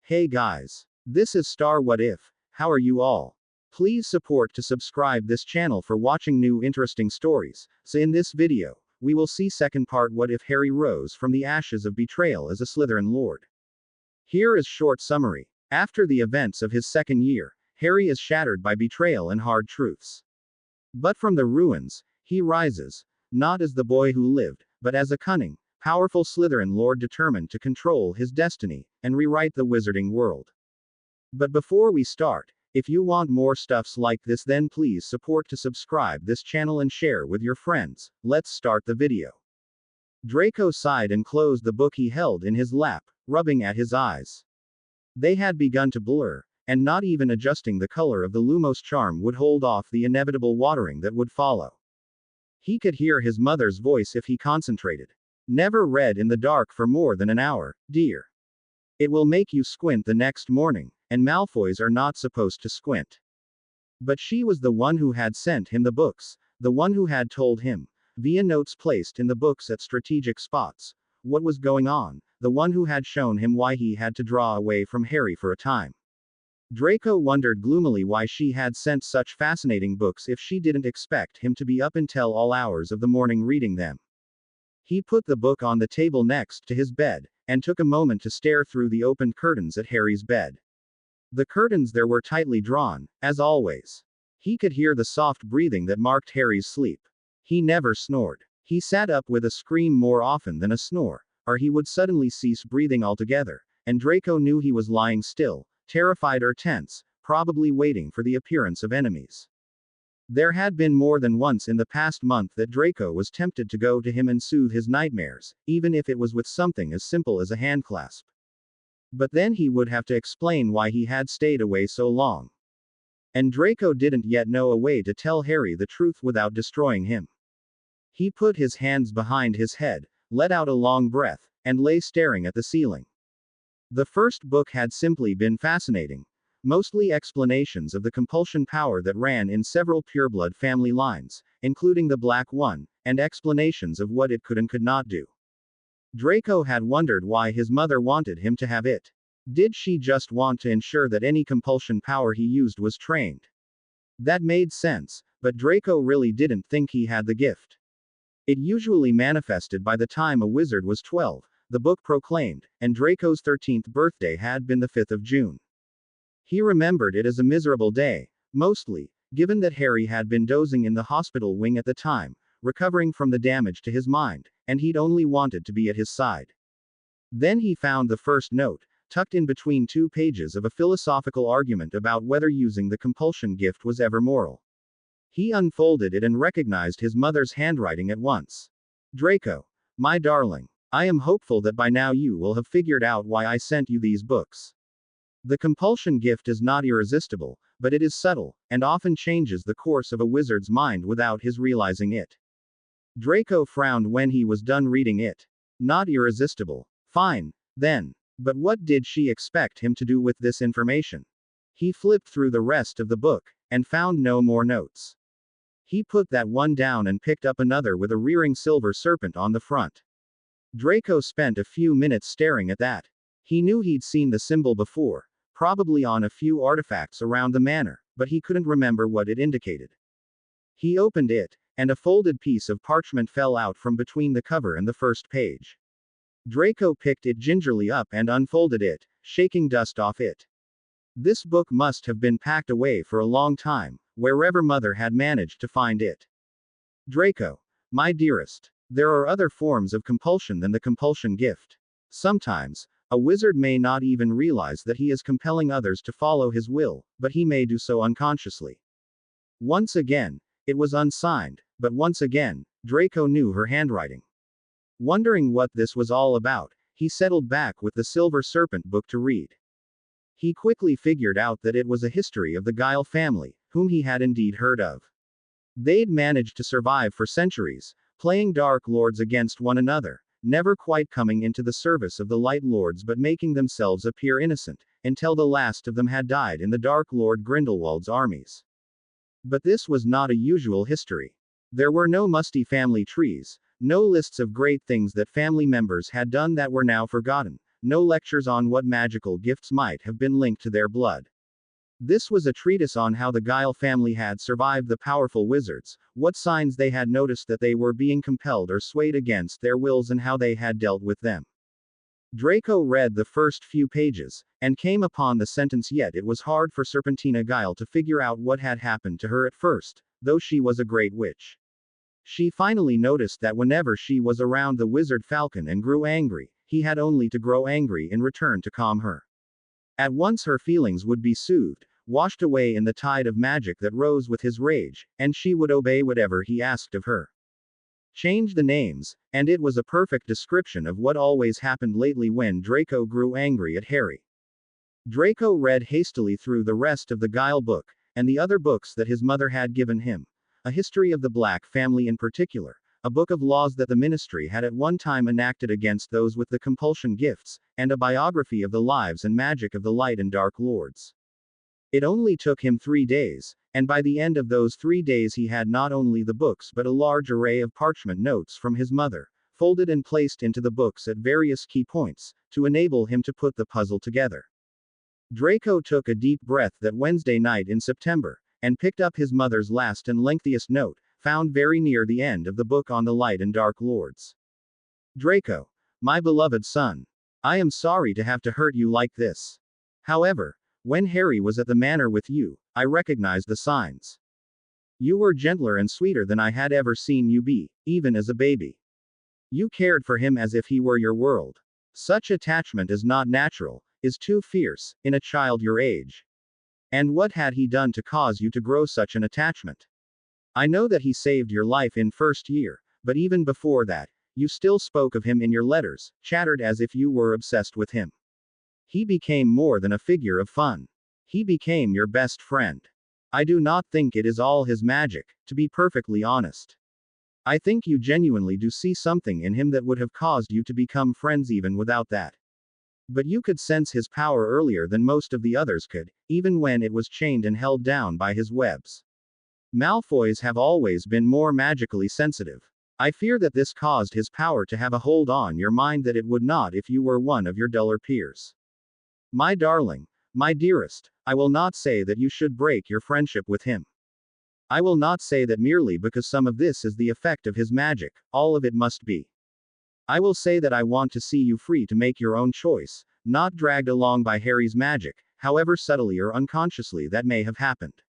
Hey guys. This is Star What If. How are you all? Please support to subscribe this channel for watching new interesting stories. So in this video, we will see second part what if Harry rose from the ashes of betrayal as a Slytherin lord. Here is short summary. After the events of his second year, Harry is shattered by betrayal and hard truths. But from the ruins, he rises, not as the boy who lived, but as a cunning, powerful Slytherin lord determined to control his destiny and rewrite the wizarding world. But before we start, if you want more stuffs like this, then please support to subscribe this channel and share with your friends. Let's start the video. Draco sighed and closed the book he held in his lap, rubbing at his eyes. They had begun to blur, and not even adjusting the color of the Lumos charm would hold off the inevitable watering that would follow. He could hear his mother's voice if he concentrated. Never read in the dark for more than an hour, dear. It will make you squint the next morning, and Malfoys are not supposed to squint. But she was the one who had sent him the books, the one who had told him, via notes placed in the books at strategic spots, what was going on, the one who had shown him why he had to draw away from Harry for a time. Draco wondered gloomily why she had sent such fascinating books if she didn't expect him to be up until all hours of the morning reading them. He put the book on the table next to his bed, and took a moment to stare through the opened curtains at Harry's bed. The curtains there were tightly drawn, as always. He could hear the soft breathing that marked Harry's sleep. He never snored. He sat up with a scream more often than a snore, or he would suddenly cease breathing altogether, and Draco knew he was lying still, terrified or tense, probably waiting for the appearance of enemies. There had been more than once in the past month that Draco was tempted to go to him and soothe his nightmares, even if it was with something as simple as a handclasp. But then he would have to explain why he had stayed away so long. And Draco didn't yet know a way to tell Harry the truth without destroying him. He put his hands behind his head, let out a long breath, and lay staring at the ceiling. The first book had simply been fascinating. Mostly explanations of the compulsion power that ran in several pureblood family lines, including the Black One, and explanations of what it could and could not do. Draco had wondered why his mother wanted him to have it. Did she just want to ensure that any compulsion power he used was trained? That made sense, but Draco really didn't think he had the gift. It usually manifested by the time a wizard was 12, the book proclaimed, and Draco's 13th birthday had been the 5th of June. He remembered it as a miserable day, mostly, given that Harry had been dozing in the hospital wing at the time, recovering from the damage to his mind, and he'd only wanted to be at his side. Then he found the first note, tucked in between 2 pages of a philosophical argument about whether using the compulsion gift was ever moral. He unfolded it and recognized his mother's handwriting at once. Draco, my darling, I am hopeful that by now you will have figured out why I sent you these books. The compulsion gift is not irresistible, but it is subtle, and often changes the course of a wizard's mind without his realizing it. Draco frowned when he was done reading it. Not irresistible. Fine, then. But what did she expect him to do with this information? He flipped through the rest of the book, and found no more notes. He put that one down and picked up another with a rearing silver serpent on the front. Draco spent a few minutes staring at that. He knew he'd seen the symbol before, probably on a few artifacts around the manor, but he couldn't remember what it indicated. He opened it, and a folded piece of parchment fell out from between the cover and the first page. Draco picked it gingerly up and unfolded it, shaking dust off it. This book must have been packed away for a long time, wherever Mother had managed to find it. Draco, my dearest, there are other forms of compulsion than the compulsion gift. Sometimes, a wizard may not even realize that he is compelling others to follow his will, but he may do so unconsciously. Once again, it was unsigned, but once again, Draco knew her handwriting. Wondering what this was all about, he settled back with the Silver Serpent book to read. He quickly figured out that it was a history of the Guile family, whom he had indeed heard of. They'd managed to survive for centuries, playing Dark Lords against one another, never quite coming into the service of the Light Lords but making themselves appear innocent, until the last of them had died in the Dark Lord Grindelwald's armies. But this was not a usual history. There were no musty family trees, no lists of great things that family members had done that were now forgotten, no lectures on what magical gifts might have been linked to their blood. This was a treatise on how the Guile family had survived the powerful wizards, what signs they had noticed that they were being compelled or swayed against their wills, and how they had dealt with them. Draco read the first few pages, and came upon the sentence, "Yet it was hard for Serpentina Guile to figure out what had happened to her at first, though she was a great witch. She finally noticed that whenever she was around the wizard Falcon and grew angry, he had only to grow angry in return to calm her. At once her feelings would be soothed, washed away in the tide of magic that rose with his rage, and she would obey whatever he asked of her. Change the names," and it was a perfect description of what always happened lately when Draco grew angry at Harry. Draco read hastily through the rest of the Guile book, and the other books that his mother had given him. A history of the Black family in particular, a book of laws that the ministry had at one time enacted against those with the compulsion gifts, and a biography of the lives and magic of the Light and Dark Lords. It only took him 3 days, and by the end of those 3 days he had not only the books but a large array of parchment notes from his mother, folded and placed into the books at various key points, to enable him to put the puzzle together. Draco took a deep breath that Wednesday night in September, and picked up his mother's last and lengthiest note, found very near the end of the book on the Light and Dark Lords. "Draco, my beloved son, I am sorry to have to hurt you like this. However, when Harry was at the manor with you, I recognized the signs. You were gentler and sweeter than I had ever seen you be, even as a baby. You cared for him as if he were your world. Such attachment is not natural, is too fierce, in a child your age. And what had he done to cause you to grow such an attachment? I know that he saved your life in first year, but even before that, you still spoke of him in your letters, chattered as if you were obsessed with him. He became more than a figure of fun. He became your best friend. I do not think it is all his magic, to be perfectly honest. I think you genuinely do see something in him that would have caused you to become friends even without that. But you could sense his power earlier than most of the others could, even when it was chained and held down by his webs. Malfoys have always been more magically sensitive. I fear that this caused his power to have a hold on your mind that it would not if you were one of your duller peers. My darling, my dearest, I will not say that you should break your friendship with him. I will not say that merely because some of this is the effect of his magic, all of it must be. I will say that I want to see you free to make your own choice, not dragged along by Harry's magic, however subtly or unconsciously that may have happened.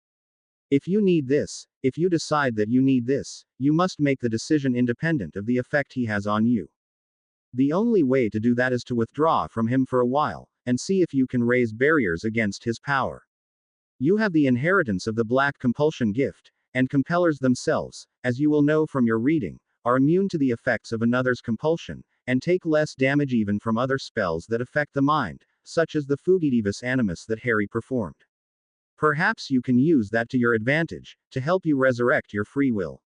If you need this, if you decide that you need this, you must make the decision independent of the effect he has on you. The only way to do that is to withdraw from him for a while, and see if you can raise barriers against his power. You have the inheritance of the Black compulsion gift, and compellers themselves, as you will know from your reading, are immune to the effects of another's compulsion, and take less damage even from other spells that affect the mind, such as the Fugitivus Animus that Harry performed. Perhaps you can use that to your advantage, to help you resurrect your free will.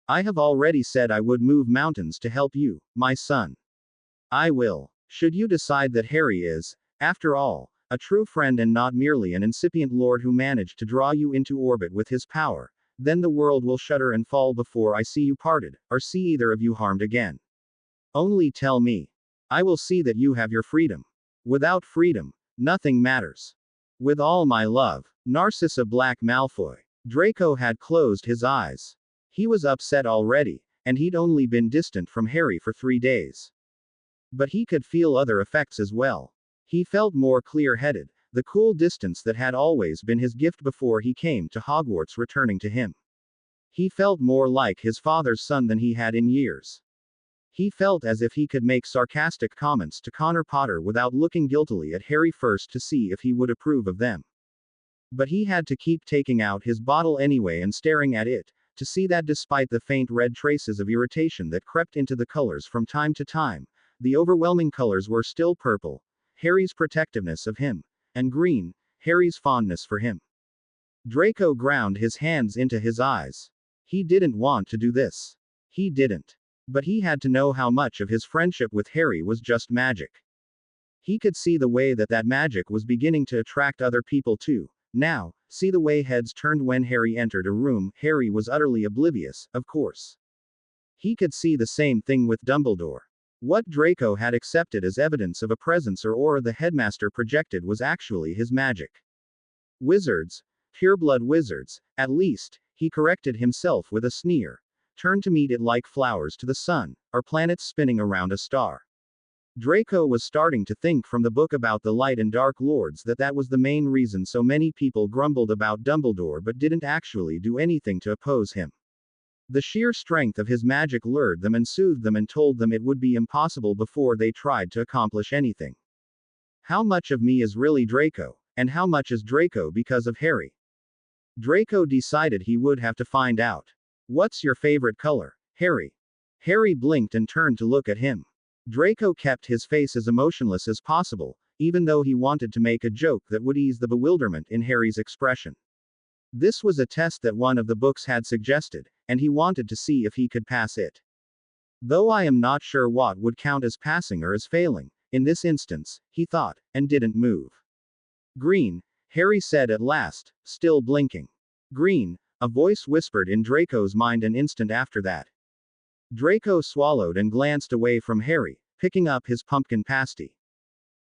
I have already said I would move mountains to help you, my son. I will. Should you decide that Harry is, after all, a true friend and not merely an incipient lord who managed to draw you into orbit with his power, then the world will shudder and fall before I see you parted, or see either of you harmed again. Only tell me. I will see that you have your freedom. Without freedom, nothing matters. With all my love, Narcissa Black Malfoy. Draco had closed his eyes. He was upset already, and he'd only been distant from Harry for 3 days. But he could feel other effects as well. He felt more clear-headed, the cool distance that had always been his gift before he came to Hogwarts returning to him. He felt more like his father's son than he had in years. He felt as if he could make sarcastic comments to Connor Potter without looking guiltily at Harry first to see if he would approve of them. But he had to keep taking out his bottle anyway and staring at it, to see that despite the faint red traces of irritation that crept into the colors from time to time, the overwhelming colors were still purple, Harry's protectiveness of him, and green, Harry's fondness for him. Draco ground his hands into his eyes. He didn't want to do this. He didn't. But he had to know how much of his friendship with Harry was just magic. He could see the way that that magic was beginning to attract other people too. Now, see the way heads turned when Harry entered a room. Harry was utterly oblivious, of course. He could see the same thing with Dumbledore. What Draco had accepted as evidence of a presence or aura the headmaster projected was actually his magic. Wizards, pureblood wizards, at least, he corrected himself with a sneer, turn to meet it like flowers to the sun, or planets spinning around a star. Draco was starting to think from the book about the Light and Dark Lords that was the main reason so many people grumbled about Dumbledore but didn't actually do anything to oppose him. The sheer strength of his magic lured them and soothed them and told them it would be impossible before they tried to accomplish anything. How much of me is really Draco, and how much is Draco because of Harry? Draco decided he would have to find out. What's your favorite color, Harry? Harry blinked and turned to look at him. Draco kept his face as emotionless as possible, even though he wanted to make a joke that would ease the bewilderment in Harry's expression. This was a test that one of the books had suggested, and he wanted to see if he could pass it. Though I am not sure what would count as passing or as failing, in this instance, he thought, and didn't move. Green, Harry said at last, still blinking. Green, a voice whispered in Draco's mind an instant after that. Draco swallowed and glanced away from Harry, picking up his pumpkin pasty.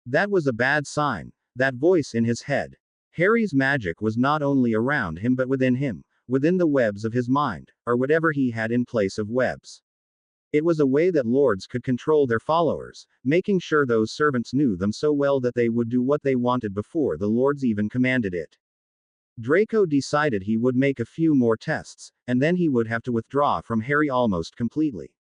That was a bad sign, that voice in his head. Harry's magic was not only around him but within him, within the webs of his mind, or whatever he had in place of webs. It was a way that lords could control their followers, making sure those servants knew them so well that they would do what they wanted before the lords even commanded it. Draco decided he would make a few more tests, and then he would have to withdraw from Harry almost completely.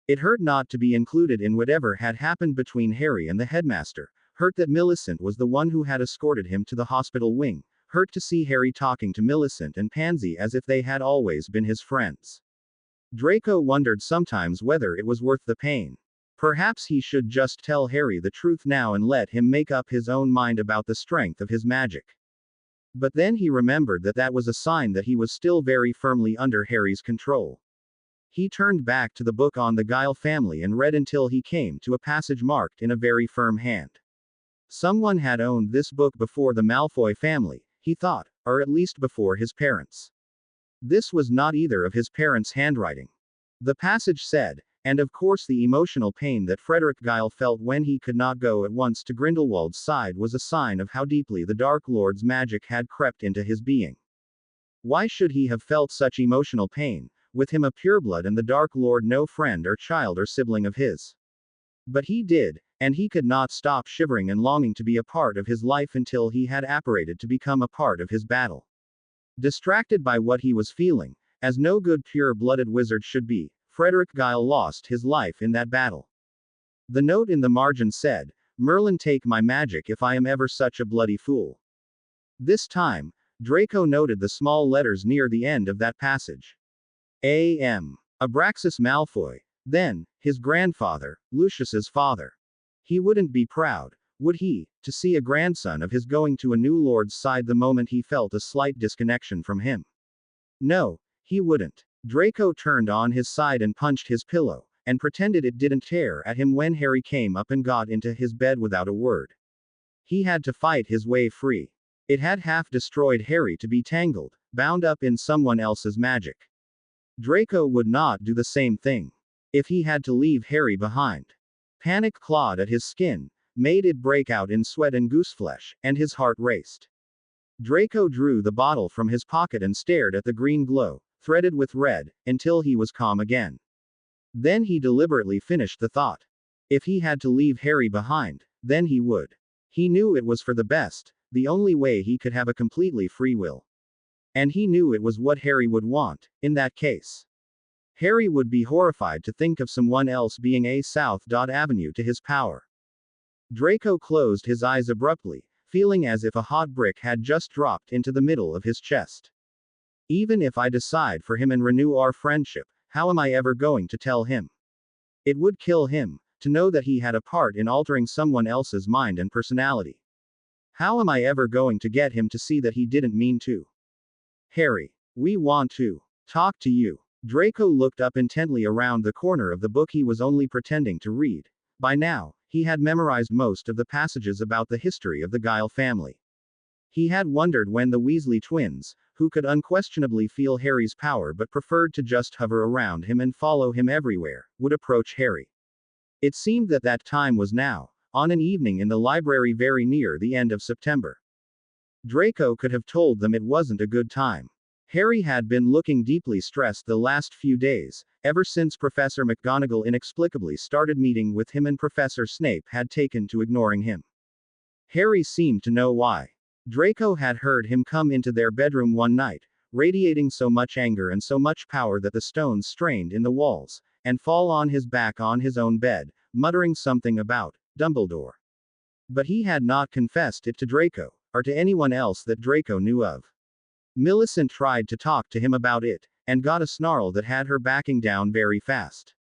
It hurt not to be included in whatever had happened between Harry and the headmaster, hurt that Millicent was the one who had escorted him to the hospital wing, hurt to see Harry talking to Millicent and Pansy as if they had always been his friends. Draco wondered sometimes whether it was worth the pain. Perhaps he should just tell Harry the truth now and let him make up his own mind about the strength of his magic. But then he remembered that was a sign that he was still very firmly under Harry's control. He turned back to the book on the Guile family and read until he came to a passage marked in a very firm hand. Someone had owned this book before the Malfoy family, he thought, or at least before his parents. This was not either of his parents' handwriting. The passage said, and of course the emotional pain that Frederick Guile felt when he could not go at once to Grindelwald's side was a sign of how deeply the Dark Lord's magic had crept into his being. Why should he have felt such emotional pain, with him a pureblood and the Dark Lord no friend or child or sibling of his? But he did, and he could not stop shivering and longing to be a part of his life until he had apparated to become a part of his battle. Distracted by what he was feeling, as no good pure-blooded wizard should be, Frederick Guile lost his life in that battle. The note in the margin said, "Merlin, take my magic if I am ever such a bloody fool." This time, Draco noted the small letters near the end of that passage. A.M. Abraxas Malfoy. Then, his grandfather, Lucius's father. He wouldn't be proud, would he, to see a grandson of his going to a new lord's side the moment he felt a slight disconnection from him? No, he wouldn't. Draco turned on his side and punched his pillow, and pretended it didn't tear at him when Harry came up and got into his bed without a word. He had to fight his way free. It had half destroyed Harry to be tangled, bound up in someone else's magic. Draco would not do the same thing. If he had to leave Harry behind. Panic clawed at his skin, made it break out in sweat and gooseflesh, and his heart raced. Draco drew the bottle from his pocket and stared at the green glow, threaded with red, until he was calm again. Then he deliberately finished the thought. If he had to leave Harry behind, then he would. He knew it was for the best, the only way he could have a completely free will. And he knew it was what Harry would want, in that case. Harry would be horrified to think of someone else being a South Avenue to his power. Draco closed his eyes abruptly, feeling as if a hot brick had just dropped into the middle of his chest. Even if I decide for him and renew our friendship, how am I ever going to tell him? It would kill him, to know that he had a part in altering someone else's mind and personality. How am I ever going to get him to see that he didn't mean to? Harry, we want to talk to you. Draco looked up intently around the corner of the book he was only pretending to read. By now, he had memorized most of the passages about the history of the Guile family. He had wondered when the Weasley twins, who could unquestionably feel Harry's power but preferred to just hover around him and follow him everywhere, would approach Harry. It seemed that that time was now, on an evening in the library very near the end of September. Draco could have told them it wasn't a good time. Harry had been looking deeply stressed the last few days, ever since Professor McGonagall inexplicably started meeting with him and Professor Snape had taken to ignoring him. Harry seemed to know why. Draco had heard him come into their bedroom one night, radiating so much anger and so much power that the stones strained in the walls, and fall on his back on his own bed, muttering something about Dumbledore. But he had not confessed it to Draco, or to anyone else that Draco knew of. Millicent tried to talk to him about it, and got a snarl that had her backing down very fast.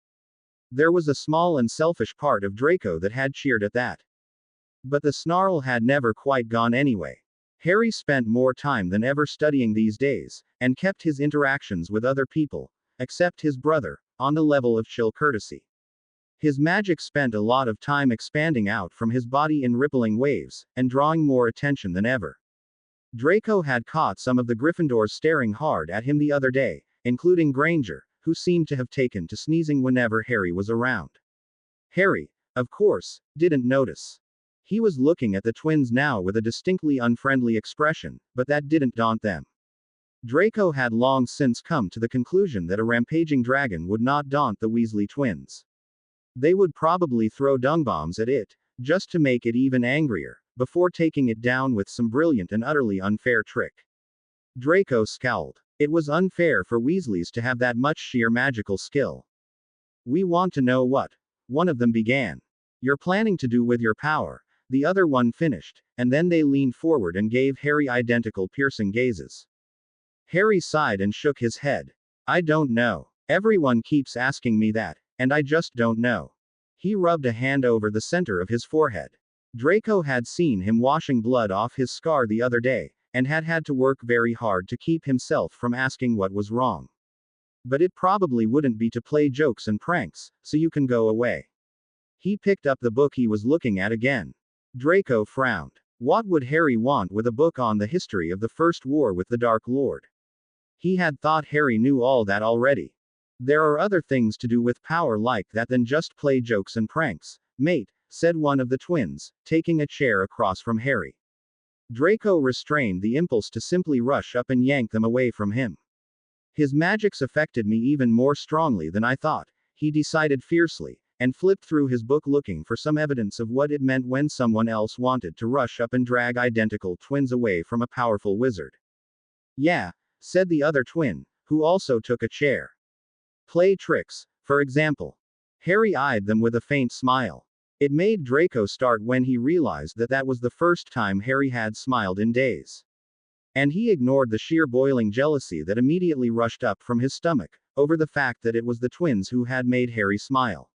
There was a small and selfish part of Draco that had cheered at that. But the snarl had never quite gone anyway. Harry spent more time than ever studying these days, and kept his interactions with other people, except his brother, on the level of chill courtesy. His magic spent a lot of time expanding out from his body in rippling waves, and drawing more attention than ever. Draco had caught some of the Gryffindors staring hard at him the other day, including Granger, who seemed to have taken to sneezing whenever Harry was around. Harry, of course, didn't notice. He was looking at the twins now with a distinctly unfriendly expression, but that didn't daunt them. Draco had long since come to the conclusion that a rampaging dragon would not daunt the Weasley twins. They would probably throw dung bombs at it, just to make it even angrier, before taking it down with some brilliant and utterly unfair trick. Draco scowled. It was unfair for Weasleys to have that much sheer magical skill. "We want to know what," one of them began. "You're planning to do with your power," the other one finished, and then they leaned forward and gave Harry identical piercing gazes. Harry sighed and shook his head. "I don't know. Everyone keeps asking me that, and I just don't know." He rubbed a hand over the center of his forehead. Draco had seen him washing blood off his scar the other day, and had had to work very hard to keep himself from asking what was wrong. But it probably wouldn't be to play jokes and pranks, so you can go away. He picked up the book he was looking at again. Draco frowned. What would Harry want with a book on the history of the First War with the Dark Lord? He had thought Harry knew all that already. "There are other things to do with power like that than just play jokes and pranks, mate," said one of the twins, taking a chair across from Harry. Draco restrained the impulse to simply rush up and yank them away from him. "His magics affected me even more strongly than I thought," he decided fiercely, and flipped through his book looking for some evidence of what it meant when someone else wanted to rush up and drag identical twins away from a powerful wizard. "Yeah," said the other twin, who also took a chair. "Play tricks, for example." Harry eyed them with a faint smile. It made Draco start when he realized that that was the first time Harry had smiled in days. And he ignored the sheer boiling jealousy that immediately rushed up from his stomach, over the fact that it was the twins who had made Harry smile.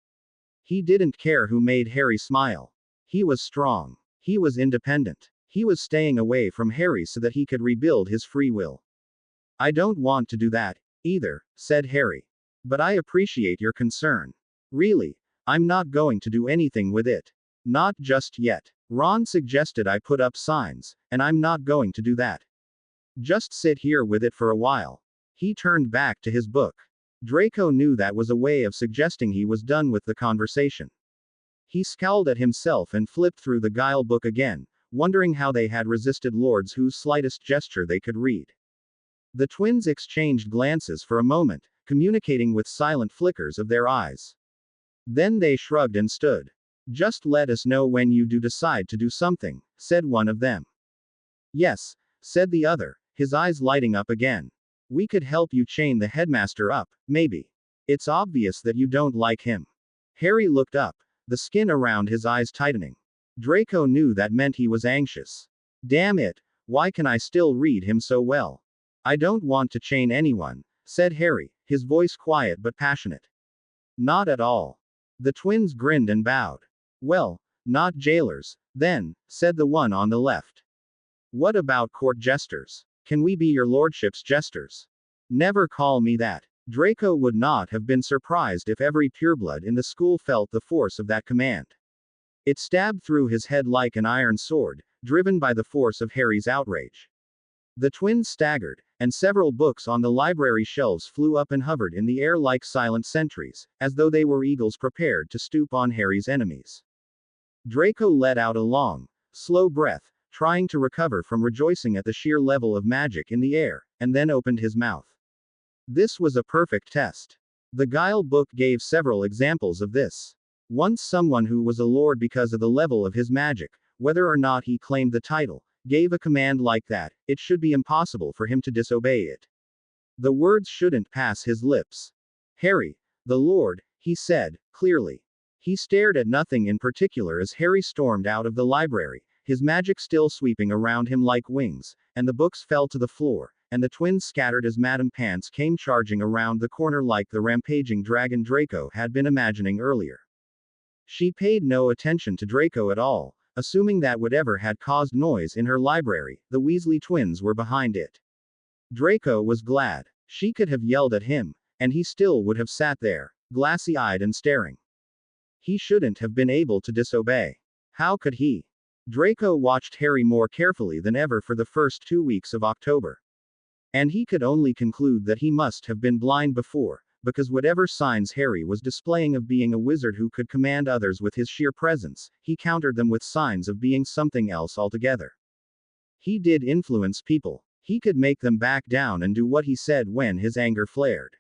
He didn't care who made Harry smile. He was strong. He was independent. He was staying away from Harry so that he could rebuild his free will. "I don't want to do that, either," said Harry. "But I appreciate your concern. Really, I'm not going to do anything with it. Not just yet. Ron suggested I put up signs, and I'm not going to do that. Just sit here with it for a while." He turned back to his book. Draco knew that was a way of suggesting he was done with the conversation. He scowled at himself and flipped through the Guile book again, wondering how they had resisted lords whose slightest gesture they could read. The twins exchanged glances for a moment, communicating with silent flickers of their eyes. Then they shrugged and stood. "Just let us know when you do decide to do something," said one of them. "Yes," said the other, his eyes lighting up again. "We could help you chain the headmaster up, maybe. It's obvious that you don't like him." Harry looked up, the skin around his eyes tightening. Draco knew that meant he was anxious. "Damn it, why can I still read him so well?" "I don't want to chain anyone," said Harry, his voice quiet but passionate. "Not at all." The twins grinned and bowed. "Well, not jailers, then," said the one on the left. "What about court jesters? Can we be your lordship's jesters?" "Never call me that." Draco would not have been surprised if every pureblood in the school felt the force of that command. It stabbed through his head like an iron sword, driven by the force of Harry's outrage. The twins staggered, and several books on the library shelves flew up and hovered in the air like silent sentries, as though they were eagles prepared to stoop on Harry's enemies. Draco let out a long, slow breath, trying to recover from rejoicing at the sheer level of magic in the air, and then opened his mouth. This was a perfect test. The Guile book gave several examples of this. Once someone who was a lord because of the level of his magic, whether or not he claimed the title, gave a command like that, it should be impossible for him to disobey it. The words shouldn't pass his lips. Harry, the Lord, he said, clearly. He stared at nothing in particular as Harry stormed out of the library, his magic still sweeping around him like wings, and the books fell to the floor, and the twins scattered as Madame Pants came charging around the corner like the rampaging dragon Draco had been imagining earlier. She paid no attention to Draco at all, assuming that whatever had caused noise in her library, the Weasley twins were behind it. Draco was glad. She could have yelled at him, and he still would have sat there, glassy-eyed and staring. He shouldn't have been able to disobey. How could he? Draco watched Harry more carefully than ever for the first 2 weeks of October. And he could only conclude that he must have been blind before, because whatever signs Harry was displaying of being a wizard who could command others with his sheer presence, he countered them with signs of being something else altogether. He did influence people. He could make them back down and do what he said when his anger flared.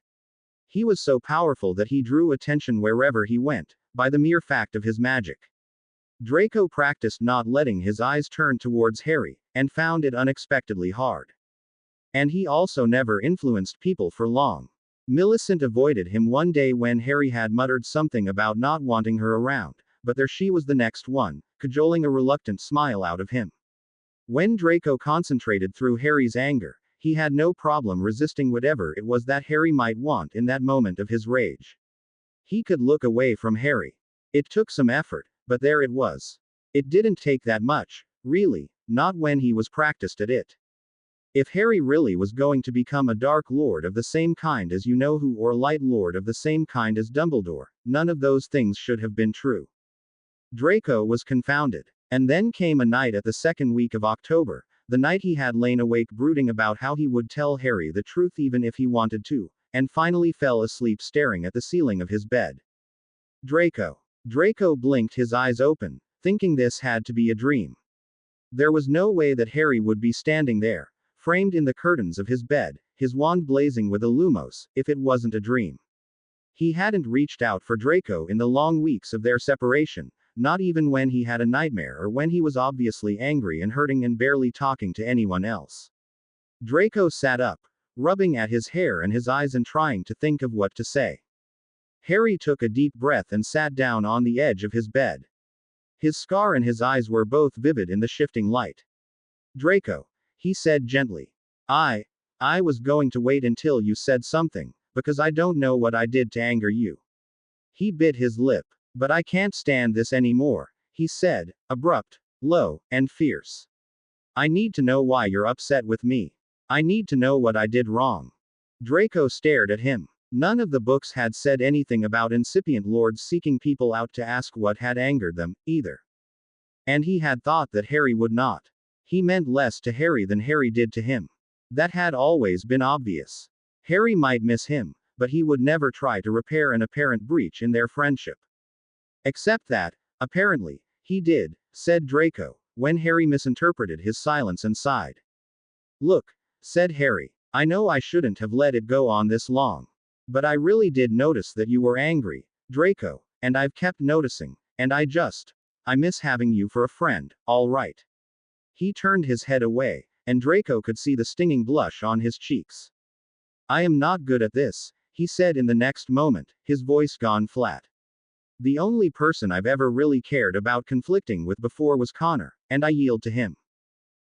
He was so powerful that he drew attention wherever he went, by the mere fact of his magic. Draco practiced not letting his eyes turn towards Harry, and found it unexpectedly hard. And he also never influenced people for long. Millicent avoided him one day when Harry had muttered something about not wanting her around, but there she was the next one, cajoling a reluctant smile out of him. When Draco concentrated through Harry's anger, he had no problem resisting whatever it was that Harry might want in that moment of his rage. He could look away from Harry. It took some effort, but there it was. It didn't take that much, really, not when he was practiced at it. If Harry really was going to become a Dark Lord of the same kind as you-know-who or a Light Lord of the same kind as Dumbledore, none of those things should have been true. Draco was confounded. And then came a night at the second week of October, the night he had lain awake brooding about how he would tell Harry the truth even if he wanted to, and finally fell asleep staring at the ceiling of his bed. Draco. Draco blinked his eyes open, thinking this had to be a dream. There was no way that Harry would be standing there, framed in the curtains of his bed, his wand blazing with a lumos, if it wasn't a dream. He hadn't reached out for Draco in the long weeks of their separation, not even when he had a nightmare or when he was obviously angry and hurting and barely talking to anyone else. Draco sat up, rubbing at his hair and his eyes and trying to think of what to say. Harry took a deep breath and sat down on the edge of his bed. His scar and his eyes were both vivid in the shifting light. Draco, he said gently. I was going to wait until you said something, because I don't know what I did to anger you. He bit his lip. But I can't stand this anymore, he said, abrupt, low, and fierce. I need to know why you're upset with me. I need to know what I did wrong. Draco stared at him. None of the books had said anything about incipient lords seeking people out to ask what had angered them, either. And he had thought that Harry would not. He meant less to Harry than Harry did to him. That had always been obvious. Harry might miss him, but he would never try to repair an apparent breach in their friendship. Except that, apparently, he did, said Draco, when Harry misinterpreted his silence and sighed. Look, said Harry, I know I shouldn't have let it go on this long. But I really did notice that you were angry, Draco, and I've kept noticing, and I miss having you for a friend, all right. He turned his head away, and Draco could see the stinging blush on his cheeks. I am not good at this, he said in the next moment, his voice gone flat. The only person I've ever really cared about conflicting with before was Connor, and I yield to him.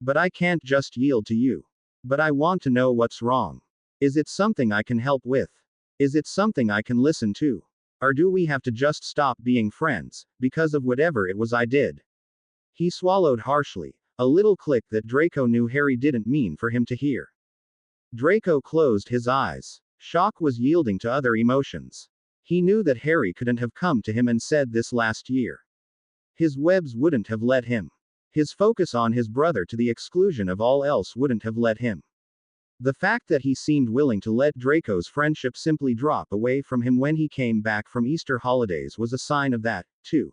But I can't just yield to you. But I want to know what's wrong. Is it something I can help with? Is it something I can listen to? Or do we have to just stop being friends, because of whatever it was I did? He swallowed harshly, a little click that Draco knew Harry didn't mean for him to hear. Draco closed his eyes. Shock was yielding to other emotions. He knew that Harry couldn't have come to him and said this last year. His webs wouldn't have let him. His focus on his brother to the exclusion of all else wouldn't have let him. The fact that he seemed willing to let Draco's friendship simply drop away from him when he came back from Easter holidays was a sign of that, too.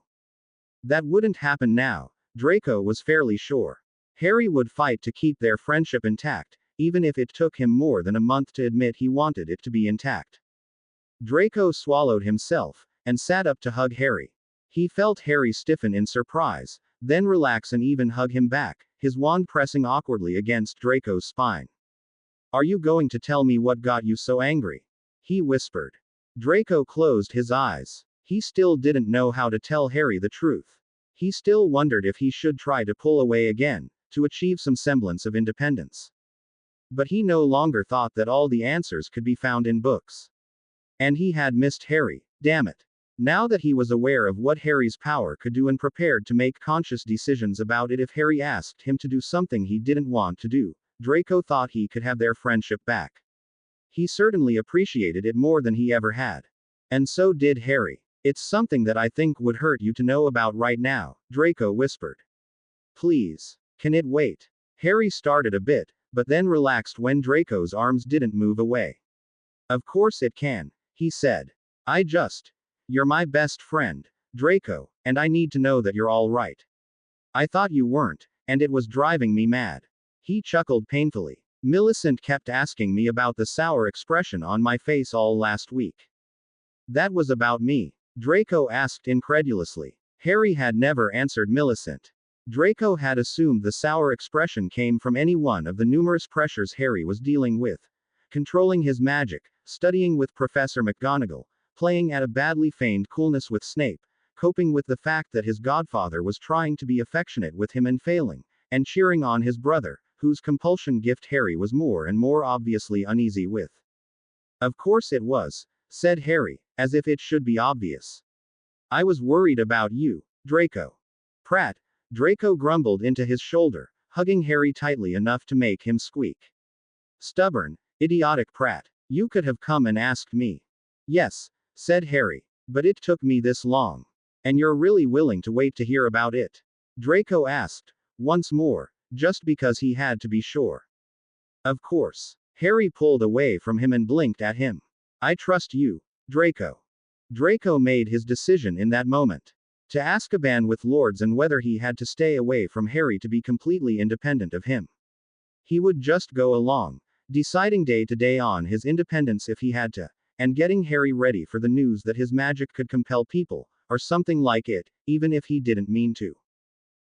That wouldn't happen now, Draco was fairly sure. Harry would fight to keep their friendship intact, even if it took him more than a month to admit he wanted it to be intact. Draco swallowed himself, and sat up to hug Harry. He felt Harry stiffen in surprise, then relax and even hug him back, his wand pressing awkwardly against Draco's spine. "Are you going to tell me what got you so angry?" he whispered. Draco closed his eyes. He still didn't know how to tell Harry the truth. He still wondered if he should try to pull away again, to achieve some semblance of independence. But he no longer thought that all the answers could be found in books. And he had missed Harry, damn it. Now that he was aware of what Harry's power could do and prepared to make conscious decisions about it if Harry asked him to do something he didn't want to do, Draco thought he could have their friendship back. He certainly appreciated it more than he ever had. And so did Harry. "It's something that I think would hurt you to know about right now," Draco whispered. "Please. Can it wait?" Harry started a bit, but then relaxed when Draco's arms didn't move away. "Of course it can," he said. You're my best friend, Draco, and I need to know that you're all right. I thought you weren't, and it was driving me mad." He chuckled painfully. "Millicent kept asking me about the sour expression on my face all last week." "That was about me?" Draco asked incredulously. Harry had never answered Millicent. Draco had assumed the sour expression came from any one of the numerous pressures Harry was dealing with. Controlling his magic, studying with Professor McGonagall, playing at a badly feigned coolness with Snape, coping with the fact that his godfather was trying to be affectionate with him and failing, and cheering on his brother, whose compulsion gift Harry was more and more obviously uneasy with. "Of course it was," said Harry, as if it should be obvious. "I was worried about you, Draco." "Prat," Draco grumbled into his shoulder, hugging Harry tightly enough to make him squeak. "Stubborn, idiotic Prat. You could have come and asked me." "Yes," said Harry. "But it took me this long. And you're really willing to wait to hear about it?" Draco asked, once more, just because he had to be sure. "Of course." Harry pulled away from him and blinked at him. "I trust you, Draco." Draco made his decision in that moment. To Azkaban with Lords and whether he had to stay away from Harry to be completely independent of him. He would just go along, deciding day to day on his independence if he had to, and getting Harry ready for the news that his magic could compel people, or something like it, even if he didn't mean to.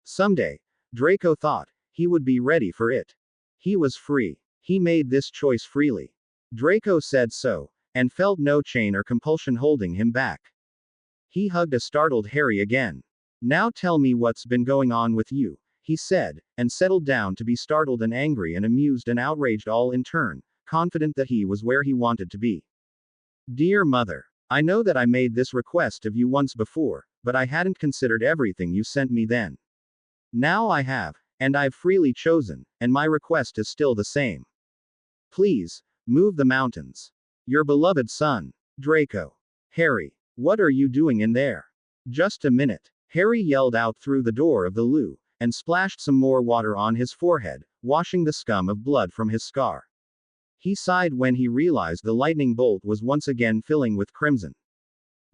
Someday, Draco thought, he would be ready for it. He was free. He made this choice freely. Draco said so, and felt no chain or compulsion holding him back. He hugged a startled Harry again. "Now tell me what's been going on with you," he said, and settled down to be startled and angry and amused and outraged all in turn, confident that he was where he wanted to be. "Dear Mother, I know that I made this request of you once before, but I hadn't considered everything you sent me then. Now I have, and I've freely chosen, and my request is still the same. Please, move the mountains. Your beloved son, Draco." "Harry, what are you doing in there?" "Just a minute." Harry yelled out through the door of the loo, and splashed some more water on his forehead, washing the scum of blood from his scar. He sighed when he realized the lightning bolt was once again filling with crimson.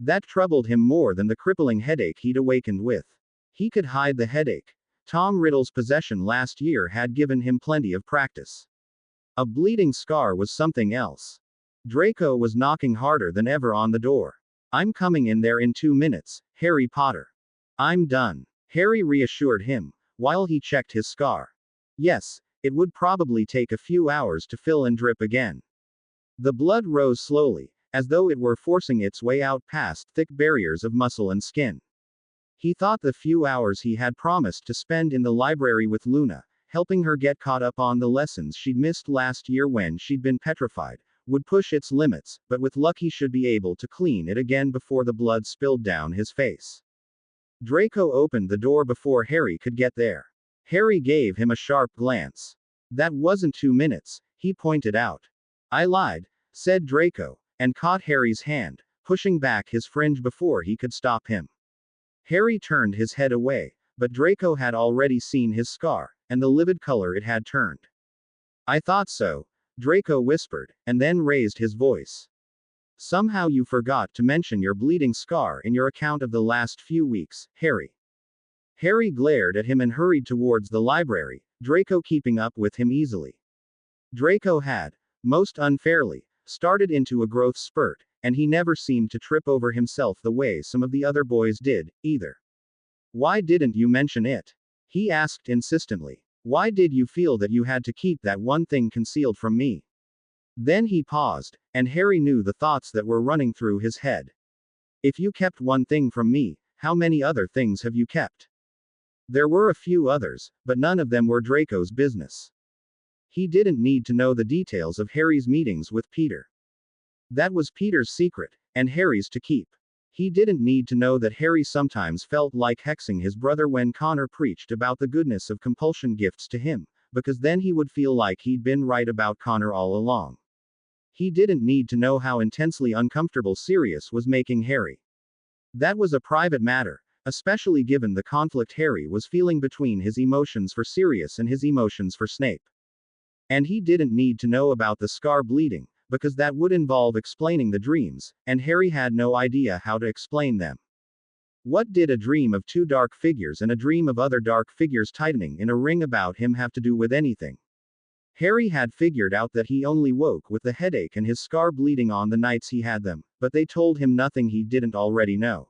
That troubled him more than the crippling headache he'd awakened with. He could hide the headache. Tom Riddle's possession last year had given him plenty of practice. A bleeding scar was something else. Draco was knocking harder than ever on the door. "I'm coming in there in 2 minutes, Harry Potter." "I'm done," Harry reassured him, while he checked his scar. Yes, it would probably take a few hours to fill and drip again. The blood rose slowly, as though it were forcing its way out past thick barriers of muscle and skin. He thought the few hours he had promised to spend in the library with Luna, helping her get caught up on the lessons she'd missed last year when she'd been petrified, would push its limits, but with luck he should be able to clean it again before the blood spilled down his face. Draco opened the door before Harry could get there. Harry gave him a sharp glance. "That wasn't 2 minutes, he pointed out." "I lied," said Draco, and caught Harry's hand, pushing back his fringe before he could stop him. Harry turned his head away, but Draco had already seen his scar, and the livid color it had turned. "I thought so," Draco whispered, and then raised his voice. Somehow you forgot to mention your bleeding scar in your account of the last few weeks, Harry. Harry glared at him and hurried towards the library, Draco keeping up with him easily. Draco had, most unfairly, started into a growth spurt, and he never seemed to trip over himself the way some of the other boys did, either. Why didn't you mention it? He asked insistently. Why did you feel that you had to keep that one thing concealed from me? Then he paused, and Harry knew the thoughts that were running through his head. If you kept one thing from me, how many other things have you kept? There were a few others, but none of them were Draco's business. He didn't need to know the details of Harry's meetings with Peter. That was Peter's secret, and Harry's to keep. He didn't need to know that Harry sometimes felt like hexing his brother when Connor preached about the goodness of compulsion gifts to him, because then he would feel like he'd been right about Connor all along. He didn't need to know how intensely uncomfortable Sirius was making Harry. That was a private matter, especially given the conflict Harry was feeling between his emotions for Sirius and his emotions for Snape. And he didn't need to know about the scar bleeding, because that would involve explaining the dreams, and Harry had no idea how to explain them. What did a dream of two dark figures and a dream of other dark figures tightening in a ring about him have to do with anything? Harry had figured out that he only woke with the headache and his scar bleeding on the nights he had them, but they told him nothing he didn't already know.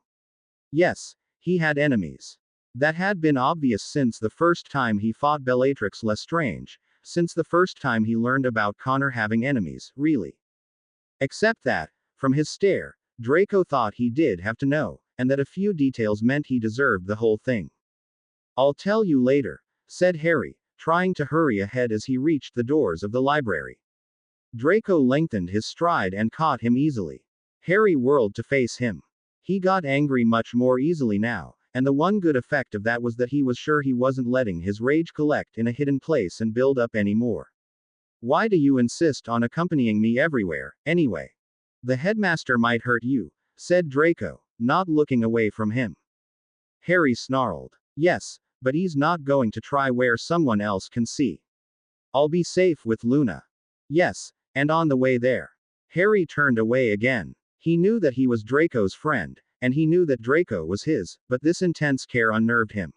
Yes, he had enemies. That had been obvious since the first time he fought Bellatrix Lestrange, since the first time he learned about Connor having enemies, really. Except that, from his stare, Draco thought he did have to know, and that a few details meant he deserved the whole thing. I'll tell you later, said Harry, trying to hurry ahead as he reached the doors of the library. Draco lengthened his stride and caught him easily. Harry whirled to face him. He got angry much more easily now, and the one good effect of that was that he was sure he wasn't letting his rage collect in a hidden place and build up anymore. Why do you insist on accompanying me everywhere, anyway? The headmaster might hurt you, said Draco, not looking away from him. Harry snarled. Yes, but he's not going to try where someone else can see. I'll be safe with Luna. Yes, and on the way there. Harry turned away again. He knew that he was Draco's friend, and he knew that Draco was his, but this intense care unnerved him.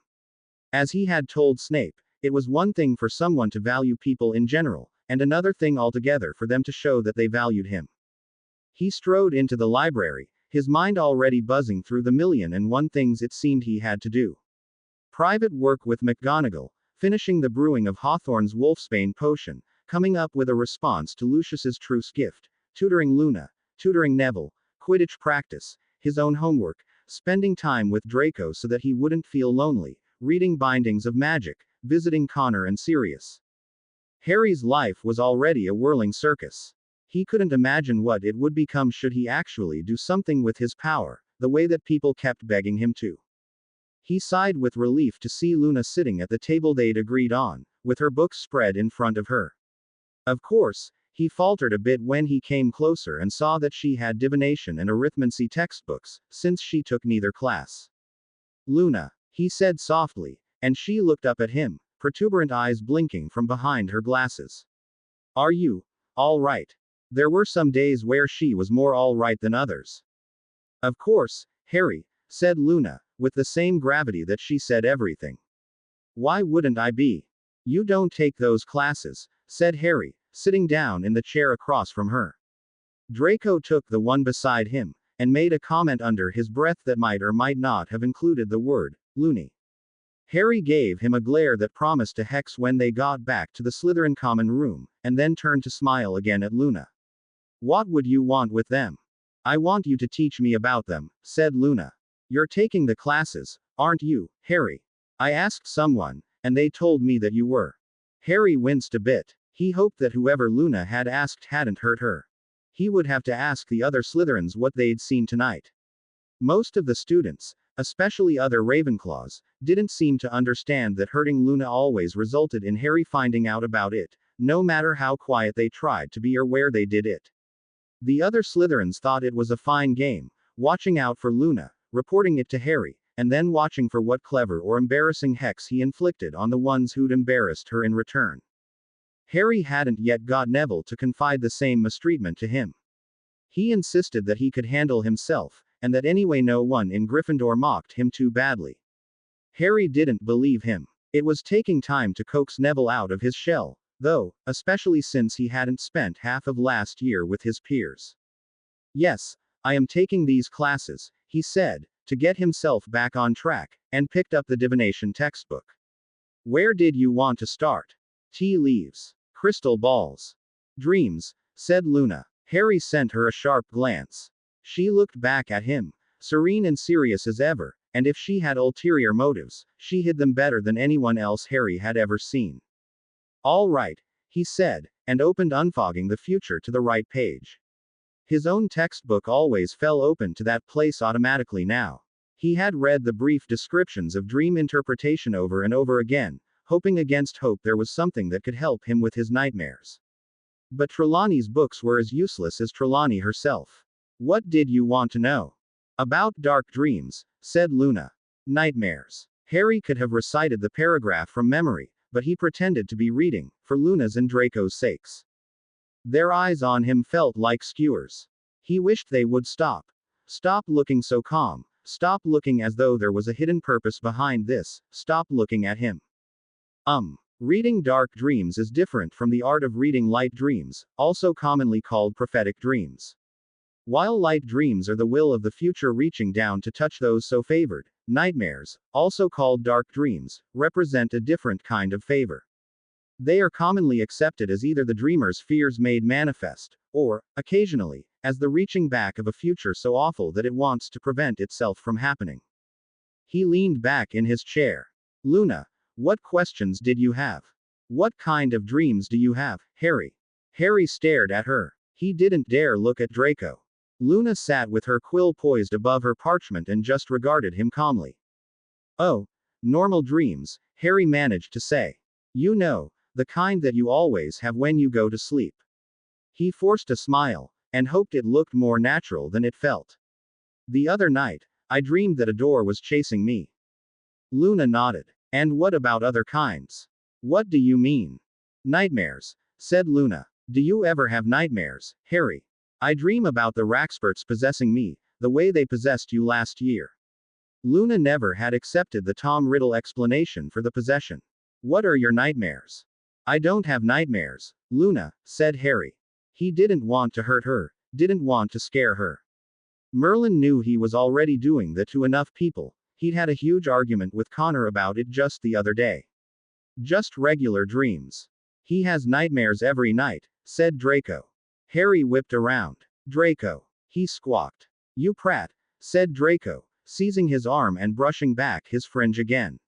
As he had told Snape, it was one thing for someone to value people in general, and another thing altogether for them to show that they valued him. He strode into the library, his mind already buzzing through the million and one things it seemed he had to do. Private work with McGonagall, finishing the brewing of Hawthorne's Wolfsbane potion, coming up with a response to Lucius's truce gift, tutoring Luna, tutoring Neville, Quidditch practice, his own homework, spending time with Draco so that he wouldn't feel lonely, reading bindings of magic, visiting Connor and Sirius. Harry's life was already a whirling circus. He couldn't imagine what it would become should he actually do something with his power, the way that people kept begging him to. He sighed with relief to see Luna sitting at the table they'd agreed on, with her books spread in front of her. Of course, he faltered a bit when he came closer and saw that she had divination and arithmancy textbooks, since she took neither class. Luna, he said softly, and she looked up at him, protuberant eyes blinking from behind her glasses. Are you all right? There were some days where she was more all right than others. Of course, Harry, said Luna, with the same gravity that she said everything. Why wouldn't I be? You don't take those classes, said Harry, sitting down in the chair across from her. Draco took the one beside him, and made a comment under his breath that might or might not have included the word, loony. Harry gave him a glare that promised to hex when they got back to the Slytherin common room, and then turned to smile again at Luna. What would you want with them? I want you to teach me about them, said Luna. You're taking the classes, aren't you, Harry? I asked someone, and they told me that you were. Harry winced a bit. He hoped that whoever Luna had asked hadn't hurt her. He would have to ask the other Slytherins what they'd seen tonight. Most of the students, especially other Ravenclaws, didn't seem to understand that hurting Luna always resulted in Harry finding out about it, no matter how quiet they tried to be or where they did it. The other Slytherins thought it was a fine game, watching out for Luna, reporting it to Harry, and then watching for what clever or embarrassing hex he inflicted on the ones who'd embarrassed her in return. Harry hadn't yet got Neville to confide the same mistreatment to him. He insisted that he could handle himself, and that anyway no one in Gryffindor mocked him too badly. Harry didn't believe him. It was taking time to coax Neville out of his shell, though, especially since he hadn't spent half of last year with his peers. Yes, I am taking these classes, he said, to get himself back on track, and picked up the divination textbook. Where did you want to start? Tea leaves. Crystal balls. Dreams, said Luna. Harry sent her a sharp glance. She looked back at him, serene and serious as ever, and if she had ulterior motives, she hid them better than anyone else Harry had ever seen. All right, he said, and opened Unfogging the Future to the right page. His own textbook always fell open to that place automatically now. He had read the brief descriptions of dream interpretation over and over again, hoping against hope there was something that could help him with his nightmares. But Trelawney's books were as useless as Trelawney herself. What did you want to know? About dark dreams, said Luna. Nightmares. Harry could have recited the paragraph from memory, but he pretended to be reading, for Luna's and Draco's sakes. Their eyes on him felt like skewers. He wished they would stop. Stop looking so calm. Stop looking as though there was a hidden purpose behind this. Stop looking at him. Reading dark dreams is different from the art of reading light dreams, also commonly called prophetic dreams. While light dreams are the will of the future reaching down to touch those so favored, nightmares, also called dark dreams, represent a different kind of favor. They are commonly accepted as either the dreamer's fears made manifest, or, occasionally, as the reaching back of a future so awful that it wants to prevent itself from happening. He leaned back in his chair. Luna, what questions did you have? What kind of dreams do you have, Harry? Harry stared at her. He didn't dare look at Draco. Luna sat with her quill poised above her parchment and just regarded him calmly. Oh, normal dreams, Harry managed to say. You know, the kind that you always have when you go to sleep. He forced a smile, and hoped it looked more natural than it felt. The other night, I dreamed that a door was chasing me. Luna nodded. And what about other kinds? What do you mean? Nightmares, said Luna. Do you ever have nightmares, Harry? I dream about the Raxperts possessing me, the way they possessed you last year. Luna never had accepted the Tom Riddle explanation for the possession. What are your nightmares? I don't have nightmares, Luna, said Harry. He didn't want to hurt her, didn't want to scare her. Merlin knew he was already doing that to enough people. He'd had a huge argument with Connor about it just the other day. Just regular dreams. He has nightmares every night, said Draco. Harry whipped around. Draco. He squawked. You prat, said Draco, seizing his arm and brushing back his fringe again.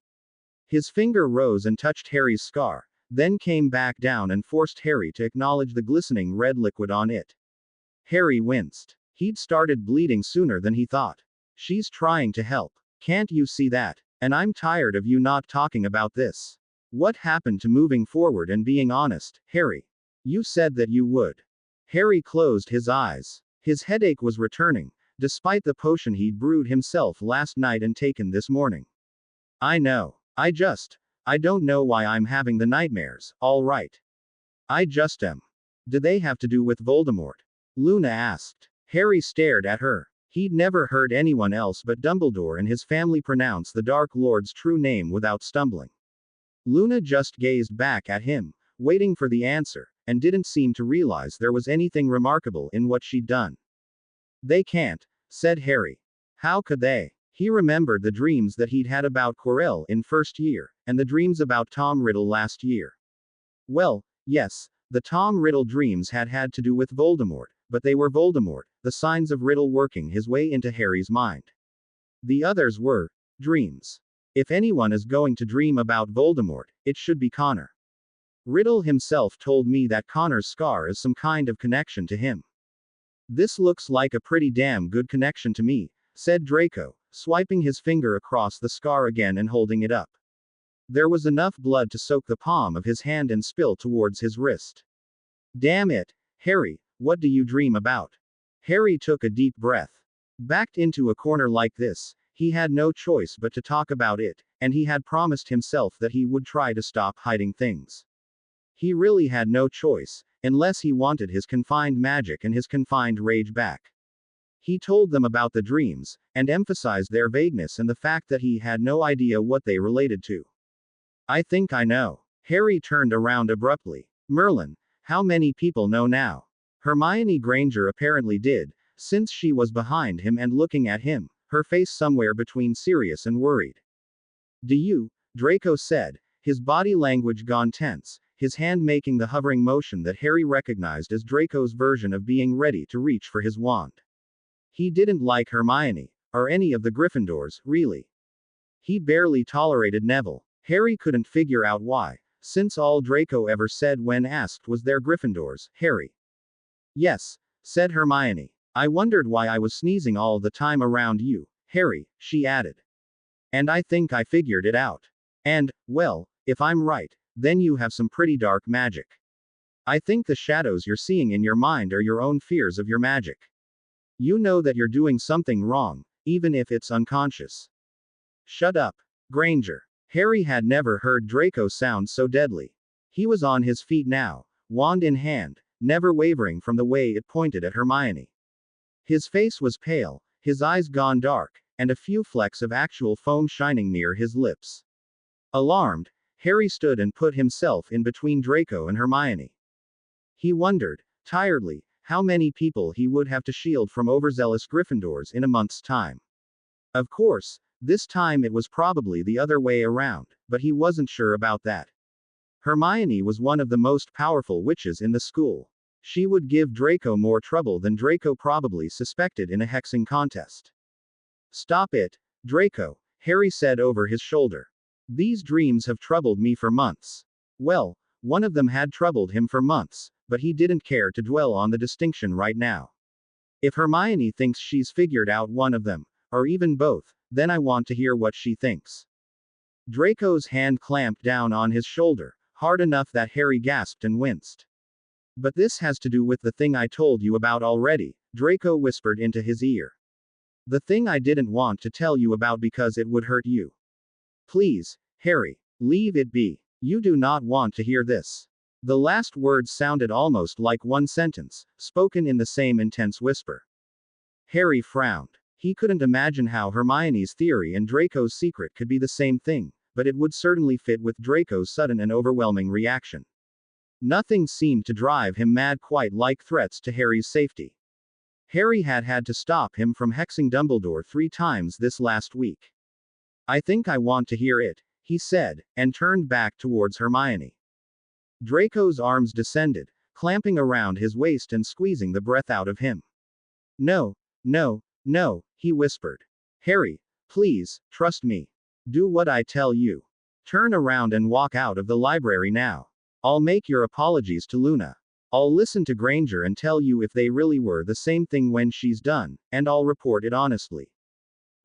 His finger rose and touched Harry's scar, then came back down and forced Harry to acknowledge the glistening red liquid on it. Harry winced. He'd started bleeding sooner than he thought. She's trying to help. Can't you see that? And I'm tired of you not talking about this. What happened to moving forward and being honest, Harry? You said that you would. Harry closed his eyes. His headache was returning, despite the potion he'd brewed himself last night and taken this morning. I know. I don't know why I'm having the nightmares, all right. I just am. Do they have to do with Voldemort? Luna asked. Harry stared at her. He'd never heard anyone else but Dumbledore and his family pronounce the Dark Lord's true name without stumbling. Luna just gazed back at him, waiting for the answer, and didn't seem to realize there was anything remarkable in what she'd done. They can't, said Harry. How could they? He remembered the dreams that he'd had about Quirrell in first year, and the dreams about Tom Riddle last year. Well, yes, the Tom Riddle dreams had to do with Voldemort, but they were Voldemort, the signs of Riddle working his way into Harry's mind. The others were dreams. If anyone is going to dream about Voldemort, it should be Connor. Riddle himself told me that Connor's scar is some kind of connection to him. This looks like a pretty damn good connection to me, said Draco, swiping his finger across the scar again and holding it up. There was enough blood to soak the palm of his hand and spill towards his wrist. Damn it, Harry, what do you dream about? Harry took a deep breath. Backed into a corner like this, he had no choice but to talk about it, and he had promised himself that he would try to stop hiding things. He really had no choice, unless he wanted his confined magic and his confined rage back. He told them about the dreams, and emphasized their vagueness and the fact that he had no idea what they related to. I think I know. Harry turned around abruptly. Merlin, how many people know now? Hermione Granger apparently did, since she was behind him and looking at him, her face somewhere between serious and worried. Do you? Draco said, his body language gone tense, his hand making the hovering motion that Harry recognized as Draco's version of being ready to reach for his wand. He didn't like Hermione, or any of the Gryffindors, really. He barely tolerated Neville. Harry couldn't figure out why, since all Draco ever said when asked was they're Gryffindors, Harry. Yes, said Hermione. I wondered why I was sneezing all the time around you, Harry, she added. And I think I figured it out. And, well, if I'm right, then you have some pretty dark magic. I think the shadows you're seeing in your mind are your own fears of your magic. You know that you're doing something wrong, even if it's unconscious. Shut up, Granger. Harry had never heard Draco sound so deadly. He was on his feet now, wand in hand, never wavering from the way it pointed at Hermione. His face was pale, his eyes gone dark, and a few flecks of actual foam shining near his lips. Alarmed, Harry stood and put himself in between Draco and Hermione. He wondered, tiredly, how many people he would have to shield from overzealous Gryffindors in a month's time. Of course, this time it was probably the other way around, but he wasn't sure about that. Hermione was one of the most powerful witches in the school. She would give Draco more trouble than Draco probably suspected in a hexing contest. Stop it, Draco, Harry said over his shoulder. These dreams have troubled me for months. Well, one of them had troubled him for months, but he didn't care to dwell on the distinction right now. If Hermione thinks she's figured out one of them, or even both, then I want to hear what she thinks. Draco's hand clamped down on his shoulder, hard enough that Harry gasped and winced. But this has to do with the thing I told you about already, Draco whispered into his ear. The thing I didn't want to tell you about because it would hurt you. Please, Harry, leave it be. You do not want to hear this. The last words sounded almost like one sentence, spoken in the same intense whisper. Harry frowned. He couldn't imagine how Hermione's theory and Draco's secret could be the same thing, but it would certainly fit with Draco's sudden and overwhelming reaction. Nothing seemed to drive him mad quite like threats to Harry's safety. Harry had had to stop him from hexing Dumbledore 3 times this last week. I think I want to hear it, he said, and turned back towards Hermione. Draco's arms descended, clamping around his waist and squeezing the breath out of him. No, no, no, he whispered. Harry, please, trust me. Do what I tell you. Turn around and walk out of the library now. I'll make your apologies to Luna. I'll listen to Granger and tell you if they really were the same thing when she's done, and I'll report it honestly.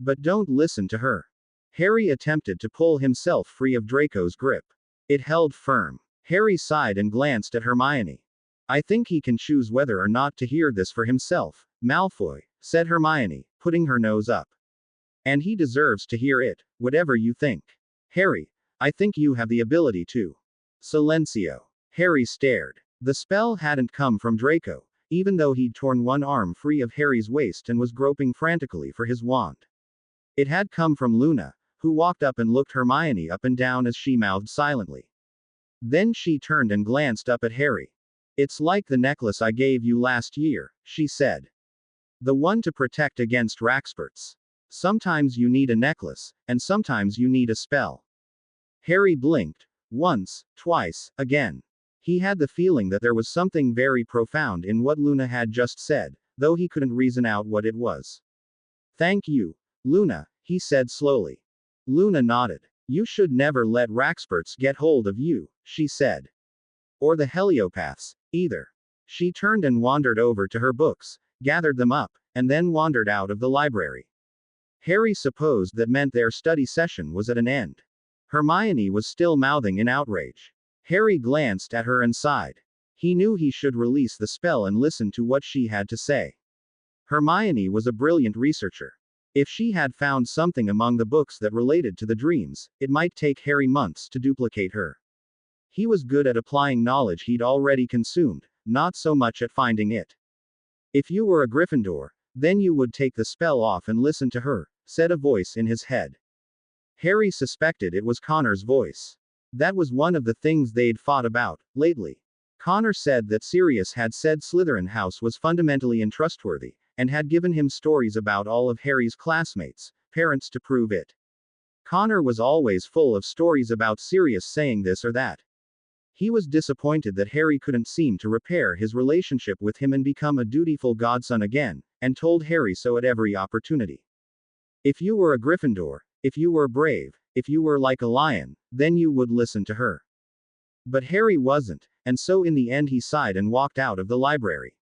But don't listen to her. Harry attempted to pull himself free of Draco's grip. It held firm. Harry sighed and glanced at Hermione. I think he can choose whether or not to hear this for himself, Malfoy, said Hermione, putting her nose up. And he deserves to hear it, whatever you think. Harry, I think you have the ability to. Silencio. Harry stared. The spell hadn't come from Draco, even though he'd torn one arm free of Harry's waist and was groping frantically for his wand. It had come from Luna, who walked up and looked Hermione up and down as she mouthed silently. Then she turned and glanced up at Harry. It's like the necklace I gave you last year, she said. The one to protect against Raxperts. Sometimes you need a necklace, and sometimes you need a spell. Harry blinked. Once, twice, again. He had the feeling that there was something very profound in what Luna had just said, though he couldn't reason out what it was. Thank you, Luna, he said slowly. Luna nodded. You should never let Raxperts get hold of you, she said. Or the Heliopaths, either. She turned and wandered over to her books, gathered them up, and then wandered out of the library. Harry supposed that meant their study session was at an end. Hermione was still mouthing in outrage. Harry glanced at her and sighed. He knew he should release the spell and listen to what she had to say. Hermione was a brilliant researcher. If she had found something among the books that related to the dreams, it might take Harry months to duplicate her. He was good at applying knowledge he'd already consumed, not so much at finding it. If you were a Gryffindor, then you would take the spell off and listen to her, said a voice in his head. Harry suspected it was Connor's voice. That was one of the things they'd fought about, lately. Connor said that Sirius had said Slytherin House was fundamentally untrustworthy, and had given him stories about all of Harry's classmates' parents to prove it. Connor was always full of stories about Sirius saying this or that. He was disappointed that Harry couldn't seem to repair his relationship with him and become a dutiful godson again, and told Harry so at every opportunity. If you were a Gryffindor, if you were brave, if you were like a lion, then you would listen to her. But Harry wasn't, and so in the end he sighed and walked out of the library.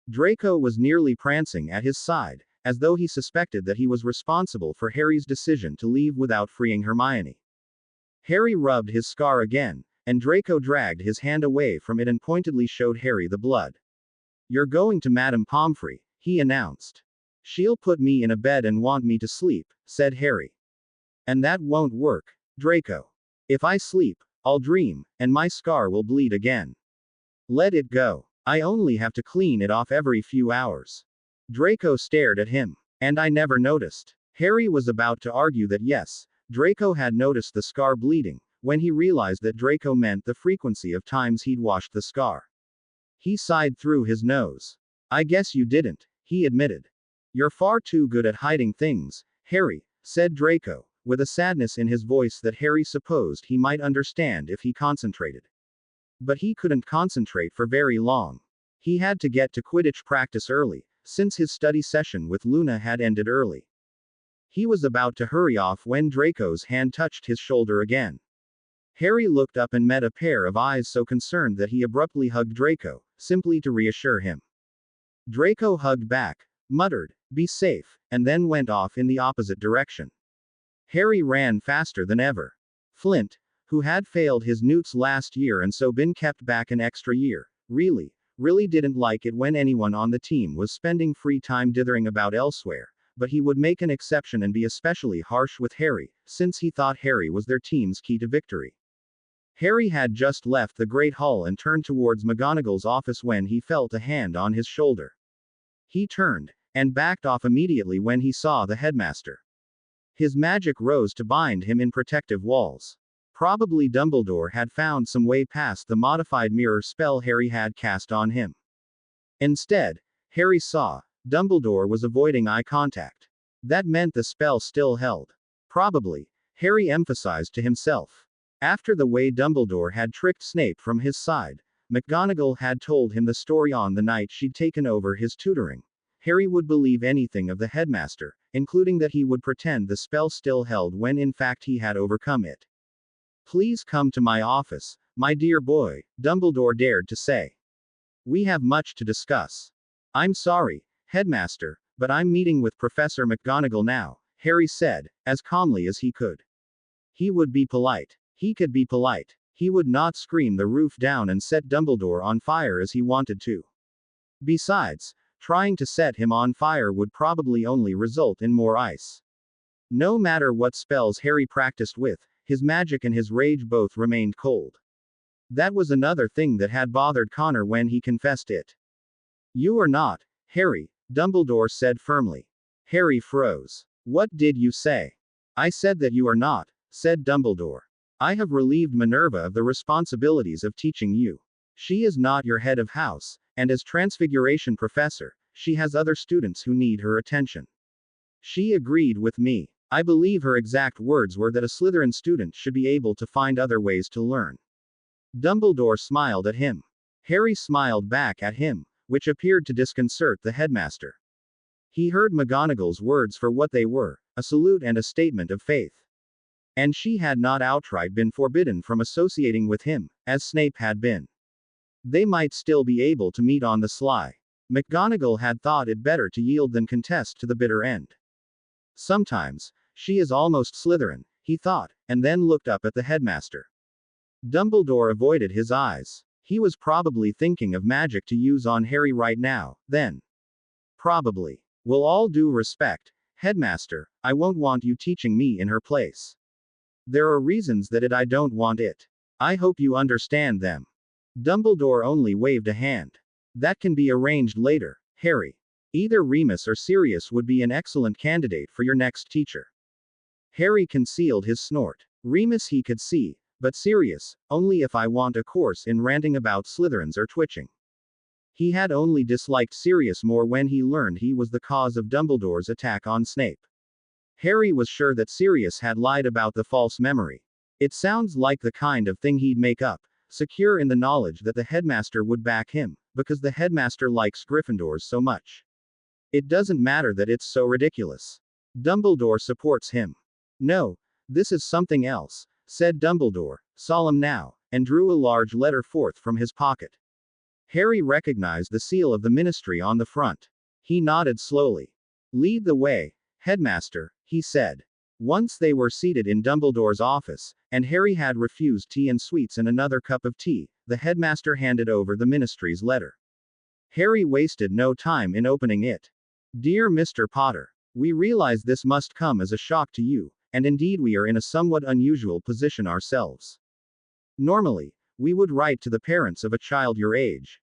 Draco was nearly prancing at his side, as though he suspected that he was responsible for Harry's decision to leave without freeing Hermione. Harry rubbed his scar again, and Draco dragged his hand away from it and pointedly showed Harry the blood. You're going to Madame Pomfrey, he announced. She'll put me in a bed and want me to sleep, said Harry. And that won't work, Draco. If I sleep, I'll dream, and my scar will bleed again. Let it go. I only have to clean it off every few hours. Draco stared at him. And I never noticed. Harry was about to argue that yes, Draco had noticed the scar bleeding, when he realized that Draco meant the frequency of times he'd washed the scar. He sighed through his nose. I guess you didn't, he admitted. You're far too good at hiding things, Harry, said Draco, with a sadness in his voice that Harry supposed he might understand if he concentrated. But he couldn't concentrate for very long. He had to get to Quidditch practice early, since his study session with Luna had ended early. He was about to hurry off when Draco's hand touched his shoulder again. Harry looked up and met a pair of eyes so concerned that he abruptly hugged Draco, simply to reassure him. Draco hugged back, muttered, "Be safe," and then went off in the opposite direction. Harry ran faster than ever. Flint, who had failed his newts last year and so been kept back an extra year, really didn't like it when anyone on the team was spending free time dithering about elsewhere, but he would make an exception and be especially harsh with Harry, since he thought Harry was their team's key to victory. Harry had just left the Great Hall and turned towards McGonagall's office when he felt a hand on his shoulder. He turned, and backed off immediately when he saw the headmaster. His magic rose to bind him in protective walls. Probably Dumbledore had found some way past the modified mirror spell Harry had cast on him. Instead, Harry saw, Dumbledore was avoiding eye contact. That meant the spell still held. Probably, Harry emphasized to himself. After the way Dumbledore had tricked Snape from his side, McGonagall had told him the story on the night she'd taken over his tutoring. Harry would believe anything of the headmaster, including that he would pretend the spell still held when in fact he had overcome it. Please come to my office, my dear boy, Dumbledore dared to say. We have much to discuss. I'm sorry, headmaster, but I'm meeting with Professor McGonagall now, Harry said, as calmly as he could. He would be polite. He could be polite. He would not scream the roof down and set Dumbledore on fire as he wanted to. Besides, trying to set him on fire would probably only result in more ice. No matter what spells Harry practiced with, his magic and his rage both remained cold. That was another thing that had bothered Connor when he confessed it. You are not, Harry, Dumbledore said firmly. Harry froze. What did you say? I said that you are not, said Dumbledore. I have relieved Minerva of the responsibilities of teaching you. She is not your head of house, and as Transfiguration professor, she has other students who need her attention. She agreed with me. I believe her exact words were that a Slytherin student should be able to find other ways to learn. Dumbledore smiled at him. Harry smiled back at him, which appeared to disconcert the headmaster. He heard McGonagall's words for what they were, a salute and a statement of faith. And she had not outright been forbidden from associating with him, as Snape had been. They might still be able to meet on the sly. McGonagall had thought it better to yield than contest to the bitter end. Sometimes, she is almost Slytherin, he thought, and then looked up at the headmaster. Dumbledore avoided his eyes. He was probably thinking of magic to use on Harry right now, then. Probably. With all due respect, headmaster, I won't want you teaching me in her place. There are reasons that I don't want it. I hope you understand them. Dumbledore only waved a hand. That can be arranged later, Harry. Either Remus or Sirius would be an excellent candidate for your next teacher. Harry concealed his snort. Remus he could see, but Sirius, only if I want a course in ranting about Slytherins or twitching. He had only disliked Sirius more when he learned he was the cause of Dumbledore's attack on Snape. Harry was sure that Sirius had lied about the false memory. It sounds like the kind of thing he'd make up, secure in the knowledge that the headmaster would back him, because the headmaster likes Gryffindors so much. It doesn't matter that it's so ridiculous. Dumbledore supports him. No, this is something else, said Dumbledore, solemn now, and drew a large letter forth from his pocket. Harry recognized the seal of the ministry on the front. He nodded slowly. Lead the way, headmaster, he said. Once they were seated in Dumbledore's office, and Harry had refused tea and sweets and another cup of tea, the headmaster handed over the ministry's letter. Harry wasted no time in opening it. Dear Mr. Potter, we realize this must come as a shock to you, and indeed we are in a somewhat unusual position ourselves. Normally, we would write to the parents of a child your age.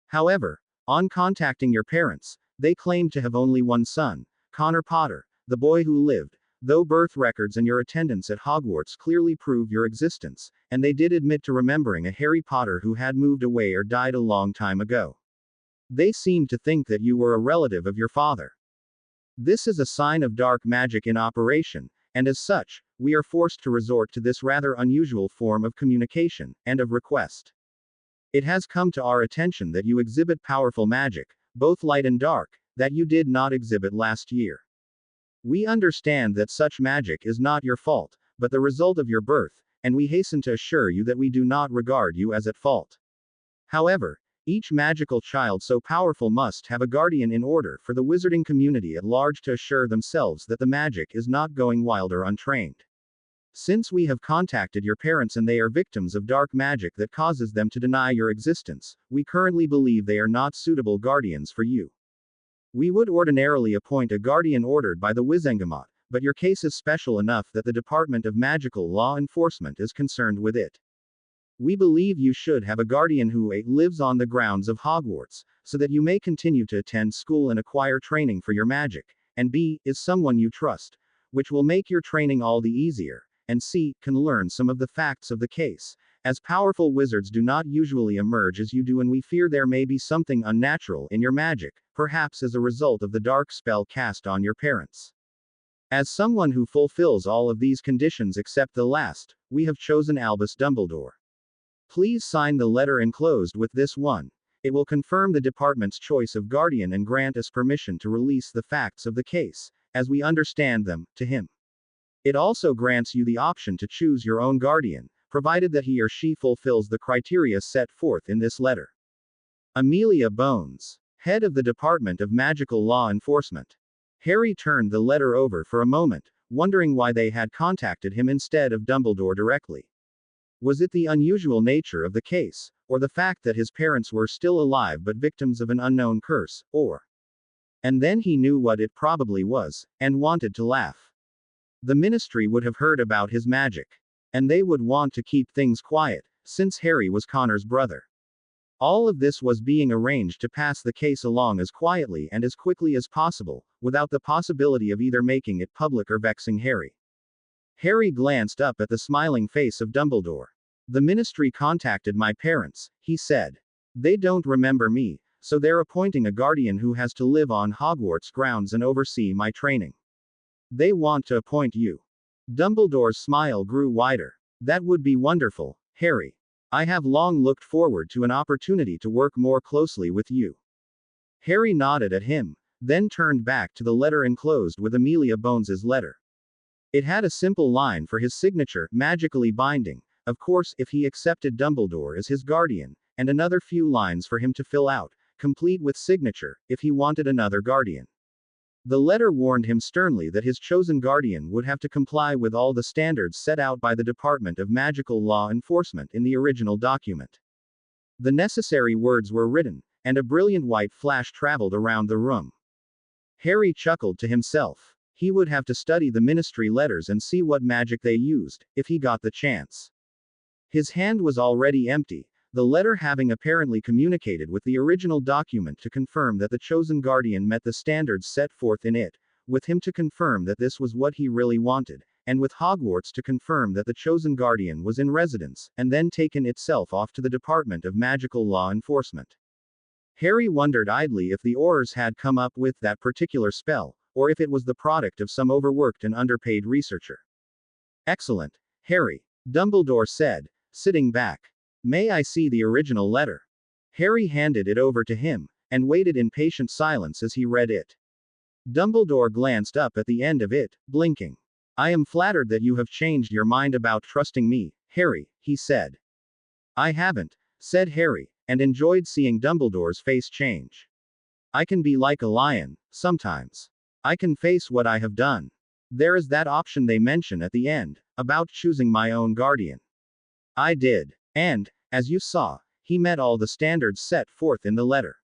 However, on contacting your parents, they claimed to have only one son, Connor Potter, the boy who lived, though birth records and your attendance at Hogwarts clearly prove your existence, and they did admit to remembering a Harry Potter who had moved away or died a long time ago. They seemed to think that you were a relative of your father. This is a sign of dark magic in operation, and as such, we are forced to resort to this rather unusual form of communication, and of request. It has come to our attention that you exhibit powerful magic, both light and dark, that you did not exhibit last year. We understand that such magic is not your fault, but the result of your birth, and we hasten to assure you that we do not regard you as at fault. However, each magical child so powerful must have a guardian in order for the wizarding community at large to assure themselves that the magic is not going wild or untrained. Since we have contacted your parents and they are victims of dark magic that causes them to deny your existence, we currently believe they are not suitable guardians for you. We would ordinarily appoint a guardian ordered by the Wizengamot, but your case is special enough that the Department of Magical Law Enforcement is concerned with it. We believe you should have a guardian who A. lives on the grounds of Hogwarts, so that you may continue to attend school and acquire training for your magic, and B. is someone you trust, which will make your training all the easier, and C. can learn some of the facts of the case, as powerful wizards do not usually emerge as you do, and we fear there may be something unnatural in your magic, perhaps as a result of the dark spell cast on your parents. As someone who fulfills all of these conditions except the last, we have chosen Albus Dumbledore. Please sign the letter enclosed with this one. It will confirm the department's choice of guardian and grant us permission to release the facts of the case, as we understand them, to him. It also grants you the option to choose your own guardian, provided that he or she fulfills the criteria set forth in this letter. Amelia Bones, head of the Department of Magical Law Enforcement. Harry turned the letter over for a moment, wondering why they had contacted him instead of Dumbledore directly. Was it the unusual nature of the case, or the fact that his parents were still alive but victims of an unknown curse, or? And then he knew what it probably was, and wanted to laugh. The ministry would have heard about his magic. And they would want to keep things quiet, since Harry was Connor's brother. All of this was being arranged to pass the case along as quietly and as quickly as possible, without the possibility of either making it public or vexing Harry. Harry glanced up at the smiling face of Dumbledore. The ministry contacted my parents, he said. They don't remember me, so they're appointing a guardian who has to live on Hogwarts grounds and oversee my training. They want to appoint you. Dumbledore's smile grew wider. That would be wonderful, Harry. I have long looked forward to an opportunity to work more closely with you. Harry nodded at him, then turned back to the letter enclosed with Amelia Bones's letter. It had a simple line for his signature, magically binding, of course, if he accepted Dumbledore as his guardian, and another few lines for him to fill out, complete with signature, if he wanted another guardian. The letter warned him sternly that his chosen guardian would have to comply with all the standards set out by the Department of Magical Law Enforcement in the original document. The necessary words were written, and a brilliant white flash traveled around the room. Harry chuckled to himself. He would have to study the ministry letters and see what magic they used, if he got the chance. His hand was already empty, the letter having apparently communicated with the original document to confirm that the chosen guardian met the standards set forth in it, with him to confirm that this was what he really wanted, and with Hogwarts to confirm that the chosen guardian was in residence, and then taken itself off to the Department of Magical Law Enforcement. Harry wondered idly if the Aurors had come up with that particular spell, or if it was the product of some overworked and underpaid researcher. Excellent, Harry, Dumbledore said, sitting back. May I see the original letter? Harry handed it over to him, and waited in patient silence as he read it. Dumbledore glanced up at the end of it, blinking. I am flattered that you have changed your mind about trusting me, Harry, he said. I haven't, said Harry, and enjoyed seeing Dumbledore's face change. I can be like a lion, sometimes. I can face what I have done. There is that option they mention at the end, about choosing my own guardian. I did. And, as you saw, he met all the standards set forth in the letter.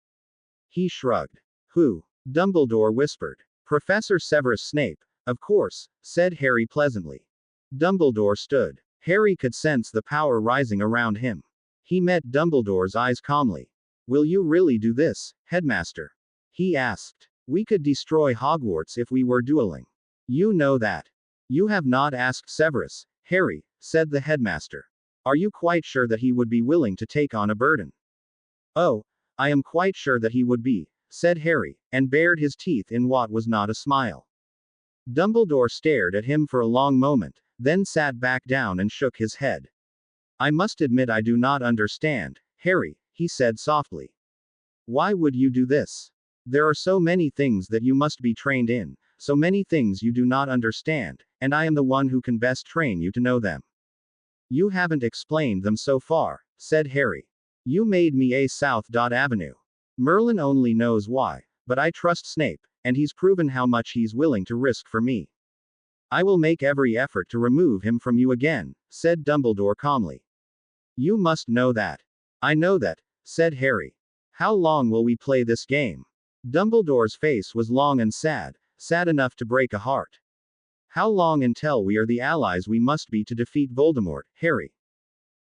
He shrugged. Who? Dumbledore whispered. Professor Severus Snape, of course, said Harry pleasantly. Dumbledore stood. Harry could sense the power rising around him. He met Dumbledore's eyes calmly. Will you really do this, Headmaster? He asked. We could destroy Hogwarts if we were dueling. You know that. You have not asked Severus, Harry, said the headmaster. Are you quite sure that he would be willing to take on a burden? Oh, I am quite sure that he would be, said Harry, and bared his teeth in what was not a smile. Dumbledore stared at him for a long moment, then sat back down and shook his head. I must admit I do not understand, Harry, he said softly. Why would you do this? There are so many things that you must be trained in, so many things you do not understand, and I am the one who can best train you to know them. You haven't explained them so far, said Harry. You made me a South Avenue. Merlin only knows why, but I trust Snape, and he's proven how much he's willing to risk for me. I will make every effort to remove him from you again, said Dumbledore calmly. You must know that. I know that, said Harry. How long will we play this game? Dumbledore's face was long and sad, sad enough to break a heart. How long until we are the allies we must be to defeat Voldemort, Harry?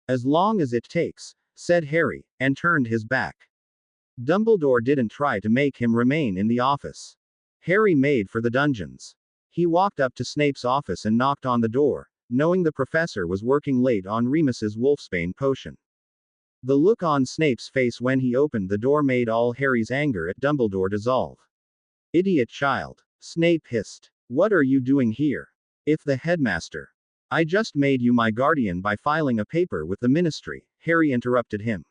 As long as it takes, said Harry, and turned his back. Dumbledore didn't try to make him remain in the office. Harry made for the dungeons. He walked up to Snape's office and knocked on the door, knowing the professor was working late on Remus's Wolfsbane potion. The look on Snape's face when he opened the door made all Harry's anger at Dumbledore dissolve. Idiot child, Snape hissed. What are you doing here? If the headmaster. I just made you my guardian by filing a paper with the ministry, Harry interrupted him.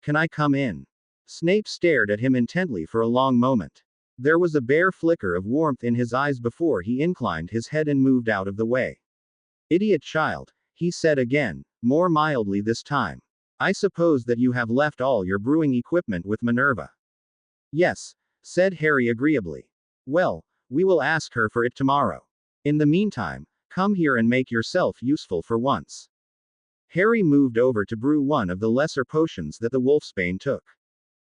Can I come in? Snape stared at him intently for a long moment. There was a bare flicker of warmth in his eyes before he inclined his head and moved out of the way. Idiot child, he said again, more mildly this time. I suppose that you have left all your brewing equipment with Minerva. Yes, said Harry agreeably. Well, we will ask her for it tomorrow. In the meantime, come here and make yourself useful for once. Harry moved over to brew one of the lesser potions that the Wolfsbane took.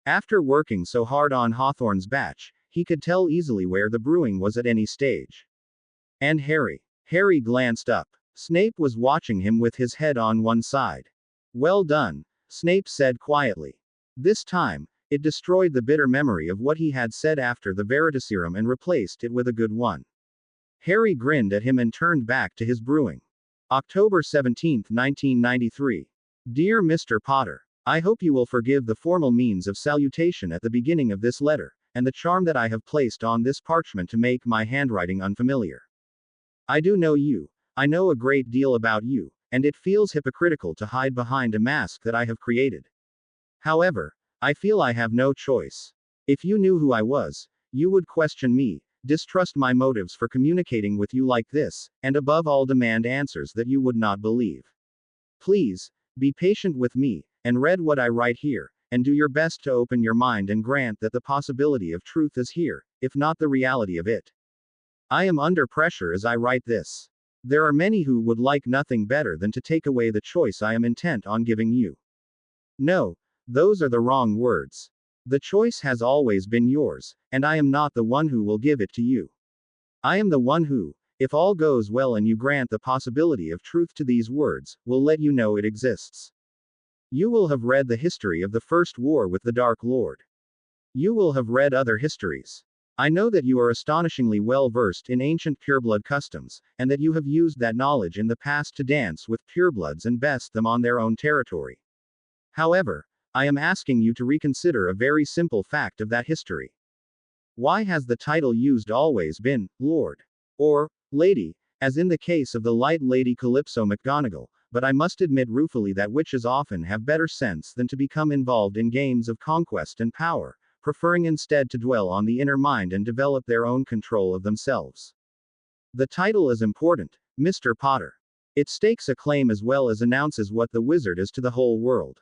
After working so hard on Hawthorne's batch, he could tell easily where the brewing was at any stage. And Harry glanced up. Snape was watching him with his head on one side. Well done, Snape said quietly. This time, it destroyed the bitter memory of what he had said after the Veritaserum and replaced it with a good one. Harry grinned at him and turned back to his brewing. October 17, 1993. Dear Mr. Potter, I hope you will forgive the formal means of salutation at the beginning of this letter, and the charm that I have placed on this parchment to make my handwriting unfamiliar. I do know you, I know a great deal about you, and it feels hypocritical to hide behind a mask that I have created. However, I feel I have no choice. If you knew who I was, you would question me, distrust my motives for communicating with you like this, and above all demand answers that you would not believe. Please, be patient with me, and read what I write here, and do your best to open your mind and grant that the possibility of truth is here, if not the reality of it. I am under pressure as I write this. There are many who would like nothing better than to take away the choice I am intent on giving you. No, those are the wrong words. The choice has always been yours, and I am not the one who will give it to you. I am the one who, if all goes well and you grant the possibility of truth to these words, will let you know it exists. You will have read the history of the first war with the Dark Lord. You will have read other histories. I know that you are astonishingly well versed in ancient pureblood customs, and that you have used that knowledge in the past to dance with purebloods and best them on their own territory. However, I am asking you to reconsider a very simple fact of that history. Why has the title used always been Lord or Lady, as in the case of the light Lady Calypso McGonagall? But I must admit ruefully that witches often have better sense than to become involved in games of conquest and power, preferring instead to dwell on the inner mind and develop their own control of themselves. The title is important, Mr. Potter. It stakes a claim as well as announces what the wizard is to the whole world.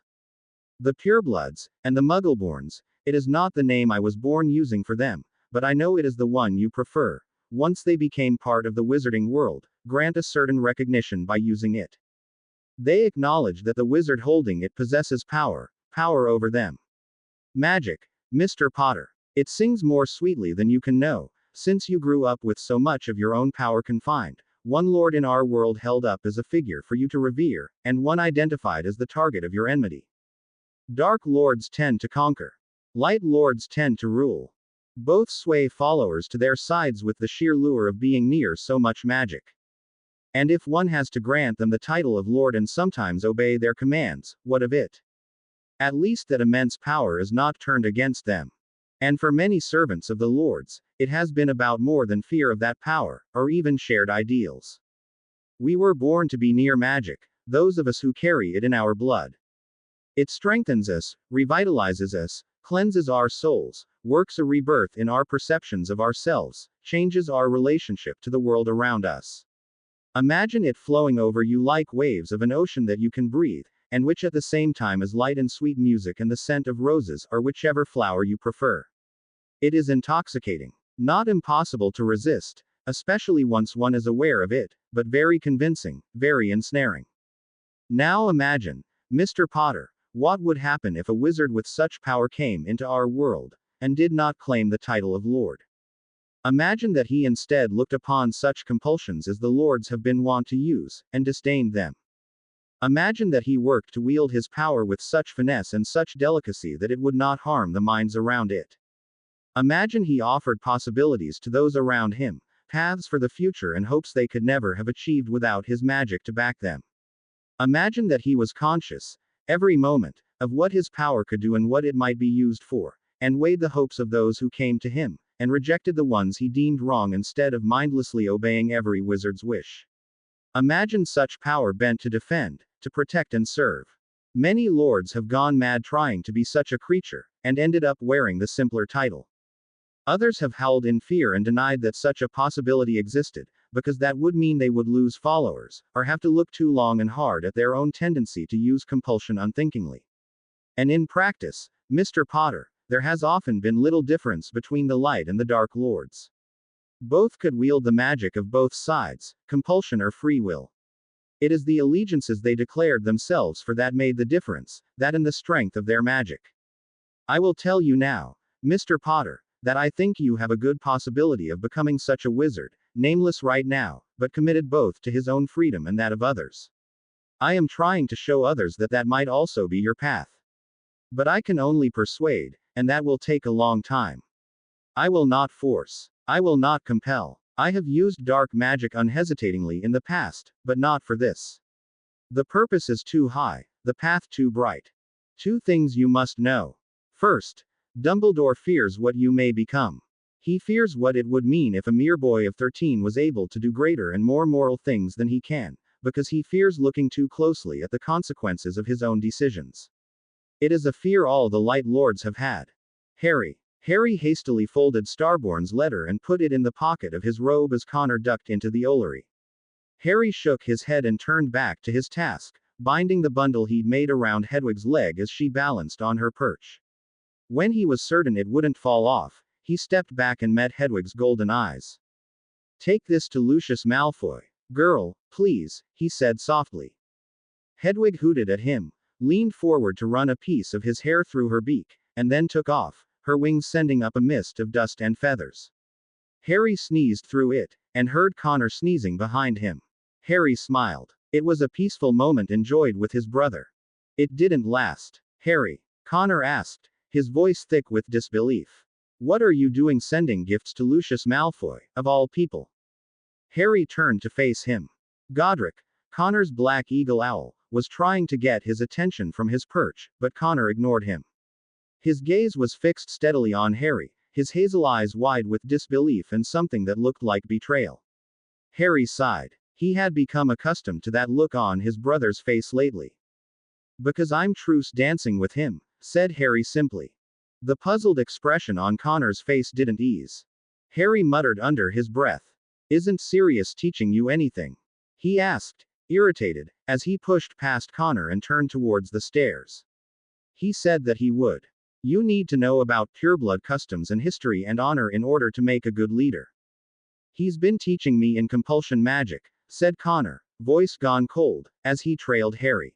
The purebloods, and the muggleborns, it is not the name I was born using for them, but I know it is the one you prefer. Once they became part of the wizarding world, grant a certain recognition by using it. They acknowledge that the wizard holding it possesses power over them. Magic, Mr. Potter. It sings more sweetly than you can know, since you grew up with so much of your own power confined, one lord in our world held up as a figure for you to revere, and one identified as the target of your enmity. Dark lords tend to conquer. Light lords tend to rule. Both sway followers to their sides with the sheer lure of being near so much magic. And if one has to grant them the title of lord and sometimes obey their commands, what of it? At least that immense power is not turned against them. And for many servants of the lords, it has been about more than fear of that power, or even shared ideals. We were born to be near magic, those of us who carry it in our blood. It strengthens us, revitalizes us, cleanses our souls, works a rebirth in our perceptions of ourselves, changes our relationship to the world around us. Imagine it flowing over you like waves of an ocean that you can breathe, and which at the same time is light and sweet music and the scent of roses or whichever flower you prefer. It is intoxicating. Not impossible to resist, especially once one is aware of it, but very convincing, very ensnaring. Now imagine, Mr. Potter, what would happen if a wizard with such power came into our world, and did not claim the title of Lord. Imagine that he instead looked upon such compulsions as the lords have been wont to use, and disdained them. Imagine that he worked to wield his power with such finesse and such delicacy that it would not harm the minds around it. Imagine he offered possibilities to those around him, paths for the future and hopes they could never have achieved without his magic to back them. Imagine that he was conscious, every moment, of what his power could do and what it might be used for, and weighed the hopes of those who came to him, and rejected the ones he deemed wrong instead of mindlessly obeying every wizard's wish. Imagine such power bent to defend, to protect and serve. Many lords have gone mad trying to be such a creature, and ended up wearing the simpler title. Others have howled in fear and denied that such a possibility existed, because that would mean they would lose followers, or have to look too long and hard at their own tendency to use compulsion unthinkingly. And in practice, Mr. Potter, there has often been little difference between the light and the dark lords. Both could wield the magic of both sides, compulsion or free will. It is the allegiances they declared themselves for that made the difference, that and the strength of their magic. I will tell you now, Mr. Potter, that I think you have a good possibility of becoming such a wizard, nameless right now, but committed both to his own freedom and that of others. I am trying to show others that that might also be your path. But I can only persuade, and that will take a long time. I will not force. I will not compel. I have used dark magic unhesitatingly in the past, but not for this. The purpose is too high, the path too bright. 2 things you must know. First, Dumbledore fears what you may become. He fears what it would mean if a mere boy of 13 was able to do greater and more moral things than he can, because he fears looking too closely at the consequences of his own decisions. It is a fear all the Light Lords have had. Harry hastily folded Starborn's letter and put it in the pocket of his robe as Connor ducked into the Ollery. Harry shook his head and turned back to his task, binding the bundle he'd made around Hedwig's leg as she balanced on her perch. When he was certain it wouldn't fall off, he stepped back and met Hedwig's golden eyes. Take this to Lucius Malfoy. Girl, please, he said softly. Hedwig hooted at him, leaned forward to run a piece of his hair through her beak, and then took off, her wings sending up a mist of dust and feathers. Harry sneezed through it, and heard Connor sneezing behind him. Harry smiled. It was a peaceful moment enjoyed with his brother. It didn't last. Harry, Connor asked, his voice thick with disbelief. What are you doing sending gifts to Lucius Malfoy, of all people? Harry turned to face him. Godric, Connor's black eagle owl, was trying to get his attention from his perch, but Connor ignored him. His gaze was fixed steadily on Harry, his hazel eyes wide with disbelief and something that looked like betrayal. Harry sighed. He had become accustomed to that look on his brother's face lately. Because I'm truce dancing with him, said Harry simply. The puzzled expression on Connor's face didn't ease. Harry muttered under his breath. Isn't Sirius teaching you anything? He asked, irritated, as he pushed past Connor and turned towards the stairs. He said that he would. You need to know about pureblood customs and history and honor in order to make a good leader. He's been teaching me in compulsion magic, said Connor, voice gone cold, as he trailed Harry.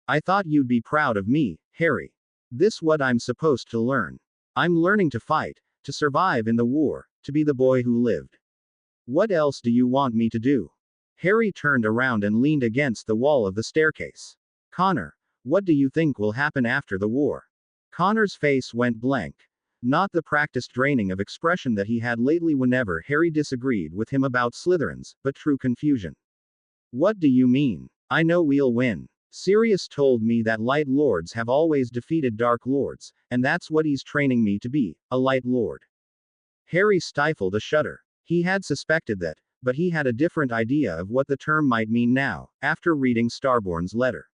I thought you'd be proud of me, Harry. This what I'm supposed to learn. I'm learning to fight, to survive in the war, to be the boy who lived. What else do you want me to do? Harry turned around and leaned against the wall of the staircase. Connor, what do you think will happen after the war? Connor's face went blank. Not the practiced draining of expression that he had lately whenever Harry disagreed with him about Slytherins, but true confusion. What do you mean? I know we'll win. Sirius told me that Light Lords have always defeated Dark Lords, and that's what he's training me to be, a Light Lord. Harry stifled a shudder. He had suspected that, but he had a different idea of what the term might mean now, after reading Starborn's letter.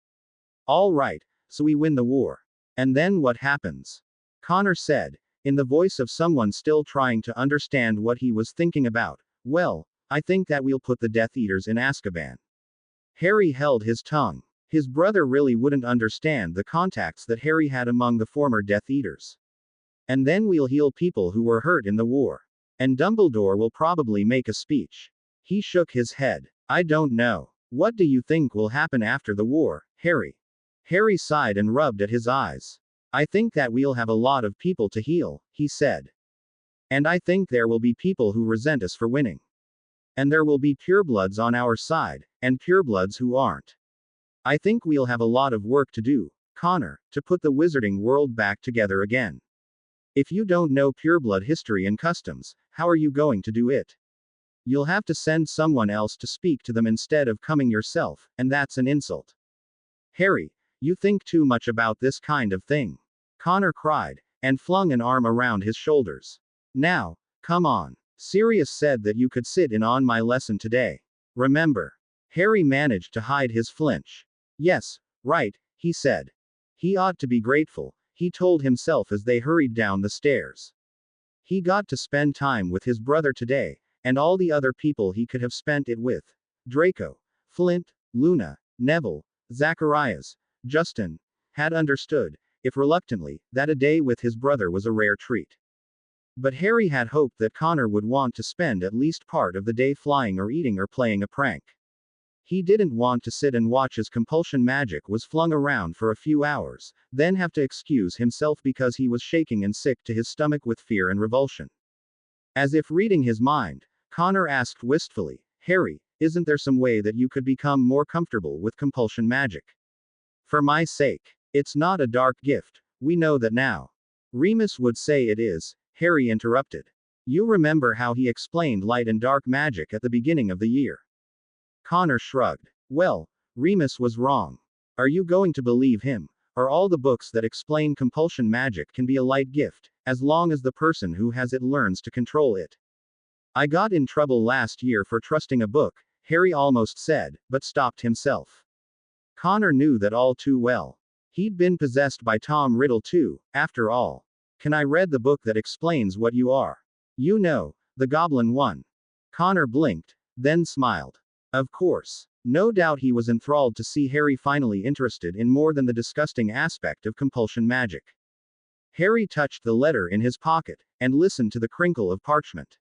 All right, so we win the war. And then what happens? Connor said, in the voice of someone still trying to understand what he was thinking about. Well, I think that we'll put the Death Eaters in Azkaban. Harry held his tongue. His brother really wouldn't understand the contacts that Harry had among the former Death Eaters. And then we'll heal people who were hurt in the war. And Dumbledore will probably make a speech. He shook his head. I don't know. What do you think will happen after the war, Harry? Harry sighed and rubbed at his eyes. I think that we'll have a lot of people to heal, he said. And I think there will be people who resent us for winning. And there will be purebloods on our side, and purebloods who aren't. I think we'll have a lot of work to do, Connor, to put the wizarding world back together again. If you don't know pureblood history and customs, how are you going to do it? You'll have to send someone else to speak to them instead of coming yourself, and that's an insult. Harry, you think too much about this kind of thing. Connor cried, and flung an arm around his shoulders. Now, come on. Sirius said that you could sit in on my lesson today. Remember? Harry managed to hide his flinch. Yes, right, he said. He ought to be grateful, he told himself as they hurried down the stairs. He got to spend time with his brother today, and all the other people he could have spent it with. Draco, Flint, Luna, Neville, Zacharias, Justin, had understood, if reluctantly, that a day with his brother was a rare treat. But Harry had hoped that Connor would want to spend at least part of the day flying or eating or playing a prank. He didn't want to sit and watch as compulsion magic was flung around for a few hours, then have to excuse himself because he was shaking and sick to his stomach with fear and revulsion. As if reading his mind, Connor asked wistfully, Harry, isn't there some way that you could become more comfortable with compulsion magic? For my sake. It's not a dark gift, we know that now. Remus would say it is, Harry interrupted. You remember how he explained light and dark magic at the beginning of the year. Connor shrugged. Well, Remus was wrong. Are you going to believe him? Or all the books that explain compulsion magic can be a light gift, as long as the person who has it learns to control it. I got in trouble last year for trusting a book, Harry almost said, but stopped himself. Connor knew that all too well. He'd been possessed by Tom Riddle too, after all. Can I read the book that explains what you are? You know, the Goblin one. Connor blinked, then smiled. Of course. No doubt he was enthralled to see Harry finally interested in more than the disgusting aspect of compulsion magic. Harry touched the letter in his pocket, and listened to the crinkle of parchment.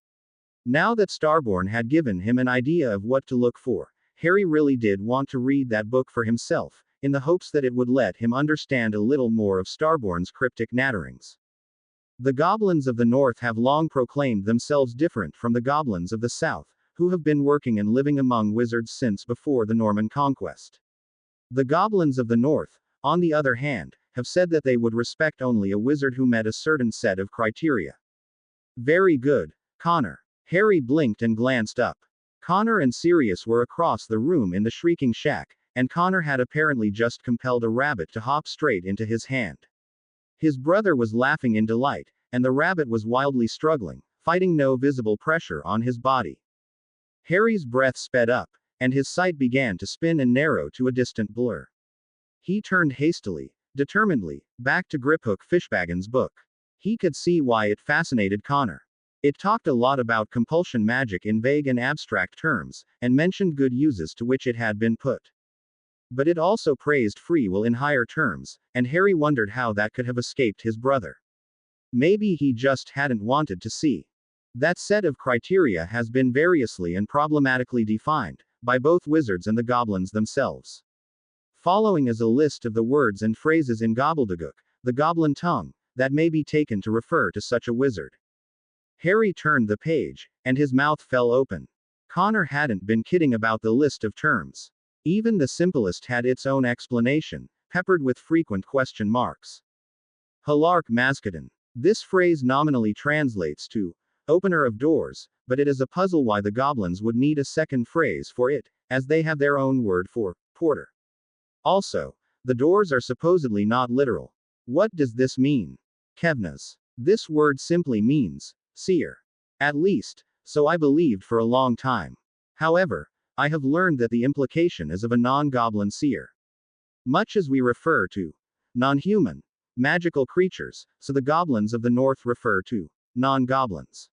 Now that Starborn had given him an idea of what to look for, Harry really did want to read that book for himself, in the hopes that it would let him understand a little more of Starborn's cryptic natterings. The goblins of the north have long proclaimed themselves different from the goblins of the south, who have been working and living among wizards since before the Norman conquest. The goblins of the north, on the other hand, have said that they would respect only a wizard who met a certain set of criteria. Very good, Connor. Harry blinked and glanced up. Connor and Sirius were across the room in the shrieking shack, and Connor had apparently just compelled a rabbit to hop straight into his hand. His brother was laughing in delight, and the rabbit was wildly struggling, fighting no visible pressure on his body. Harry's breath sped up, and his sight began to spin and narrow to a distant blur. He turned hastily, determinedly, back to Griphook Fishbagin's book. He could see why it fascinated Connor. It talked a lot about compulsion magic in vague and abstract terms, and mentioned good uses to which it had been put. But it also praised free will in higher terms, and Harry wondered how that could have escaped his brother. Maybe he just hadn't wanted to see. That set of criteria has been variously and problematically defined, by both wizards and the goblins themselves. Following is a list of the words and phrases in gobbledygook, the goblin tongue, that may be taken to refer to such a wizard. Harry turned the page, and his mouth fell open. Connor hadn't been kidding about the list of terms. Even the simplest had its own explanation, peppered with frequent question marks. Halark Maskadon. This phrase nominally translates to opener of doors, but it is a puzzle why the goblins would need a second phrase for it, as they have their own word for porter. Also, the doors are supposedly not literal. What does this mean? Kevnas. This word simply means seer. At least, so I believed for a long time. However, I have learned that the implication is of a non-goblin seer. Much as we refer to non-human, magical creatures, so the goblins of the north refer to non-goblins.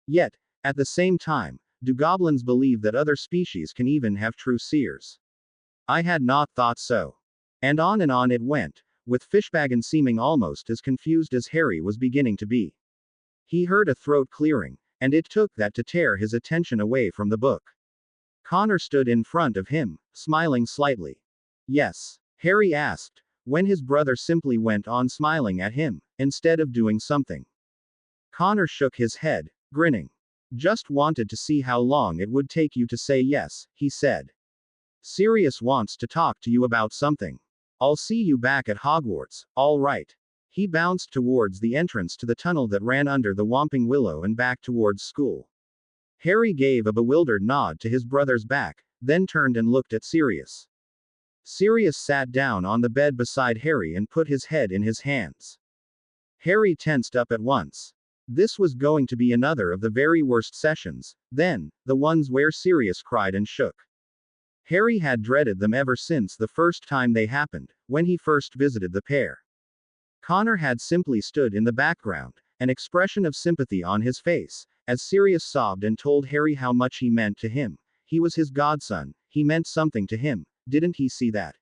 Yet, at the same time, do goblins believe that other species can even have true seers? I had not thought so. And on it went, with Fishbagon seeming almost as confused as Harry was beginning to be. He heard a throat clearing, and it took that to tear his attention away from the book. Connor stood in front of him, smiling slightly. Yes? Harry asked, when his brother simply went on smiling at him, instead of doing something. Connor shook his head, grinning. Just wanted to see how long it would take you to say yes, he said. Sirius wants to talk to you about something. I'll see you back at Hogwarts, all right. He bounced towards the entrance to the tunnel that ran under the Whomping Willow and back towards school. Harry gave a bewildered nod to his brother's back, then turned and looked at Sirius. Sirius sat down on the bed beside Harry and put his head in his hands. Harry tensed up at once. This was going to be another of the very worst sessions, then, the ones where Sirius cried and shook. Harry had dreaded them ever since the first time they happened, when he first visited the pair. Connor had simply stood in the background, an expression of sympathy on his face, as Sirius sobbed and told Harry how much he meant to him. He was his godson, he meant something to him, didn't he see that?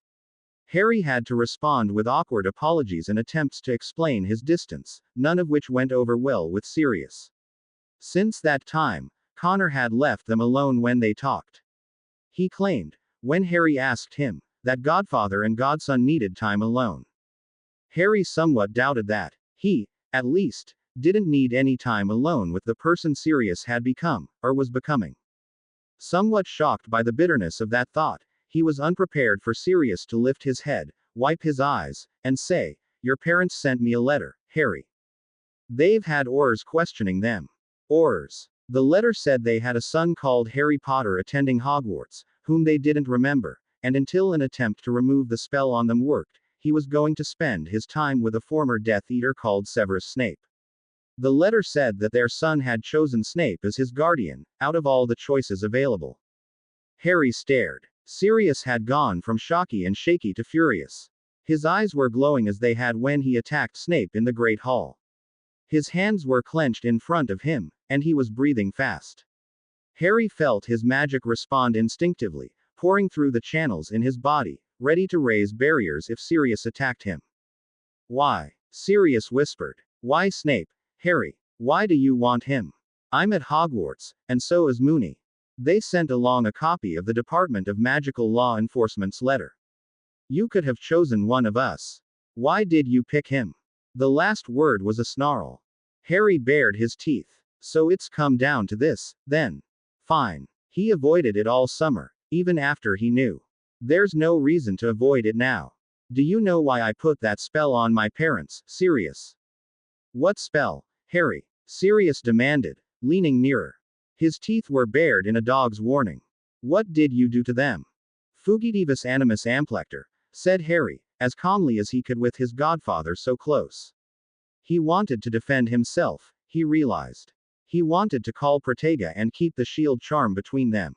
Harry had to respond with awkward apologies and attempts to explain his distance, none of which went over well with Sirius. Since that time, Connor had left them alone when they talked. He claimed, when Harry asked him, that godfather and godson needed time alone. Harry somewhat doubted that. He, at least, didn't need any time alone with the person Sirius had become, or was becoming. Somewhat shocked by the bitterness of that thought, he was unprepared for Sirius to lift his head, wipe his eyes, and say, "Your parents sent me a letter, Harry. They've had Aurors questioning them." Aurors. The letter said they had a son called Harry Potter attending Hogwarts, whom they didn't remember, and until an attempt to remove the spell on them worked, he was going to spend his time with a former Death Eater called Severus Snape. The letter said that their son had chosen Snape as his guardian, out of all the choices available. Harry stared. Sirius had gone from shocky and shaky to furious. His eyes were glowing as they had when he attacked Snape in the Great Hall. His hands were clenched in front of him, and he was breathing fast. Harry felt his magic respond instinctively, pouring through the channels in his body, ready to raise barriers if Sirius attacked him. "Why?" Sirius whispered. "Why Snape? Harry, why do you want him? I'm at Hogwarts, and so is Moony. They sent along a copy of the Department of Magical Law Enforcement's letter. You could have chosen one of us. Why did you pick him?" The last word was a snarl. Harry bared his teeth. "So it's come down to this, then. Fine. He avoided it all summer, even after he knew. There's no reason to avoid it now. Do you know why I put that spell on my parents, Sirius? What spell, Harry? Sirius demanded, leaning nearer. His teeth were bared in a dog's warning. What did you do to them? Fugitivus animus amplector, said Harry, as calmly as he could with his godfather so close. He wanted to defend himself, he realized. He wanted to call Protega and keep the shield charm between them.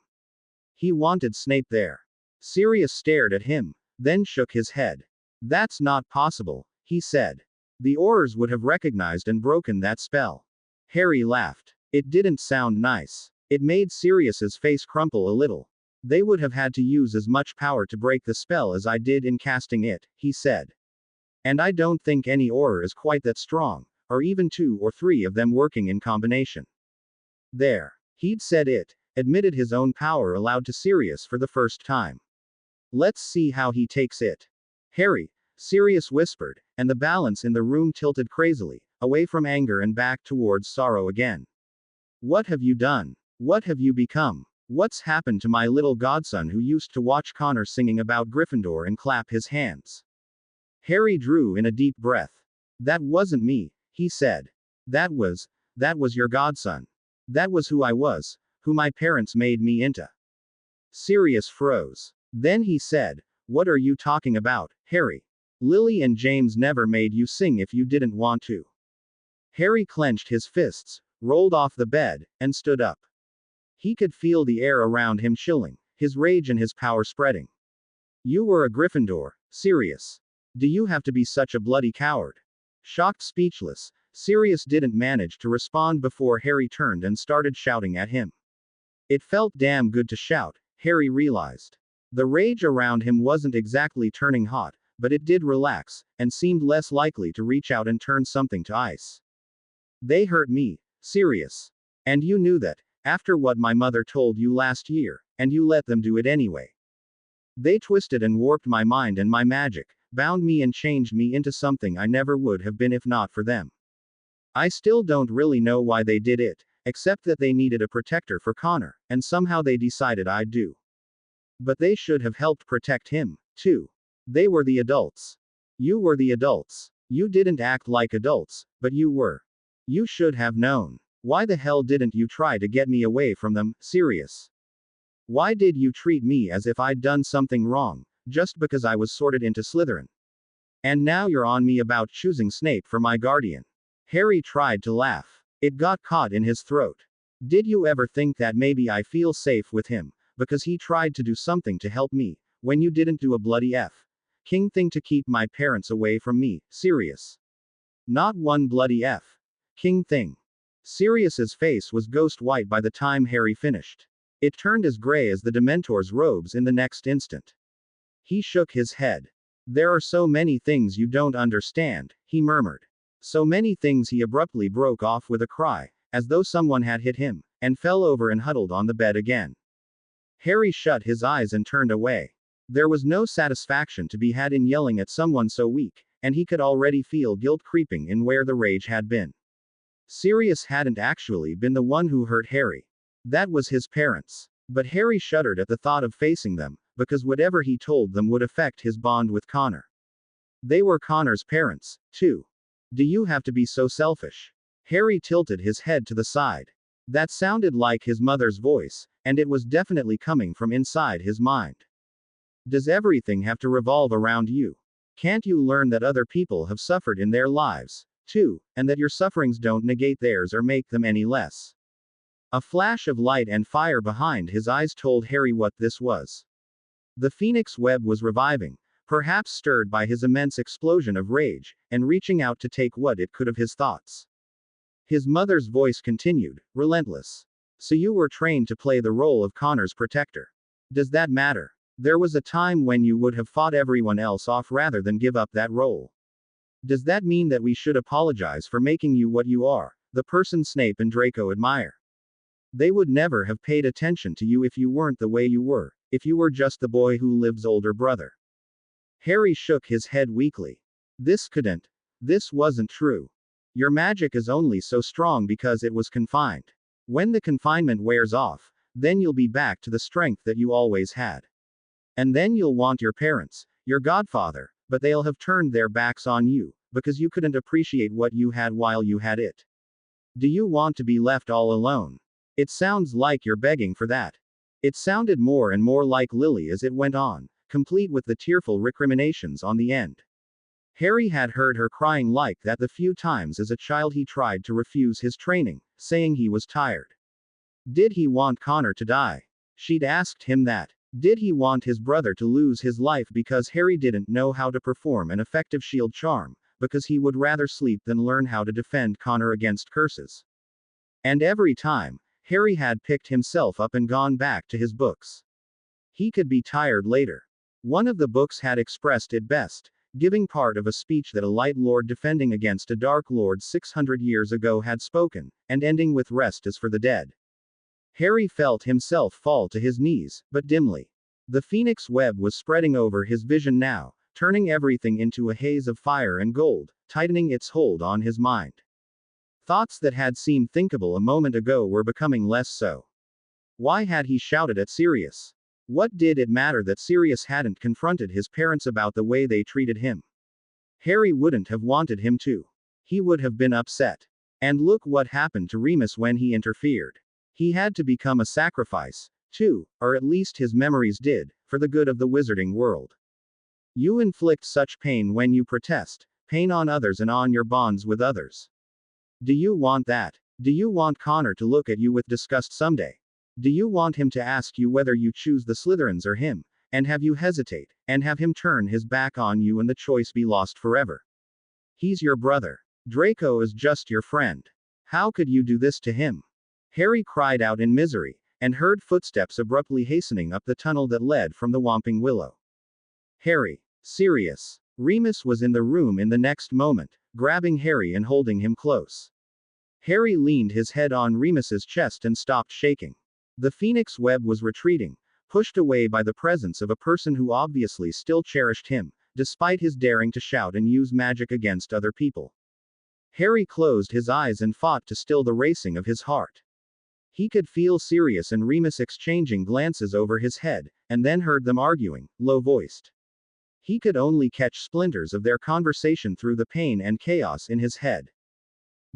He wanted Snape there. Sirius stared at him, then shook his head. That's not possible, he said. The Aurors would have recognized and broken that spell. Harry laughed. It didn't sound nice. It made Sirius's face crumple a little. They would have had to use as much power to break the spell as I did in casting it, he said. And I don't think any Auror is quite that strong, or even 2 or 3 of them working in combination. There. He'd said it, admitted his own power aloud to Sirius for the first time. Let's see how he takes it. Harry, Sirius whispered, and the balance in the room tilted crazily, away from anger and back towards sorrow again. What have you done? What have you become? What's happened to my little godson who used to watch Connor singing about Gryffindor and clap his hands? Harry drew in a deep breath. That wasn't me, he said. That was your godson. That was who I was, who my parents made me into. Sirius froze. Then he said, What are you talking about, Harry? Lily and James never made you sing if you didn't want to. Harry clenched his fists, rolled off the bed, and stood up. He could feel the air around him chilling, his rage and his power spreading. You were a Gryffindor, Sirius. Do you have to be such a bloody coward? Shocked speechless, Sirius didn't manage to respond before Harry turned and started shouting at him. It felt damn good to shout, Harry realized. The rage around him wasn't exactly turning hot, but it did relax, and seemed less likely to reach out and turn something to ice. They hurt me, Sirius. And you knew that, after what my mother told you last year, and you let them do it anyway. They twisted and warped my mind and my magic, bound me and changed me into something I never would have been if not for them. I still don't really know why they did it, except that they needed a protector for Connor, and somehow they decided I'd do. But they should have helped protect him, too. They were the adults. You were the adults. You didn't act like adults, but you were. You should have known. Why the hell didn't you try to get me away from them, Sirius? Why did you treat me as if I'd done something wrong, just because I was sorted into Slytherin? And now you're on me about choosing Snape for my guardian. Harry tried to laugh. It got caught in his throat. Did you ever think that maybe I feel safe with him, because he tried to do something to help me, when you didn't do a bloody King thing to keep my parents away from me, Sirius? Not one bloody King thing. Sirius's face was ghost white by the time Harry finished. It turned as gray as the Dementor's robes in the next instant. He shook his head. There are so many things you don't understand, he murmured. So many things. He abruptly broke off with a cry, as though someone had hit him, and fell over and huddled on the bed again. Harry shut his eyes and turned away. There was no satisfaction to be had in yelling at someone so weak, and he could already feel guilt creeping in where the rage had been. Sirius hadn't actually been the one who hurt Harry. That was his parents. But Harry shuddered at the thought of facing them, because whatever he told them would affect his bond with Connor. They were Connor's parents, too. Do you have to be so selfish? Harry tilted his head to the side. That sounded like his mother's voice, and it was definitely coming from inside his mind. Does everything have to revolve around you? Can't you learn that other people have suffered in their lives, too, and that your sufferings don't negate theirs or make them any less? A flash of light and fire behind his eyes told Harry what this was. The Phoenix web was reviving, perhaps stirred by his immense explosion of rage, and reaching out to take what it could of his thoughts. His mother's voice continued, relentless. So you were trained to play the role of Connor's protector. Does that matter? There was a time when you would have fought everyone else off rather than give up that role. Does that mean that we should apologize for making you what you are, the person Snape and Draco admire? They would never have paid attention to you if you weren't the way you were, if you were just the boy who lived's older brother. Harry shook his head weakly. This wasn't true. Your magic is only so strong because it was confined. When the confinement wears off, Then you'll be back to the strength that you always had. And then you'll want your parents, your godfather, but they'll have turned their backs on you, because you couldn't appreciate what you had while you had it. Do you want to be left all alone? It sounds like you're begging for that. It sounded more and more like Lily as it went on, complete with the tearful recriminations on the end. Harry had heard her crying like that the few times as a child he tried to refuse his training, saying he was tired. Did he want Connor to die? She'd asked him that. Did he want his brother to lose his life because Harry didn't know how to perform an effective shield charm, because he would rather sleep than learn how to defend Connor against curses? And every time, Harry had picked himself up and gone back to his books. He could be tired later. One of the books had expressed it best, giving part of a speech that a light lord defending against a dark lord 600 years ago had spoken, and ending with "Rest is for the dead." Harry felt himself fall to his knees, but dimly. The phoenix web was spreading over his vision now, turning everything into a haze of fire and gold, tightening its hold on his mind. Thoughts that had seemed thinkable a moment ago were becoming less so. Why had he shouted at Sirius? What did it matter that Sirius hadn't confronted his parents about the way they treated him? Harry wouldn't have wanted him to. He would have been upset. And look what happened to Remus when he interfered. He had to become a sacrifice, too, or at least his memories did, for the good of the wizarding world. You inflict such pain when you protest, pain on others and on your bonds with others. Do you want that? Do you want Connor to look at you with disgust someday? Do you want him to ask you whether you choose the Slytherins or him, and have you hesitate, and have him turn his back on you and the choice be lost forever? He's your brother. Draco is just your friend. How could you do this to him? Harry cried out in misery, and heard footsteps abruptly hastening up the tunnel that led from the Whomping Willow. Harry. Sirius. Remus was in the room in the next moment, grabbing Harry and holding him close. Harry leaned his head on Remus's chest and stopped shaking. The phoenix web was retreating, pushed away by the presence of a person who obviously still cherished him, despite his daring to shout and use magic against other people. Harry closed his eyes and fought to still the racing of his heart. He could feel Sirius and Remus exchanging glances over his head, and then heard them arguing, low-voiced. He could only catch splinters of their conversation through the pain and chaos in his head.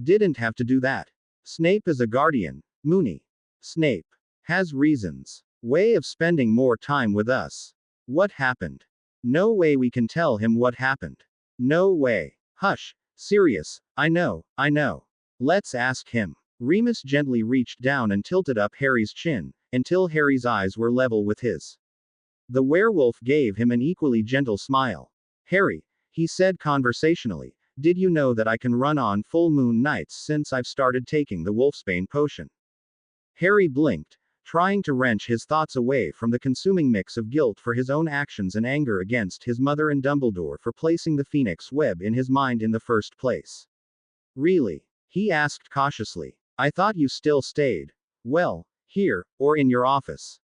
Didn't have to do that. Snape is a guardian, Moony. Snape has reasons. Way of spending more time with us. What happened? No way we can tell him what happened. No way. Hush, Sirius, I know. Let's ask him. Remus gently reached down and tilted up Harry's chin, until Harry's eyes were level with his. The werewolf gave him an equally gentle smile. Harry, he said conversationally, did you know that I can run on full moon nights since I've started taking the wolfsbane potion? Harry blinked, trying to wrench his thoughts away from the consuming mix of guilt for his own actions and anger against his mother and Dumbledore for placing the phoenix web in his mind in the first place. Really? He asked cautiously. I thought you still stayed. Well, here, or in your office.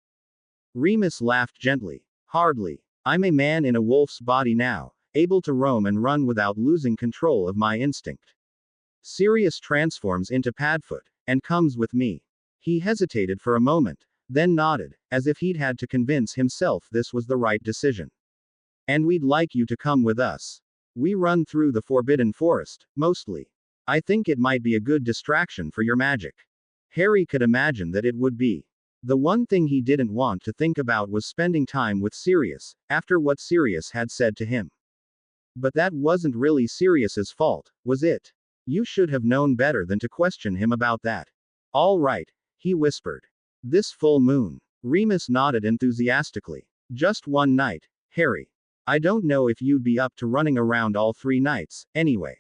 Remus laughed gently. Hardly. I'm a man in a wolf's body now, able to roam and run without losing control of my instinct. Sirius transforms into Padfoot, and comes with me. He hesitated for a moment, then nodded, as if he'd had to convince himself this was the right decision. And we'd like you to come with us. We run through the Forbidden Forest, mostly. I think it might be a good distraction for your magic. Harry could imagine that it would be. The one thing he didn't want to think about was spending time with Sirius, after what Sirius had said to him. But that wasn't really Sirius's fault, was it? You should have known better than to question him about that. All right, he whispered. This full moon. Remus nodded enthusiastically. Just one night, Harry. I don't know if you'd be up to running around all 3 nights, anyway.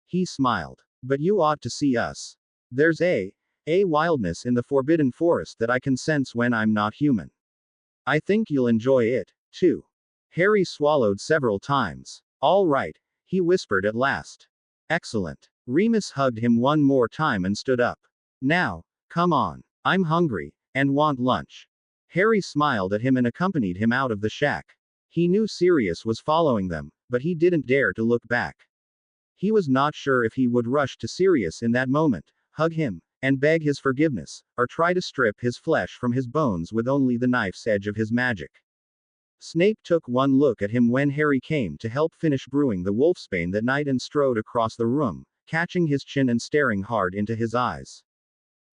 He smiled. But you ought to see us. There's a wildness in the Forbidden Forest that I can sense when I'm not human. I think you'll enjoy it, too. Harry swallowed several times. All right, he whispered at last. Excellent. Remus hugged him one more time and stood up. Now, come on. I'm hungry, and want lunch. Harry smiled at him and accompanied him out of the shack. He knew Sirius was following them, but he didn't dare to look back. He was not sure if he would rush to Sirius in that moment, hug him, and beg his forgiveness, or try to strip his flesh from his bones with only the knife's edge of his magic. Snape took one look at him when Harry came to help finish brewing the wolfsbane that night and strode across the room, catching his chin and staring hard into his eyes.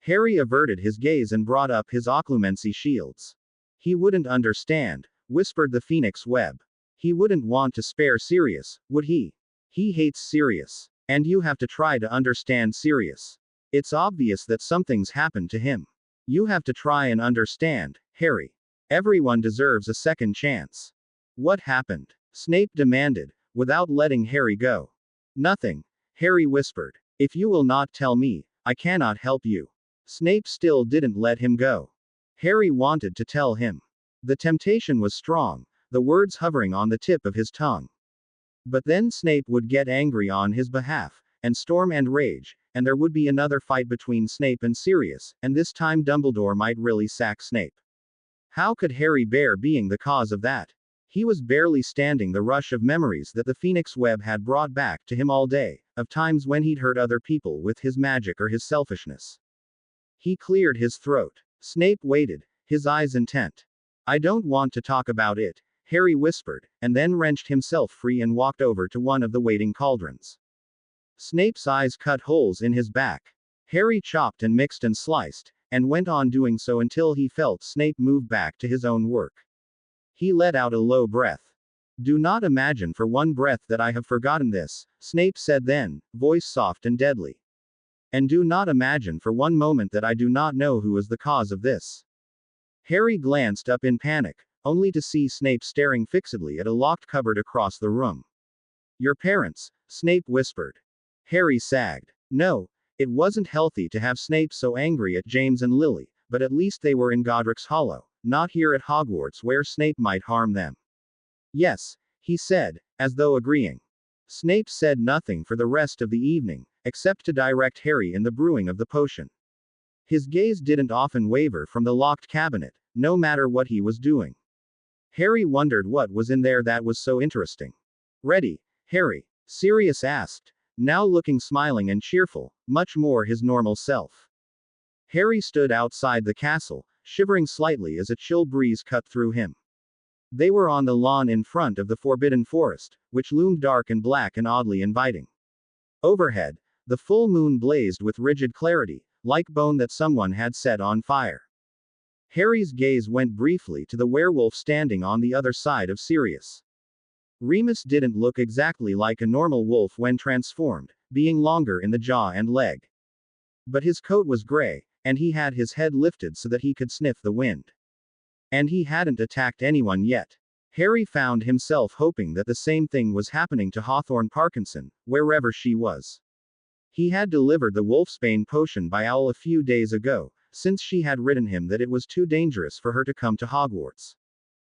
Harry averted his gaze and brought up his occlumency shields. He wouldn't understand, whispered the Phoenix Web. He wouldn't want to spare Sirius, would he? He hates Sirius. And you have to try to understand Sirius. It's obvious that something's happened to him. You have to try and understand, Harry. Everyone deserves a second chance. What happened? Snape demanded, without letting Harry go. Nothing, Harry whispered. If you will not tell me, I cannot help you. Snape still didn't let him go. Harry wanted to tell him. The temptation was strong, the words hovering on the tip of his tongue. But then Snape would get angry on his behalf, and storm and rage, and there would be another fight between Snape and Sirius, and this time Dumbledore might really sack Snape. How could Harry bear being the cause of that? He was barely standing the rush of memories that the Phoenix Web had brought back to him all day, of times when he'd hurt other people with his magic or his selfishness. He cleared his throat. Snape waited, his eyes intent. I don't want to talk about it, Harry whispered, and then wrenched himself free and walked over to one of the waiting cauldrons. Snape's eyes cut holes in his back. Harry chopped and mixed and sliced, and went on doing so until he felt Snape move back to his own work. He let out a low breath. Do not imagine for one breath that I have forgotten this, Snape said then, voice soft and deadly. And do not imagine for one moment that I do not know who is the cause of this. Harry glanced up in panic, only to see Snape staring fixedly at a locked cupboard across the room. Your parents, Snape whispered. Harry sagged. No, it wasn't healthy to have Snape so angry at James and Lily, but at least they were in Godric's Hollow, not here at Hogwarts where Snape might harm them. Yes, he said, as though agreeing. Snape said nothing for the rest of the evening, except to direct Harry in the brewing of the potion. His gaze didn't often waver from the locked cabinet, no matter what he was doing. Harry wondered what was in there that was so interesting. Ready, Harry? Sirius asked, now looking smiling and cheerful, much more his normal self. Harry stood outside the castle, shivering slightly as a chill breeze cut through him. They were on the lawn in front of the Forbidden Forest, which loomed dark and black and oddly inviting. Overhead, the full moon blazed with rigid clarity, like bone that someone had set on fire. Harry's gaze went briefly to the werewolf standing on the other side of Sirius. Remus didn't look exactly like a normal wolf when transformed, being longer in the jaw and leg. But his coat was gray, and he had his head lifted so that he could sniff the wind. And he hadn't attacked anyone yet. Harry found himself hoping that the same thing was happening to Hawthorne Parkinson, wherever she was. He had delivered the wolfsbane potion by owl a few days ago, since she had written him that it was too dangerous for her to come to Hogwarts.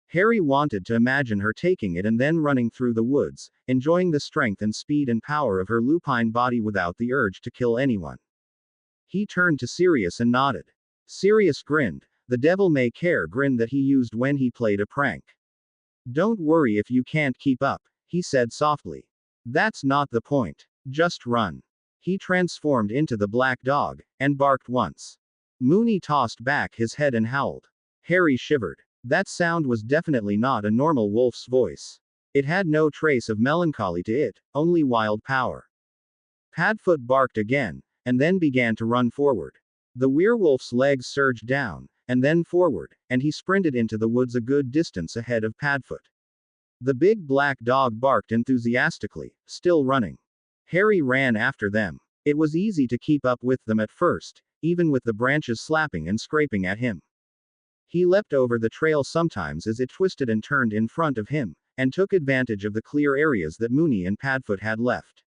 Harry wanted to imagine her taking it and then running through the woods, enjoying the strength and speed and power of her lupine body without the urge to kill anyone. He turned to Sirius and nodded. Sirius grinned, the devil-may-care grin that he used when he played a prank. Don't worry if you can't keep up, he said softly. That's not the point. Just run. He transformed into the black dog, and barked once. Moony tossed back his head and howled. Harry shivered. That sound was definitely not a normal wolf's voice. It had no trace of melancholy to it, only wild power. Padfoot barked again, and then began to run forward. The werewolf's legs surged down, and then forward, and he sprinted into the woods a good distance ahead of Padfoot. The big black dog barked enthusiastically, still running. Harry ran after them. It was easy to keep up with them at first, even with the branches slapping and scraping at him. He leapt over the trail sometimes as it twisted and turned in front of him, and took advantage of the clear areas that Moony and Padfoot had left.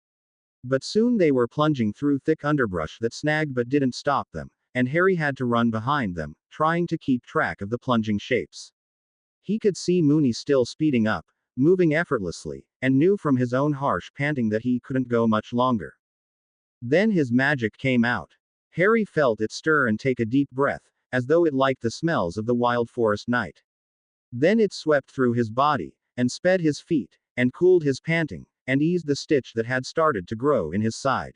But soon they were plunging through thick underbrush that snagged but didn't stop them, and Harry had to run behind them, trying to keep track of the plunging shapes. He could see Moony still speeding up, moving effortlessly, and knew from his own harsh panting that he couldn't go much longer. Then his magic came out. Harry felt it stir and take a deep breath, as though it liked the smells of the wild forest night. Then it swept through his body, and sped his feet, and cooled his panting, and eased the stitch that had started to grow in his side.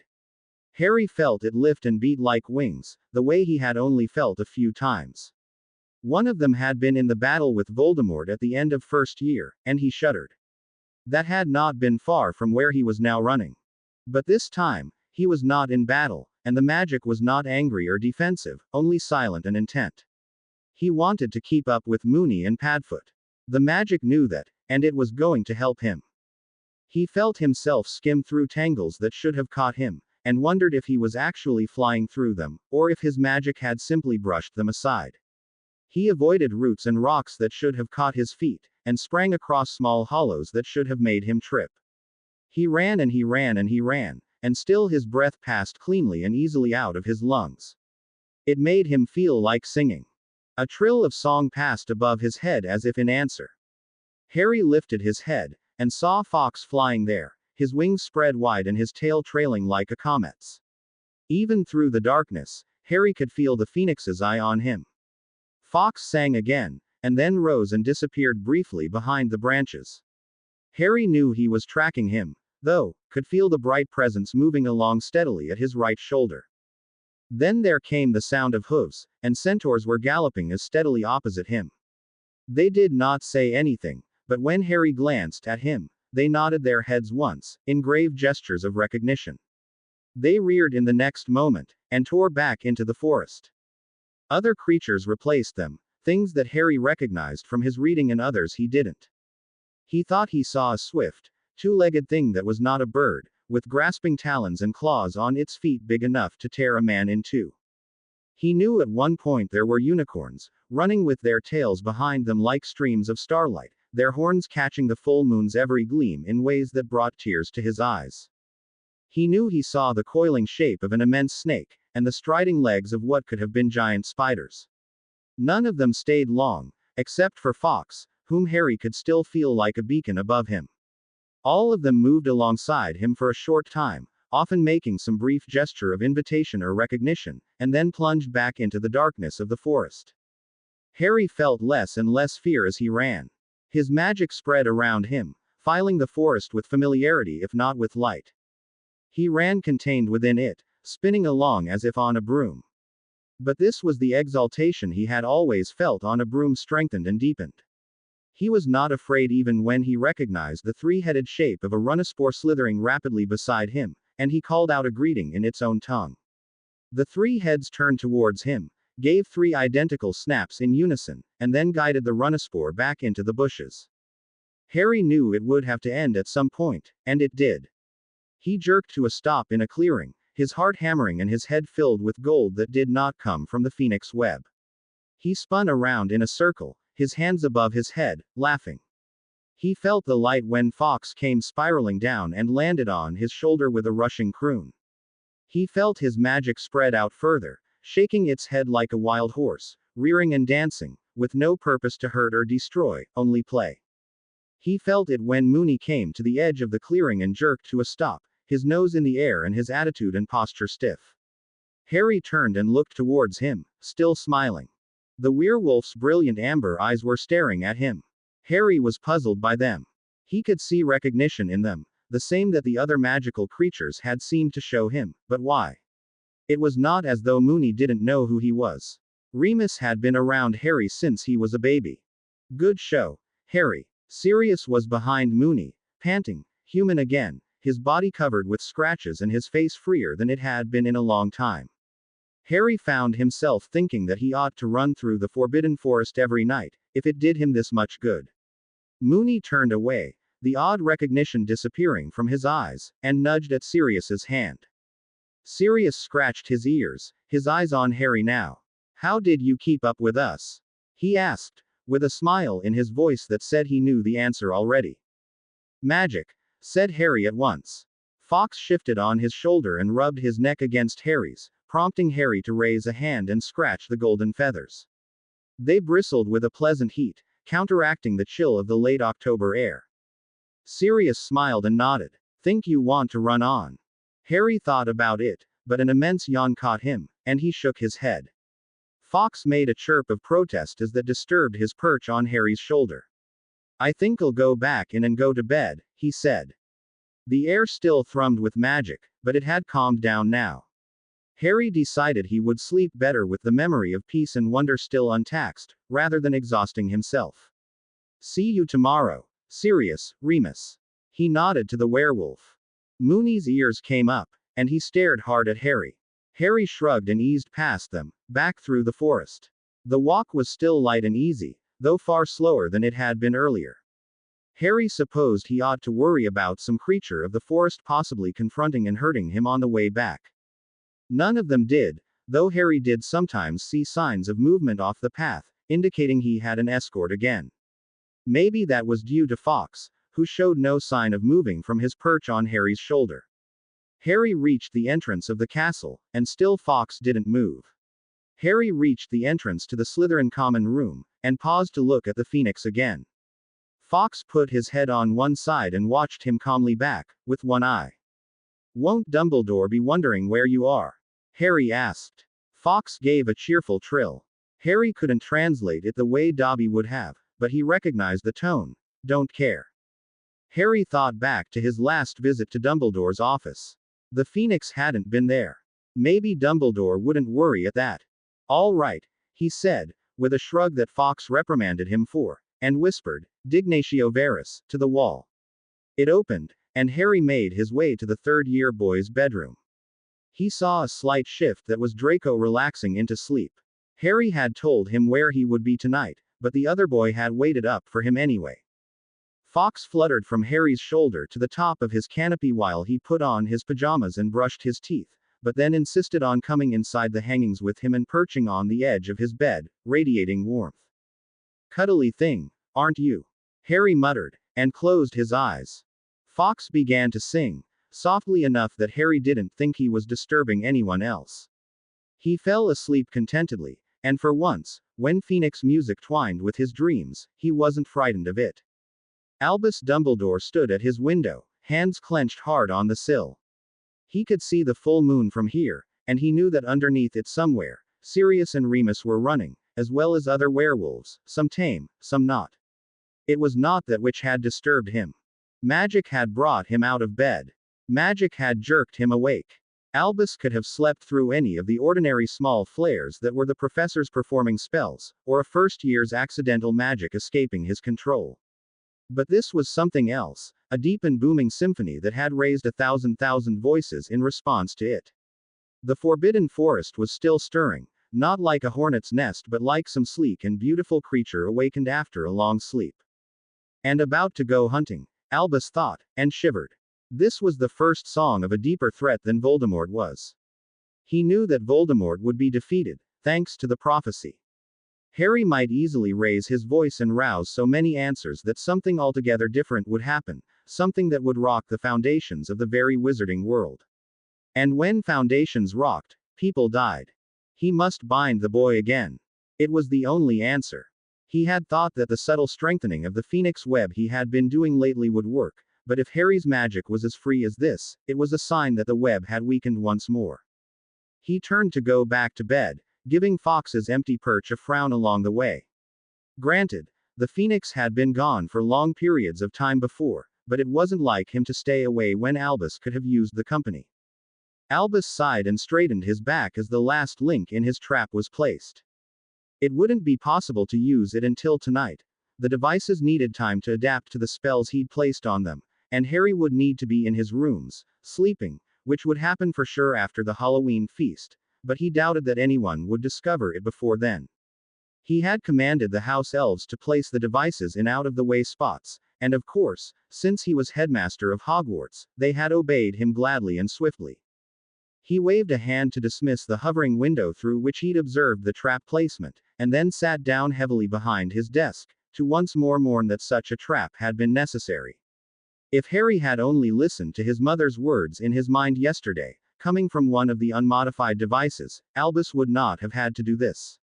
Harry felt it lift and beat like wings, the way he had only felt a few times. One of them had been in the battle with Voldemort at the end of first year, and he shuddered. That had not been far from where he was now running. But this time, he was not in battle, and the magic was not angry or defensive, only silent and intent. He wanted to keep up with Moony and Padfoot. The magic knew that, and it was going to help him. He felt himself skim through tangles that should have caught him, and wondered if he was actually flying through them, or if his magic had simply brushed them aside. He avoided roots and rocks that should have caught his feet, and sprang across small hollows that should have made him trip. He ran and he ran and he ran, and still his breath passed cleanly and easily out of his lungs. It made him feel like singing. A trill of song passed above his head as if in answer. Harry lifted his head, and saw Fawkes flying there, his wings spread wide and his tail trailing like a comet's. Even through the darkness, Harry could feel the phoenix's eye on him. Fawkes sang again, and then rose and disappeared briefly behind the branches. Harry knew he was tracking him, though, could feel the bright presence moving along steadily at his right shoulder. Then there came the sound of hooves, and centaurs were galloping as steadily opposite him. They did not say anything, but when Harry glanced at him, they nodded their heads once, in grave gestures of recognition. They reared in the next moment, and tore back into the forest. Other creatures replaced them, things that Harry recognized from his reading and others he didn't. He thought he saw a swift, two-legged thing that was not a bird, with grasping talons and claws on its feet big enough to tear a man in two. He knew at one point there were unicorns, running with their tails behind them like streams of starlight, their horns catching the full moon's every gleam in ways that brought tears to his eyes. He knew he saw the coiling shape of an immense snake, and the striding legs of what could have been giant spiders. None of them stayed long, except for Fawkes, whom Harry could still feel like a beacon above him. All of them moved alongside him for a short time, often making some brief gesture of invitation or recognition, and then plunged back into the darkness of the forest. Harry felt less and less fear as he ran. His magic spread around him, filling the forest with familiarity if not with light. He ran contained within it, spinning along as if on a broom. But this was the exaltation he had always felt on a broom, strengthened and deepened. He was not afraid even when he recognized the three-headed shape of a runispore slithering rapidly beside him, and he called out a greeting in its own tongue. The three heads turned towards him, gave three identical snaps in unison, and then guided the runispore back into the bushes. Harry knew it would have to end at some point, and it did. He jerked to a stop in a clearing, his heart hammering and his head filled with gold that did not come from the phoenix web. He spun around in a circle, his hands above his head, laughing. He felt the light when Fawkes came spiraling down and landed on his shoulder with a rushing croon. He felt his magic spread out further, shaking its head like a wild horse, rearing and dancing, with no purpose to hurt or destroy, only play. He felt it when Moony came to the edge of the clearing and jerked to a stop, his nose in the air and his attitude and posture stiff. Harry turned and looked towards him, still smiling. The werewolf's brilliant amber eyes were staring at him. Harry was puzzled by them. He could see recognition in them, the same that the other magical creatures had seemed to show him, but why? It was not as though Moony didn't know who he was. Remus had been around Harry since he was a baby. Good show, Harry. Sirius was behind Moony, panting, human again, his body covered with scratches and his face freer than it had been in a long time. Harry found himself thinking that he ought to run through the Forbidden Forest every night, if it did him this much good. Moony turned away, the odd recognition disappearing from his eyes, and nudged at Sirius's hand. Sirius scratched his ears, his eyes on Harry now. "How did you keep up with us?" he asked, with a smile in his voice that said he knew the answer already. "Magic," said Harry at once. Fawkes shifted on his shoulder and rubbed his neck against Harry's, prompting Harry to raise a hand and scratch the golden feathers. They bristled with a pleasant heat, counteracting the chill of the late October air. Sirius smiled and nodded. "Think you want to run on?" Harry thought about it, but an immense yawn caught him, and he shook his head. Fawkes made a chirp of protest as that disturbed his perch on Harry's shoulder. "I think I'll go back in and go to bed," he said. The air still thrummed with magic, but it had calmed down now. Harry decided he would sleep better with the memory of peace and wonder still untaxed, rather than exhausting himself. See you tomorrow. Sirius, Remus. He nodded to the werewolf. Moony's ears came up, and he stared hard at Harry. Harry shrugged and eased past them, back through the forest. The walk was still light and easy, though far slower than it had been earlier. Harry supposed he ought to worry about some creature of the forest possibly confronting and hurting him on the way back. None of them did, though Harry did sometimes see signs of movement off the path, indicating he had an escort again. Maybe that was due to Fox, who showed no sign of moving from his perch on Harry's shoulder. Harry reached the entrance of the castle, and still Fox didn't move. Harry reached the entrance to the Slytherin common room, and paused to look at the Phoenix again. Fox put his head on one side and watched him calmly back, with one eye. "Won't Dumbledore be wondering where you are?" Harry asked. Fox gave a cheerful trill. Harry couldn't translate it the way Dobby would have, but he recognized the tone. "Don't care." Harry thought back to his last visit to Dumbledore's office. The Phoenix hadn't been there. Maybe Dumbledore wouldn't worry at that. "All right," he said, with a shrug that Fox reprimanded him for, and whispered, "Dignatio Veris," to the wall. It opened, and Harry made his way to the third-year boy's bedroom. He saw a slight shift that was Draco relaxing into sleep. Harry had told him where he would be tonight, but the other boy had waited up for him anyway. Fox fluttered from Harry's shoulder to the top of his canopy while he put on his pajamas and brushed his teeth, but then insisted on coming inside the hangings with him and perching on the edge of his bed, radiating warmth. "Cuddly thing, aren't you?" Harry muttered, and closed his eyes. Fox began to sing, softly enough that Harry didn't think he was disturbing anyone else. He fell asleep contentedly, and for once, when Phoenix music twined with his dreams, he wasn't frightened of it. Albus Dumbledore stood at his window, hands clenched hard on the sill. He could see the full moon from here, and he knew that underneath it somewhere, Sirius and Remus were running, as well as other werewolves, some tame, some not. It was not that which had disturbed him. Magic had brought him out of bed. Magic had jerked him awake. Albus could have slept through any of the ordinary small flares that were the professor's performing spells, or a first year's accidental magic escaping his control. But this was something else, a deep and booming symphony that had raised 1,000 voices in response to it. The forbidden forest was still stirring, not like a hornet's nest but like some sleek and beautiful creature awakened after a long sleep. And about to go hunting, Albus thought, and shivered. This was the first song of a deeper threat than Voldemort was. He knew that Voldemort would be defeated, thanks to the prophecy. Harry might easily raise his voice and rouse so many answers that something altogether different would happen, something that would rock the foundations of the very wizarding world. And when foundations rocked, people died. He must bind the boy again. It was the only answer. He had thought that the subtle strengthening of the Phoenix web he had been doing lately would work, but if Harry's magic was as free as this, it was a sign that the web had weakened once more. He turned to go back to bed, giving Fox's empty perch a frown along the way. Granted, the Phoenix had been gone for long periods of time before, but it wasn't like him to stay away when Albus could have used the company. Albus sighed and straightened his back as the last link in his trap was placed. It wouldn't be possible to use it until tonight. The devices needed time to adapt to the spells he'd placed on them, and Harry would need to be in his rooms, sleeping, which would happen for sure after the Halloween feast, but he doubted that anyone would discover it before then. He had commanded the house elves to place the devices in out-of-the-way spots, and of course, since he was headmaster of Hogwarts, they had obeyed him gladly and swiftly. He waved a hand to dismiss the hovering window through which he'd observed the trap placement, and then sat down heavily behind his desk, to once more mourn that such a trap had been necessary. If Harry had only listened to his mother's words in his mind yesterday, coming from one of the unmodified devices, Albus would not have had to do this.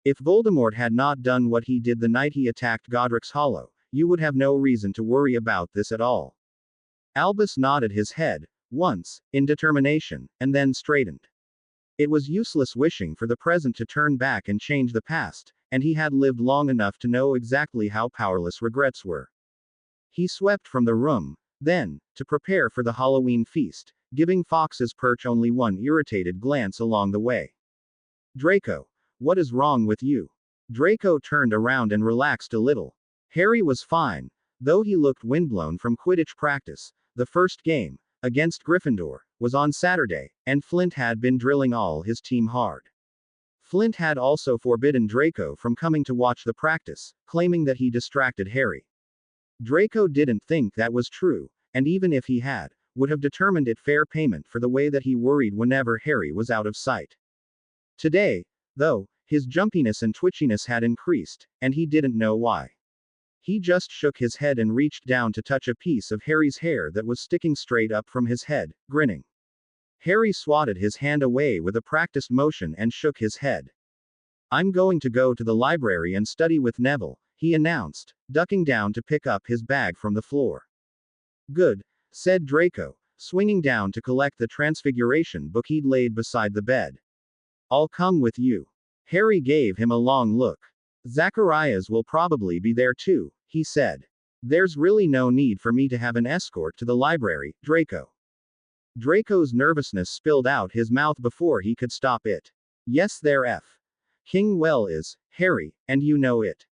If Voldemort had not done what he did the night he attacked Godric's Hollow, you would have no reason to worry about this at all. Albus nodded his head, once, in determination, and then straightened. It was useless wishing for the present to turn back and change the past, and he had lived long enough to know exactly how powerless regrets were. He swept from the room. Then, to prepare for the Halloween feast, giving Fox's perch only one irritated glance along the way. Draco, what is wrong with you? Draco turned around and relaxed a little. Harry was fine, though he looked windblown from Quidditch practice. The first game, against Gryffindor, was on Saturday, and Flint had been drilling all his team hard. Flint had also forbidden Draco from coming to watch the practice, claiming that he distracted Harry. Draco didn't think that was true, and even if he had, would have determined it fair payment for the way that he worried whenever Harry was out of sight. Today, though, his jumpiness and twitchiness had increased, and he didn't know why. He just shook his head and reached down to touch a piece of Harry's hair that was sticking straight up from his head, grinning. Harry swatted his hand away with a practiced motion and shook his head. I'm going to go to the library and study with Neville, he announced, ducking down to pick up his bag from the floor. Good, said Draco, swinging down to collect the Transfiguration book he'd laid beside the bed. I'll come with you. Harry gave him a long look. Zacharias will probably be there too, he said. There's really no need for me to have an escort to the library, Draco. Draco's nervousness spilled out his mouth before he could stop it. Yes, there King well is, Harry, and you know it.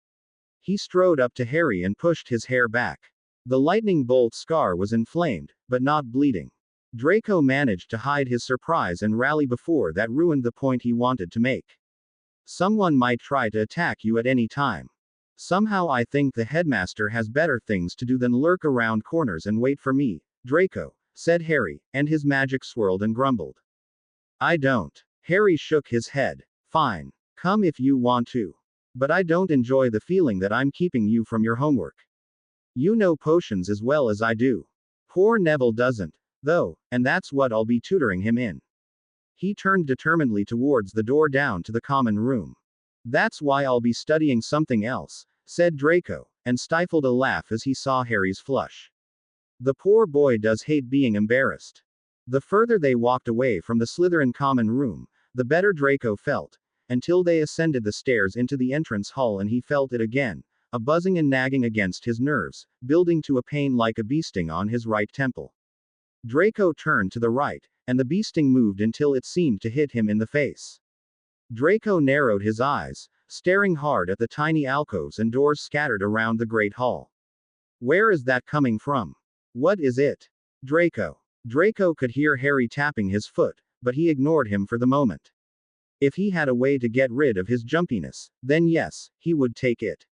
He strode up to Harry and pushed his hair back. The lightning bolt scar was inflamed, but not bleeding. Draco managed to hide his surprise and rally before that ruined the point he wanted to make. Someone might try to attack you at any time. Somehow I think the headmaster has better things to do than lurk around corners and wait for me, Draco, said Harry, and his magic swirled and grumbled. I don't. Harry shook his head. Fine. Come if you want to. But I don't enjoy the feeling that I'm keeping you from your homework. You know potions as well as I do. Poor Neville doesn't, though, and that's what I'll be tutoring him in. He turned determinedly towards the door down to the common room. That's why I'll be studying something else, said Draco, and stifled a laugh as he saw Harry's flush. The poor boy does hate being embarrassed. The further they walked away from the Slytherin common room, the better Draco felt, until they ascended the stairs into the entrance hall and he felt it again, a buzzing and nagging against his nerves, building to a pain like a bee sting on his right temple. Draco turned to the right, and the bee sting moved until it seemed to hit him in the face. Draco narrowed his eyes, staring hard at the tiny alcoves and doors scattered around the great hall. Where is that coming from? What is it? Draco. Draco could hear Harry tapping his foot, but he ignored him for the moment. If he had a way to get rid of his jumpiness, then yes, he would take it.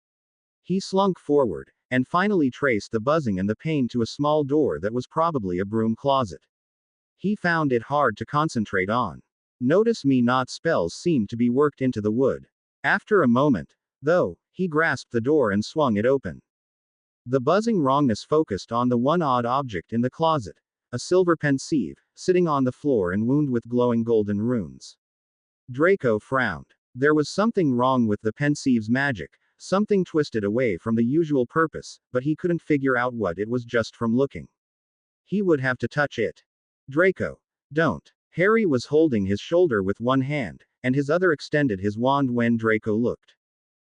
He slunk forward, and finally traced the buzzing and the pain to a small door that was probably a broom closet. He found it hard to concentrate on. Notice me not spells seemed to be worked into the wood. After a moment, though, he grasped the door and swung it open. The buzzing wrongness focused on the one odd object in the closet, a silver pensieve, sitting on the floor and wound with glowing golden runes. Draco frowned. There was something wrong with the pensieve's magic, something twisted away from the usual purpose, but he couldn't figure out what it was just from looking. He would have to touch it. Draco. Don't. Harry was holding his shoulder with one hand, and his other extended his wand when Draco looked.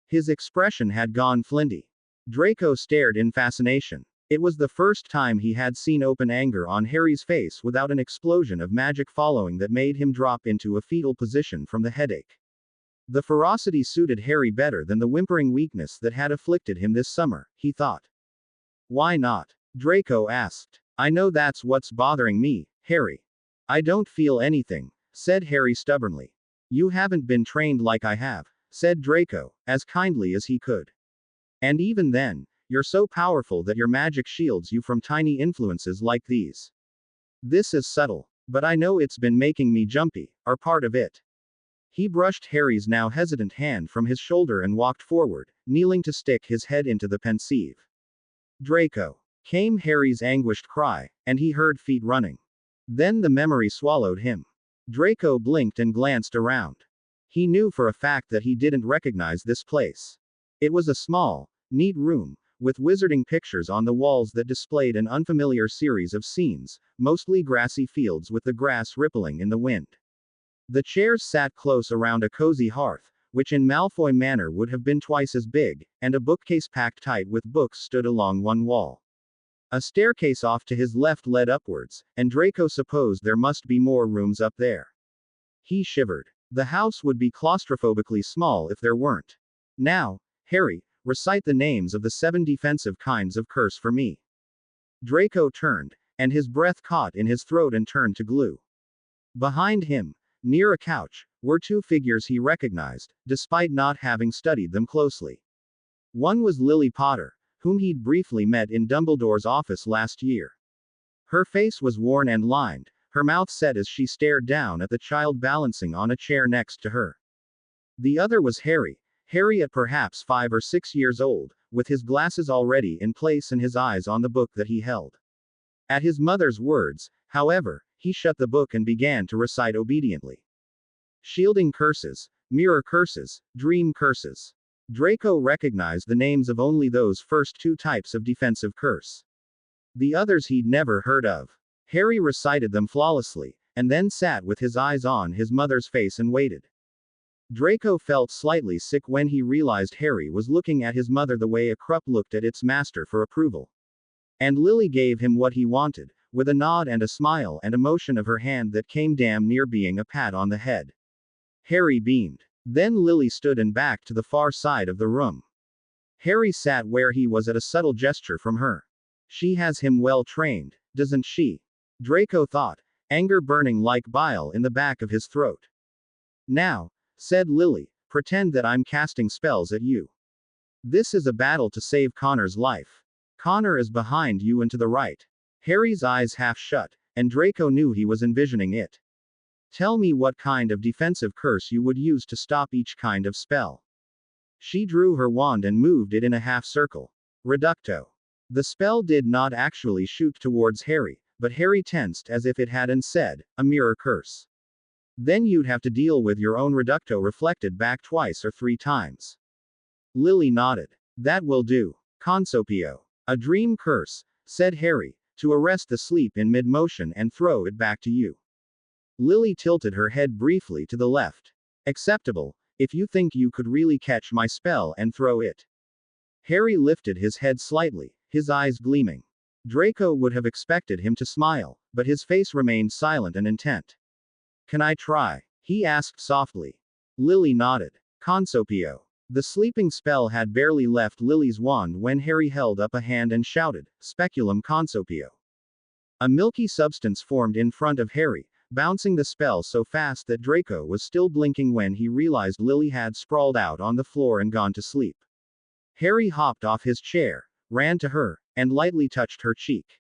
His expression had gone flinty. Draco stared in fascination. It was the first time he had seen open anger on Harry's face without an explosion of magic following that made him drop into a fetal position from the headache. The ferocity suited Harry better than the whimpering weakness that had afflicted him this summer, he thought. Why not? Draco asked. I know that's what's bothering me, Harry. I don't feel anything, said Harry stubbornly. You haven't been trained like I have, said Draco, as kindly as he could. And even then, you're so powerful that your magic shields you from tiny influences like these. This is subtle, but I know it's been making me jumpy, or part of it. He brushed Harry's now hesitant hand from his shoulder and walked forward, kneeling to stick his head into the pensieve. Draco! Came Harry's anguished cry, and he heard feet running. Then the memory swallowed him. Draco blinked and glanced around. He knew for a fact that he didn't recognize this place. It was a small, neat room, with wizarding pictures on the walls that displayed an unfamiliar series of scenes, mostly grassy fields with the grass rippling in the wind. The chairs sat close around a cozy hearth, which in Malfoy Manor would have been twice as big, and a bookcase packed tight with books stood along one wall. A staircase off to his left led upwards, and Draco supposed there must be more rooms up there. He shivered. The house would be claustrophobically small if there weren't. Now, Harry, recite the names of the 7 defensive kinds of curse for me. Draco turned, and his breath caught in his throat and turned to glue. Behind him, near a couch, were 2 figures he recognized, despite not having studied them closely. One was Lily Potter, whom he'd briefly met in Dumbledore's office last year. Her face was worn and lined, her mouth set as she stared down at the child balancing on a chair next to her. The other was Harry at perhaps 5 or 6 years old, with his glasses already in place and his eyes on the book that he held. At his mother's words, however, he shut the book and began to recite obediently. Shielding curses, mirror curses, dream curses. Draco recognized the names of only those first 2 types of defensive curse. The others he'd never heard of. Harry recited them flawlessly, and then sat with his eyes on his mother's face and waited. Draco felt slightly sick when he realized Harry was looking at his mother the way a Krupp looked at its master for approval. And Lily gave him what he wanted, with a nod and a smile and a motion of her hand that came damn near being a pat on the head. Harry beamed. Then Lily stood and backed to the far side of the room. Harry sat where he was at a subtle gesture from her. She has him well trained, doesn't she? Draco thought, anger burning like bile in the back of his throat. Now, said Lily, pretend that I'm casting spells at you. This is a battle to save Connor's life. Connor is behind you and to the right. Harry's eyes half shut, and Draco knew he was envisioning it. Tell me what kind of defensive curse you would use to stop each kind of spell. She drew her wand and moved it in a half circle. Reducto. The spell did not actually shoot towards Harry, but Harry tensed as if it had and said, a mirror curse. Then you'd have to deal with your own reducto reflected back 2 or 3 times. Lily nodded. That will do. Consopio. A dream curse, said Harry, to arrest the sleep in mid-motion and throw it back to you. Lily tilted her head briefly to the left. Acceptable, if you think you could really catch my spell and throw it. Harry lifted his head slightly, his eyes gleaming. Draco would have expected him to smile, but his face remained silent and intent. Can I try? He asked softly. Lily nodded. Consopio. The sleeping spell had barely left Lily's wand when Harry held up a hand and shouted, Speculum consopio. A milky substance formed in front of Harry, bouncing the spell so fast that Draco was still blinking when he realized Lily had sprawled out on the floor and gone to sleep. Harry hopped off his chair, ran to her, and lightly touched her cheek.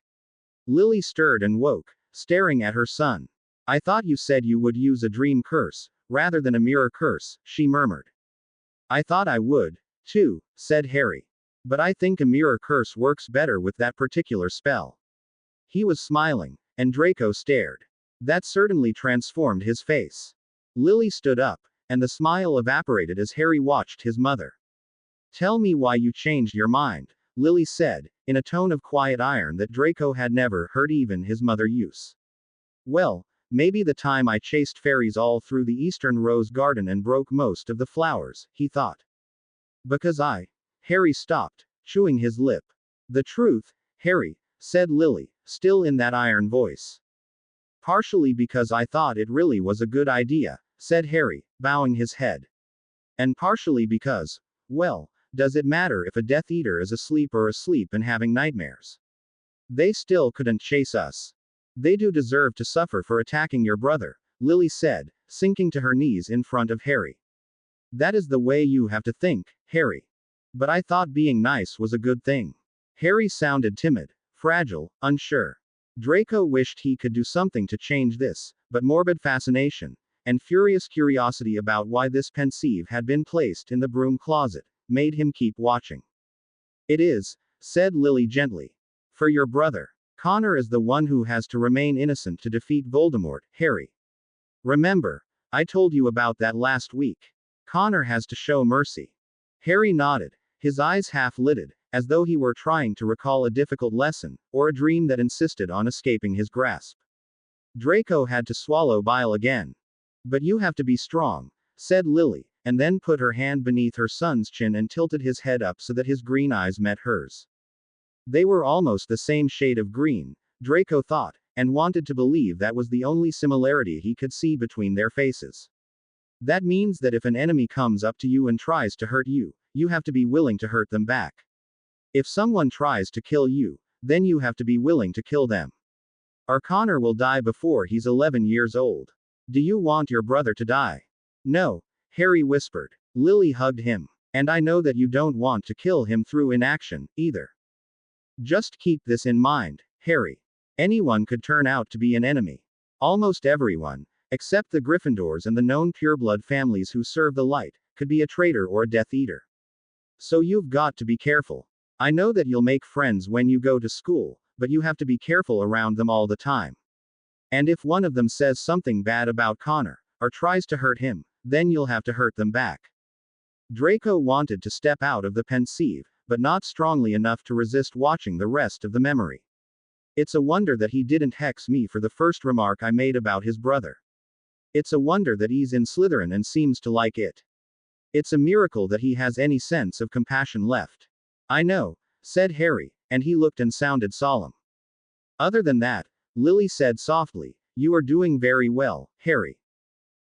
Lily stirred and woke, staring at her son. I thought you said you would use a dream curse, rather than a mirror curse, she murmured. I thought I would, too, said Harry. But I think a mirror curse works better with that particular spell. He was smiling, and Draco stared. That certainly transformed his face. Lily stood up, and the smile evaporated as Harry watched his mother. Tell me why you changed your mind, Lily said, in a tone of quiet iron that Draco had never heard even his mother use. Well, maybe the time I chased fairies all through the eastern rose garden and broke most of the flowers, he thought. Because Harry stopped, chewing his lip. The truth, Harry, said Lily, still in that iron voice. Partially because I thought it really was a good idea, said Harry, bowing his head. And partially because, well, does it matter if a Death Eater is asleep or asleep and having nightmares? They still couldn't chase us. They do deserve to suffer for attacking your brother, Lily said, sinking to her knees in front of Harry. That is the way you have to think, Harry. But I thought being nice was a good thing. Harry sounded timid, fragile, unsure. Draco wished he could do something to change this, but morbid fascination, and furious curiosity about why this pensieve had been placed in the broom closet, made him keep watching. It is, said Lily gently. For your brother. Connor is the one who has to remain innocent to defeat Voldemort, Harry. Remember, I told you about that last week. Connor has to show mercy. Harry nodded, his eyes half-lidded, as though he were trying to recall a difficult lesson, or a dream that insisted on escaping his grasp. Draco had to swallow bile again. But you have to be strong, said Lily, and then put her hand beneath her son's chin and tilted his head up so that his green eyes met hers. They were almost the same shade of green, Draco thought, and wanted to believe that was the only similarity he could see between their faces. That means that if an enemy comes up to you and tries to hurt you, you have to be willing to hurt them back. If someone tries to kill you, then you have to be willing to kill them. Our Connor will die before he's 11 years old. Do you want your brother to die? No, Harry whispered. Lily hugged him. And I know that you don't want to kill him through inaction, either. Just keep this in mind, Harry. Anyone could turn out to be an enemy. Almost everyone, except the Gryffindors and the known pureblood families who serve the light, could be a traitor or a Death Eater. So you've got to be careful. I know that you'll make friends when you go to school, but you have to be careful around them all the time. And if one of them says something bad about Connor, or tries to hurt him, then you'll have to hurt them back. Draco wanted to step out of the pensieve, but not strongly enough to resist watching the rest of the memory. It's a wonder that he didn't hex me for the first remark I made about his brother. It's a wonder that he's in Slytherin and seems to like it. It's a miracle that he has any sense of compassion left. I know, said Harry, and he looked and sounded solemn. Other than that, Lily said softly, you are doing very well, Harry.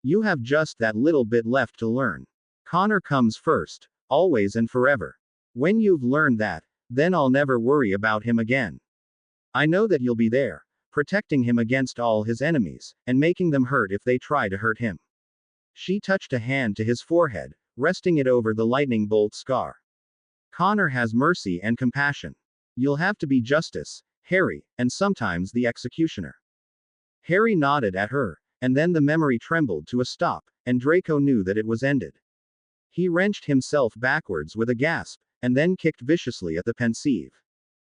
You have just that little bit left to learn. Connor comes first, always and forever. When you've learned that, then I'll never worry about him again. I know that you'll be there, protecting him against all his enemies, and making them hurt if they try to hurt him. She touched a hand to his forehead, resting it over the lightning bolt scar. Connor has mercy and compassion. You'll have to be justice, Harry, and sometimes the executioner. Harry nodded at her, and then the memory trembled to a stop, and Draco knew that it was ended. He wrenched himself backwards with a gasp, and then kicked viciously at the pensieve.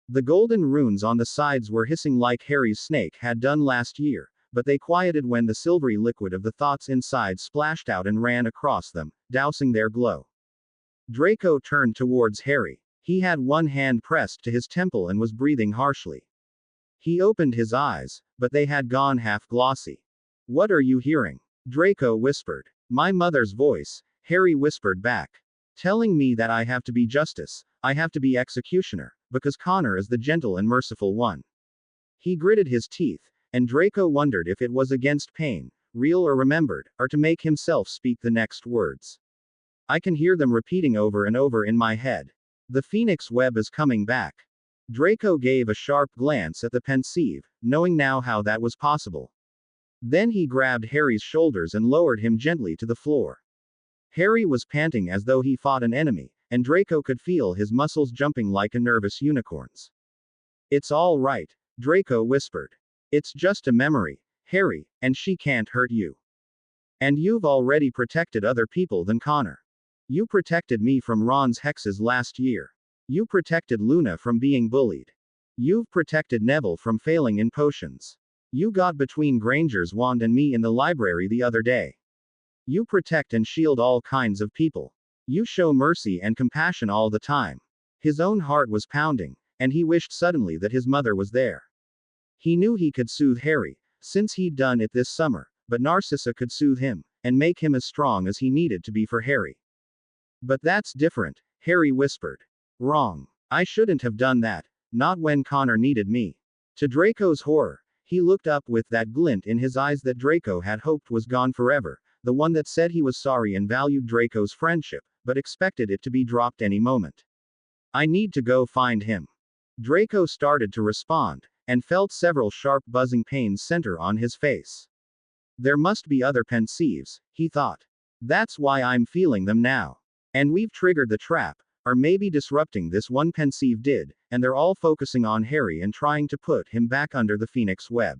The golden runes on the sides were hissing like Harry's snake had done last year, but they quieted when the silvery liquid of the thoughts inside splashed out and ran across them, dousing their glow. Draco turned towards Harry. He had one hand pressed to his temple and was breathing harshly. He opened his eyes, but they had gone half glossy. What are you hearing? Draco whispered. My mother's voice, Harry whispered back. Telling me that I have to be justice, I have to be executioner, because Connor is the gentle and merciful one. He gritted his teeth, and Draco wondered if it was against pain, real or remembered, or to make himself speak the next words. I can hear them repeating over and over in my head. The phoenix web is coming back. Draco gave a sharp glance at the pensieve, knowing now how that was possible. Then he grabbed Harry's shoulders and lowered him gently to the floor. Harry was panting as though he fought an enemy, and Draco could feel his muscles jumping like a nervous unicorn's. It's all right, Draco whispered. It's just a memory, Harry, and she can't hurt you. And you've already protected other people than Connor. You protected me from Ron's hexes last year. You protected Luna from being bullied. You've protected Neville from failing in potions. You got between Granger's wand and me in the library the other day. You protect and shield all kinds of people. You show mercy and compassion all the time. His own heart was pounding, and he wished suddenly that his mother was there. He knew he could soothe Harry, since he'd done it this summer, but Narcissa could soothe him, and make him as strong as he needed to be for Harry. But that's different, Harry whispered. Wrong. I shouldn't have done that, not when Connor needed me. To Draco's horror, he looked up with that glint in his eyes that Draco had hoped was gone forever, the one that said he was sorry and valued Draco's friendship, but expected it to be dropped any moment. I need to go find him. Draco started to respond, and felt several sharp buzzing pains center on his face. There must be other pensieves, he thought. That's why I'm feeling them now. And we've triggered the trap, or maybe disrupting this one pensieve did, and they're all focusing on Harry and trying to put him back under the phoenix web.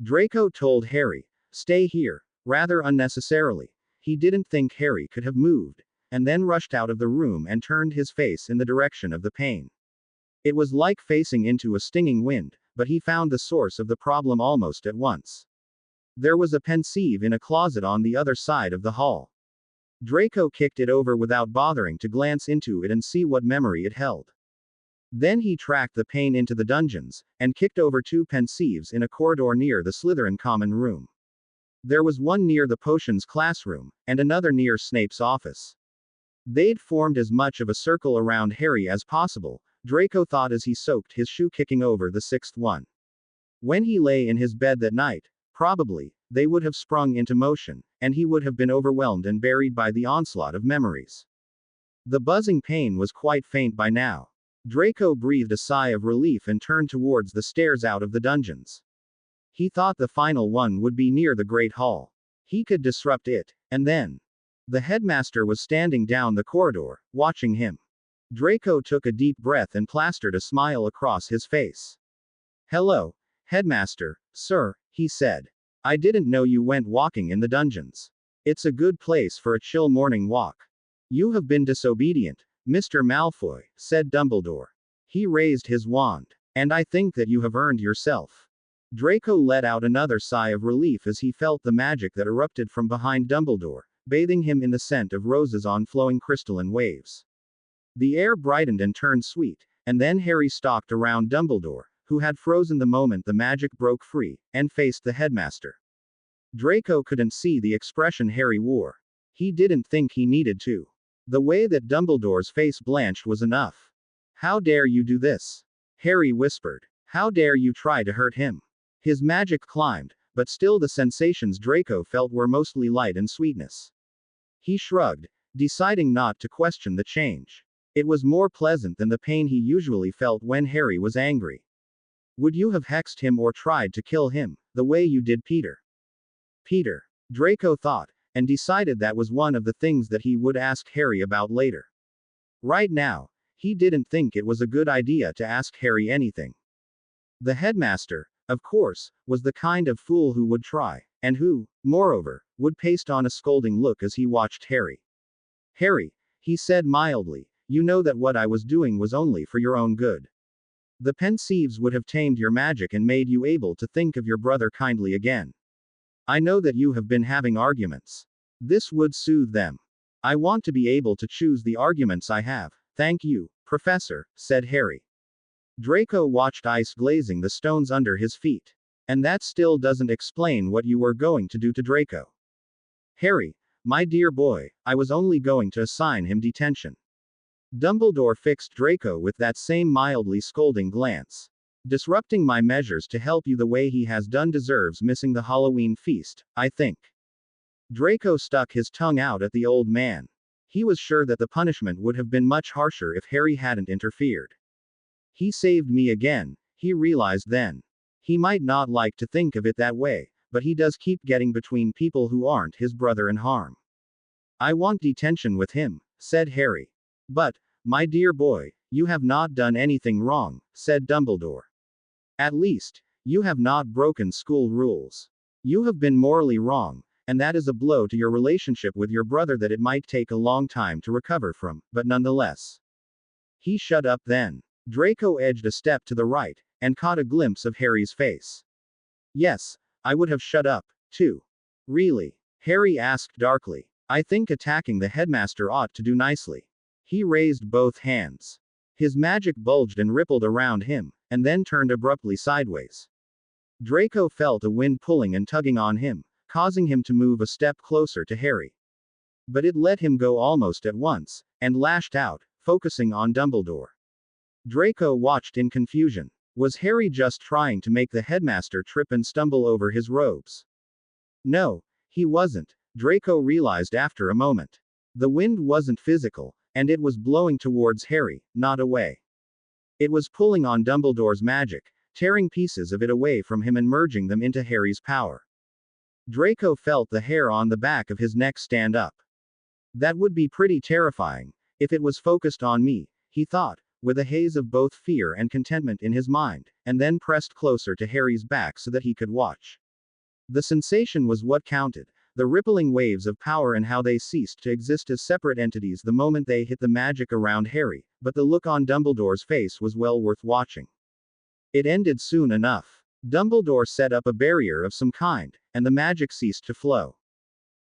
Draco told Harry, stay here, rather unnecessarily. He didn't think Harry could have moved, and then rushed out of the room and turned his face in the direction of the pain. It was like facing into a stinging wind, but he found the source of the problem almost at once. There was a pensieve in a closet on the other side of the hall. Draco kicked it over without bothering to glance into it and see what memory it held. Then he tracked the pain into the dungeons, and kicked over two pensieves in a corridor near the Slytherin common room. There was one near the potions classroom, and another near Snape's office. They'd formed as much of a circle around Harry as possible, Draco thought as he soaked his shoe kicking over the sixth one. When he lay in his bed that night, probably, they would have sprung into motion, and he would have been overwhelmed and buried by the onslaught of memories. The buzzing pain was quite faint by now. Draco breathed a sigh of relief and turned towards the stairs out of the dungeons. He thought the final one would be near the Great Hall. He could disrupt it, and then. The headmaster was standing down the corridor, watching him. Draco took a deep breath and plastered a smile across his face. "Hello, headmaster, sir," he said. "I didn't know you went walking in the dungeons. It's a good place for a chill morning walk." "You have been disobedient, Mr. Malfoy," said Dumbledore. He raised his wand. "And I think that you have earned yourself." Draco let out another sigh of relief as he felt the magic that erupted from behind Dumbledore, bathing him in the scent of roses on flowing crystalline waves. The air brightened and turned sweet, and then Harry stalked around Dumbledore, who had frozen the moment the magic broke free, and faced the headmaster. Draco couldn't see the expression Harry wore. He didn't think he needed to. The way that Dumbledore's face blanched was enough. "How dare you do this?" Harry whispered. "How dare you try to hurt him?" His magic climbed, but still the sensations Draco felt were mostly light and sweetness. He shrugged, deciding not to question the change. It was more pleasant than the pain he usually felt when Harry was angry. "Would you have hexed him or tried to kill him, the way you did Peter?" Peter. Draco thought, and decided that was one of the things that he would ask Harry about later. Right now, he didn't think it was a good idea to ask Harry anything. The headmaster, of course, was the kind of fool who would try, and who, moreover, would paste on a scolding look as he watched Harry. "Harry," he said mildly, "you know that what I was doing was only for your own good. The Pensieves would have tamed your magic and made you able to think of your brother kindly again. I know that you have been having arguments. This would soothe them. I want to be able to choose the arguments I have." "Thank you, Professor," said Harry. Draco watched ice glazing the stones under his feet. "And that still doesn't explain what you were going to do to Draco." "Harry, my dear boy, I was only going to assign him detention." Dumbledore fixed Draco with that same mildly scolding glance. "Disrupting my measures to help you the way he has done deserves missing the Halloween feast, I think." Draco stuck his tongue out at the old man. He was sure that the punishment would have been much harsher if Harry hadn't interfered. He saved me again, he realized then. He might not like to think of it that way, but he does keep getting between people who aren't his brother in harm. "I want detention with him," said Harry. "But, my dear boy, you have not done anything wrong," said Dumbledore. "At least, you have not broken school rules. You have been morally wrong, and that is a blow to your relationship with your brother that it might take a long time to recover from, but nonetheless." He shut up then. Draco edged a step to the right, and caught a glimpse of Harry's face. "Yes, I would have shut up, too." "Really?" Harry asked darkly. "I think attacking the headmaster ought to do nicely." He raised both hands. His magic bulged and rippled around him, and then turned abruptly sideways. Draco felt a wind pulling and tugging on him, causing him to move a step closer to Harry. But it let him go almost at once, and lashed out, focusing on Dumbledore. Draco watched in confusion. Was Harry just trying to make the headmaster trip and stumble over his robes? No, he wasn't, Draco realized after a moment. The wind wasn't physical, and it was blowing towards Harry, not away. It was pulling on Dumbledore's magic, tearing pieces of it away from him and merging them into Harry's power. Draco felt the hair on the back of his neck stand up. That would be pretty terrifying, if it was focused on me, he thought, with a haze of both fear and contentment in his mind, and then pressed closer to Harry's back so that he could watch. The sensation was what counted, the rippling waves of power and how they ceased to exist as separate entities the moment they hit the magic around Harry, but the look on Dumbledore's face was well worth watching. It ended soon enough. Dumbledore set up a barrier of some kind, and the magic ceased to flow.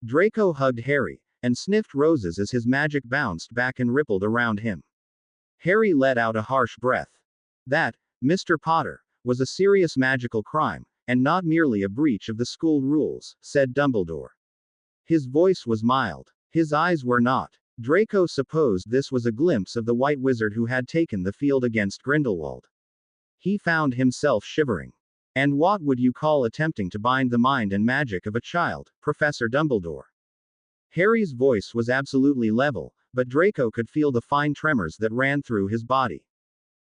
Draco hugged Harry, and sniffed roses as his magic bounced back and rippled around him. Harry let out a harsh breath. That, Mr. Potter, was a serious magical crime, and not merely a breach of the school rules, said Dumbledore. His voice was mild. His eyes were not. Draco supposed this was a glimpse of the white wizard who had taken the field against Grindelwald. He found himself shivering. And what would you call attempting to bind the mind and magic of a child, Professor Dumbledore? Harry's voice was absolutely level, but Draco could feel the fine tremors that ran through his body.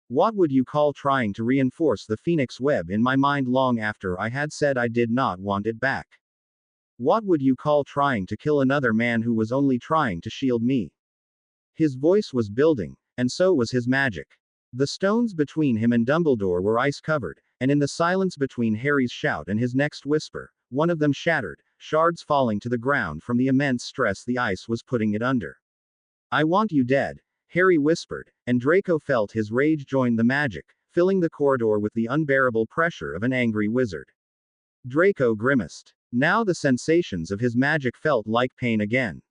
What would you call trying to reinforce the phoenix web in my mind long after I had said I did not want it back? What would you call trying to kill another man who was only trying to shield me? His voice was building, and so was his magic. The stones between him and Dumbledore were ice-covered, and in the silence between Harry's shout and his next whisper, one of them shattered, shards falling to the ground from the immense stress the ice was putting it under. I want you dead, Harry whispered, and Draco felt his rage join the magic, filling the corridor with the unbearable pressure of an angry wizard. Draco grimaced. Now the sensations of his magic felt like pain again.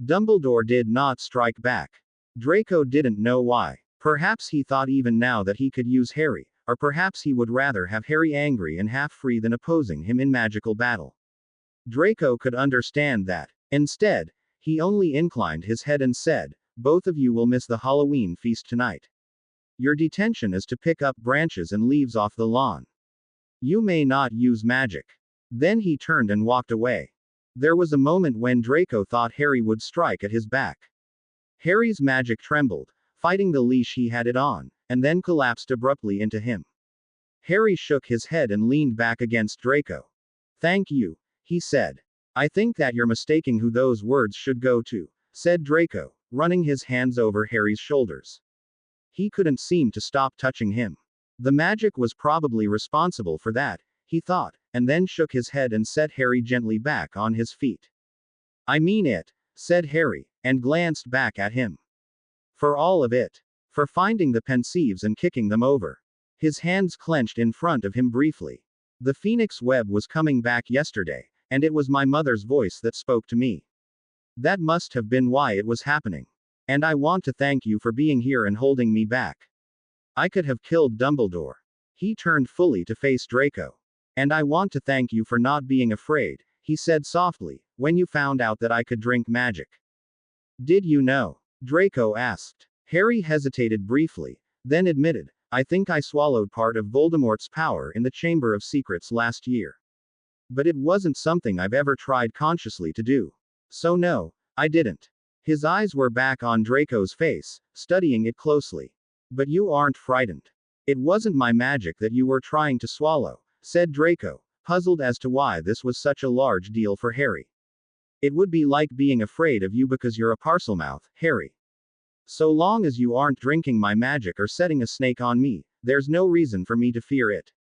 Dumbledore did not strike back. Draco didn't know why. Perhaps he thought even now that he could use Harry, or perhaps he would rather have Harry angry and half-free than opposing him in magical battle. Draco could understand that. Instead, he only inclined his head and said, "Both of you will miss the Halloween feast tonight. Your detention is to pick up branches and leaves off the lawn. You may not use magic." Then he turned and walked away. There was a moment when Draco thought Harry would strike at his back. Harry's magic trembled, fighting the leash he had it on, and then collapsed abruptly into him. Harry shook his head and leaned back against Draco. "Thank you," he said. "I think that you're mistaking who those words should go to," said Draco, running his hands over Harry's shoulders. He couldn't seem to stop touching him. The magic was probably responsible for that, he thought, and then shook his head and set Harry gently back on his feet. "I mean it," said Harry, and glanced back at him. "For all of it. For finding the pensives and kicking them over." His hands clenched in front of him briefly. "The phoenix web was coming back yesterday, and it was my mother's voice that spoke to me. That must have been why it was happening. And I want to thank you for being here and holding me back. I could have killed Dumbledore." He turned fully to face Draco. "And I want to thank you for not being afraid," he said softly, "when you found out that I could drink magic." "Did you know?" Draco asked. Harry hesitated briefly, then admitted, "I think I swallowed part of Voldemort's power in the Chamber of Secrets last year. But it wasn't something I've ever tried consciously to do. So no, I didn't." His eyes were back on Draco's face, studying it closely. "But you aren't frightened. It wasn't my magic that you were trying to swallow," said Draco, puzzled as to why this was such a large deal for Harry. "It would be like being afraid of you because you're a Parselmouth, Harry. So long as you aren't drinking my magic or setting a snake on me, there's no reason for me to fear it."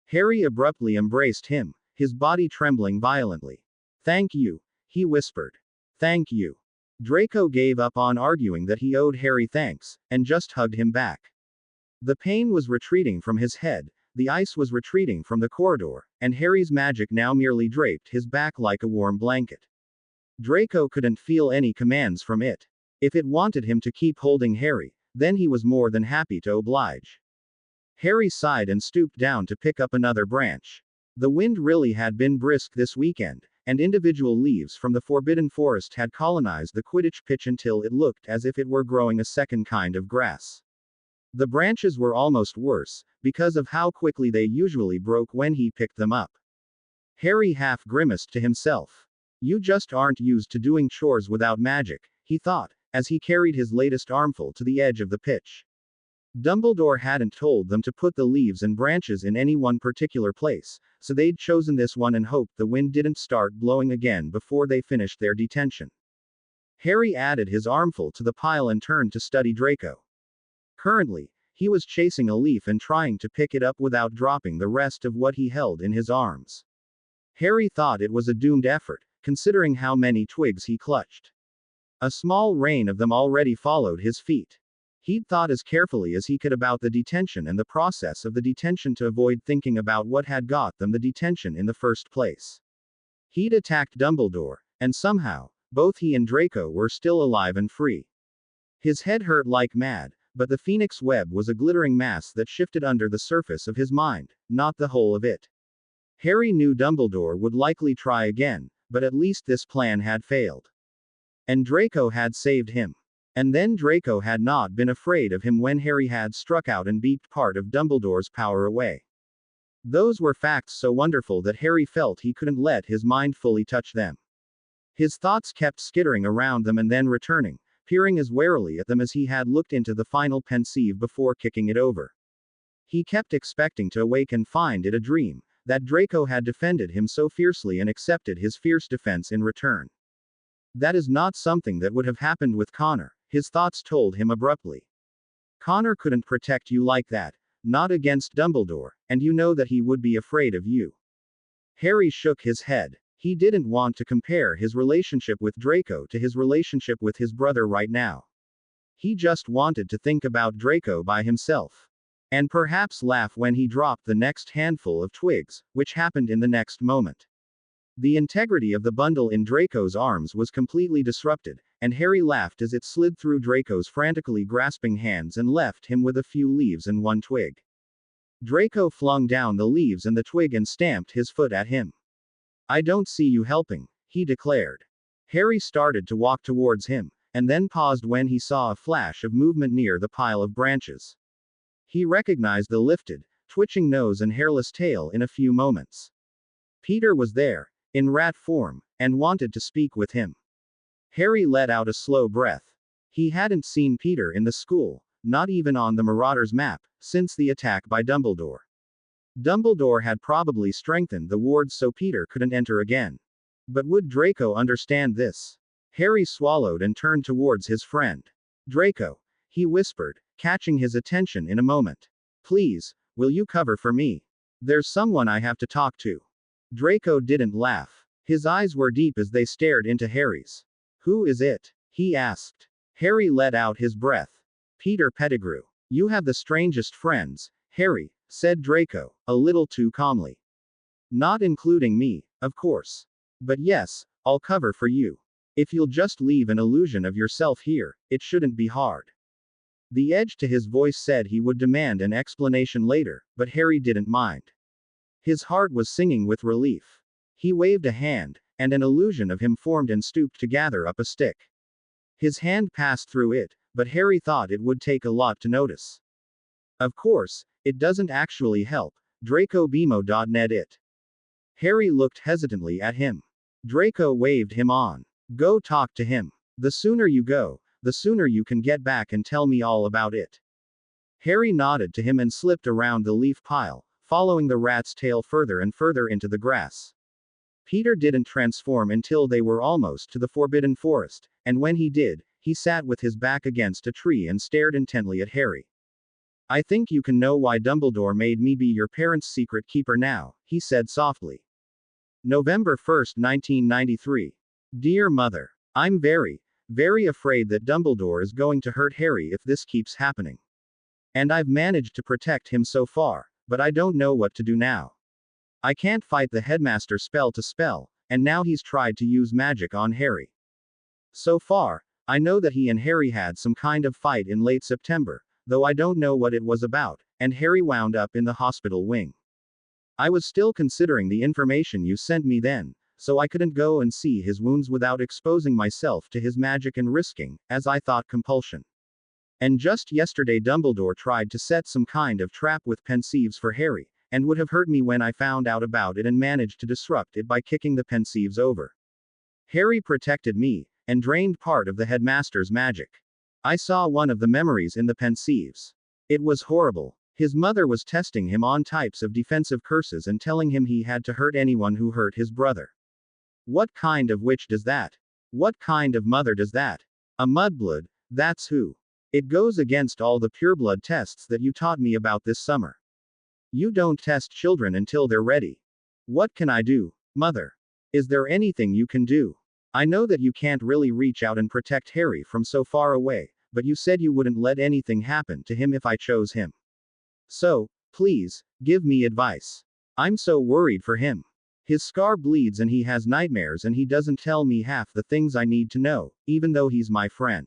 Harry abruptly embraced him, his body trembling violently. "Thank you," he whispered. "Thank you." Draco gave up on arguing that he owed Harry thanks, and just hugged him back. The pain was retreating from his head, the ice was retreating from the corridor, and Harry's magic now merely draped his back like a warm blanket. Draco couldn't feel any commands from it. If it wanted him to keep holding Harry, then he was more than happy to oblige. Harry sighed and stooped down to pick up another branch. The wind really had been brisk this weekend, and individual leaves from the Forbidden Forest had colonized the Quidditch pitch until it looked as if it were growing a second kind of grass. The branches were almost worse, because of how quickly they usually broke when he picked them up. Harry half grimaced to himself. "You just aren't used to doing chores without magic," he thought, as he carried his latest armful to the edge of the pitch. Dumbledore hadn't told them to put the leaves and branches in any one particular place, so they'd chosen this one and hoped the wind didn't start blowing again before they finished their detention. Harry added his armful to the pile and turned to study Draco. Currently, he was chasing a leaf and trying to pick it up without dropping the rest of what he held in his arms. Harry thought it was a doomed effort, considering how many twigs he clutched. A small rain of them already followed his feet. He'd thought as carefully as he could about the detention and the process of the detention to avoid thinking about what had got them the detention in the first place. He'd attacked Dumbledore, and somehow, both he and Draco were still alive and free. His head hurt like mad, but the phoenix web was a glittering mass that shifted under the surface of his mind, not the whole of it. Harry knew Dumbledore would likely try again, but at least this plan had failed. And Draco had saved him. And then Draco had not been afraid of him when Harry had struck out and beeped part of Dumbledore's power away. Those were facts so wonderful that Harry felt he couldn't let his mind fully touch them. His thoughts kept skittering around them and then returning, peering as warily at them as he had looked into the final pensieve before kicking it over. He kept expecting to awake and find it a dream, that Draco had defended him so fiercely and accepted his fierce defense in return. That is not something that would have happened with Connor, his thoughts told him abruptly. Connor couldn't protect you like that, not against Dumbledore, and you know that he would be afraid of you. Harry shook his head. He didn't want to compare his relationship with Draco to his relationship with his brother right now. He just wanted to think about Draco by himself. And perhaps laugh when he dropped the next handful of twigs, which happened in the next moment. The integrity of the bundle in Draco's arms was completely disrupted, and Harry laughed as it slid through Draco's frantically grasping hands and left him with a few leaves and one twig. Draco flung down the leaves and the twig and stamped his foot at him. "I don't see you helping," he declared. Harry started to walk towards him, and then paused when he saw a flash of movement near the pile of branches. He recognized the lifted, twitching nose and hairless tail in a few moments. Peter was there, in rat form, and wanted to speak with him. Harry let out a slow breath. He hadn't seen Peter in the school, not even on the Marauders map, since the attack by Dumbledore. Dumbledore had probably strengthened the wards so Peter couldn't enter again. But would Draco understand this? Harry swallowed and turned towards his friend. "Draco," he whispered, catching his attention in a moment. "Please, will you cover for me? There's someone I have to talk to." Draco didn't laugh. His eyes were deep as they stared into Harry's. "Who is it?" he asked. Harry let out his breath. "Peter Pettigrew. You have the strangest friends, Harry," said Draco, a little too calmly. "Not including me, of course. But yes, I'll cover for you. If you'll just leave an illusion of yourself here, it shouldn't be hard." The edge to his voice said he would demand an explanation later, but Harry didn't mind. His heart was singing with relief. He waved a hand, and an illusion of him formed and stooped to gather up a stick. His hand passed through it, but Harry thought it would take a lot to notice. "Of course, it doesn't actually help, DracoBimo.net it." Harry looked hesitantly at him. Draco waved him on. "Go talk to him. The sooner you go, the sooner you can get back and tell me all about it." Harry nodded to him and slipped around the leaf pile, following the rat's tail further and further into the grass. Peter didn't transform until they were almost to the Forbidden Forest, and when he did, he sat with his back against a tree and stared intently at Harry. "I think you can know why Dumbledore made me be your parents' secret keeper now," he said softly. November 1st, 1993. Dear Mother, I'm very, very afraid that Dumbledore is going to hurt Harry if this keeps happening. And I've managed to protect him so far, but I don't know what to do now. I can't fight the headmaster spell to spell, and now he's tried to use magic on Harry. So far, I know that he and Harry had some kind of fight in late September, though I don't know what it was about, and Harry wound up in the hospital wing. I was still considering the information you sent me then, so I couldn't go and see his wounds without exposing myself to his magic and risking, as I thought, compulsion. And just yesterday Dumbledore tried to set some kind of trap with pensieves for Harry, and would have hurt me when I found out about it and managed to disrupt it by kicking the pensieves over. Harry protected me, and drained part of the headmaster's magic. I saw one of the memories in the pensieves. It was horrible. His mother was testing him on types of defensive curses and telling him he had to hurt anyone who hurt his brother. What kind of witch does that? What kind of mother does that? A mudblood, that's who. It goes against all the pureblood tests that you taught me about this summer. You don't test children until they're ready. What can I do, Mother? Is there anything you can do? I know that you can't really reach out and protect Harry from so far away, but you said you wouldn't let anything happen to him if I chose him. So, please, give me advice. I'm so worried for him. His scar bleeds and he has nightmares and he doesn't tell me half the things I need to know, even though he's my friend.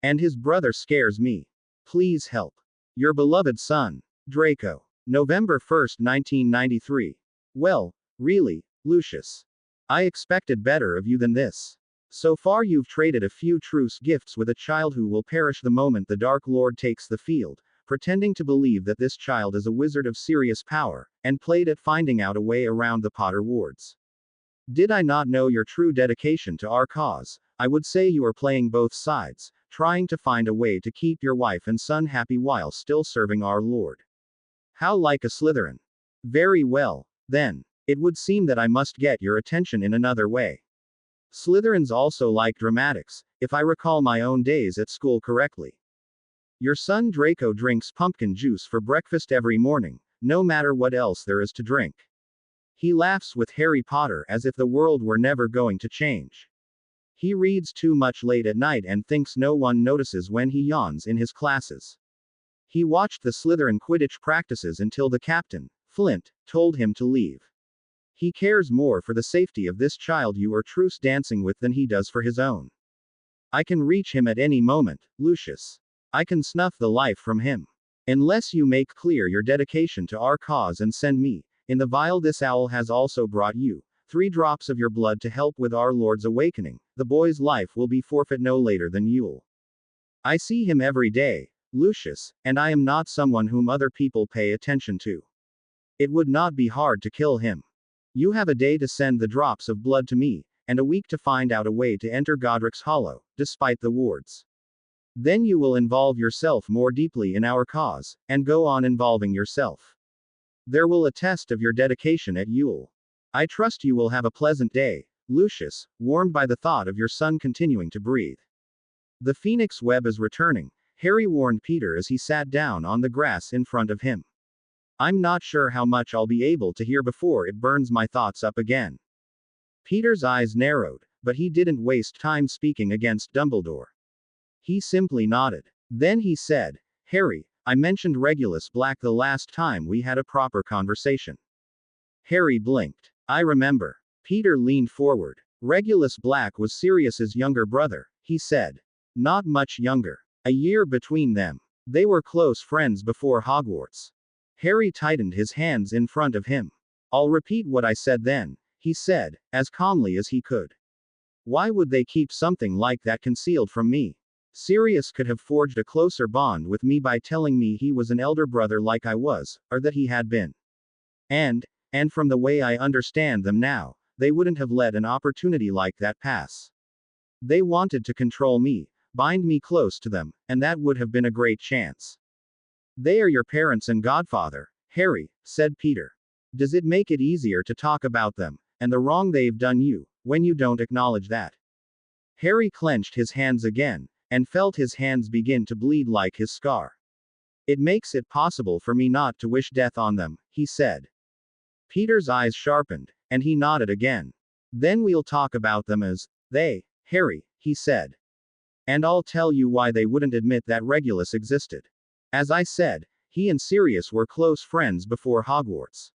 And his brother scares me. Please help. Your beloved son, Draco. November 1st, 1993. Well, really, Lucius. I expected better of you than this. So far you've traded a few truce gifts with a child who will perish the moment the Dark Lord takes the field, pretending to believe that this child is a wizard of serious power, and played at finding out a way around the Potter wards. Did I not know your true dedication to our cause, I would say you are playing both sides, trying to find a way to keep your wife and son happy while still serving our Lord. How like a Slytherin. Very well, then. It would seem that I must get your attention in another way. Slytherins also like dramatics, if I recall my own days at school correctly. Your son Draco drinks pumpkin juice for breakfast every morning, no matter what else there is to drink. He laughs with Harry Potter as if the world were never going to change. He reads too much late at night and thinks no one notices when he yawns in his classes. He watched the Slytherin Quidditch practices until the captain, Flint, told him to leave. He cares more for the safety of this child you are truce dancing with than he does for his own. I can reach him at any moment, Lucius. I can snuff the life from him. Unless you make clear your dedication to our cause and send me, in the vial this owl has also brought you, 3 drops of your blood to help with our Lord's awakening, the boy's life will be forfeit no later than Yule. I see him every day, Lucius, and I am not someone whom other people pay attention to. It would not be hard to kill him. You have a day to send the drops of blood to me, and a week to find out a way to enter Godric's Hollow, despite the wards. Then you will involve yourself more deeply in our cause, and go on involving yourself. There will a test of your dedication at Yule. I trust you will have a pleasant day, Lucius, warmed by the thought of your son continuing to breathe. The phoenix web is returning, Harry warned Peter as he sat down on the grass in front of him. I'm not sure how much I'll be able to hear before it burns my thoughts up again. Peter's eyes narrowed, but he didn't waste time speaking against Dumbledore. He simply nodded. Then he said, Harry, I mentioned Regulus Black the last time we had a proper conversation. Harry blinked. I remember. Peter leaned forward. Regulus Black was Sirius's younger brother, he said. Not much younger. A year between them. They were close friends before Hogwarts. Harry tightened his hands in front of him. I'll repeat what I said then, he said, as calmly as he could. Why would they keep something like that concealed from me? Sirius could have forged a closer bond with me by telling me he was an elder brother like I was, or that he had been. And from the way I understand them now, they wouldn't have let an opportunity like that pass. They wanted to control me, bind me close to them, and that would have been a great chance. They are your parents and godfather, Harry, said Peter. Does it make it easier to talk about them, and the wrong they've done you, when you don't acknowledge that? Harry clenched his hands again, and felt his hands begin to bleed like his scar. It makes it possible for me not to wish death on them, he said. Peter's eyes sharpened, and he nodded again. Then we'll talk about them as they, Harry, he said. And I'll tell you why they wouldn't admit that Regulus existed. As I said, he and Sirius were close friends before Hogwarts.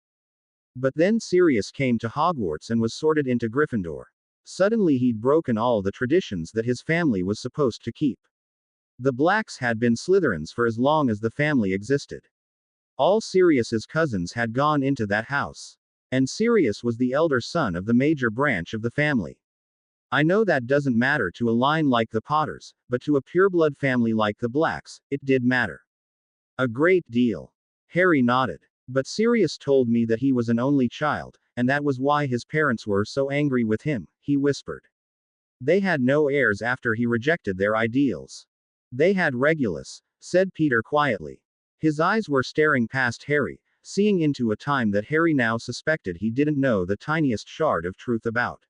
But then Sirius came to Hogwarts and was sorted into Gryffindor. Suddenly he'd broken all the traditions that his family was supposed to keep. The Blacks had been Slytherins for as long as the family existed. All Sirius's cousins had gone into that house. And Sirius was the elder son of the major branch of the family. I know that doesn't matter to a line like the Potters, but to a pureblood family like the Blacks, it did matter. A great deal. Harry nodded. But Sirius told me that he was an only child, and that was why his parents were so angry with him, he whispered. They had no heirs after he rejected their ideals. They had Regulus, said Peter quietly. His eyes were staring past Harry, seeing into a time that Harry now suspected he didn't know the tiniest shard of truth about.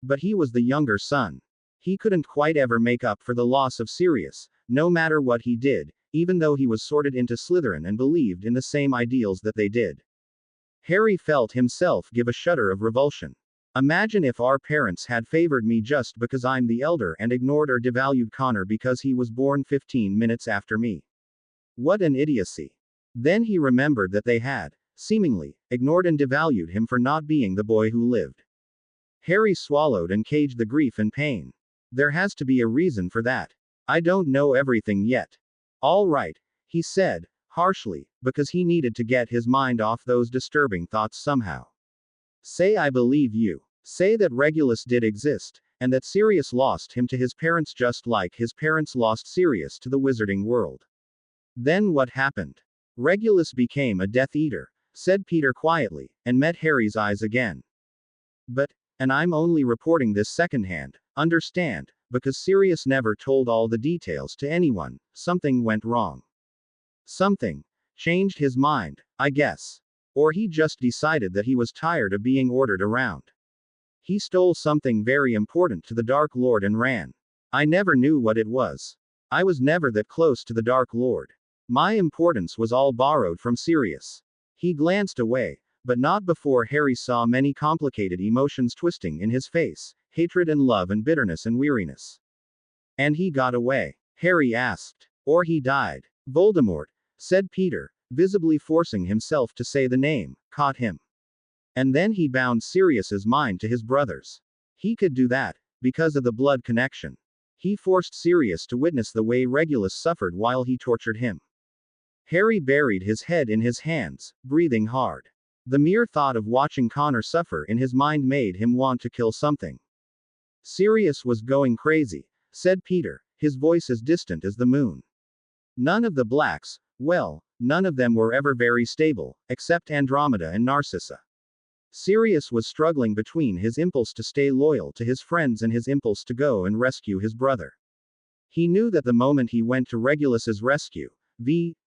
But he was the younger son. He couldn't quite ever make up for the loss of Sirius, no matter what he did, even though he was sorted into Slytherin and believed in the same ideals that they did. Harry felt himself give a shudder of revulsion. Imagine if our parents had favored me just because I'm the elder and ignored or devalued Connor because he was born 15 minutes after me. What an idiocy. Then he remembered that they had, seemingly, ignored and devalued him for not being the boy who lived. Harry swallowed and caged the grief and pain. There has to be a reason for that. I don't know everything yet. All right, he said, harshly, because he needed to get his mind off those disturbing thoughts somehow. Say I believe you. Say that Regulus did exist, and that Sirius lost him to his parents just like his parents lost Sirius to the wizarding world. Then what happened? Regulus became a Death Eater, said Peter quietly, and met Harry's eyes again. And I'm only reporting this secondhand, understand, because Sirius never told all the details to anyone. Something went wrong. Something changed his mind, I guess. Or he just decided that he was tired of being ordered around. He stole something very important to the Dark Lord and ran. I never knew what it was. I was never that close to the Dark Lord. My importance was all borrowed from Sirius. He glanced away, but not before Harry saw many complicated emotions twisting in his face, hatred and love and bitterness and weariness. And he got away? Harry asked. Or he died. Voldemort, said Peter, visibly forcing himself to say the name, caught him. And then he bound Sirius's mind to his brother's. He could do that, because of the blood connection. He forced Sirius to witness the way Regulus suffered while he tortured him. Harry buried his head in his hands, breathing hard. The mere thought of watching Connor suffer in his mind made him want to kill something. Sirius was going crazy, said Peter, his voice as distant as the moon. None of the Blacks, well, none of them were ever very stable, except Andromeda and Narcissa. Sirius was struggling between his impulse to stay loyal to his friends and his impulse to go and rescue his brother. He knew that the moment he went to Regulus's rescue,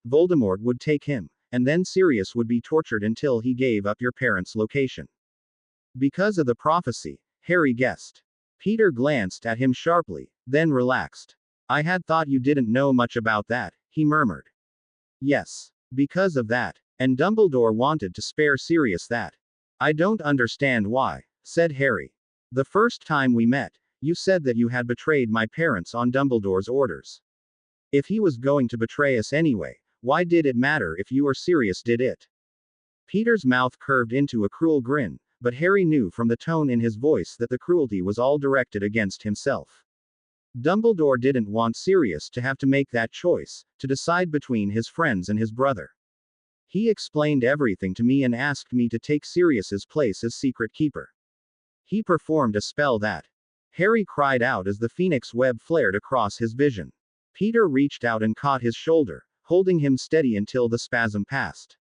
Voldemort would take him, and then Sirius would be tortured until he gave up your parents' location. Because of the prophecy, Harry guessed. Peter glanced at him sharply, then relaxed. I had thought you didn't know much about that, he murmured. Yes. Because of that. And Dumbledore wanted to spare Sirius that. I don't understand why, said Harry. The first time we met, you said that you had betrayed my parents on Dumbledore's orders. If he was going to betray us anyway, why did it matter if you or Sirius did it? Peter's mouth curved into a cruel grin, but Harry knew from the tone in his voice that the cruelty was all directed against himself. Dumbledore didn't want Sirius to have to make that choice, to decide between his friends and his brother. He explained everything to me and asked me to take Sirius's place as secret keeper. He performed a spell that. Harry cried out as the phoenix web flared across his vision. Peter reached out and caught his shoulder, holding him steady until the spasm passed.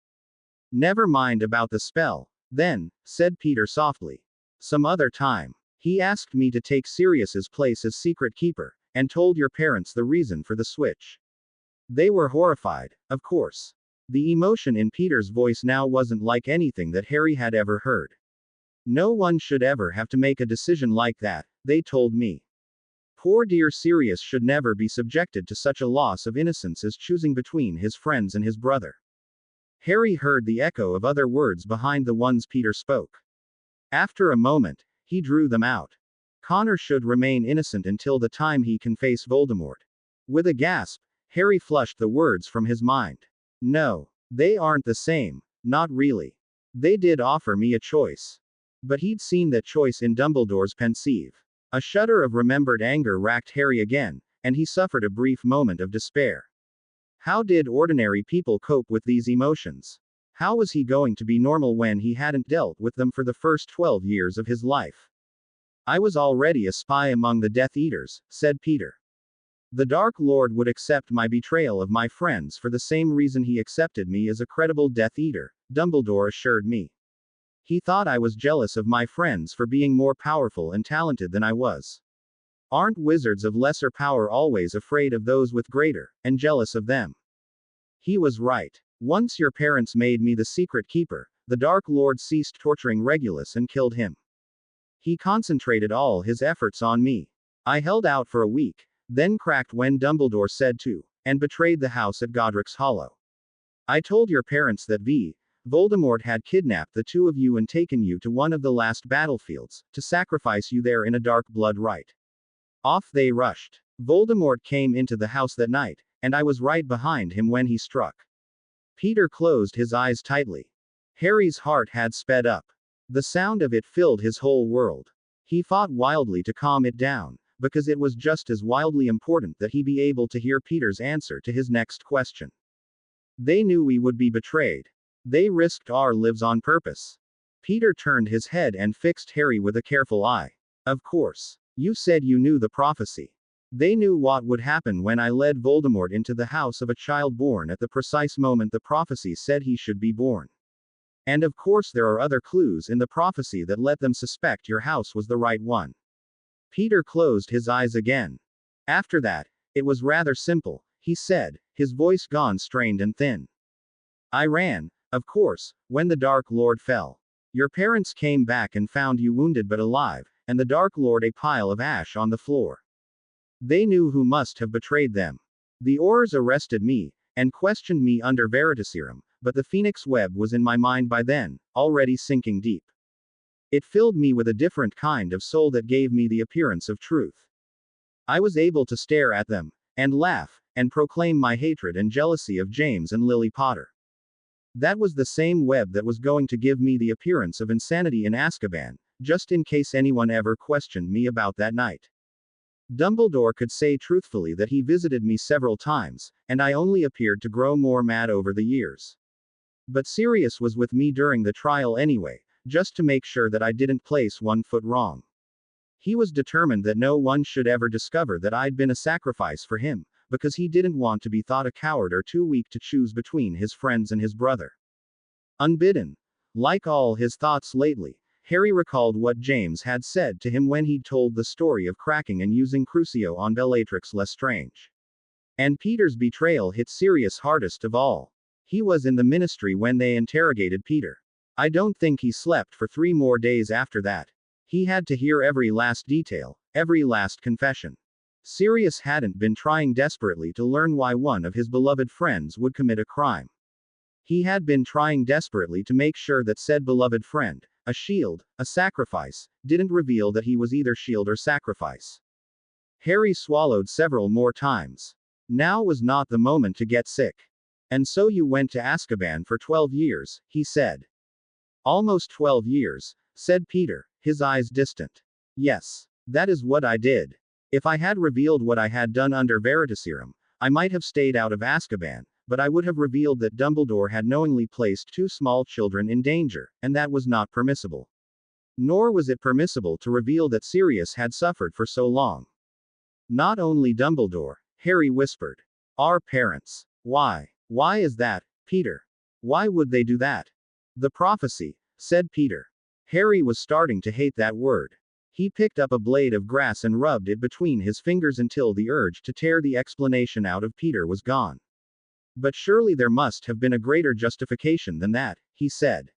Never mind about the spell, then, said Peter softly. Some other time. He asked me to take Sirius's place as secret keeper, and told your parents the reason for the switch. They were horrified, of course. The emotion in Peter's voice now wasn't like anything that Harry had ever heard. No one should ever have to make a decision like that, they told me. Poor dear Sirius should never be subjected to such a loss of innocence as choosing between his friends and his brother. Harry heard the echo of other words behind the ones Peter spoke. After a moment, he drew them out. Connor should remain innocent until the time he can face Voldemort. With a gasp, Harry flushed the words from his mind. No, they aren't the same, not really. They did offer me a choice. But he'd seen that choice in Dumbledore's pensieve. A shudder of remembered anger racked Harry again, and he suffered a brief moment of despair. How did ordinary people cope with these emotions? How was he going to be normal when he hadn't dealt with them for the first 12 years of his life? I was already a spy among the Death Eaters, said Peter. The Dark Lord would accept my betrayal of my friends for the same reason he accepted me as a credible Death Eater, Dumbledore assured me. He thought I was jealous of my friends for being more powerful and talented than I was. Aren't wizards of lesser power always afraid of those with greater, and jealous of them? He was right. Once your parents made me the secret keeper, the Dark Lord ceased torturing Regulus and killed him. He concentrated all his efforts on me. I held out for a week, then cracked when Dumbledore said to, and betrayed the house at Godric's Hollow. I told your parents that Voldemort had kidnapped the two of you and taken you to one of the last battlefields, to sacrifice you there in a dark blood rite. Off they rushed. Voldemort came into the house that night, and I was right behind him when he struck. Peter closed his eyes tightly. Harry's heart had sped up. The sound of it filled his whole world. He fought wildly to calm it down, because it was just as wildly important that he be able to hear Peter's answer to his next question. They knew we would be betrayed. They risked our lives on purpose. Peter turned his head and fixed Harry with a careful eye. Of course. You said you knew the prophecy. They knew what would happen when I led Voldemort into the house of a child born at the precise moment the prophecy said he should be born. And of course there are other clues in the prophecy that let them suspect your house was the right one. Peter closed his eyes again. After that, it was rather simple, he said, his voice gone strained and thin. I ran, of course, when the Dark Lord fell. Your parents came back and found you wounded but alive, and the Dark Lord a pile of ash on the floor. They knew who must have betrayed them. The Aurors arrested me, and questioned me under Veritaserum, but the Phoenix Web was in my mind by then, already sinking deep. It filled me with a different kind of soul that gave me the appearance of truth. I was able to stare at them, and laugh, and proclaim my hatred and jealousy of James and Lily Potter. That was the same web that was going to give me the appearance of insanity in Azkaban, just in case anyone ever questioned me about that night. Dumbledore could say truthfully that he visited me several times, and I only appeared to grow more mad over the years. But Sirius was with me during the trial anyway, just to make sure that I didn't place one foot wrong. He was determined that no one should ever discover that I'd been a sacrifice for him, because he didn't want to be thought a coward or too weak to choose between his friends and his brother. Unbidden, like all his thoughts lately, Harry recalled what James had said to him when he'd told the story of cracking and using Crucio on Bellatrix Lestrange. And Peter's betrayal hit Sirius hardest of all. He was in the ministry when they interrogated Peter. I don't think he slept for 3 more days after that. He had to hear every last detail, every last confession. Sirius hadn't been trying desperately to learn why one of his beloved friends would commit a crime. He had been trying desperately to make sure that said beloved friend, a shield, a sacrifice, didn't reveal that he was either shield or sacrifice. Harry swallowed several more times. Now was not the moment to get sick. And so you went to Azkaban for 12 years, he said. Almost 12 years, said Peter, his eyes distant. Yes, that is what I did. If I had revealed what I had done under Veritaserum, I might have stayed out of Azkaban, but I would have revealed that Dumbledore had knowingly placed 2 small children in danger, and that was not permissible. Nor was it permissible to reveal that Sirius had suffered for so long. Not only Dumbledore, Harry whispered. Our parents. Why? Why is that, Peter? Why would they do that? The prophecy, said Peter. Harry was starting to hate that word. He picked up a blade of grass and rubbed it between his fingers until the urge to tear the explanation out of Peter was gone. But surely there must have been a greater justification than that, he said.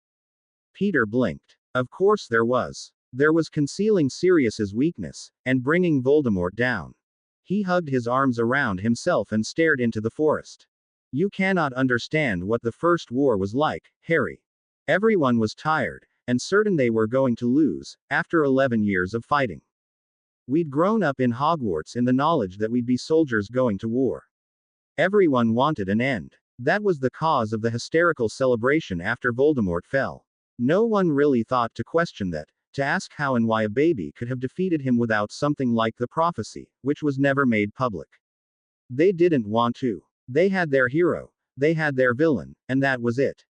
Peter blinked. Of course there was. There was concealing Sirius's weakness, and bringing Voldemort down. He hugged his arms around himself and stared into the forest. You cannot understand what the First War was like, Harry. Everyone was tired, and certain they were going to lose, after 11 years of fighting. We'd grown up in Hogwarts in the knowledge that we'd be soldiers going to war. Everyone wanted an end. That was the cause of the hysterical celebration after Voldemort fell. No one really thought to question that, to ask how and why a baby could have defeated him without something like the prophecy, which was never made public. They didn't want to. They had their hero, they had their villain, and that was it.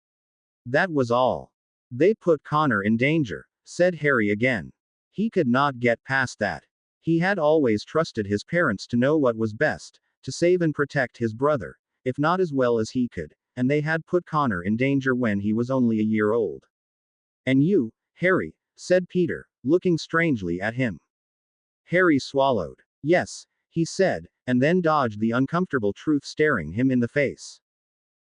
That was all. They put Connor in danger, said Harry again. He could not get past that. He had always trusted his parents to know what was best, to save and protect his brother, if not as well as he could, and they had put Connor in danger when he was only a year old. And you, Harry, said Peter, looking strangely at him. Harry swallowed. Yes, he said, and then dodged the uncomfortable truth staring him in the face.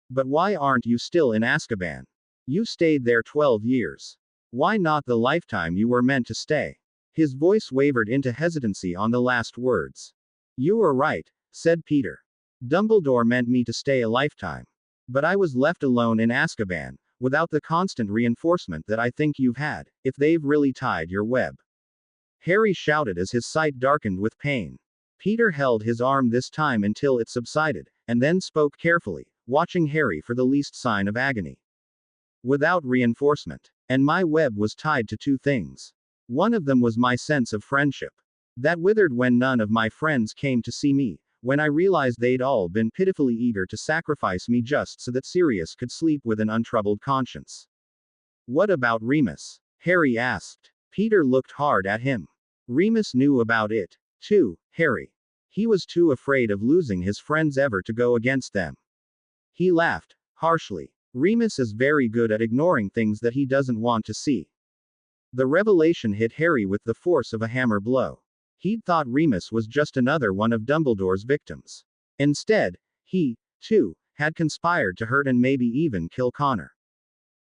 But why aren't you still in Azkaban? You stayed there 12 years. Why not the lifetime you were meant to stay? His voice wavered into hesitancy on the last words. You were right, said Peter. Dumbledore meant me to stay a lifetime. But I was left alone in Azkaban, without the constant reinforcement that I think you've had, if they've really tied your web. Harry shouted as his sight darkened with pain. Peter held his arm this time until it subsided, and then spoke carefully, watching Harry for the least sign of agony. Without reinforcement. And my web was tied to 2 things. One of them was my sense of friendship. That withered when none of my friends came to see me, when I realized they'd all been pitifully eager to sacrifice me just so that Sirius could sleep with an untroubled conscience. What about Remus? Harry asked. Peter looked hard at him. Remus knew about it, too, Harry. He was too afraid of losing his friends ever to go against them. He laughed, harshly. Remus is very good at ignoring things that he doesn't want to see. The revelation hit Harry with the force of a hammer blow. He'd thought Remus was just another one of Dumbledore's victims. Instead, he, too, had conspired to hurt and maybe even kill Connor.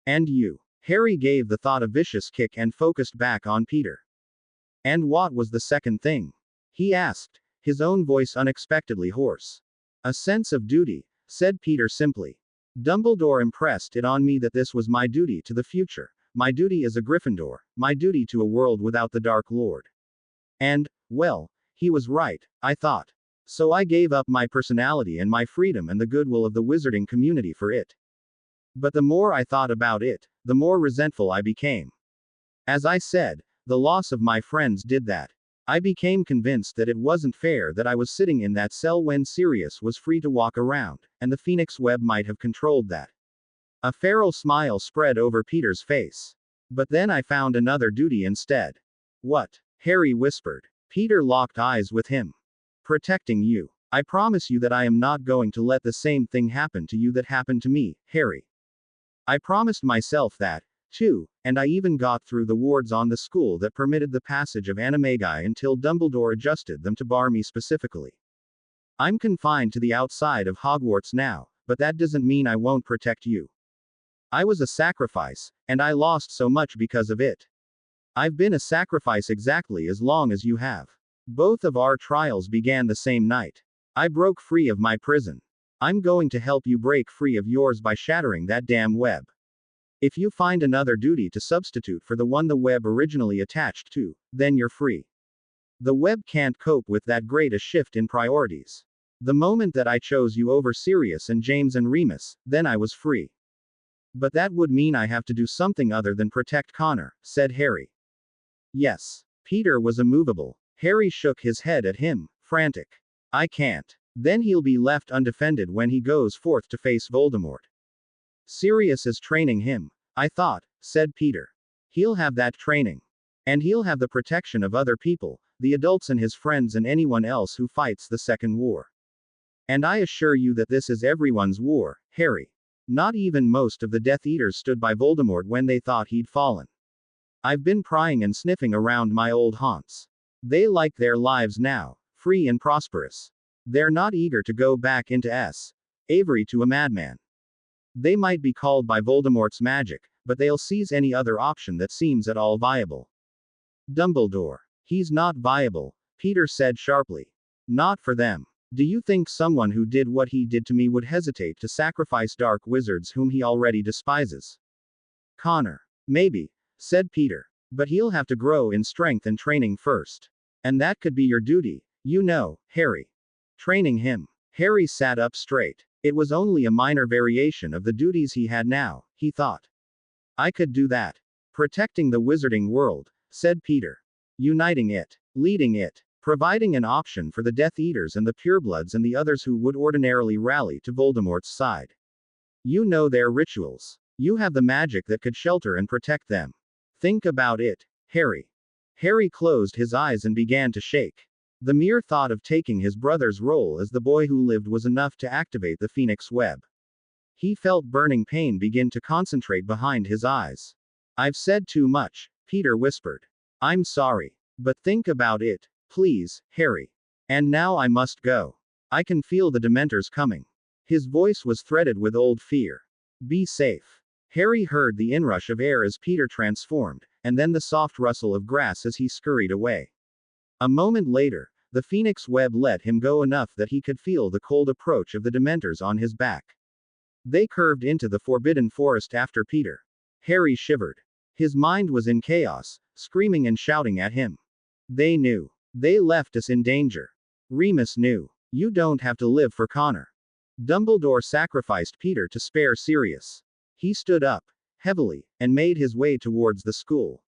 And you. Harry gave the thought a vicious kick and focused back on Peter. And what was the second thing? He asked, his own voice unexpectedly hoarse. A sense of duty, said Peter simply. Dumbledore impressed it on me that this was my duty to the future, my duty as a Gryffindor, my duty to a world without the Dark Lord. And, well, he was right, I thought. So I gave up my personality and my freedom and the goodwill of the wizarding community for it. But the more I thought about it, the more resentful I became. As I said, the loss of my friends did that. I became convinced that it wasn't fair that I was sitting in that cell when Sirius was free to walk around, and the Phoenix Web might have controlled that. A feral smile spread over Peter's face. But then I found another duty instead. What? Harry whispered. Peter locked eyes with him. Protecting you. I promise you that I am not going to let the same thing happen to you that happened to me, Harry. I promised myself that, too, and I even got through the wards on the school that permitted the passage of animagi until Dumbledore adjusted them to bar me specifically. I'm confined to the outside of Hogwarts now, but that doesn't mean I won't protect you. I was a sacrifice, and I lost so much because of it. I've been a sacrifice exactly as long as you have. Both of our trials began the same night. I broke free of my prison. I'm going to help you break free of yours by shattering that damn web. If you find another duty to substitute for the one the web originally attached to, then you're free. The web can't cope with that great a shift in priorities. The moment that I chose you over Sirius and James and Remus, then I was free. But that would mean I have to do something other than protect Connor, said Harry. Yes. Peter was immovable. Harry shook his head at him, frantic. I can't. Then he'll be left undefended when he goes forth to face Voldemort. Sirius is training him, I thought, said Peter. He'll have that training. And he'll have the protection of other people, the adults and his friends and anyone else who fights the Second War. And I assure you that this is everyone's war, Harry. Not even most of the Death Eaters stood by Voldemort when they thought he'd fallen. I've been prying and sniffing around my old haunts. They like their lives now, free and prosperous. They're not eager to go back into Avery to a madman. They might be called by Voldemort's magic, but they'll seize any other option that seems at all viable. Dumbledore. He's not viable, Peter said sharply. Not for them. Do you think someone who did what he did to me would hesitate to sacrifice dark wizards whom he already despises? Connor. Maybe, said Peter. But he'll have to grow in strength and training first. And that could be your duty, you know, Harry. Training him. Harry sat up straight. It was only a minor variation of the duties he had now, he thought. I could do that. Protecting the wizarding world, said Peter. Uniting it. Leading it. Providing an option for the Death Eaters and the Purebloods and the others who would ordinarily rally to Voldemort's side. You know their rituals. You have the magic that could shelter and protect them. Think about it, Harry. Harry closed his eyes and began to shake. The mere thought of taking his brother's role as the boy who lived was enough to activate the Phoenix Web. He felt burning pain begin to concentrate behind his eyes. I've said too much, Peter whispered. I'm sorry. But think about it, please, Harry. And now I must go. I can feel the Dementors coming. His voice was threaded with old fear. Be safe. Harry heard the inrush of air as Peter transformed, and then the soft rustle of grass as he scurried away. A moment later, the Phoenix Web let him go enough that he could feel the cold approach of the Dementors on his back. They curved into the Forbidden Forest after Peter. Harry shivered. His mind was in chaos, screaming and shouting at him. They knew. They left us in danger. Remus knew. You don't have to live for Connor. Dumbledore sacrificed Peter to spare Sirius. He stood up, heavily, and made his way towards the school.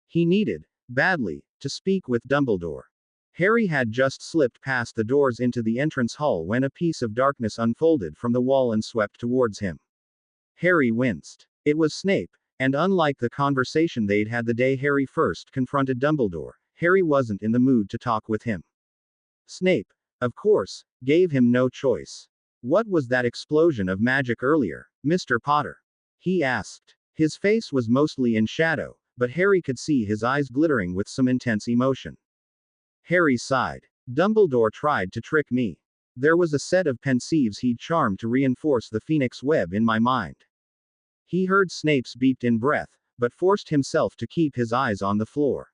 He needed, badly, to speak with Dumbledore. Harry had just slipped past the doors into the entrance hall when a piece of darkness unfolded from the wall and swept towards him. Harry winced. It was Snape, and unlike the conversation they'd had the day Harry first confronted Dumbledore, Harry wasn't in the mood to talk with him. Snape, of course, gave him no choice. What was that explosion of magic earlier, Mr. Potter? He asked. His face was mostly in shadow, but Harry could see his eyes glittering with some intense emotion. Harry sighed. Dumbledore tried to trick me. There was a set of pensieves he'd charmed to reinforce the phoenix web in my mind. He heard Snape's beeped-in breath, but forced himself to keep his eyes on the floor.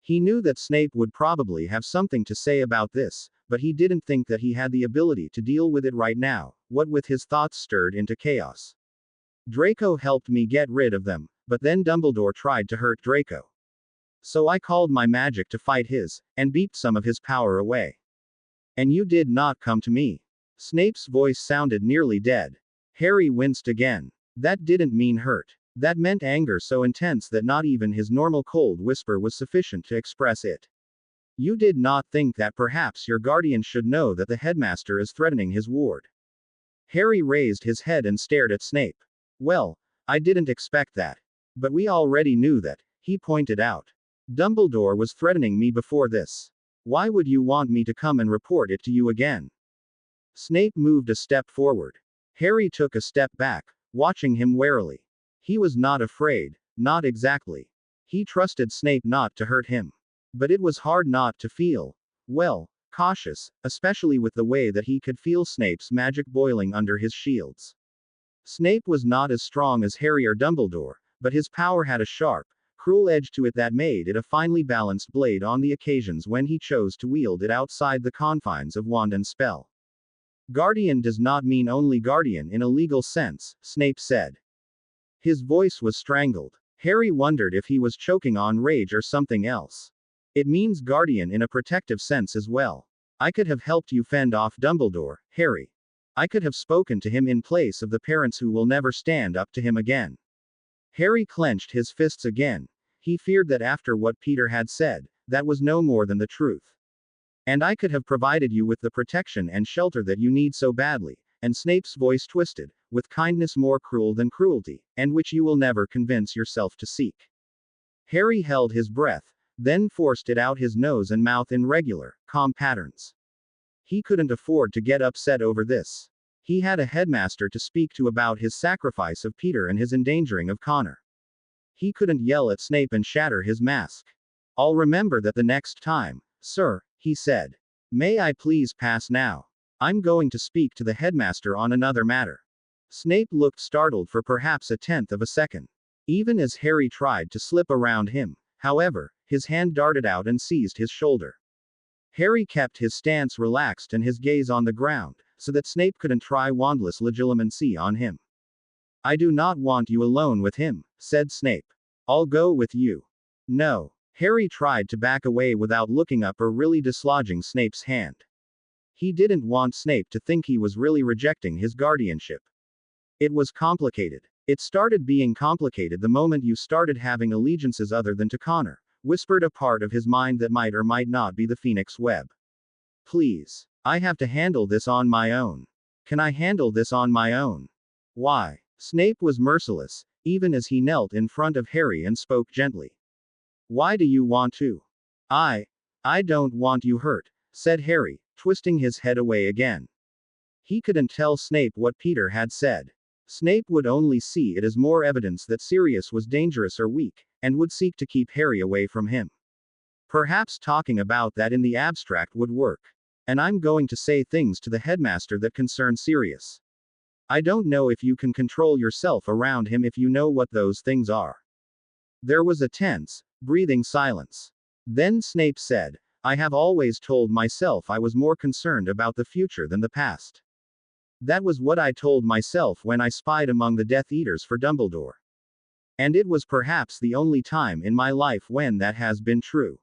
He knew that Snape would probably have something to say about this, but he didn't think that he had the ability to deal with it right now, what with his thoughts stirred into chaos. Draco helped me get rid of them, but then Dumbledore tried to hurt Draco. So I called my magic to fight his, and beeped some of his power away. And you did not come to me. Snape's voice sounded nearly dead. Harry winced again. That didn't mean hurt. That meant anger so intense that not even his normal cold whisper was sufficient to express it. You did not think that perhaps your guardian should know that the headmaster is threatening his ward. Harry raised his head and stared at Snape. Well, I didn't expect that. But we already knew that, he pointed out. Dumbledore was threatening me before this. Why would you want me to come and report it to you again? Snape moved a step forward. Harry took a step back, watching him warily. He was not afraid, not exactly. He trusted Snape not to hurt him. But it was hard not to feel, well, cautious, especially with the way that he could feel Snape's magic boiling under his shields. Snape was not as strong as Harry or Dumbledore, but his power had a sharp, cruel edge to it that made it a finely balanced blade on the occasions when he chose to wield it outside the confines of wand and spell. Guardian does not mean only guardian in a legal sense, Snape said. His voice was strangled. Harry wondered if he was choking on rage or something else. It means guardian in a protective sense as well. I could have helped you fend off Dumbledore, Harry. I could have spoken to him in place of the parents who will never stand up to him again. Harry clenched his fists again. He feared that after what Peter had said, that was no more than the truth. And I could have provided you with the protection and shelter that you need so badly, and Snape's voice twisted, with kindness more cruel than cruelty, and which you will never convince yourself to seek. Harry held his breath, then forced it out his nose and mouth in regular, calm patterns. He couldn't afford to get upset over this. He had a headmaster to speak to about his sacrifice of Peter and his endangering of Connor. He couldn't yell at Snape and shatter his mask. I'll remember that the next time, sir, he said. May I please pass now? I'm going to speak to the headmaster on another matter. Snape looked startled for perhaps a tenth of a second. Even as Harry tried to slip around him, however, his hand darted out and seized his shoulder. Harry kept his stance relaxed and his gaze on the ground, so that Snape couldn't try wandless legilimency on him. I do not want you alone with him, said Snape. I'll go with you. No. Harry tried to back away without looking up or really dislodging Snape's hand. He didn't want Snape to think he was really rejecting his guardianship. It was complicated. It started being complicated the moment you started having allegiances other than to Connor, whispered a part of his mind that might or might not be the Phoenix Web. Please. I have to handle this on my own. Can I handle this on my own? Why? Snape was merciless, even as he knelt in front of Harry and spoke gently. Why do you want to? I don't want you hurt, said Harry, twisting his head away again. He couldn't tell Snape what Peter had said. Snape would only see it as more evidence that Sirius was dangerous or weak, and would seek to keep Harry away from him. Perhaps talking about that in the abstract would work. And I'm going to say things to the headmaster that concern Sirius. I don't know if you can control yourself around him if you know what those things are. There was a tense, breathing silence. Then Snape said, I have always told myself I was more concerned about the future than the past. That was what I told myself when I spied among the Death Eaters for Dumbledore. And it was perhaps the only time in my life when that has been true.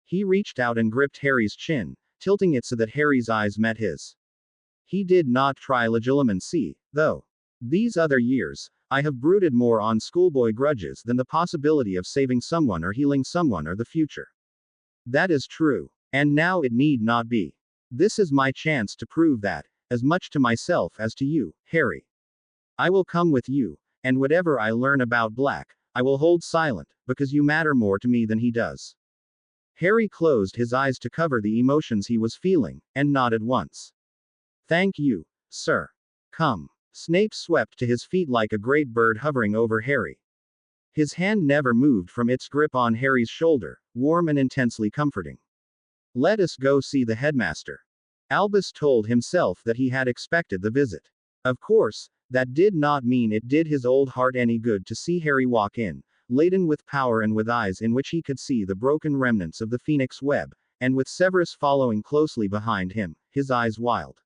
He reached out and gripped Harry's chin, tilting it so that Harry's eyes met his. He did not try legilimency, though. These other years, I have brooded more on schoolboy grudges than the possibility of saving someone or healing someone or the future. That is true. And now it need not be. This is my chance to prove that, as much to myself as to you, Harry. I will come with you, and whatever I learn about Black, I will hold silent, because you matter more to me than he does. Harry closed his eyes to cover the emotions he was feeling, and nodded once. Thank you, sir. Come. Snape swept to his feet like a great bird hovering over Harry. His hand never moved from its grip on Harry's shoulder, warm and intensely comforting. Let us go see the headmaster. Albus told himself that he had expected the visit. Of course, that did not mean it did his old heart any good to see Harry walk in, laden with power and with eyes in which he could see the broken remnants of the Phoenix web, and with Severus following closely behind him, his eyes wild.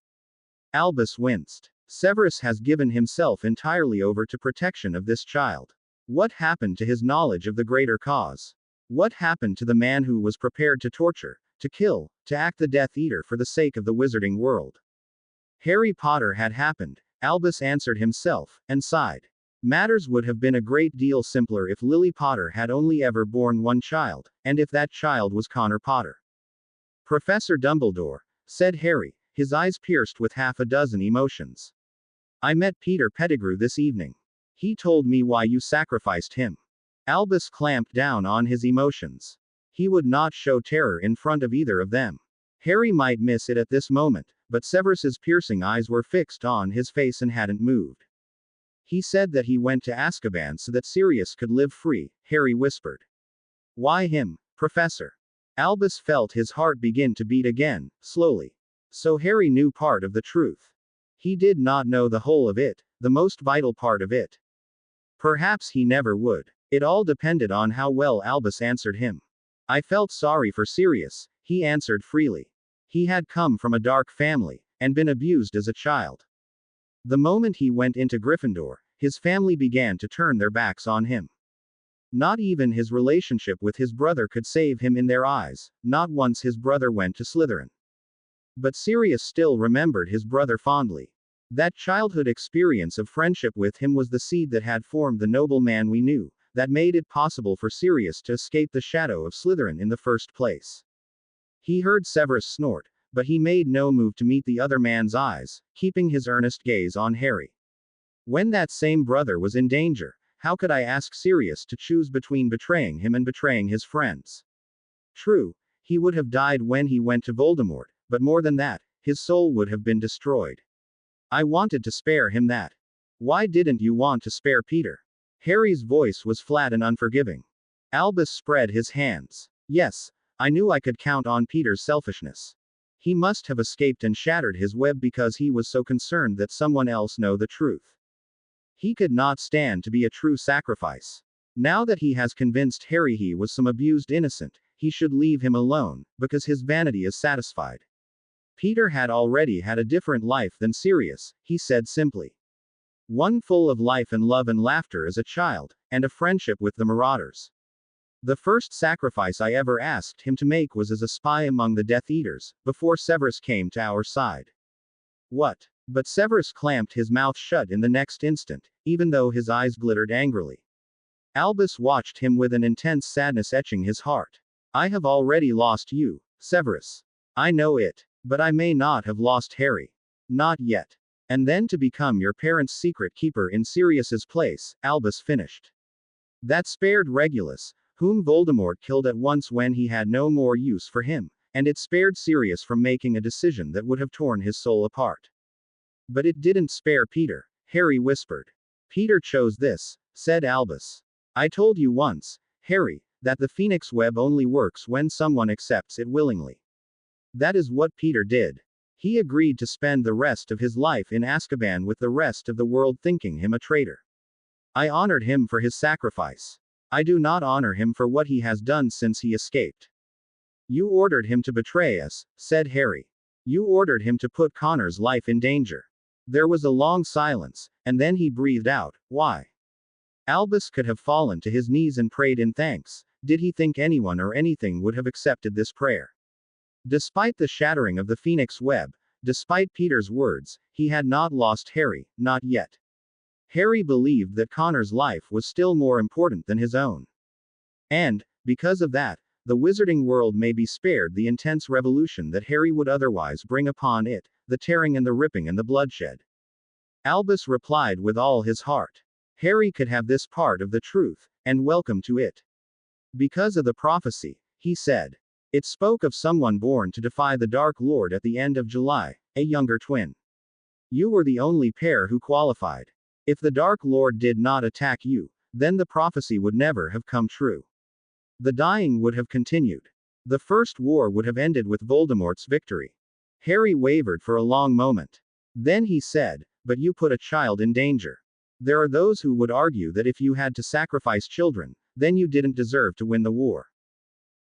Albus winced. Severus has given himself entirely over to protection of this child. What happened to his knowledge of the greater cause? What happened to the man who was prepared to torture, to kill, to act the Death Eater for the sake of the wizarding world? Harry Potter had happened, Albus answered himself, and sighed. Matters would have been a great deal simpler if Lily Potter had only ever borne one child, and if that child was Connor Potter. Professor Dumbledore, said Harry, his eyes pierced with half a dozen emotions. I met Peter Pettigrew this evening. He told me why you sacrificed him. Albus clamped down on his emotions. He would not show terror in front of either of them. Harry might miss it at this moment, but Severus's piercing eyes were fixed on his face and hadn't moved. He said that he went to Azkaban so that Sirius could live free, Harry whispered. Why him, Professor? Albus felt his heart begin to beat again, slowly. So Harry knew part of the truth. He did not know the whole of it, the most vital part of it. Perhaps he never would. It all depended on how well Albus answered him. I felt sorry for Sirius, he answered freely. He had come from a dark family, and been abused as a child. The moment he went into Gryffindor, his family began to turn their backs on him. Not even his relationship with his brother could save him in their eyes, not once his brother went to Slytherin. But Sirius still remembered his brother fondly. That childhood experience of friendship with him was the seed that had formed the noble man we knew, that made it possible for Sirius to escape the shadow of Slytherin in the first place. He heard Severus snort, but he made no move to meet the other man's eyes, keeping his earnest gaze on Harry. When that same brother was in danger, how could I ask Sirius to choose between betraying him and betraying his friends? True, he would have died when he went to Voldemort, but more than that, his soul would have been destroyed. I wanted to spare him that. Why didn't you want to spare Peter? Harry's voice was flat and unforgiving. Albus spread his hands. Yes, I knew I could count on Peter's selfishness. He must have escaped and shattered his web because he was so concerned that someone else know the truth. He could not stand to be a true sacrifice. Now that he has convinced Harry he was some abused innocent, he should leave him alone, because his vanity is satisfied. Peter had already had a different life than Sirius, he said simply. One full of life and love and laughter as a child, and a friendship with the Marauders. The first sacrifice I ever asked him to make was as a spy among the Death Eaters, before Severus came to our side. What? But Severus clamped his mouth shut in the next instant, even though his eyes glittered angrily. Albus watched him with an intense sadness etching his heart. I have already lost you, Severus. I know it. But I may not have lost Harry. Not yet. And then to become your parents' secret keeper in Sirius's place, Albus finished. That spared Regulus, whom Voldemort killed at once when he had no more use for him, and it spared Sirius from making a decision that would have torn his soul apart. But it didn't spare Peter, Harry whispered. Peter chose this, said Albus. I told you once, Harry, that the Phoenix web only works when someone accepts it willingly. That is what Peter did. He agreed to spend the rest of his life in Azkaban with the rest of the world thinking him a traitor. I honored him for his sacrifice. I do not honor him for what he has done since he escaped. You ordered him to betray us, said Harry. You ordered him to put Connor's life in danger. There was a long silence, and then he breathed out, why? Albus could have fallen to his knees and prayed in thanks. Did he think anyone or anything would have accepted this prayer? Despite the shattering of the Phoenix web, despite Peter's words, he had not lost Harry, not yet. Harry believed that Connor's life was still more important than his own. And, because of that, the wizarding world may be spared the intense revolution that Harry would otherwise bring upon it, the tearing and the ripping and the bloodshed. Albus replied with all his heart. Harry could have this part of the truth, and welcome to it. Because of the prophecy, he said. It spoke of someone born to defy the Dark Lord at the end of July, a younger twin. You were the only pair who qualified. If the Dark Lord did not attack you, then the prophecy would never have come true. The dying would have continued. The First War would have ended with Voldemort's victory. Harry wavered for a long moment. Then he said, "But you put a child in danger. There are those who would argue that if you had to sacrifice children, then you didn't deserve to win the war."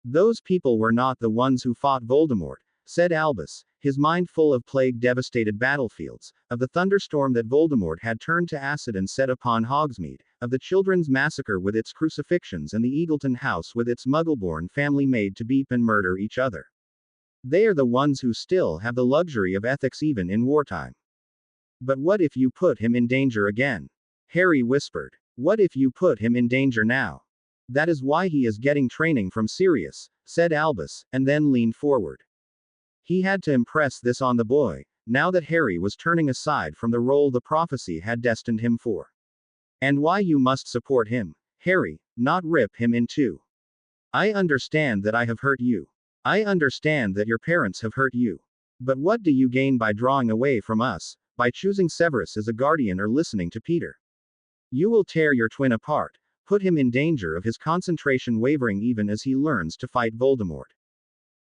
"Those people were not the ones who fought Voldemort," said Albus, his mind full of plague-devastated battlefields, of the thunderstorm that Voldemort had turned to acid and set upon Hogsmeade, of the children's massacre with its crucifixions and the Eagleton house with its muggle-born family made to beep and murder each other. "They are the ones who still have the luxury of ethics even in wartime." "But what if you put him in danger again?" Harry whispered. "What if you put him in danger now?" "That is why he is getting training from Sirius," said Albus, and then leaned forward. He had to impress this on the boy, now that Harry was turning aside from the role the prophecy had destined him for. "And why you must support him, Harry, not rip him in two. I understand that I have hurt you. I understand that your parents have hurt you. But what do you gain by drawing away from us, by choosing Severus as a guardian or listening to Peter? You will tear your twin apart, put him in danger of his concentration wavering even as he learns to fight Voldemort."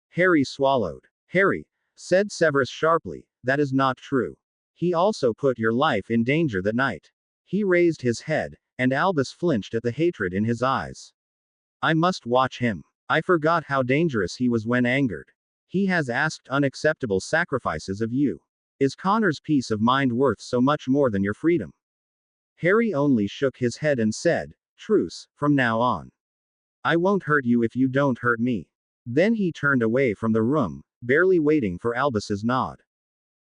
Harry swallowed. "Harry," said Severus sharply, "that is not true. He also put your life in danger that night." He raised his head, and Albus flinched at the hatred in his eyes. "I must watch him. I forgot how dangerous he was when angered. He has asked unacceptable sacrifices of you. Is Connor's peace of mind worth so much more than your freedom?" Harry only shook his head and said, "Truce, from now on. I won't hurt you if you don't hurt me." Then he turned away from the room, barely waiting for Albus's nod.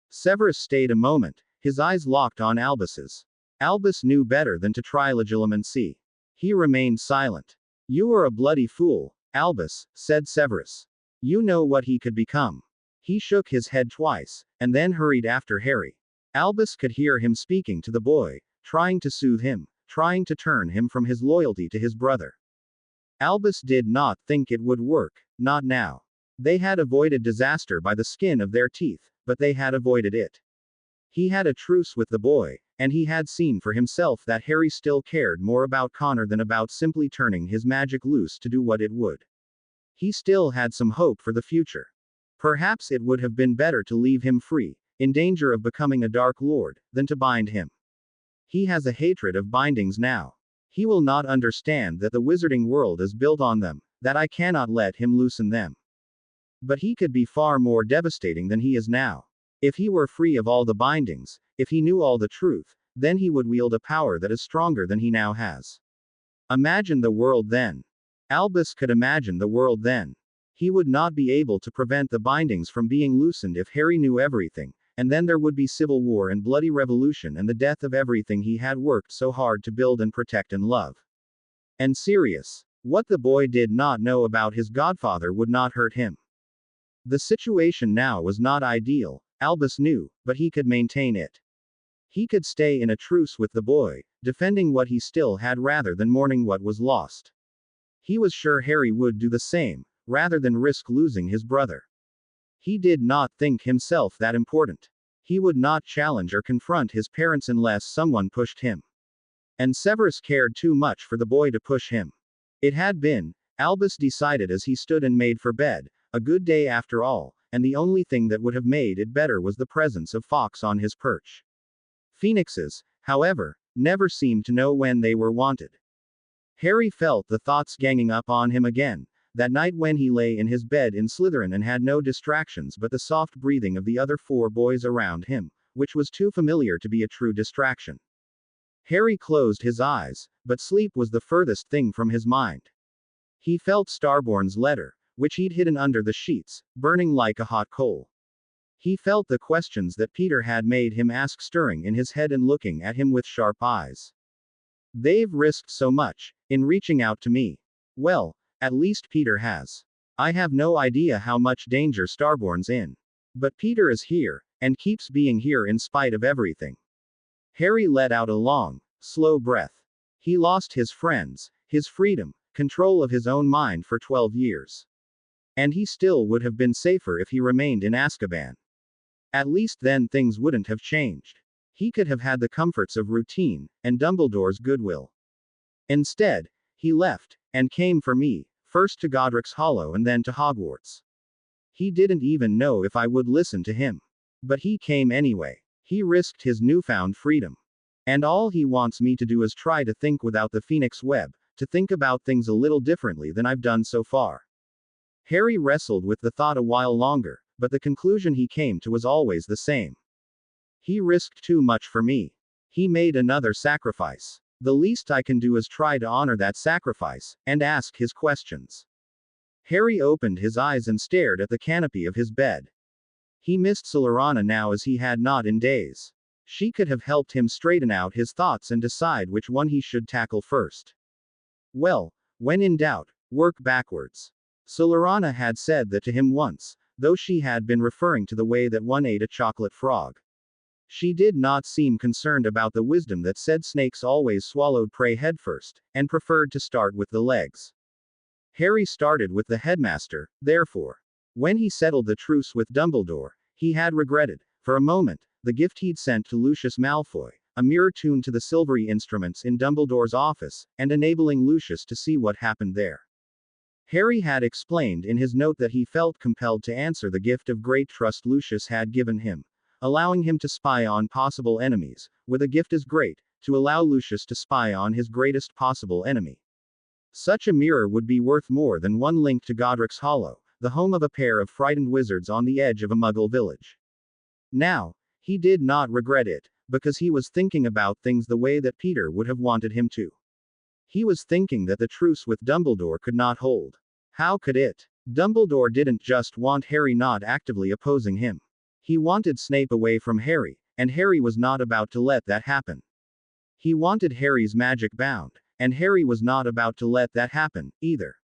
Severus stayed a moment, his eyes locked on Albus's. Albus knew better than to try legilimency. He remained silent. "You are a bloody fool, Albus," said Severus. "You know what he could become." He shook his head twice, and then hurried after Harry. Albus could hear him speaking to the boy, trying to soothe him, trying to turn him from his loyalty to his brother. Albus did not think it would work, not now. They had avoided disaster by the skin of their teeth, but they had avoided it. He had a truce with the boy, and he had seen for himself that Harry still cared more about Connor than about simply turning his magic loose to do what it would. He still had some hope for the future. Perhaps it would have been better to leave him free, in danger of becoming a Dark Lord, than to bind him. He has a hatred of bindings now. He will not understand that the wizarding world is built on them, that I cannot let him loosen them. But he could be far more devastating than he is now. If he were free of all the bindings, if he knew all the truth, then he would wield a power that is stronger than he now has. Imagine the world then. Albus could imagine the world then. He would not be able to prevent the bindings from being loosened if Harry knew everything, and then there would be civil war and bloody revolution and the death of everything he had worked so hard to build and protect and love. And Sirius. What the boy did not know about his godfather would not hurt him. The situation now was not ideal, Albus knew, but he could maintain it. He could stay in a truce with the boy, defending what he still had rather than mourning what was lost. He was sure Harry would do the same, rather than risk losing his brother. He did not think himself that important. He would not challenge or confront his parents unless someone pushed him. And Severus cared too much for the boy to push him. It had been, Albus decided as he stood and made for bed, a good day after all, and the only thing that would have made it better was the presence of Fawkes on his perch. Phoenixes, however, never seemed to know when they were wanted. Harry felt the thoughts ganging up on him again, that night when he lay in his bed in Slytherin and had no distractions but the soft breathing of the other 4 boys around him, which was too familiar to be a true distraction. Harry closed his eyes, but sleep was the furthest thing from his mind. He felt Starborn's letter, which he'd hidden under the sheets, burning like a hot coal. He felt the questions that Peter had made him ask stirring in his head and looking at him with sharp eyes. They've risked so much, in reaching out to me. Well, at least Peter has. I have no idea how much danger Starborn's in. But Peter is here, and keeps being here in spite of everything. Harry let out a long, slow breath. He lost his friends, his freedom, control of his own mind for 12 years. And he still would have been safer if he remained in Azkaban. At least then things wouldn't have changed. He could have had the comforts of routine, and Dumbledore's goodwill. Instead, he left, and came for me, first to Godric's Hollow and then to Hogwarts. He didn't even know if I would listen to him. But he came anyway. He risked his newfound freedom. And all he wants me to do is try to think without the Phoenix Web, to think about things a little differently than I've done so far. Harry wrestled with the thought a while longer, but the conclusion he came to was always the same. He risked too much for me. He made another sacrifice. The least I can do is try to honor that sacrifice, and ask his questions. Harry opened his eyes and stared at the canopy of his bed. He missed Slytherin now as he had not in days. She could have helped him straighten out his thoughts and decide which one he should tackle first. Well, when in doubt, work backwards. Slytherin had said that to him once, though she had been referring to the way that one ate a chocolate frog. She did not seem concerned about the wisdom that said snakes always swallowed prey headfirst, and preferred to start with the legs. Harry started with the headmaster, therefore. When he settled the truce with Dumbledore, he had regretted, for a moment, the gift he'd sent to Lucius Malfoy, a mirror tuned to the silvery instruments in Dumbledore's office, and enabling Lucius to see what happened there. Harry had explained in his note that he felt compelled to answer the gift of great trust Lucius had given him, allowing him to spy on possible enemies, with a gift as great, to allow Lucius to spy on his greatest possible enemy. Such a mirror would be worth more than one link to Godric's Hollow, the home of a pair of frightened wizards on the edge of a Muggle village. Now, he did not regret it, because he was thinking about things the way that Peter would have wanted him to. He was thinking that the truce with Dumbledore could not hold. How could it? Dumbledore didn't just want Harry not actively opposing him. He wanted Snape away from Harry, and Harry was not about to let that happen. He wanted Harry's magic bound, and Harry was not about to let that happen, either.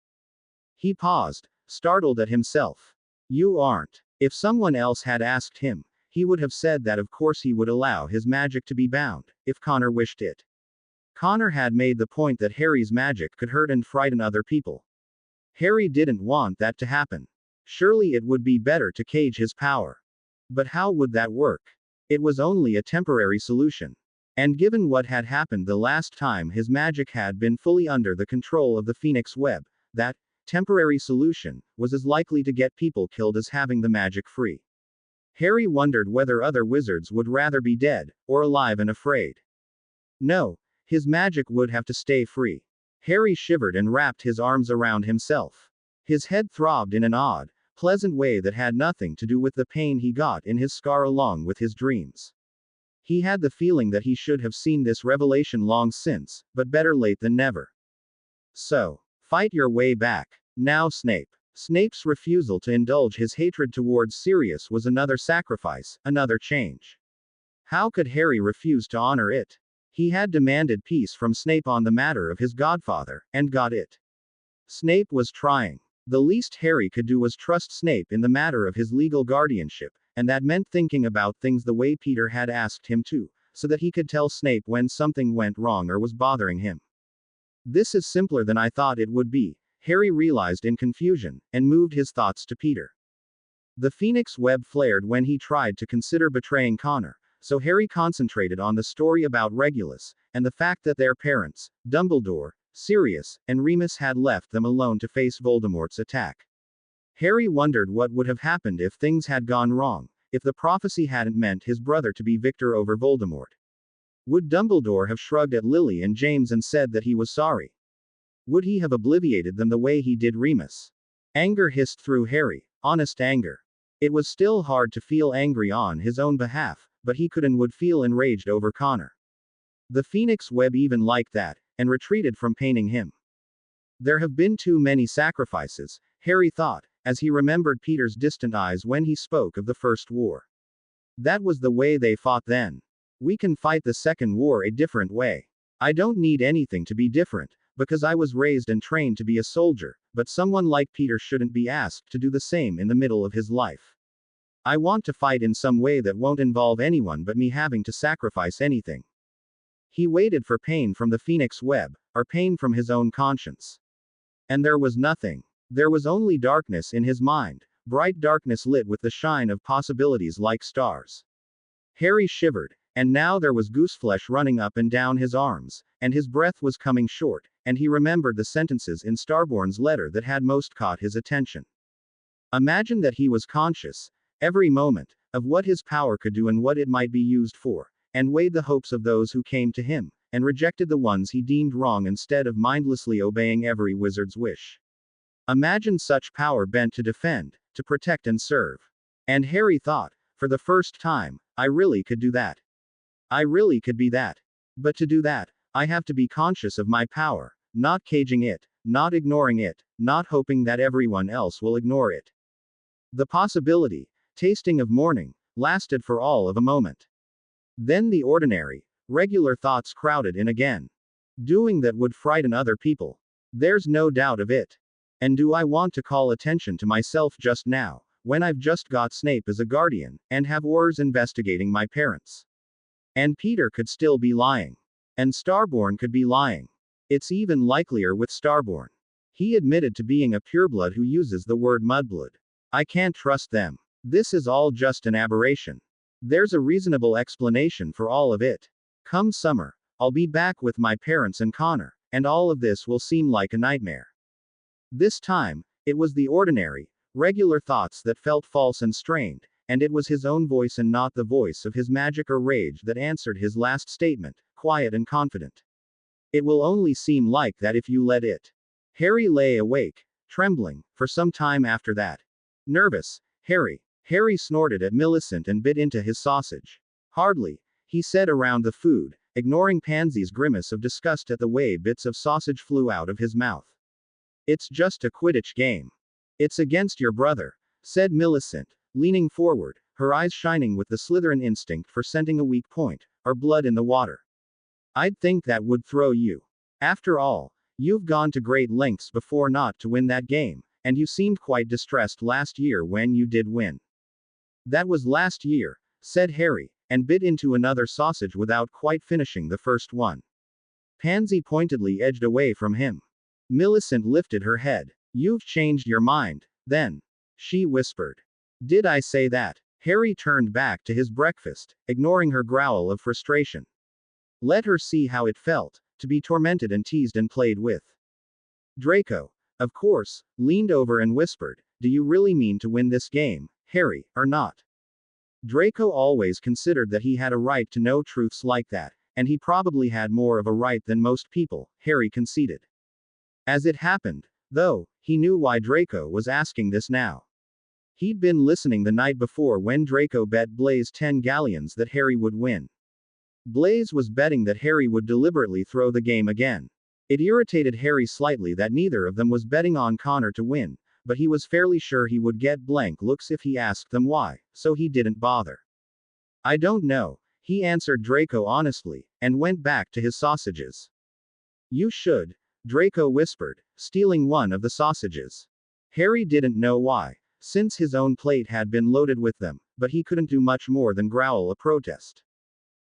He paused, startled at himself. You aren't. If someone else had asked him, he would have said that of course he would allow his magic to be bound, if Connor wished it. Connor had made the point that Harry's magic could hurt and frighten other people. Harry didn't want that to happen. Surely it would be better to cage his power. But how would that work? It was only a temporary solution. And given what had happened the last time his magic had been fully under the control of the Phoenix Web, that temporary solution was as likely to get people killed as having the magic free. Harry wondered whether other wizards would rather be dead, or alive and afraid. No, his magic would have to stay free. Harry shivered and wrapped his arms around himself. His head throbbed in an odd, pleasant way that had nothing to do with the pain he got in his scar along with his dreams. He had the feeling that he should have seen this revelation long since, but better late than never. So, fight your way back. Now Snape. Snape's refusal to indulge his hatred towards Sirius was another sacrifice, another change. How could Harry refuse to honor it? He had demanded peace from Snape on the matter of his godfather, and got it. Snape was trying. The least Harry could do was trust Snape in the matter of his legal guardianship, and that meant thinking about things the way Peter had asked him to, so that he could tell Snape when something went wrong or was bothering him. This is simpler than I thought it would be, Harry realized in confusion, and moved his thoughts to Peter. The Phoenix Web flared when he tried to consider betraying Connor, so Harry concentrated on the story about Regulus, and the fact that their parents, Dumbledore, Sirius, and Remus had left them alone to face Voldemort's attack. Harry wondered what would have happened if things had gone wrong, if the prophecy hadn't meant his brother to be victor over Voldemort. Would Dumbledore have shrugged at Lily and James and said that he was sorry? Would he have obliviated them the way he did Remus? Anger hissed through Harry, honest anger. It was still hard to feel angry on his own behalf, but he could and would feel enraged over Connor. The Phoenix Web even liked that, and retreated from paining him. There have been too many sacrifices, Harry thought, as he remembered Peter's distant eyes when he spoke of the First War. That was the way they fought then. We can fight the Second War a different way. I don't need anything to be different, because I was raised and trained to be a soldier, but someone like Peter shouldn't be asked to do the same in the middle of his life. I want to fight in some way that won't involve anyone but me having to sacrifice anything. He waited for pain from the Phoenix Web, or pain from his own conscience. And there was nothing. There was only darkness in his mind, bright darkness lit with the shine of possibilities like stars. Harry shivered, and now there was gooseflesh running up and down his arms, and his breath was coming short, and he remembered the sentences in Starborn's letter that had most caught his attention. Imagine that he was conscious, every moment, of what his power could do and what it might be used for, and weighed the hopes of those who came to him, and rejected the ones he deemed wrong instead of mindlessly obeying every wizard's wish. Imagine such power bent to defend, to protect and serve. And Harry thought, for the first time, I really could do that. I really could be that. But to do that, I have to be conscious of my power, not caging it, not ignoring it, not hoping that everyone else will ignore it. The possibility, tasting of morning, lasted for all of a moment. Then the ordinary, regular thoughts crowded in again. Doing that would frighten other people. There's no doubt of it. And do I want to call attention to myself just now, when I've just got Snape as a guardian, and have Aurors investigating my parents? And Peter could still be lying. And Starborn could be lying. It's even likelier with Starborn. He admitted to being a pureblood who uses the word mudblood. I can't trust them. This is all just an aberration. There's a reasonable explanation for all of it. Come summer, I'll be back with my parents and Connor, and all of this will seem like a nightmare. This time, it was the ordinary, regular thoughts that felt false and strained, and it was his own voice and not the voice of his magic or rage that answered his last statement, quiet and confident. It will only seem like that if you let it. Harry lay awake, trembling, for some time after that. Nervous, Harry snorted at Millicent and bit into his sausage. Hardly, he said around the food, ignoring Pansy's grimace of disgust at the way bits of sausage flew out of his mouth. It's just a Quidditch game. It's against your brother, said Millicent, leaning forward, her eyes shining with the Slytherin instinct for scenting a weak point, or blood in the water. I'd think that would throw you. After all, you've gone to great lengths before not to win that game, and you seemed quite distressed last year when you did win. That was last year, said Harry, and bit into another sausage without quite finishing the first one. Pansy pointedly edged away from him. Millicent lifted her head. You've changed your mind, then, she whispered. Did I say that? Harry turned back to his breakfast, ignoring her growl of frustration. Let her see how it felt, to be tormented and teased and played with. Draco, of course, leaned over and whispered, do you really mean to win this game, Harry, or not? Draco always considered that he had a right to know truths like that, and he probably had more of a right than most people, Harry conceded. As it happened, though, he knew why Draco was asking this now. He'd been listening the night before when Draco bet Blaise 10 galleons that Harry would win. Blaise was betting that Harry would deliberately throw the game again. It irritated Harry slightly that neither of them was betting on Connor to win, but he was fairly sure he would get blank looks if he asked them why, so he didn't bother. I don't know, he answered Draco honestly, and went back to his sausages. You should, Draco whispered, stealing one of the sausages. Harry didn't know why, since his own plate had been loaded with them, but he couldn't do much more than growl a protest.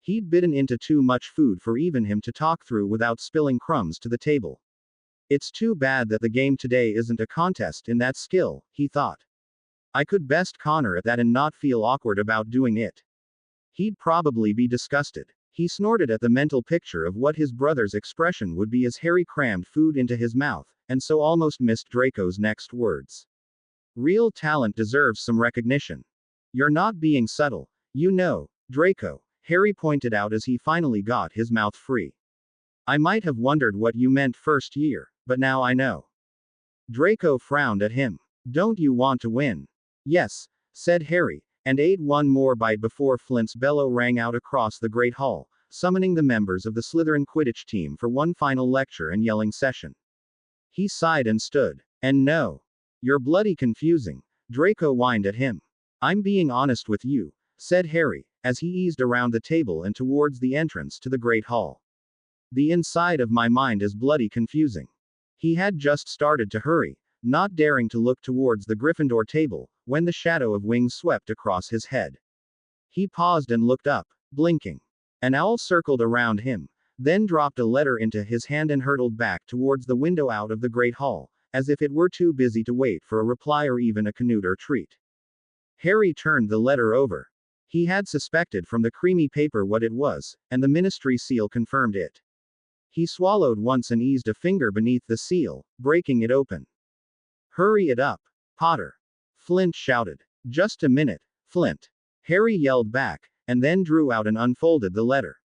He'd bitten into too much food for even him to talk through without spilling crumbs to the table. It's too bad that the game today isn't a contest in that skill, he thought. I could best Connor at that and not feel awkward about doing it. He'd probably be disgusted. He snorted at the mental picture of what his brother's expression would be as Harry crammed food into his mouth, and so almost missed Draco's next words. Real talent deserves some recognition. You're not being subtle, you know, Draco, Harry pointed out as he finally got his mouth free. I might have wondered what you meant first year, but now I know. Draco frowned at him. Don't you want to win? Yes, said Harry, and ate one more bite before Flint's bellow rang out across the Great Hall, summoning the members of the Slytherin Quidditch team for one final lecture and yelling session. He sighed and stood. And no. You're bloody confusing, Draco whined at him. I'm being honest with you, said Harry, as he eased around the table and towards the entrance to the Great Hall. The inside of my mind is bloody confusing. He had just started to hurry, not daring to look towards the Gryffindor table, when the shadow of wings swept across his head. He paused and looked up, blinking. An owl circled around him, then dropped a letter into his hand and hurtled back towards the window out of the Great Hall, as if it were too busy to wait for a reply or even a canute or treat. Harry turned the letter over. He had suspected from the creamy paper what it was, and the ministry seal confirmed it. He swallowed once and eased a finger beneath the seal, breaking it open. "Hurry it up, Potter!" Flint shouted. "Just a minute, Flint!" Harry yelled back, and then drew out and unfolded the letter.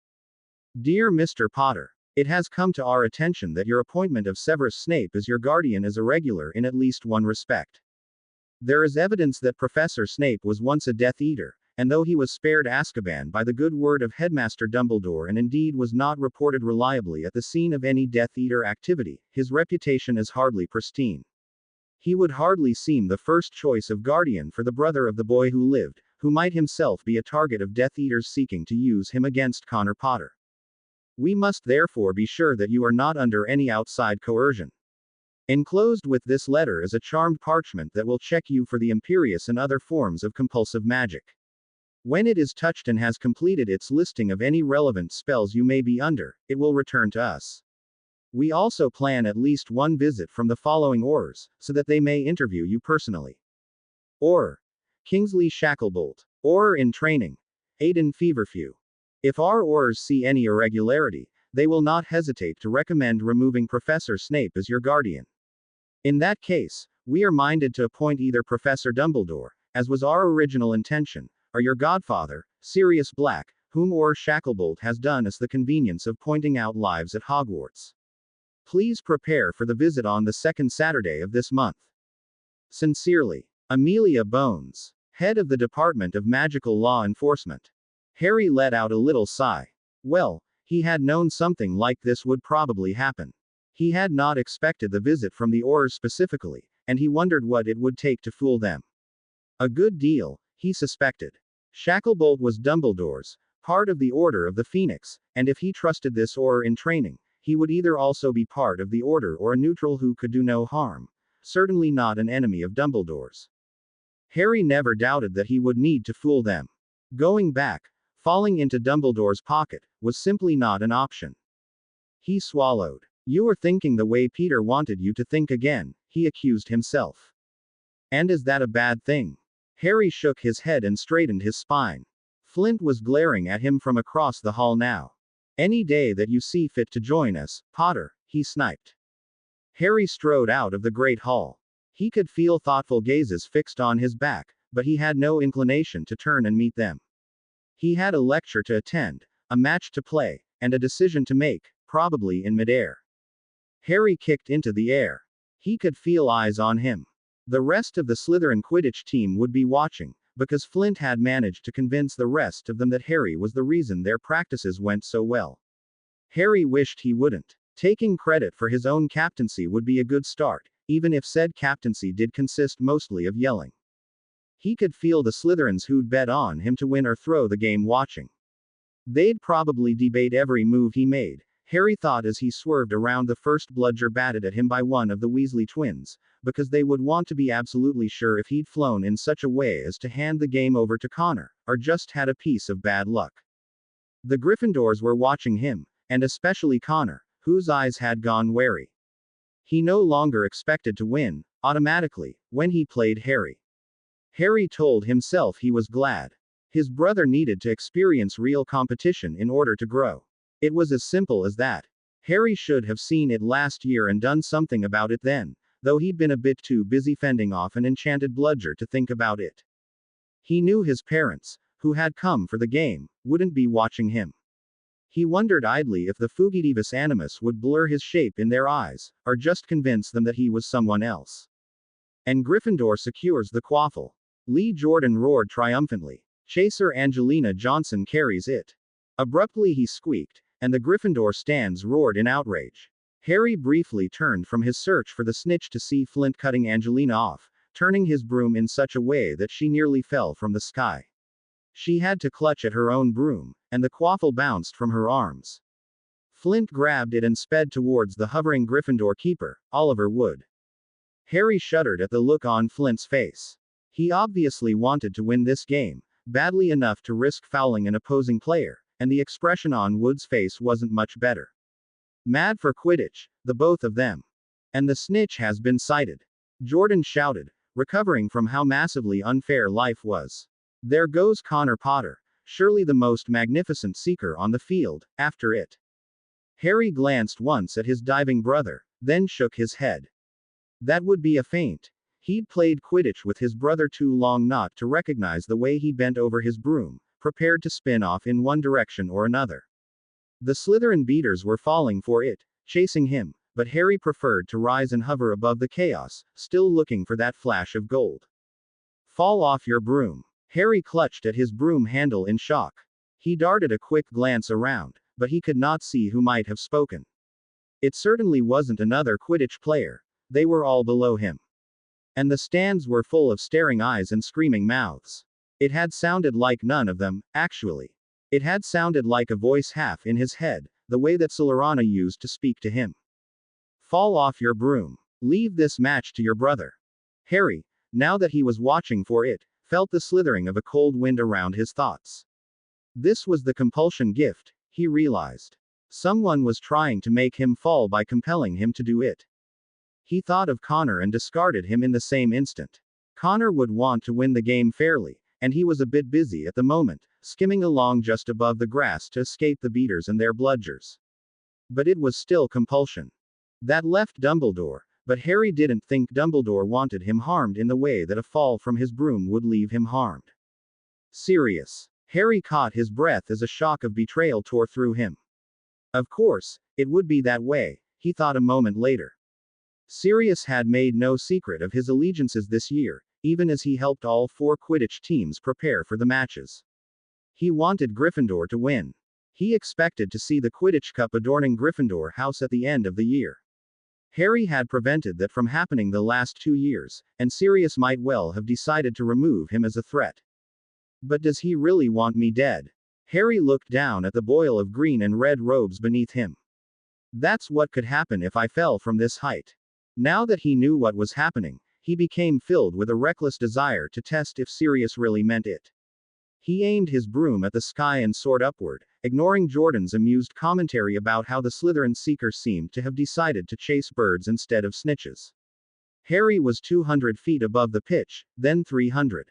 "Dear Mr. Potter, it has come to our attention that your appointment of Severus Snape as your guardian is irregular in at least one respect. There is evidence that Professor Snape was once a Death Eater, and though he was spared Azkaban by the good word of Headmaster Dumbledore and indeed was not reported reliably at the scene of any Death Eater activity, his reputation is hardly pristine. He would hardly seem the first choice of guardian for the brother of the boy who lived, who might himself be a target of Death Eaters seeking to use him against Connor Potter. We must therefore be sure that you are not under any outside coercion. Enclosed with this letter is a charmed parchment that will check you for the imperious and other forms of compulsive magic. When it is touched and has completed its listing of any relevant spells you may be under, it will return to us. We also plan at least one visit from the following Aurors, so that they may interview you personally. Auror Kingsley Shacklebolt. Auror in training. Aidan Feverfew. If our Aurors see any irregularity, they will not hesitate to recommend removing Professor Snape as your guardian. In that case, we are minded to appoint either Professor Dumbledore, as was our original intention, or your godfather, Sirius Black, whom Auror Shacklebolt has done us the convenience of pointing out lives at Hogwarts. Please prepare for the visit on the second Saturday of this month. Sincerely, Amelia Bones, head of the Department of Magical Law Enforcement. Harry let out a little sigh. Well, he had known something like this would probably happen. He had not expected the visit from the Aurors specifically, and he wondered what it would take to fool them. A good deal, he suspected. Shacklebolt was Dumbledore's, part of the Order of the Phoenix, and if he trusted this Auror in training, he would either also be part of the Order or a neutral who could do no harm, certainly not an enemy of Dumbledore's. Harry never doubted that he would need to fool them. Going back, falling into Dumbledore's pocket, was simply not an option. He swallowed. You are thinking the way Peter wanted you to think again, he accused himself. And is that a bad thing? Harry shook his head and straightened his spine. Flint was glaring at him from across the hall now. Any day that you see fit to join us, Potter, he sniped. Harry strode out of the great hall. He could feel thoughtful gazes fixed on his back, but he had no inclination to turn and meet them. He had a lecture to attend, a match to play, and a decision to make, probably in midair. Harry kicked into the air. He could feel eyes on him. The rest of the Slytherin Quidditch team would be watching, because Flint had managed to convince the rest of them that Harry was the reason their practices went so well. Harry wished he wouldn't. Taking credit for his own captaincy would be a good start, even if said captaincy did consist mostly of yelling. He could feel the Slytherins who'd bet on him to win or throw the game watching. They'd probably debate every move he made, Harry thought as he swerved around the first bludger batted at him by one of the Weasley twins, because they would want to be absolutely sure if he'd flown in such a way as to hand the game over to Connor, or just had a piece of bad luck. The Gryffindors were watching him, and especially Connor, whose eyes had gone wary. He no longer expected to win, automatically, when he played Harry. Harry told himself he was glad. His brother needed to experience real competition in order to grow. It was as simple as that. Harry should have seen it last year and done something about it then, though he'd been a bit too busy fending off an enchanted bludger to think about it. He knew his parents, who had come for the game, wouldn't be watching him. He wondered idly if the fugitivus animus would blur his shape in their eyes, or just convince them that he was someone else. And Gryffindor secures the quaffle. Lee Jordan roared triumphantly. Chaser Angelina Johnson carries it. Abruptly he squeaked, and the Gryffindor stands roared in outrage. Harry briefly turned from his search for the snitch to see Flint cutting Angelina off, turning his broom in such a way that she nearly fell from the sky. She had to clutch at her own broom, and the quaffle bounced from her arms. Flint grabbed it and sped towards the hovering Gryffindor keeper, Oliver Wood. Harry shuddered at the look on Flint's face. He obviously wanted to win this game, badly enough to risk fouling an opposing player, and the expression on Wood's face wasn't much better. Mad for Quidditch, the both of them. And the snitch has been sighted. Jordan shouted, recovering from how massively unfair life was. There goes Connor Potter, surely the most magnificent seeker on the field, after it. Harry glanced once at his diving brother, then shook his head. That would be a feint. He'd played Quidditch with his brother too long not to recognize the way he bent over his broom, prepared to spin off in one direction or another. The Slytherin beaters were falling for it, chasing him, but Harry preferred to rise and hover above the chaos, still looking for that flash of gold. Fall off your broom. Harry clutched at his broom handle in shock. He darted a quick glance around, but he could not see who might have spoken. It certainly wasn't another Quidditch player. They were all below him. And the stands were full of staring eyes and screaming mouths. It had sounded like none of them, actually. It had sounded like a voice half in his head, the way that Slytherin used to speak to him. Fall off your broom. Leave this match to your brother. Harry, now that he was watching for it, felt the slithering of a cold wind around his thoughts. This was the compulsion gift, he realized. Someone was trying to make him fall by compelling him to do it. He thought of Connor and discarded him in the same instant. Connor would want to win the game fairly, and he was a bit busy at the moment, skimming along just above the grass to escape the beaters and their bludgers. But it was still compulsion. That left Dumbledore, but Harry didn't think Dumbledore wanted him harmed in the way that a fall from his broom would leave him harmed. Sirius. Harry caught his breath as a shock of betrayal tore through him. Of course, it would be that way, he thought a moment later. Sirius had made no secret of his allegiances this year, even as he helped all 4 Quidditch teams prepare for the matches. He wanted Gryffindor to win. He expected to see the Quidditch Cup adorning Gryffindor House at the end of the year. Harry had prevented that from happening the last 2 years, and Sirius might well have decided to remove him as a threat. But does he really want me dead? Harry looked down at the boil of green and red robes beneath him. That's what could happen if I fell from this height. Now that he knew what was happening, he became filled with a reckless desire to test if Sirius really meant it. He aimed his broom at the sky and soared upward, ignoring Jordan's amused commentary about how the Slytherin seeker seemed to have decided to chase birds instead of snitches. Harry was 200 feet above the pitch, then 300.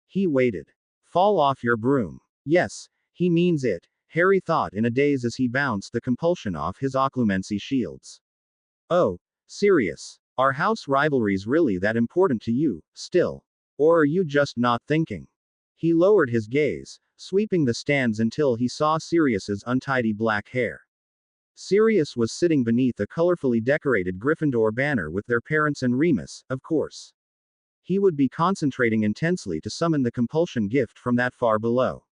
He waited. Fall off your broom. Yes, he means it, Harry thought in a daze as he bounced the compulsion off his occlumency shields. Oh, Sirius, are house rivalries really that important to you, still? Or are you just not thinking? He lowered his gaze, sweeping the stands until he saw Sirius's untidy black hair. Sirius was sitting beneath a colorfully decorated Gryffindor banner with their parents and Remus, of course. He would be concentrating intensely to summon the compulsion gift from that far below.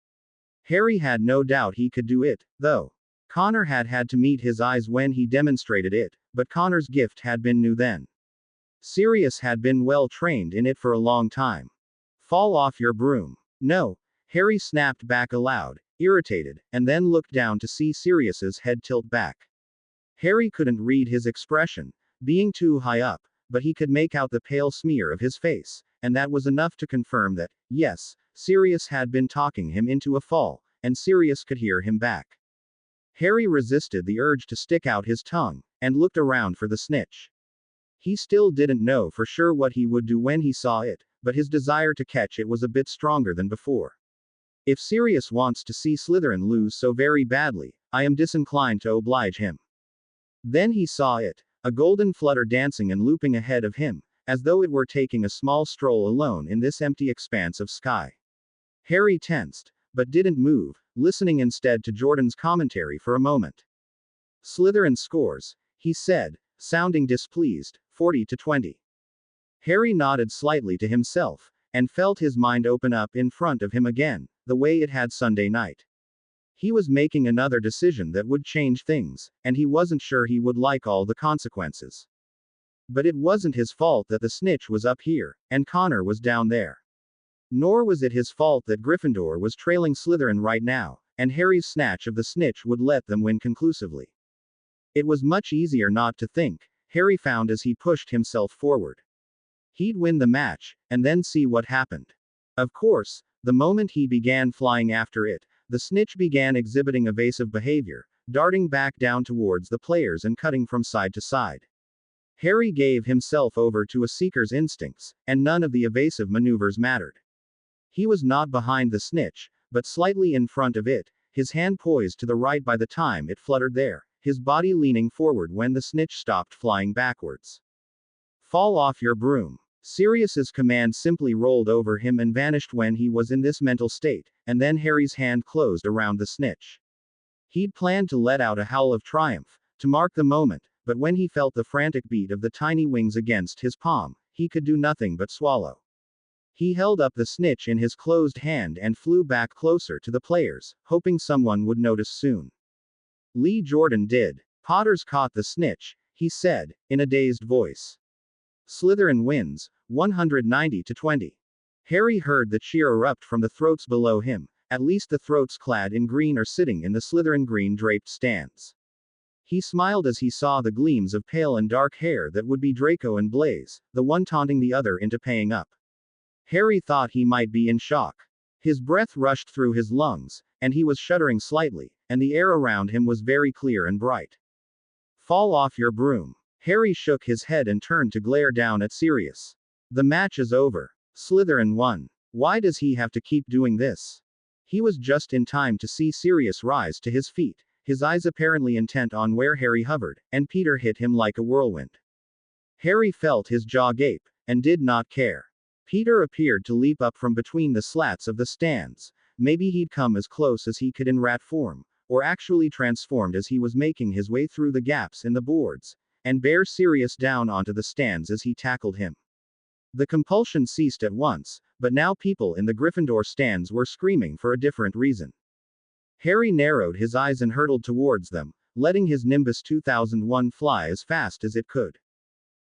Harry had no doubt he could do it, though. Connor had had to meet his eyes when he demonstrated it, but Connor's gift had been new then. Sirius had been well trained in it for a long time. Fall off your broom. No, Harry snapped back aloud, irritated, and then looked down to see Sirius's head tilt back. Harry couldn't read his expression, being too high up, but he could make out the pale smear of his face, and that was enough to confirm that, yes, Sirius had been talking him into a fall, and Sirius could hear him back. Harry resisted the urge to stick out his tongue, and looked around for the snitch. He still didn't know for sure what he would do when he saw it, but his desire to catch it was a bit stronger than before. If Sirius wants to see Slytherin lose so very badly, I am disinclined to oblige him. Then he saw it, a golden flutter dancing and looping ahead of him, as though it were taking a small stroll alone in this empty expanse of sky. Harry tensed, but didn't move, listening instead to Jordan's commentary for a moment. Slytherin scores, he said, sounding displeased, 40-20. Harry nodded slightly to himself, and felt his mind open up in front of him again, the way it had Sunday night. He was making another decision that would change things, and he wasn't sure he would like all the consequences. But it wasn't his fault that the snitch was up here, and Connor was down there. Nor was it his fault that Gryffindor was trailing Slytherin right now, and Harry's snatch of the snitch would let them win conclusively. It was much easier not to think, Harry found as he pushed himself forward. He'd win the match, and then see what happened. Of course, the moment he began flying after it, the snitch began exhibiting evasive behavior, darting back down towards the players and cutting from side to side. Harry gave himself over to a seeker's instincts, and none of the evasive maneuvers mattered. He was not behind the snitch, but slightly in front of it, his hand poised to the right by the time it fluttered there, his body leaning forward when the snitch stopped flying backwards. Fall off your broom. Sirius's command simply rolled over him and vanished when he was in this mental state, and then Harry's hand closed around the snitch. He'd planned to let out a howl of triumph, to mark the moment, but when he felt the frantic beat of the tiny wings against his palm, he could do nothing but swallow. He held up the snitch in his closed hand and flew back closer to the players, hoping someone would notice soon. Lee Jordan did. Potter's caught the snitch, he said, in a dazed voice. Slytherin wins, 190-20. Harry heard the cheer erupt from the throats below him, at least the throats clad in green or sitting in the Slytherin green-draped stands. He smiled as he saw the gleams of pale and dark hair that would be Draco and Blaze, the one taunting the other into paying up. Harry thought he might be in shock. His breath rushed through his lungs, and he was shuddering slightly, and the air around him was very clear and bright. Fall off your broom. Harry shook his head and turned to glare down at Sirius. The match is over. Slytherin won. Why does he have to keep doing this? He was just in time to see Sirius rise to his feet, his eyes apparently intent on where Harry hovered, and Peter hit him like a whirlwind. Harry felt his jaw gape, and did not care. Peter appeared to leap up from between the slats of the stands. Maybe he'd come as close as he could in rat form, or actually transformed as he was making his way through the gaps in the boards, and bear Sirius down onto the stands as he tackled him. The compulsion ceased at once, but now people in the Gryffindor stands were screaming for a different reason. Harry narrowed his eyes and hurtled towards them, letting his Nimbus 2001 fly as fast as it could.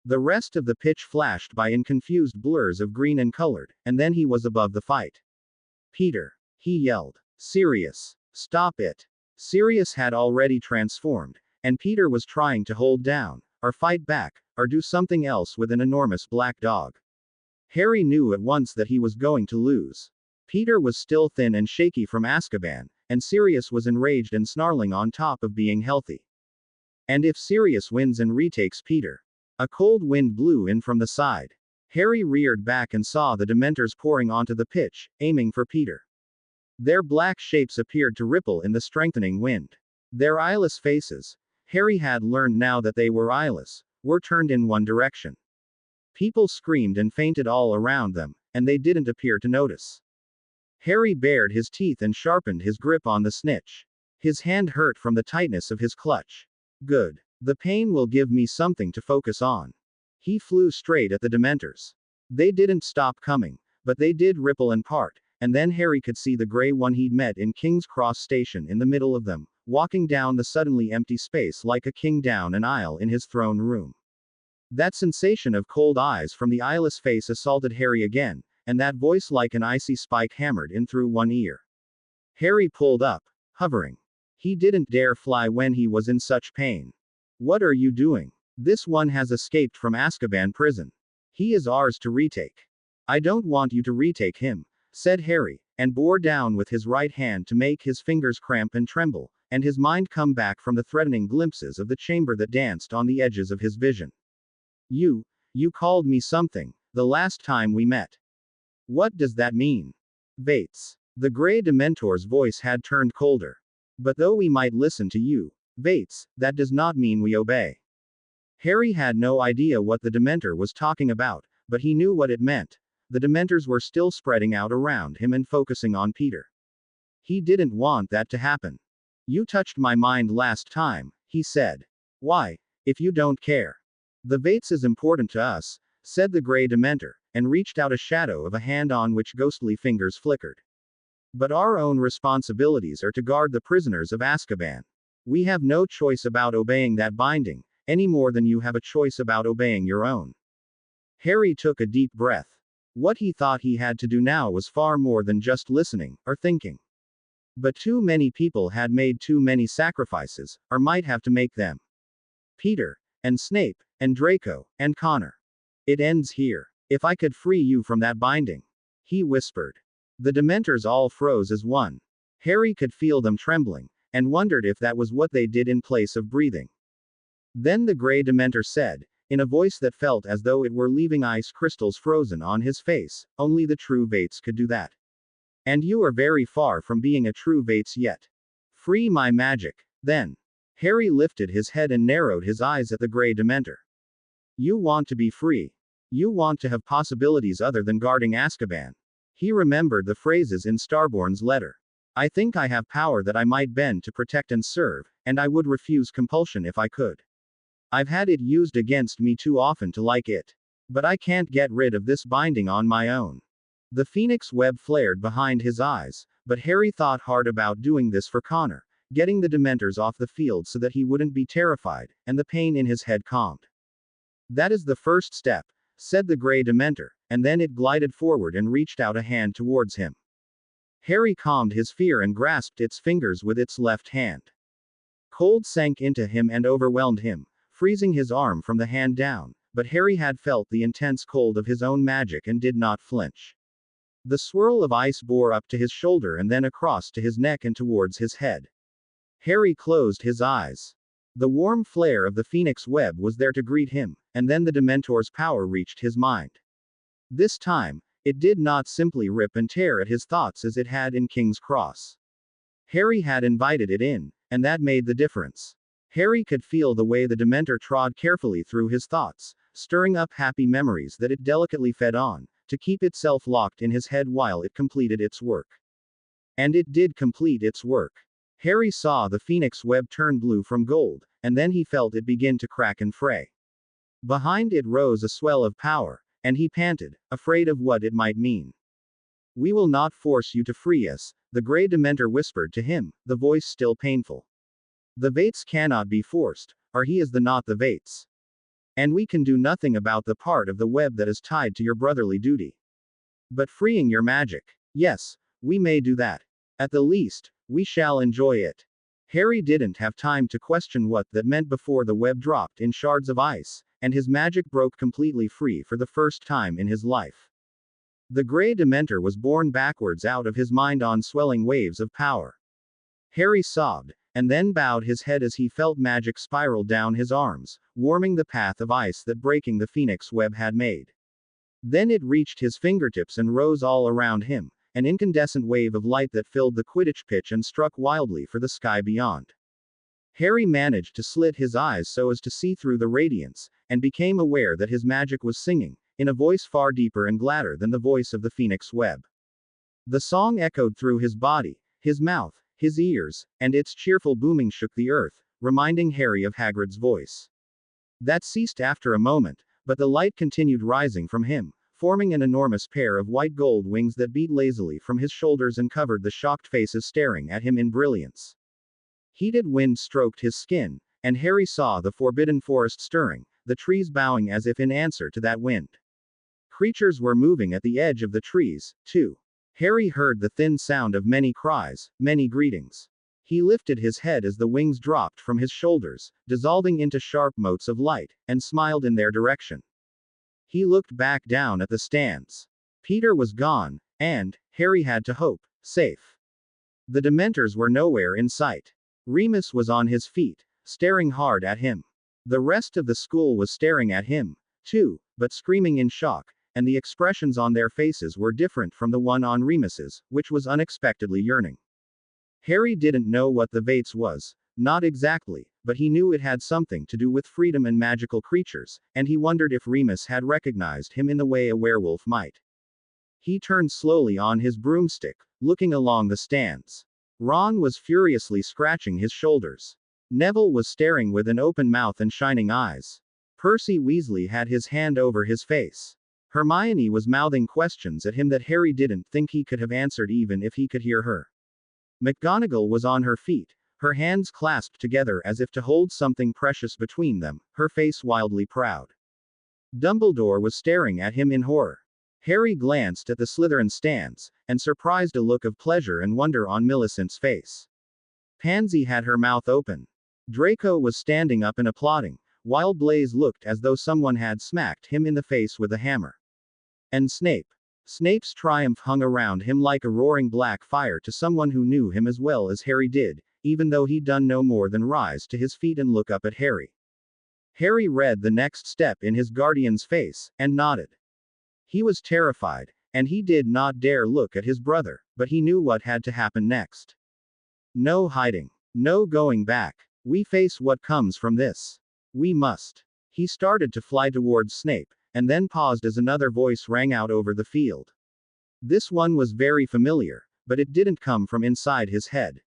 The rest of the pitch flashed by in confused blurs of green and colored, and then he was above the fight. Peter! He yelled. Sirius! Stop it! Sirius had already transformed, and Peter was trying to hold down, or fight back, or do something else with an enormous black dog. Harry knew at once that he was going to lose. Peter was still thin and shaky from Azkaban, and Sirius was enraged and snarling on top of being healthy. And if Sirius wins and retakes Peter? A cold wind blew in from the side. Harry reared back and saw the Dementors pouring onto the pitch, aiming for Peter. Their black shapes appeared to ripple in the strengthening wind. Their eyeless faces, Harry had learned now that they were eyeless, were turned in one direction. People screamed and fainted all around them, and they didn't appear to notice. Harry bared his teeth and sharpened his grip on the snitch. His hand hurt from the tightness of his clutch. Good. The pain will give me something to focus on. He flew straight at the Dementors. They didn't stop coming, but they did ripple and part, and then Harry could see the gray one he'd met in King's Cross Station in the middle of them, walking down the suddenly empty space like a king down an aisle in his throne room. That sensation of cold eyes from the eyeless face assaulted Harry again, and that voice like an icy spike hammered in through one ear. Harry pulled up, hovering. He didn't dare fly when he was in such pain. What are you doing? This one has escaped from Azkaban prison. He is ours to retake. I don't want you to retake him, said Harry, and bore down with his right hand to make his fingers cramp and tremble, and his mind come back from the threatening glimpses of the chamber that danced on the edges of his vision. You called me something, the last time we met. What does that mean? Vates. The Grey Dementor's voice had turned colder. But though we might listen to you, Vates, that does not mean we obey. Harry had no idea what the Dementor was talking about, but he knew what it meant. The Dementors were still spreading out around him and focusing on Peter. He didn't want that to happen. You touched my mind last time, he said. Why, if you don't care? The Vates is important to us, said the Grey Dementor, and reached out a shadow of a hand on which ghostly fingers flickered. But our own responsibilities are to guard the prisoners of Azkaban. We have no choice about obeying that binding, any more than you have a choice about obeying your own. Harry took a deep breath. What he thought he had to do now was far more than just listening, or thinking. But too many people had made too many sacrifices, or might have to make them. Peter, and Snape, and Draco, and Connor. It ends here. If I could free you from that binding. He whispered. The Dementors all froze as one. Harry could feel them trembling, and wondered if that was what they did in place of breathing. Then the Grey Dementor said, in a voice that felt as though it were leaving ice crystals frozen on his face. Only the true Vates could do that. And you are very far from being a true Vates yet. Free my magic. Then. Harry lifted his head and narrowed his eyes at the Grey Dementor. You want to be free. You want to have possibilities other than guarding Azkaban. He remembered the phrases in Starborn's letter. I think I have power that I might bend to protect and serve, and I would refuse compulsion if I could. I've had it used against me too often to like it. But I can't get rid of this binding on my own. The phoenix web flared behind his eyes, but Harry thought hard about doing this for Connor, getting the Dementors off the field so that he wouldn't be terrified, and the pain in his head calmed. That is the first step, said the Grey Dementor, and then it glided forward and reached out a hand towards him. Harry calmed his fear and grasped its fingers with its left hand. Cold sank into him and overwhelmed him, freezing his arm from the hand down, but Harry had felt the intense cold of his own magic and did not flinch. The swirl of ice bore up to his shoulder and then across to his neck and towards his head. Harry closed his eyes. The warm flare of the phoenix web was there to greet him, and then the Dementor's power reached his mind. This time, it did not simply rip and tear at his thoughts as it had in King's Cross. Harry had invited it in, and that made the difference. Harry could feel the way the Dementor trod carefully through his thoughts, stirring up happy memories that it delicately fed on, to keep itself locked in his head while it completed its work. And it did complete its work. Harry saw the phoenix web turn blue from gold, and then he felt it begin to crack and fray. Behind it rose a swell of power, and he panted, afraid of what it might mean. We will not force you to free us, the Grey Dementor whispered to him, the voice still painful. The Vates cannot be forced, or he is not the Vates. And we can do nothing about the part of the web that is tied to your brotherly duty. But freeing your magic, yes, we may do that. At the least, we shall enjoy it. Harry didn't have time to question what that meant before the web dropped in shards of ice, and his magic broke completely free for the first time in his life. The Grey Dementor was borne backwards out of his mind on swelling waves of power. Harry sobbed, and then bowed his head as he felt magic spiral down his arms, warming the path of ice that breaking the phoenix web had made. Then it reached his fingertips and rose all around him, an incandescent wave of light that filled the Quidditch pitch and struck wildly for the sky beyond. Harry managed to slit his eyes so as to see through the radiance, and became aware that his magic was singing, in a voice far deeper and gladder than the voice of the phoenix web. The song echoed through his body, his mouth, his ears, and its cheerful booming shook the earth, reminding Harry of Hagrid's voice. That ceased after a moment, but the light continued rising from him, forming an enormous pair of white gold wings that beat lazily from his shoulders and covered the shocked faces staring at him in brilliance. Heated wind stroked his skin, and Harry saw the forbidden forest stirring, the trees bowing as if in answer to that wind. Creatures were moving at the edge of the trees, too. Harry heard the thin sound of many cries, many greetings. He lifted his head as the wings dropped from his shoulders, dissolving into sharp motes of light, and smiled in their direction. He looked back down at the stands. Peter was gone, and, Harry had to hope, safe. The Dementors were nowhere in sight. Remus was on his feet, staring hard at him. The rest of the school was staring at him, too, but screaming in shock, and the expressions on their faces were different from the one on Remus's, which was unexpectedly yearning. Harry didn't know what the Vates was, not exactly, but he knew it had something to do with freedom and magical creatures, and he wondered if Remus had recognized him in the way a werewolf might. He turned slowly on his broomstick, looking along the stands. Ron was furiously scratching his shoulders. Neville was staring with an open mouth and shining eyes. Percy Weasley had his hand over his face. Hermione was mouthing questions at him that Harry didn't think he could have answered even if he could hear her. McGonagall was on her feet, her hands clasped together as if to hold something precious between them, her face wildly proud. Dumbledore was staring at him in horror. Harry glanced at the Slytherin stands, and surprised a look of pleasure and wonder on Millicent's face. Pansy had her mouth open. Draco was standing up and applauding, while Blaise looked as though someone had smacked him in the face with a hammer. And Snape. Snape's triumph hung around him like a roaring black fire to someone who knew him as well as Harry did, even though he'd done no more than rise to his feet and look up at Harry. Harry read the next step in his guardian's face, and nodded. He was terrified, and he did not dare look at his brother, but he knew what had to happen next. No hiding. No going back. We face what comes from this. We must. He started to fly towards Snape, and then paused as another voice rang out over the field. This one was very familiar, but it didn't come from inside his head.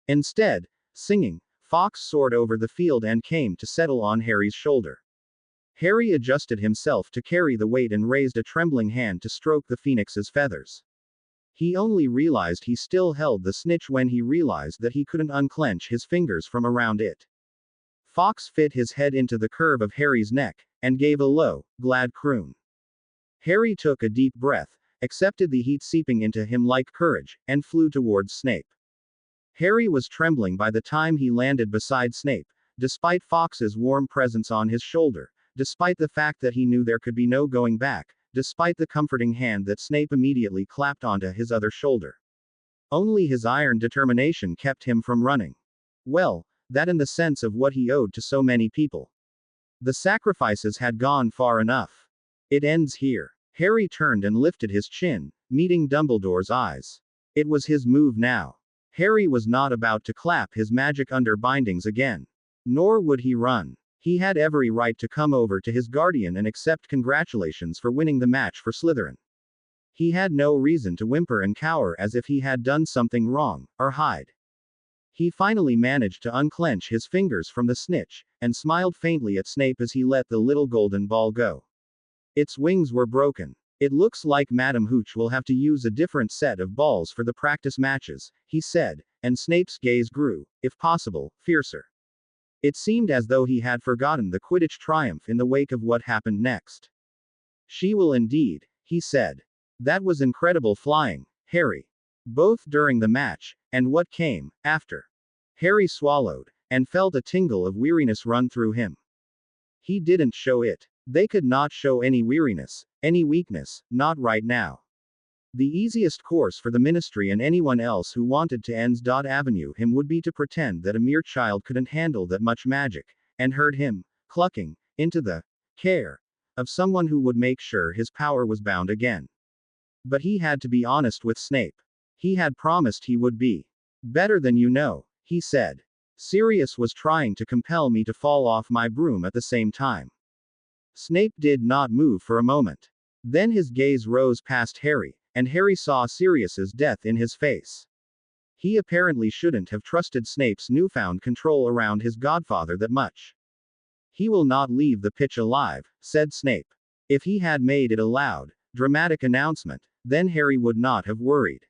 Instead, singing, Fawkes soared over the field and came to settle on Harry's shoulder. Harry adjusted himself to carry the weight and raised a trembling hand to stroke the phoenix's feathers. He only realized he still held the snitch when he realized that he couldn't unclench his fingers from around it. Fawkes fit his head into the curve of Harry's neck, and gave a low, glad croon. Harry took a deep breath, accepted the heat seeping into him like courage, and flew towards Snape. Harry was trembling by the time he landed beside Snape, despite Fawkes's warm presence on his shoulder, despite the fact that he knew there could be no going back, despite the comforting hand that Snape immediately clapped onto his other shoulder. Only his iron determination kept him from running. Well, that in the sense of what he owed to so many people. The sacrifices had gone far enough. It ends here. Harry turned and lifted his chin, meeting Dumbledore's eyes. It was his move now. Harry was not about to clap his magic under bindings again. Nor would he run. He had every right to come over to his guardian and accept congratulations for winning the match for Slytherin. He had no reason to whimper and cower as if he had done something wrong, or hide. He finally managed to unclench his fingers from the snitch, and smiled faintly at Snape as he let the little golden ball go. Its wings were broken. It looks like Madam Hooch will have to use a different set of balls for the practice matches, he said, and Snape's gaze grew, if possible, fiercer. It seemed as though he had forgotten the Quidditch triumph in the wake of what happened next. She will indeed, he said. That was incredible flying, Harry. Both during the match, and what came after. Harry swallowed, and felt a tingle of weariness run through him. He didn't show it. They could not show any weariness, any weakness, not right now. The easiest course for the Ministry and anyone else who wanted to Avenue him would be to pretend that a mere child couldn't handle that much magic, and herd him, clucking, into the care of someone who would make sure his power was bound again. But he had to be honest with Snape. He had promised he would be. Better than you know, he said. Sirius was trying to compel me to fall off my broom at the same time. Snape did not move for a moment. Then his gaze rose past Harry, and Harry saw Sirius's death in his face. He apparently shouldn't have trusted Snape's newfound control around his godfather that much. He will not leave the pitch alive, said Snape. If he had made it a loud, dramatic announcement, then Harry would not have worried.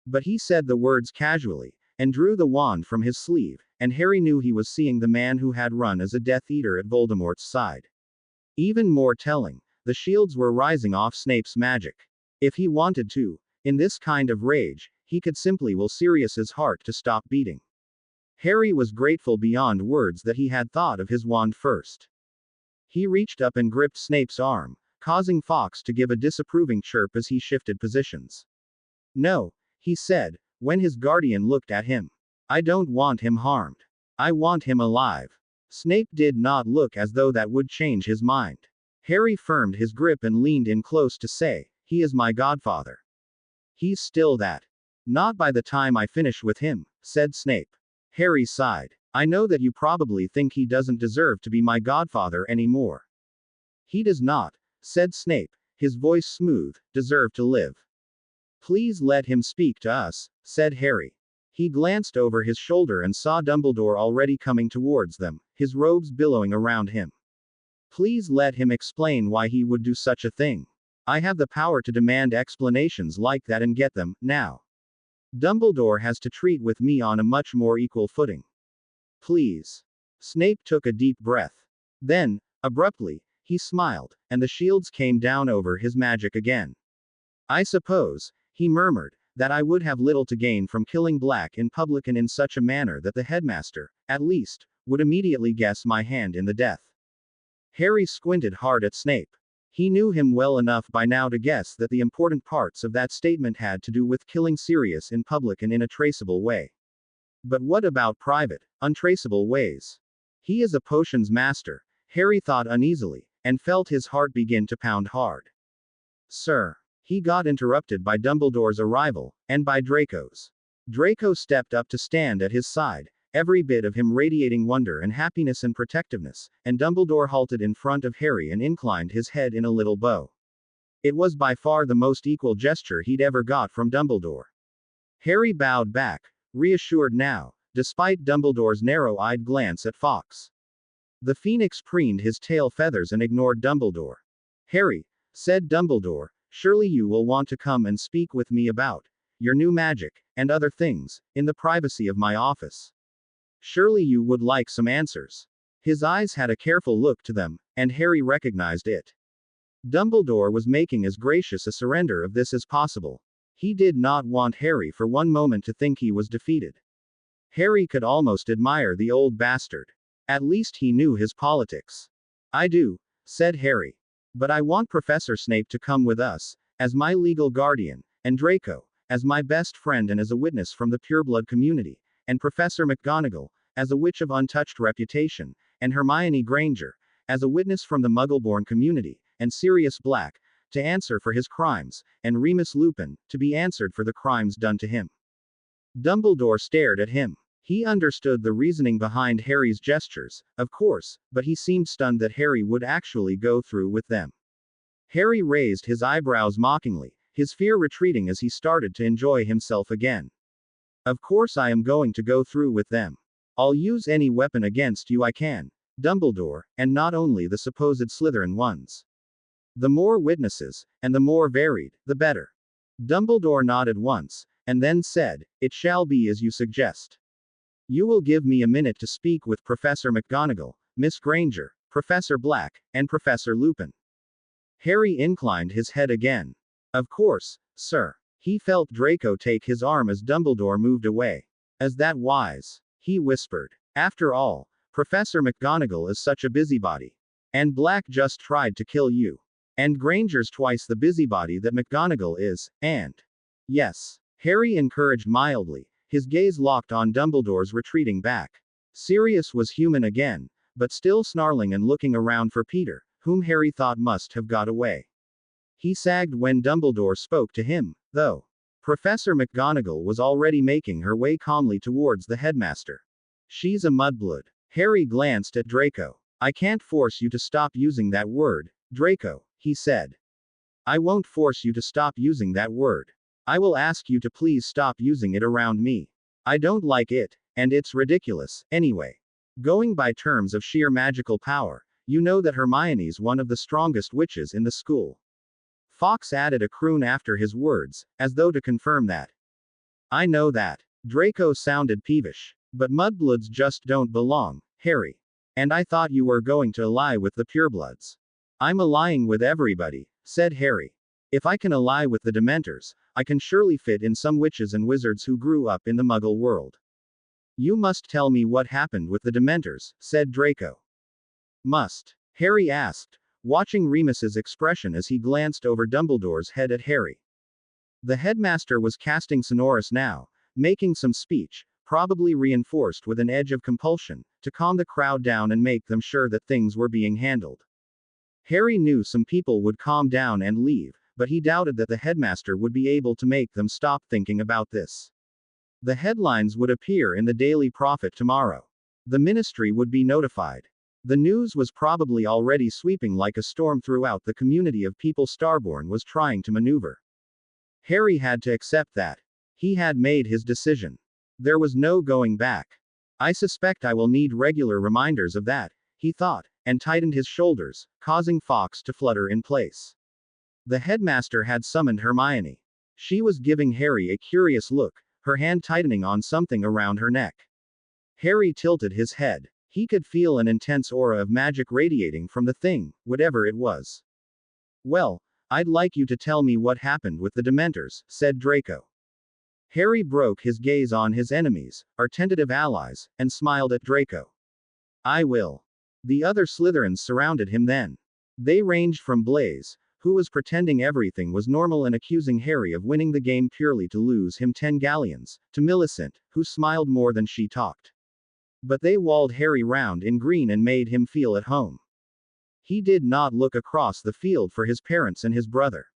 But he said the words casually, and drew the wand from his sleeve, and Harry knew he was seeing the man who had run as a Death Eater at Voldemort's side. Even more telling, the shields were rising off Snape's magic. If he wanted to, in this kind of rage, he could simply will Sirius's heart to stop beating. Harry was grateful beyond words that he had thought of his wand first. He reached up and gripped Snape's arm, causing Fawkes to give a disapproving chirp as he shifted positions. No, he said, when his guardian looked at him. I don't want him harmed. I want him alive. Snape did not look as though that would change his mind. Harry firmed his grip and leaned in close to say, he is my godfather. He's still that. Not by the time I finish with him, said Snape. Harry sighed. I know that you probably think he doesn't deserve to be my godfather anymore. He does not, said Snape, his voice smooth, deserve to live. Please let him speak to us, said Harry. He glanced over his shoulder and saw Dumbledore already coming towards them, his robes billowing around him. Please let him explain why he would do such a thing. I have the power to demand explanations like that and get them, now. Dumbledore has to treat with me on a much more equal footing. Please. Snape took a deep breath. Then, abruptly, he smiled, and the shields came down over his magic again. I suppose, he murmured, that I would have little to gain from killing Black in public and in such a manner that the headmaster, at least, would immediately guess my hand in the death. Harry squinted hard at Snape. He knew him well enough by now to guess that the important parts of that statement had to do with killing Sirius in public and in a traceable way. But what about private, untraceable ways? He is a potions master, Harry thought uneasily, and felt his heart begin to pound hard. Sir. He got interrupted by Dumbledore's arrival, and by Draco's. Draco stepped up to stand at his side, every bit of him radiating wonder and happiness and protectiveness, and Dumbledore halted in front of Harry and inclined his head in a little bow. It was by far the most equal gesture he'd ever got from Dumbledore. Harry bowed back, reassured now, despite Dumbledore's narrow-eyed glance at Fawkes. The phoenix preened his tail feathers and ignored Dumbledore. Harry, said Dumbledore, surely you will want to come and speak with me about your new magic, and other things, in the privacy of my office. Surely you would like some answers. His eyes had a careful look to them, and Harry recognized it. Dumbledore was making as gracious a surrender of this as possible. He did not want Harry for one moment to think he was defeated. Harry could almost admire the old bastard. At least he knew his politics. I do, said Harry. But I want Professor Snape to come with us, as my legal guardian, and Draco, as my best friend and as a witness from the pureblood community, and Professor McGonagall, as a witch of untouched reputation, and Hermione Granger, as a witness from the Muggle-born community, and Sirius Black, to answer for his crimes, and Remus Lupin, to be answered for the crimes done to him. Dumbledore stared at him. He understood the reasoning behind Harry's gestures, of course, but he seemed stunned that Harry would actually go through with them. Harry raised his eyebrows mockingly, his fear retreating as he started to enjoy himself again. Of course I am going to go through with them. I'll use any weapon against you I can, Dumbledore, and not only the supposed Slytherin ones. The more witnesses, and the more varied, the better. Dumbledore nodded once, and then said, "It shall be as you suggest. You will give me a minute to speak with Professor McGonagall, Miss Granger, Professor Black, and Professor Lupin." Harry inclined his head again. Of course, sir. He felt Draco take his arm as Dumbledore moved away. Is that wise? He whispered. After all, Professor McGonagall is such a busybody. And Black just tried to kill you. And Granger's twice the busybody that McGonagall is, and... Yes. Harry encouraged mildly, his gaze locked on Dumbledore's retreating back. Sirius was human again, but still snarling and looking around for Peter, whom Harry thought must have got away. He sagged when Dumbledore spoke to him, though. Professor McGonagall was already making her way calmly towards the headmaster. She's a mudblood. Harry glanced at Draco. I can't force you to stop using that word, Draco, he said. I won't force you to stop using that word. I will ask you to please stop using it around me. I don't like it, and it's ridiculous, anyway. Going by terms of sheer magical power, you know that Hermione's one of the strongest witches in the school. Fawkes added a croon after his words, as though to confirm that. I know that. Draco sounded peevish. But mudbloods just don't belong, Harry. And I thought you were going to ally with the purebloods. I'm allying with everybody, said Harry. If I can ally with the Dementors, I can surely fit in some witches and wizards who grew up in the Muggle world. You must tell me what happened with the Dementors, said Draco. Must? Harry asked, watching Remus's expression as he glanced over Dumbledore's head at Harry. The headmaster was casting Sonorous now, making some speech, probably reinforced with an edge of compulsion, to calm the crowd down and make them sure that things were being handled. Harry knew some people would calm down and leave, but he doubted that the headmaster would be able to make them stop thinking about this. The headlines would appear in the Daily Prophet tomorrow. The ministry would be notified. The news was probably already sweeping like a storm throughout the community of people Starborn was trying to maneuver. Harry had to accept that. He had made his decision. There was no going back. I suspect I will need regular reminders of that, he thought, and tightened his shoulders, causing Fawkes to flutter in place. The headmaster had summoned Hermione. She was giving Harry a curious look, her hand tightening on something around her neck. Harry tilted his head. He could feel an intense aura of magic radiating from the thing, whatever it was. Well, I'd like you to tell me what happened with the Dementors, said Draco. Harry broke his gaze on his enemies, our tentative allies, and smiled at Draco. I will. The other Slytherins surrounded him then. They ranged from Blaise, who was pretending everything was normal and accusing Harry of winning the game purely to lose him 10 galleons, to Millicent, who smiled more than she talked. But they walled Harry round in green and made him feel at home. He did not look across the field for his parents and his brother.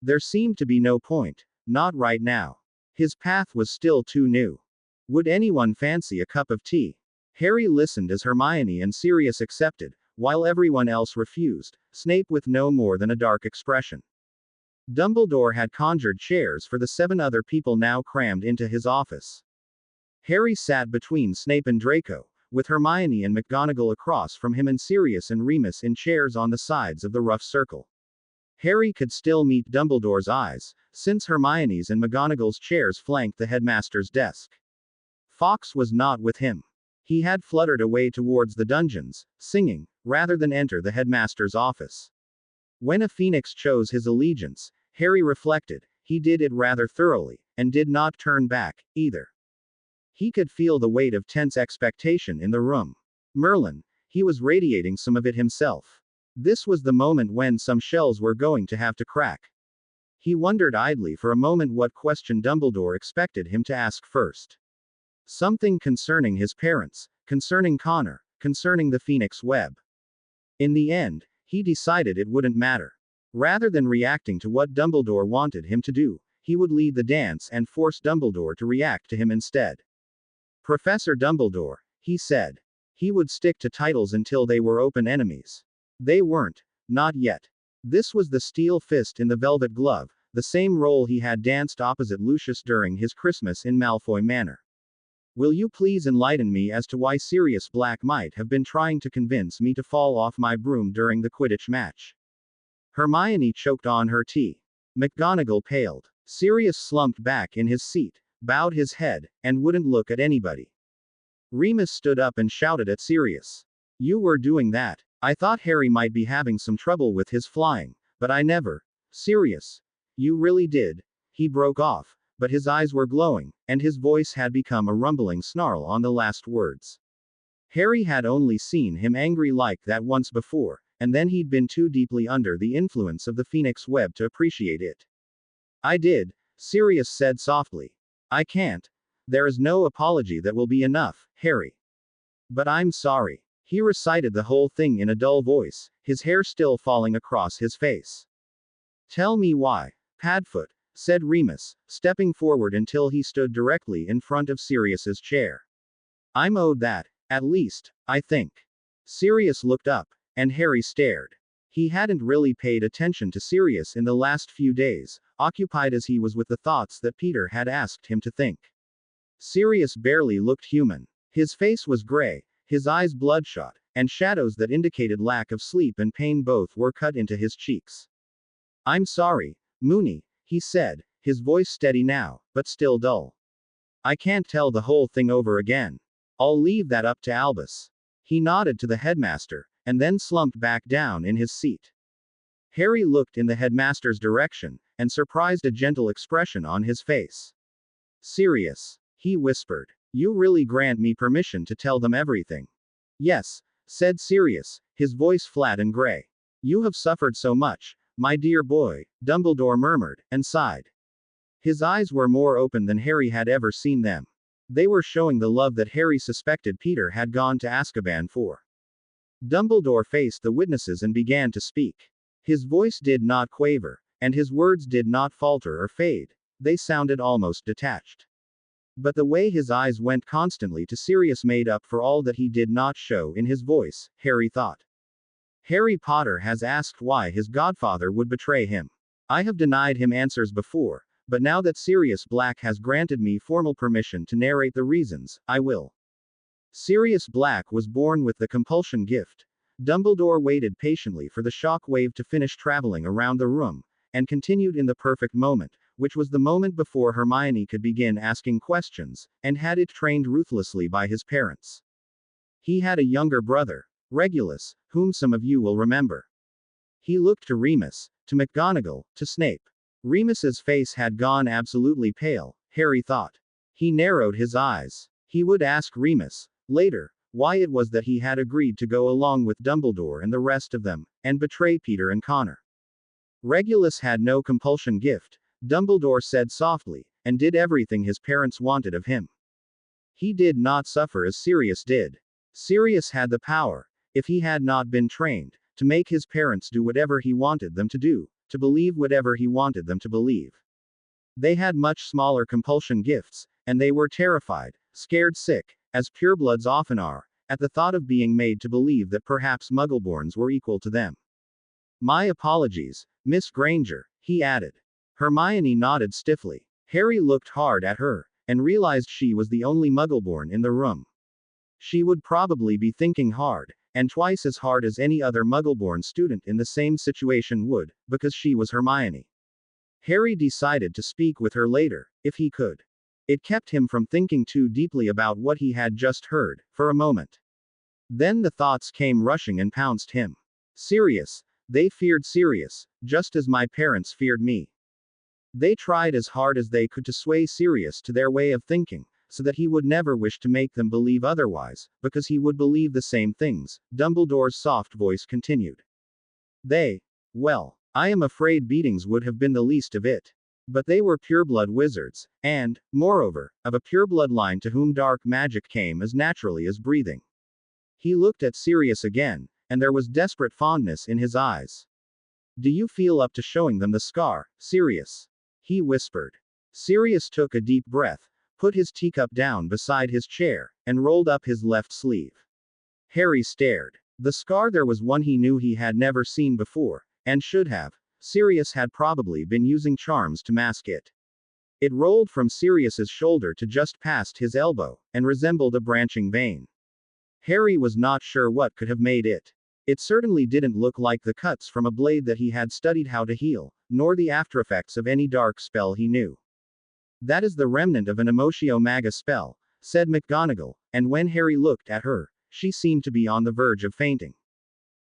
There seemed to be no point. Not right now. His path was still too new. Would anyone fancy a cup of tea? Harry listened as Hermione and Sirius accepted, while everyone else refused, Snape with no more than a dark expression. Dumbledore had conjured chairs for the 7 other people now crammed into his office. Harry sat between Snape and Draco, with Hermione and McGonagall across from him and Sirius and Remus in chairs on the sides of the rough circle. Harry could still meet Dumbledore's eyes, since Hermione's and McGonagall's chairs flanked the headmaster's desk. Fawkes was not with him. He had fluttered away towards the dungeons, singing, rather than enter the headmaster's office. When a phoenix chose his allegiance, Harry reflected, he did it rather thoroughly, and did not turn back, either. He could feel the weight of tense expectation in the room. Merlin, he was radiating some of it himself. This was the moment when some shells were going to have to crack. He wondered idly for a moment what question Dumbledore expected him to ask first. Something concerning his parents, concerning Connor, concerning the Phoenix Web. In the end, he decided it wouldn't matter. Rather than reacting to what Dumbledore wanted him to do, he would lead the dance and force Dumbledore to react to him instead. Professor Dumbledore, he said. He would stick to titles until they were open enemies. They weren't. Not yet. This was the steel fist in the velvet glove, the same role he had danced opposite Lucius during his Christmas in Malfoy Manor. Will you please enlighten me as to why Sirius Black might have been trying to convince me to fall off my broom during the Quidditch match? Hermione choked on her tea. McGonagall paled. Sirius slumped back in his seat, bowed his head, and wouldn't look at anybody. Remus stood up and shouted at Sirius. You were doing that. I thought Harry might be having some trouble with his flying, but I never. Sirius. You really did. He broke off, but his eyes were glowing, and his voice had become a rumbling snarl on the last words. Harry had only seen him angry like that once before, and then he'd been too deeply under the influence of the Phoenix Web to appreciate it. I did, Sirius said softly. I can't. There is no apology that will be enough, Harry. But I'm sorry. He recited the whole thing in a dull voice, his hair still falling across his face. Tell me why, Padfoot, said Remus, stepping forward until he stood directly in front of Sirius's chair. I'm owed that, at least, I think. Sirius looked up, and Harry stared. He hadn't really paid attention to Sirius in the last few days, occupied as he was with the thoughts that Peter had asked him to think. Sirius barely looked human. His face was gray, his eyes bloodshot, and shadows that indicated lack of sleep and pain both were cut into his cheeks. I'm sorry, Moony, he said, his voice steady now, but still dull. I can't tell the whole thing over again. I'll leave that up to Albus. He nodded to the headmaster, and then slumped back down in his seat. Harry looked in the headmaster's direction, and surprised a gentle expression on his face. Sirius, he whispered. You really grant me permission to tell them everything? Yes, said Sirius, his voice flat and gray. You have suffered so much, my dear boy, Dumbledore murmured, and sighed. His eyes were more open than Harry had ever seen them. They were showing the love that Harry suspected Peter had gone to Azkaban for. Dumbledore faced the witnesses and began to speak. His voice did not quaver, and his words did not falter or fade. They sounded almost detached. But the way his eyes went constantly to Sirius made up for all that he did not show in his voice, Harry thought. Harry Potter has asked why his godfather would betray him. I have denied him answers before, but now that Sirius Black has granted me formal permission to narrate the reasons, I will. Sirius Black was born with the compulsion gift. Dumbledore waited patiently for the shock wave to finish traveling around the room, and continued in the perfect moment, which was the moment before Hermione could begin asking questions, and had it trained ruthlessly by his parents. He had a younger brother, Regulus, whom some of you will remember. He looked to Remus, to McGonagall, to Snape. Remus's face had gone absolutely pale, Harry thought. He narrowed his eyes. He would ask Remus, later, why it was that he had agreed to go along with Dumbledore and the rest of them, and betray Peter and Connor. Regulus had no compulsion gift, Dumbledore said softly, and did everything his parents wanted of him. He did not suffer as Sirius did. Sirius had the power. If he had not been trained, to make his parents do whatever he wanted them to do, to believe whatever he wanted them to believe. They had much smaller compulsion gifts, and they were terrified, scared sick, as purebloods often are, at the thought of being made to believe that perhaps Muggleborns were equal to them. My apologies, Miss Granger, he added. Hermione nodded stiffly. Harry looked hard at her, and realized she was the only Muggleborn in the room. She would probably be thinking hard, and twice as hard as any other Muggleborn student in the same situation would, because she was Hermione. Harry decided to speak with her later, if he could. It kept him from thinking too deeply about what he had just heard, for a moment. Then the thoughts came rushing and pounced him. Sirius. They feared Sirius, just as my parents feared me. They tried as hard as they could to sway Sirius to their way of thinking, so that he would never wish to make them believe otherwise, because he would believe the same things, Dumbledore's soft voice continued. Well, I am afraid beatings would have been the least of it. But they were pureblood wizards, and, moreover, of a pureblood line to whom dark magic came as naturally as breathing. He looked at Sirius again, and there was desperate fondness in his eyes. Do you feel up to showing them the scar, Sirius? He whispered. Sirius took a deep breath, put his teacup down beside his chair, and rolled up his left sleeve. Harry stared. The scar, there was one he knew he had never seen before, and should have. Sirius had probably been using charms to mask it. It rolled from Sirius's shoulder to just past his elbow, and resembled a branching vein. Harry was not sure what could have made it. It certainly didn't look like the cuts from a blade that he had studied how to heal, nor the aftereffects of any dark spell he knew. That is the remnant of an Emotio Maga spell, said McGonagall, and when Harry looked at her, she seemed to be on the verge of fainting.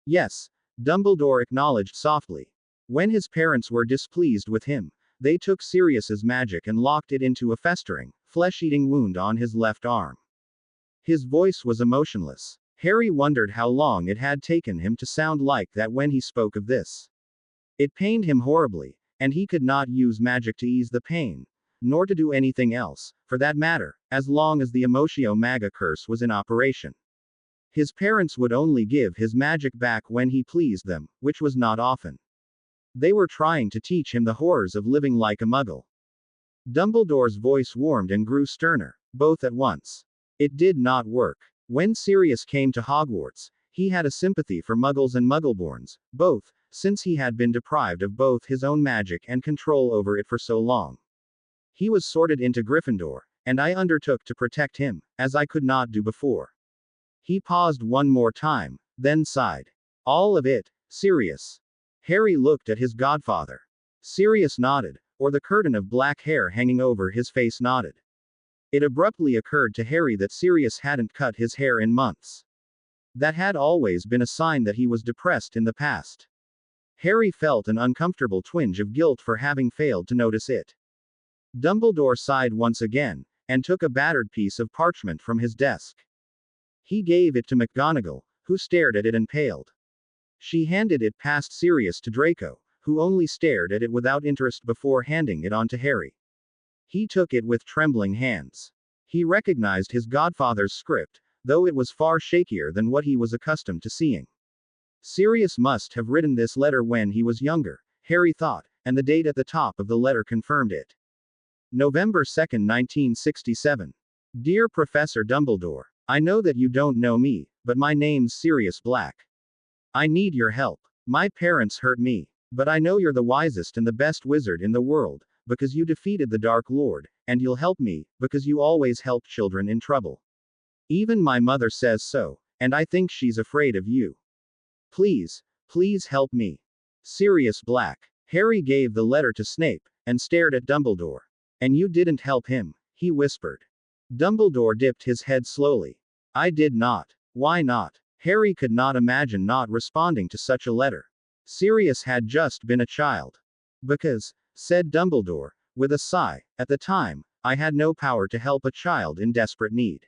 Yes, Dumbledore acknowledged softly. When his parents were displeased with him, they took Sirius's magic and locked it into a festering, flesh-eating wound on his left arm. His voice was emotionless. Harry wondered how long it had taken him to sound like that when he spoke of this. It pained him horribly, and he could not use magic to ease the pain, nor to do anything else, for that matter, as long as the Emotio Maga curse was in operation. His parents would only give his magic back when he pleased them, which was not often. They were trying to teach him the horrors of living like a Muggle. Dumbledore's voice warmed and grew sterner, both at once. It did not work. When Sirius came to Hogwarts, he had a sympathy for Muggles and Muggleborns, both, since he had been deprived of both his own magic and control over it for so long. He was sorted into Gryffindor, and I undertook to protect him, as I could not do before. He paused one more time, then sighed. All of it, Sirius. Harry looked at his godfather. Sirius nodded, or the curtain of black hair hanging over his face nodded. It abruptly occurred to Harry that Sirius hadn't cut his hair in months. That had always been a sign that he was depressed in the past. Harry felt an uncomfortable twinge of guilt for having failed to notice it. Dumbledore sighed once again, and took a battered piece of parchment from his desk. He gave it to McGonagall, who stared at it and paled. She handed it past Sirius to Draco, who only stared at it without interest before handing it on to Harry. He took it with trembling hands. He recognized his godfather's script, though it was far shakier than what he was accustomed to seeing. Sirius must have written this letter when he was younger, Harry thought, and the date at the top of the letter confirmed it. November 2, 1967. Dear Professor Dumbledore, I know that you don't know me, but my name's Sirius Black. I need your help. My parents hurt me, but I know you're the wisest and the best wizard in the world, because you defeated the Dark Lord, and you'll help me, because you always help children in trouble. Even my mother says so, and I think she's afraid of you. Please, please help me. Sirius Black. Harry gave the letter to Snape, and stared at Dumbledore. And you didn't help him, he whispered. Dumbledore dipped his head slowly. I did not. Why not? Harry could not imagine not responding to such a letter. Sirius had just been a child. Because, said Dumbledore, with a sigh, at the time, I had no power to help a child in desperate need.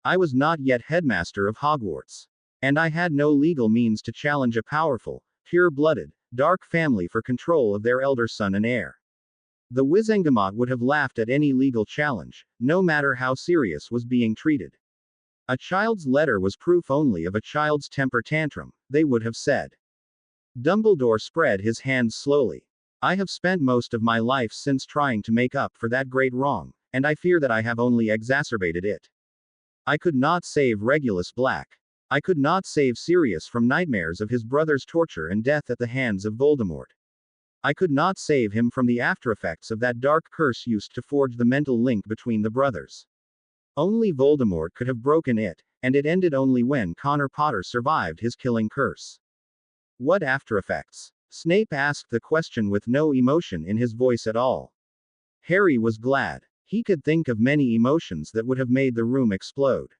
I was not yet headmaster of Hogwarts. And I had no legal means to challenge a powerful, pure-blooded, dark family for control of their elder son and heir. The Wizengamot would have laughed at any legal challenge, no matter how Sirius was being treated. A child's letter was proof only of a child's temper tantrum, they would have said. Dumbledore spread his hands slowly. I have spent most of my life since trying to make up for that great wrong, and I fear that I have only exacerbated it. I could not save Regulus Black. I could not save Sirius from nightmares of his brother's torture and death at the hands of Voldemort. I could not save him from the aftereffects of that dark curse used to forge the mental link between the brothers. Only Voldemort could have broken it, and it ended only when Connor Potter survived his killing curse. What aftereffects? Snape asked the question with no emotion in his voice at all. Harry was glad. He could think of many emotions that would have made the room explode.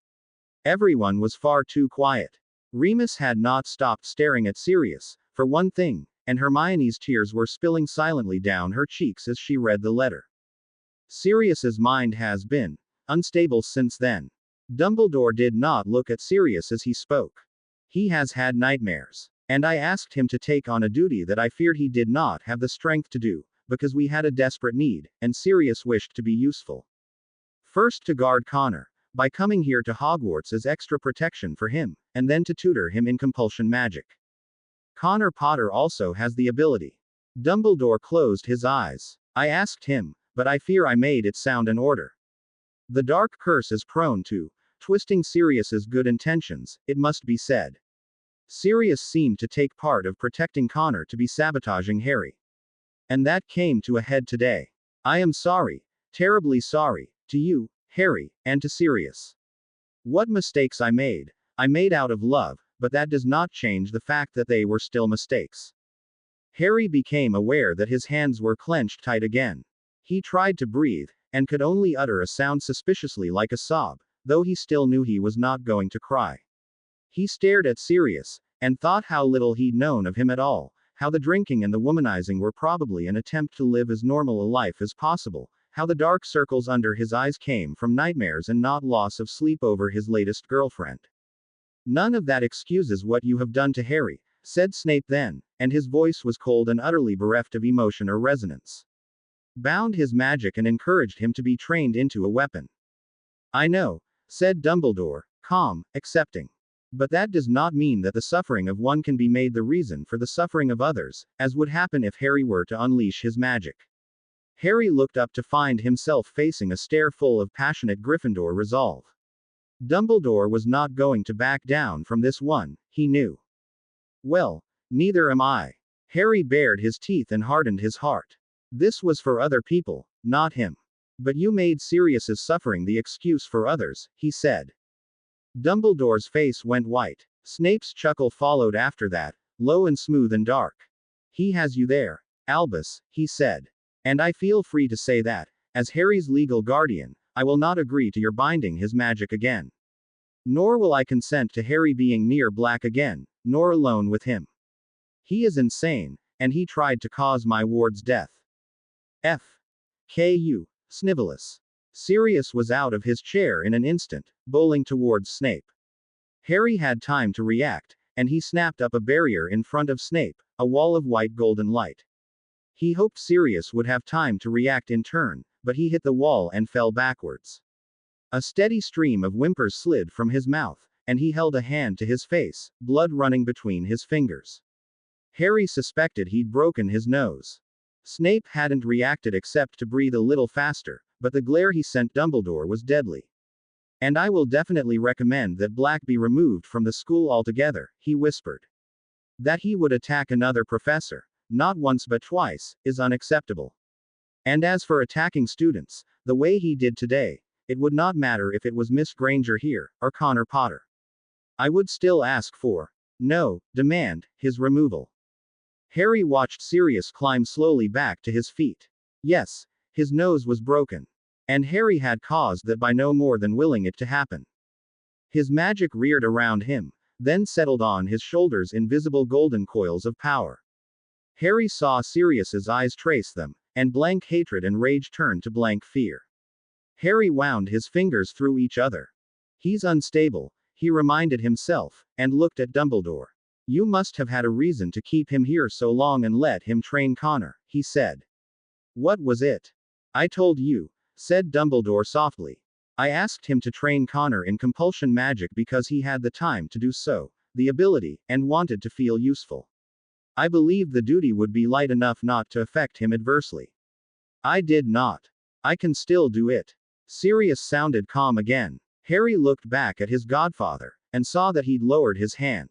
Everyone was far too quiet. Remus had not stopped staring at Sirius, for one thing, and Hermione's tears were spilling silently down her cheeks as she read the letter. Sirius's mind has been unstable since then. Dumbledore did not look at Sirius as he spoke. He has had nightmares. And I asked him to take on a duty that I feared he did not have the strength to do, because we had a desperate need, and Sirius wished to be useful. First to guard Connor, by coming here to Hogwarts as extra protection for him, and then to tutor him in compulsion magic. Connor Potter also has the ability. Dumbledore closed his eyes. I asked him, but I fear I made it sound an order. The dark curse is prone to twisting Sirius's good intentions, it must be said. Sirius seemed to take part of protecting Connor to be sabotaging Harry. And that came to a head today. I am sorry, terribly sorry, to you, Harry, and to Sirius. What mistakes I made out of love, but that does not change the fact that they were still mistakes. Harry became aware that his hands were clenched tight again. He tried to breathe, and could only utter a sound suspiciously like a sob, though he still knew he was not going to cry. He stared at Sirius, and thought how little he'd known of him at all, how the drinking and the womanizing were probably an attempt to live as normal a life as possible, how the dark circles under his eyes came from nightmares and not loss of sleep over his latest girlfriend. None of that excuses what you have done to Harry, said Snape then, and his voice was cold and utterly bereft of emotion or resonance. Bound his magic and encouraged him to be trained into a weapon. I know, said Dumbledore, calm, accepting. But that does not mean that the suffering of one can be made the reason for the suffering of others, as would happen if Harry were to unleash his magic. Harry looked up to find himself facing a stare full of passionate Gryffindor resolve. Dumbledore was not going to back down from this one, he knew. Well, neither am I. Harry bared his teeth and hardened his heart. This was for other people, not him. But you made Sirius's suffering the excuse for others, he said. Dumbledore's face went white. Snape's chuckle followed after that, low and smooth and dark. He has you there, Albus, he said. And I feel free to say that, as Harry's legal guardian, I will not agree to your binding his magic again. Nor will I consent to Harry being near Black again, nor alone with him. He is insane, and he tried to cause my ward's death. F.K.U. Snivellus. Sirius was out of his chair in an instant, bowling towards Snape. Harry had time to react, and he snapped up a barrier in front of Snape, a wall of white golden light. He hoped Sirius would have time to react in turn, but he hit the wall and fell backwards. A steady stream of whimpers slid from his mouth, and he held a hand to his face, blood running between his fingers. Harry suspected he'd broken his nose. Snape hadn't reacted except to breathe a little faster, but the glare he sent Dumbledore was deadly. And I will definitely recommend that Black be removed from the school altogether, he whispered. That he would attack another professor, not once but twice, is unacceptable. And as for attacking students, the way he did today, it would not matter if it was Miss Granger here, or Connor Potter. I would still ask for, no, demand, his removal. Harry watched Sirius climb slowly back to his feet. Yes, his nose was broken. And Harry had caused that by no more than willing it to happen. His magic reared around him, then settled on his shoulders invisible golden coils of power. Harry saw Sirius's eyes trace them, and blank hatred and rage turned to blank fear. Harry wound his fingers through each other. He's unstable, he reminded himself, and looked at Dumbledore. You must have had a reason to keep him here so long and let him train Connor, he said. What was it? I told you, said Dumbledore softly. I asked him to train Connor in compulsion magic because he had the time to do so, the ability, and wanted to feel useful. I believed the duty would be light enough not to affect him adversely. I did not. I can still do it. Sirius sounded calm again. Harry looked back at his godfather, and saw that he'd lowered his hand.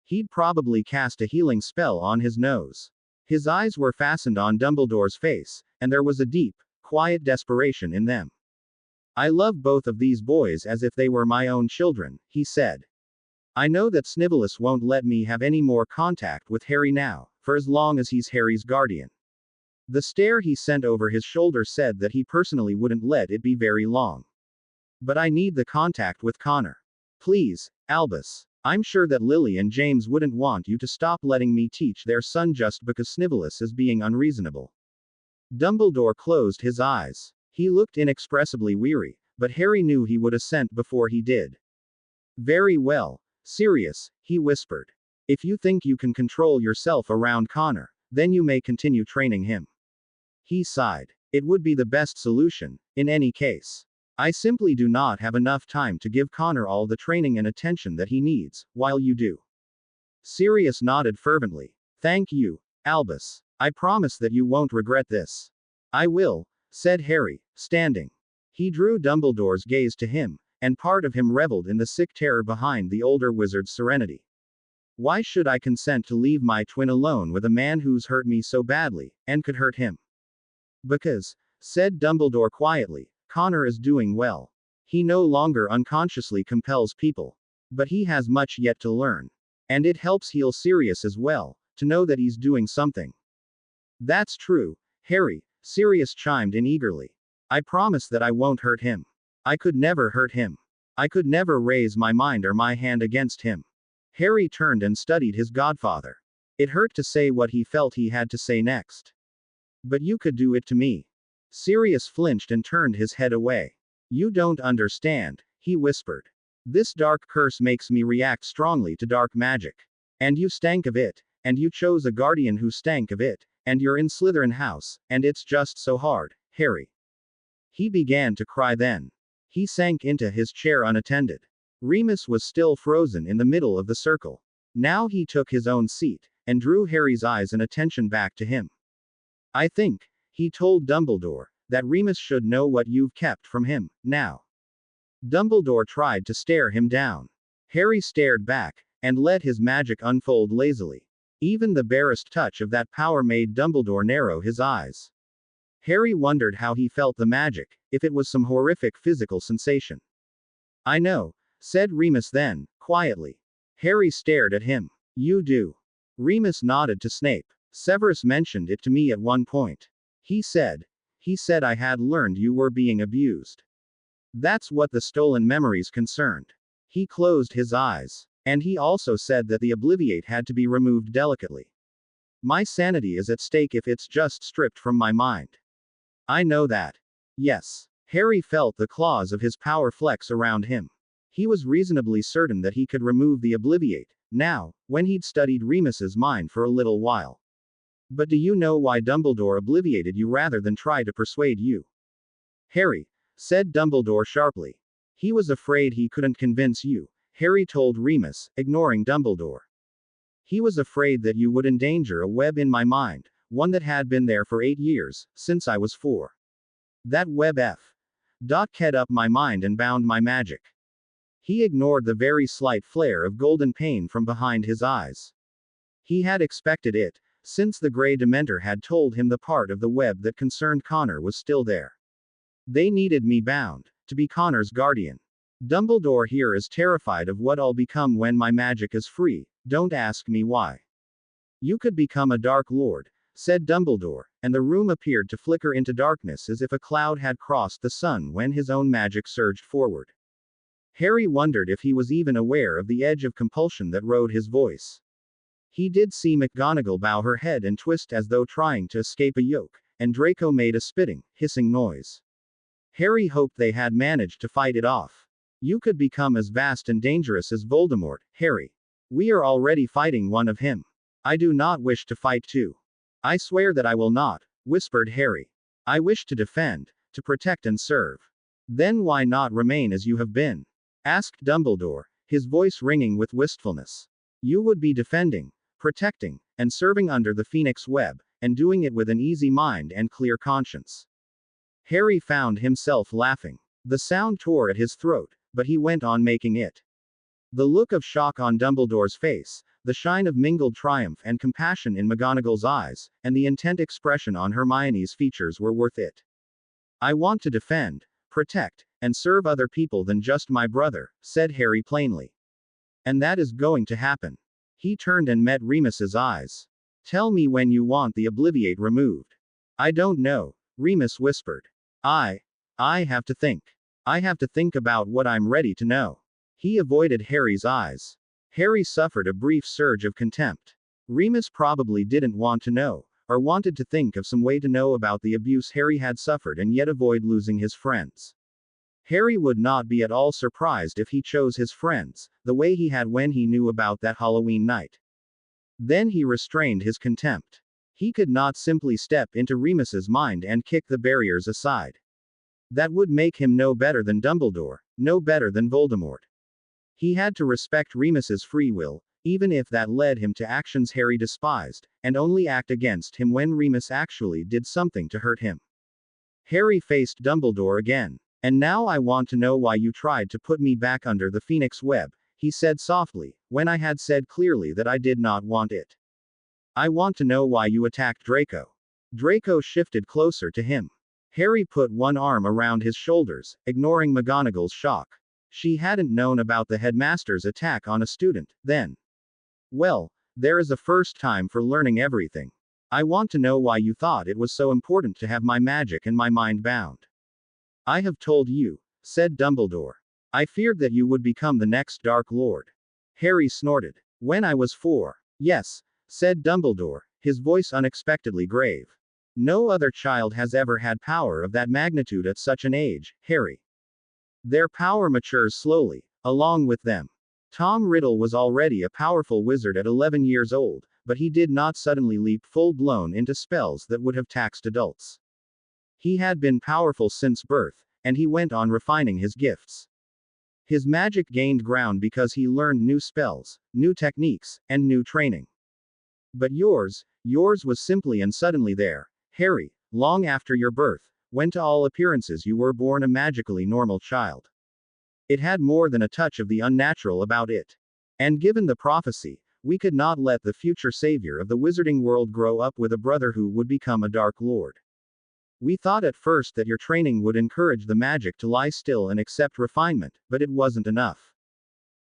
He'd probably cast a healing spell on his nose. His eyes were fastened on Dumbledore's face, and there was a deep, quiet desperation in them. I love both of these boys as if they were my own children, he said. I know that Snivellus won't let me have any more contact with Harry now, for as long as he's Harry's guardian. The stare he sent over his shoulder said that he personally wouldn't let it be very long. But I need the contact with Connor. Please, Albus. I'm sure that Lily and James wouldn't want you to stop letting me teach their son just because Snivellus is being unreasonable. Dumbledore closed his eyes. He looked inexpressibly weary, but Harry knew he would assent before he did. Very well, Sirius, he whispered. If you think you can control yourself around Connor, then you may continue training him. He sighed. It would be the best solution, in any case. I simply do not have enough time to give Connor all the training and attention that he needs, while you do. Sirius nodded fervently. Thank you, Albus. I promise that you won't regret this. I will, said Harry, standing. He drew Dumbledore's gaze to him, and part of him reveled in the sick terror behind the older wizard's serenity. Why should I consent to leave my twin alone with a man who's hurt me so badly, and could hurt him? Because, said Dumbledore quietly, Connor is doing well. He no longer unconsciously compels people. But he has much yet to learn. And it helps heal Sirius as well, to know that he's doing something. That's true, Harry, Sirius chimed in eagerly. I promise that I won't hurt him. I could never hurt him. I could never raise my mind or my hand against him. Harry turned and studied his godfather. It hurt to say what he felt he had to say next. But you could do it to me. Sirius flinched and turned his head away. You don't understand, he whispered. This dark curse makes me react strongly to dark magic. And you stank of it, and you chose a guardian who stank of it, and you're in Slytherin house, and it's just so hard, Harry. He began to cry then. He sank into his chair unattended. Remus was still frozen in the middle of the circle. Now he took his own seat, and drew Harry's eyes and attention back to him. I think, he told Dumbledore, that Remus should know what you've kept from him, now. Dumbledore tried to stare him down. Harry stared back, and let his magic unfold lazily. Even the barest touch of that power made Dumbledore narrow his eyes. Harry wondered how he felt the magic, if it was some horrific physical sensation. I know, said Remus then, quietly. Harry stared at him. You do. Remus nodded to Snape. Severus mentioned it to me at one point. He said I had learned you were being abused. That's what the stolen memories concerned. He closed his eyes. And he also said that the Obliviate had to be removed delicately. My sanity is at stake if it's just stripped from my mind. I know that. Yes. Harry felt the claws of his power flex around him. He was reasonably certain that he could remove the Obliviate, now, when he'd studied Remus's mind for a little while. But do you know why Dumbledore obliviated you rather than try to persuade you? Harry, said Dumbledore sharply. He was afraid he couldn't convince you, Harry told Remus, ignoring Dumbledore. He was afraid that you would endanger a web in my mind, one that had been there for 8 years, since I was 4. That web kept up my mind and bound my magic. He ignored the very slight flare of golden pain from behind his eyes. He had expected it, since the Grey Dementor had told him the part of the web that concerned Connor was still there. They needed me bound, to be Connor's guardian. Dumbledore here is terrified of what I'll become when my magic is free, don't ask me why. You could become a Dark Lord, said Dumbledore, and the room appeared to flicker into darkness as if a cloud had crossed the sun when his own magic surged forward. Harry wondered if he was even aware of the edge of compulsion that rode his voice. He did see McGonagall bow her head and twist as though trying to escape a yoke, and Draco made a spitting, hissing noise. Harry hoped they had managed to fight it off. You could become as vast and dangerous as Voldemort, Harry. We are already fighting one of him. I do not wish to fight too. I swear that I will not, whispered Harry. I wish to defend, to protect and serve. Then why not remain as you have been? Asked Dumbledore, his voice ringing with wistfulness. You would be defending, protecting, and serving under the Phoenix web, and doing it with an easy mind and clear conscience. Harry found himself laughing. The sound tore at his throat, but he went on making it. The look of shock on Dumbledore's face, the shine of mingled triumph and compassion in McGonagall's eyes, and the intent expression on Hermione's features were worth it. I want to defend, protect, and serve other people than just my brother, said Harry plainly. And that is going to happen. He turned and met Remus's eyes. Tell me when you want the Obliviate removed. I don't know, Remus whispered. I have to think. I have to think about what I'm ready to know. He avoided Harry's eyes. Harry suffered a brief surge of contempt. Remus probably didn't want to know, or wanted to think of some way to know about the abuse Harry had suffered and yet avoid losing his friends. Harry would not be at all surprised if he chose his friends, the way he had when he knew about that Halloween night. Then he restrained his contempt. He could not simply step into Remus's mind and kick the barriers aside. That would make him no better than Dumbledore, no better than Voldemort. He had to respect Remus's free will, even if that led him to actions Harry despised, and only act against him when Remus actually did something to hurt him. Harry faced Dumbledore again. And now I want to know why you tried to put me back under the Phoenix web, he said softly, when I had said clearly that I did not want it. I want to know why you attacked Draco. Draco shifted closer to him. Harry put one arm around his shoulders, ignoring McGonagall's shock. She hadn't known about the headmaster's attack on a student, then. Well, there is a first time for learning everything. I want to know why you thought it was so important to have my magic and my mind bound. I have told you, said Dumbledore. I feared that you would become the next Dark Lord. Harry snorted. When I was 4. Yes, said Dumbledore, his voice unexpectedly grave. No other child has ever had power of that magnitude at such an age, Harry. Their power matures slowly, along with them. Tom Riddle was already a powerful wizard at 11 years old, but he did not suddenly leap full-blown into spells that would have taxed adults. He had been powerful since birth, and he went on refining his gifts. His magic gained ground because he learned new spells, new techniques, and new training. But yours was simply and suddenly there, Harry, long after your birth, when to all appearances you were born a magically normal child. It had more than a touch of the unnatural about it. And given the prophecy, we could not let the future savior of the wizarding world grow up with a brother who would become a Dark Lord. We thought at first that your training would encourage the magic to lie still and accept refinement, but it wasn't enough.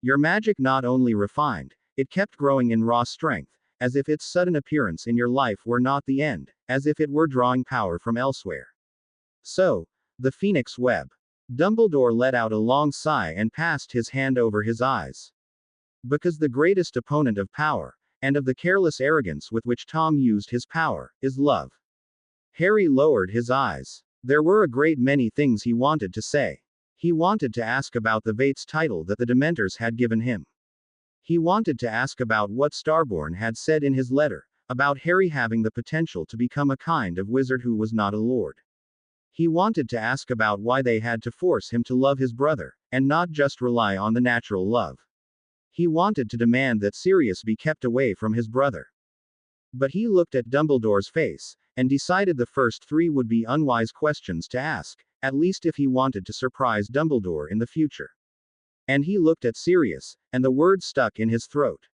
Your magic not only refined, it kept growing in raw strength, as if its sudden appearance in your life were not the end, as if it were drawing power from elsewhere. So, the Phoenix web. Dumbledore let out a long sigh and passed his hand over his eyes. Because the greatest opponent of power, and of the careless arrogance with which Tom used his power, is love. Harry lowered his eyes. There were a great many things he wanted to say. He wanted to ask about the Vates title that the Dementors had given him. He wanted to ask about what Starborn had said in his letter, about Harry having the potential to become a kind of wizard who was not a lord. He wanted to ask about why they had to force him to love his brother, and not just rely on the natural love. He wanted to demand that Sirius be kept away from his brother. But he looked at Dumbledore's face, and decided the first 3 would be unwise questions to ask, at least if he wanted to surprise Dumbledore in the future. And he looked at Sirius, and the words stuck in his throat.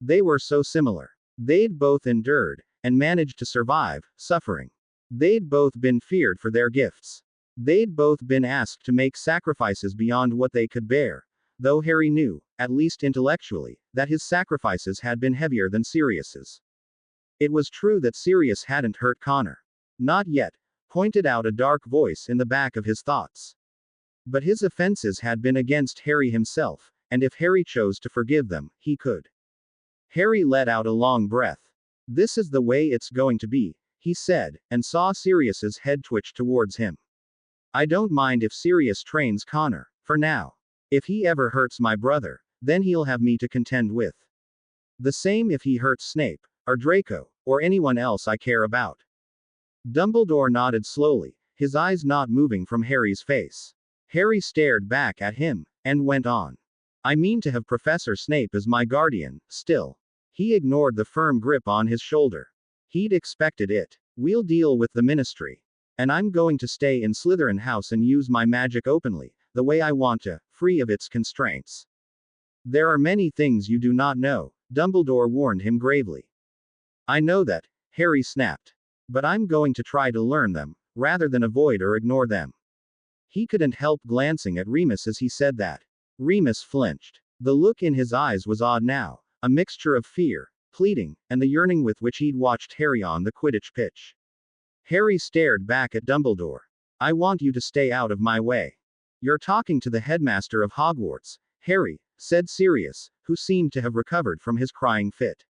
They were so similar. They'd both endured, and managed to survive, suffering. They'd both been feared for their gifts. They'd both been asked to make sacrifices beyond what they could bear, though Harry knew, at least intellectually, that his sacrifices had been heavier than Sirius's. It was true that Sirius hadn't hurt Connor. Not yet, pointed out a dark voice in the back of his thoughts. But his offenses had been against Harry himself, and if Harry chose to forgive them, he could. Harry let out a long breath. This is the way it's going to be, he said, and saw Sirius's head twitch towards him. I don't mind if Sirius trains Connor, for now. If he ever hurts my brother, then he'll have me to contend with. The same if he hurts Snape, or Draco, or anyone else I care about. Dumbledore nodded slowly, his eyes not moving from Harry's face. Harry stared back at him, and went on. I mean to have Professor Snape as my guardian, still. He ignored the firm grip on his shoulder. He'd expected it. We'll deal with the ministry. And I'm going to stay in Slytherin House and use my magic openly, the way I want to, free of its constraints. There are many things you do not know, Dumbledore warned him gravely. I know that, Harry snapped. But I'm going to try to learn them, rather than avoid or ignore them. He couldn't help glancing at Remus as he said that. Remus flinched. The look in his eyes was odd now, a mixture of fear, pleading, and the yearning with which he'd watched Harry on the Quidditch pitch. Harry stared back at Dumbledore. I want you to stay out of my way. You're talking to the headmaster of Hogwarts, Harry, said Sirius, who seemed to have recovered from his crying fit.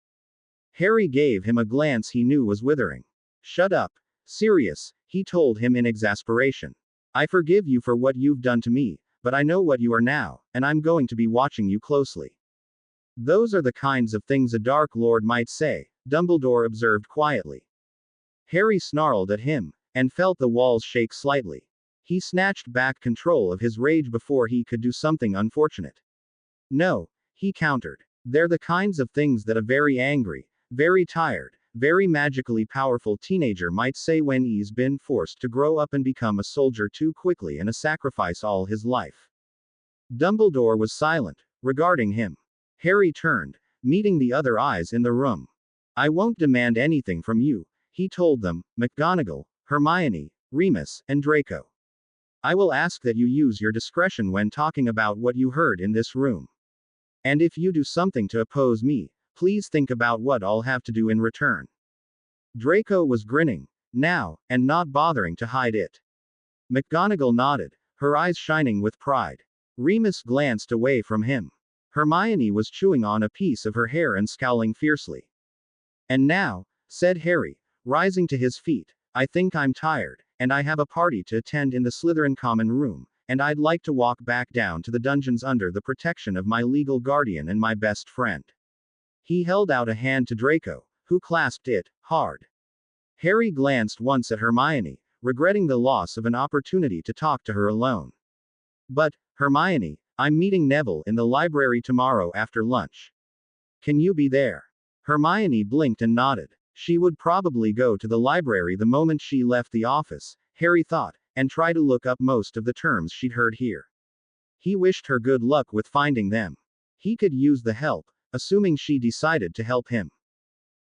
Harry gave him a glance he knew was withering. Shut up, Sirius, he told him in exasperation. I forgive you for what you've done to me, but I know what you are now, and I'm going to be watching you closely. Those are the kinds of things a Dark Lord might say, Dumbledore observed quietly. Harry snarled at him, and felt the walls shake slightly. He snatched back control of his rage before he could do something unfortunate. No, he countered. They're the kinds of things that a very angry, very tired, very magically powerful teenager might say when he's been forced to grow up and become a soldier too quickly and a sacrifice all his life. Dumbledore was silent, regarding him. Harry turned, meeting the other eyes in the room. I won't demand anything from you, he told them, McGonagall, Hermione, Remus, and Draco. I will ask that you use your discretion when talking about what you heard in this room. And if you do something to oppose me, please think about what I'll have to do in return. Draco was grinning, now, and not bothering to hide it. McGonagall nodded, her eyes shining with pride. Remus glanced away from him. Hermione was chewing on a piece of her hair and scowling fiercely. And now, said Harry, rising to his feet, I think I'm tired, and I have a party to attend in the Slytherin common room, and I'd like to walk back down to the dungeons under the protection of my legal guardian and my best friend. He held out a hand to Draco, who clasped it, hard. Harry glanced once at Hermione, regretting the loss of an opportunity to talk to her alone. But, Hermione, I'm meeting Neville in the library tomorrow after lunch. Can you be there? Hermione blinked and nodded. She would probably go to the library the moment she left the office, Harry thought, and try to look up most of the terms she'd heard here. He wished her good luck with finding them. He could use the help, assuming she decided to help him.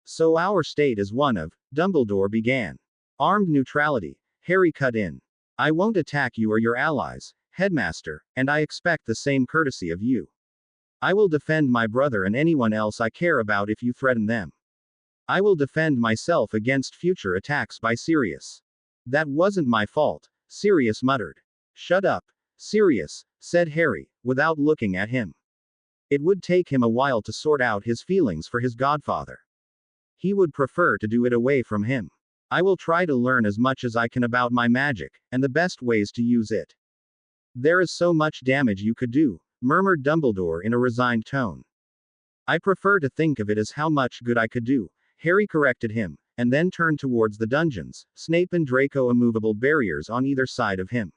So our state is one of, Dumbledore began. Armed neutrality, Harry cut in. I won't attack you or your allies, Headmaster, and I expect the same courtesy of you. I will defend my brother and anyone else I care about if you threaten them. I will defend myself against future attacks by Sirius. That wasn't my fault, Sirius muttered. Shut up, Sirius, said Harry, without looking at him. It would take him a while to sort out his feelings for his godfather. He would prefer to do it away from him. I will try to learn as much as I can about my magic, and the best ways to use it. There is so much damage you could do, murmured Dumbledore in a resigned tone. I prefer to think of it as how much good I could do, Harry corrected him, and then turned towards the dungeons, Snape and Draco immovable barriers on either side of him.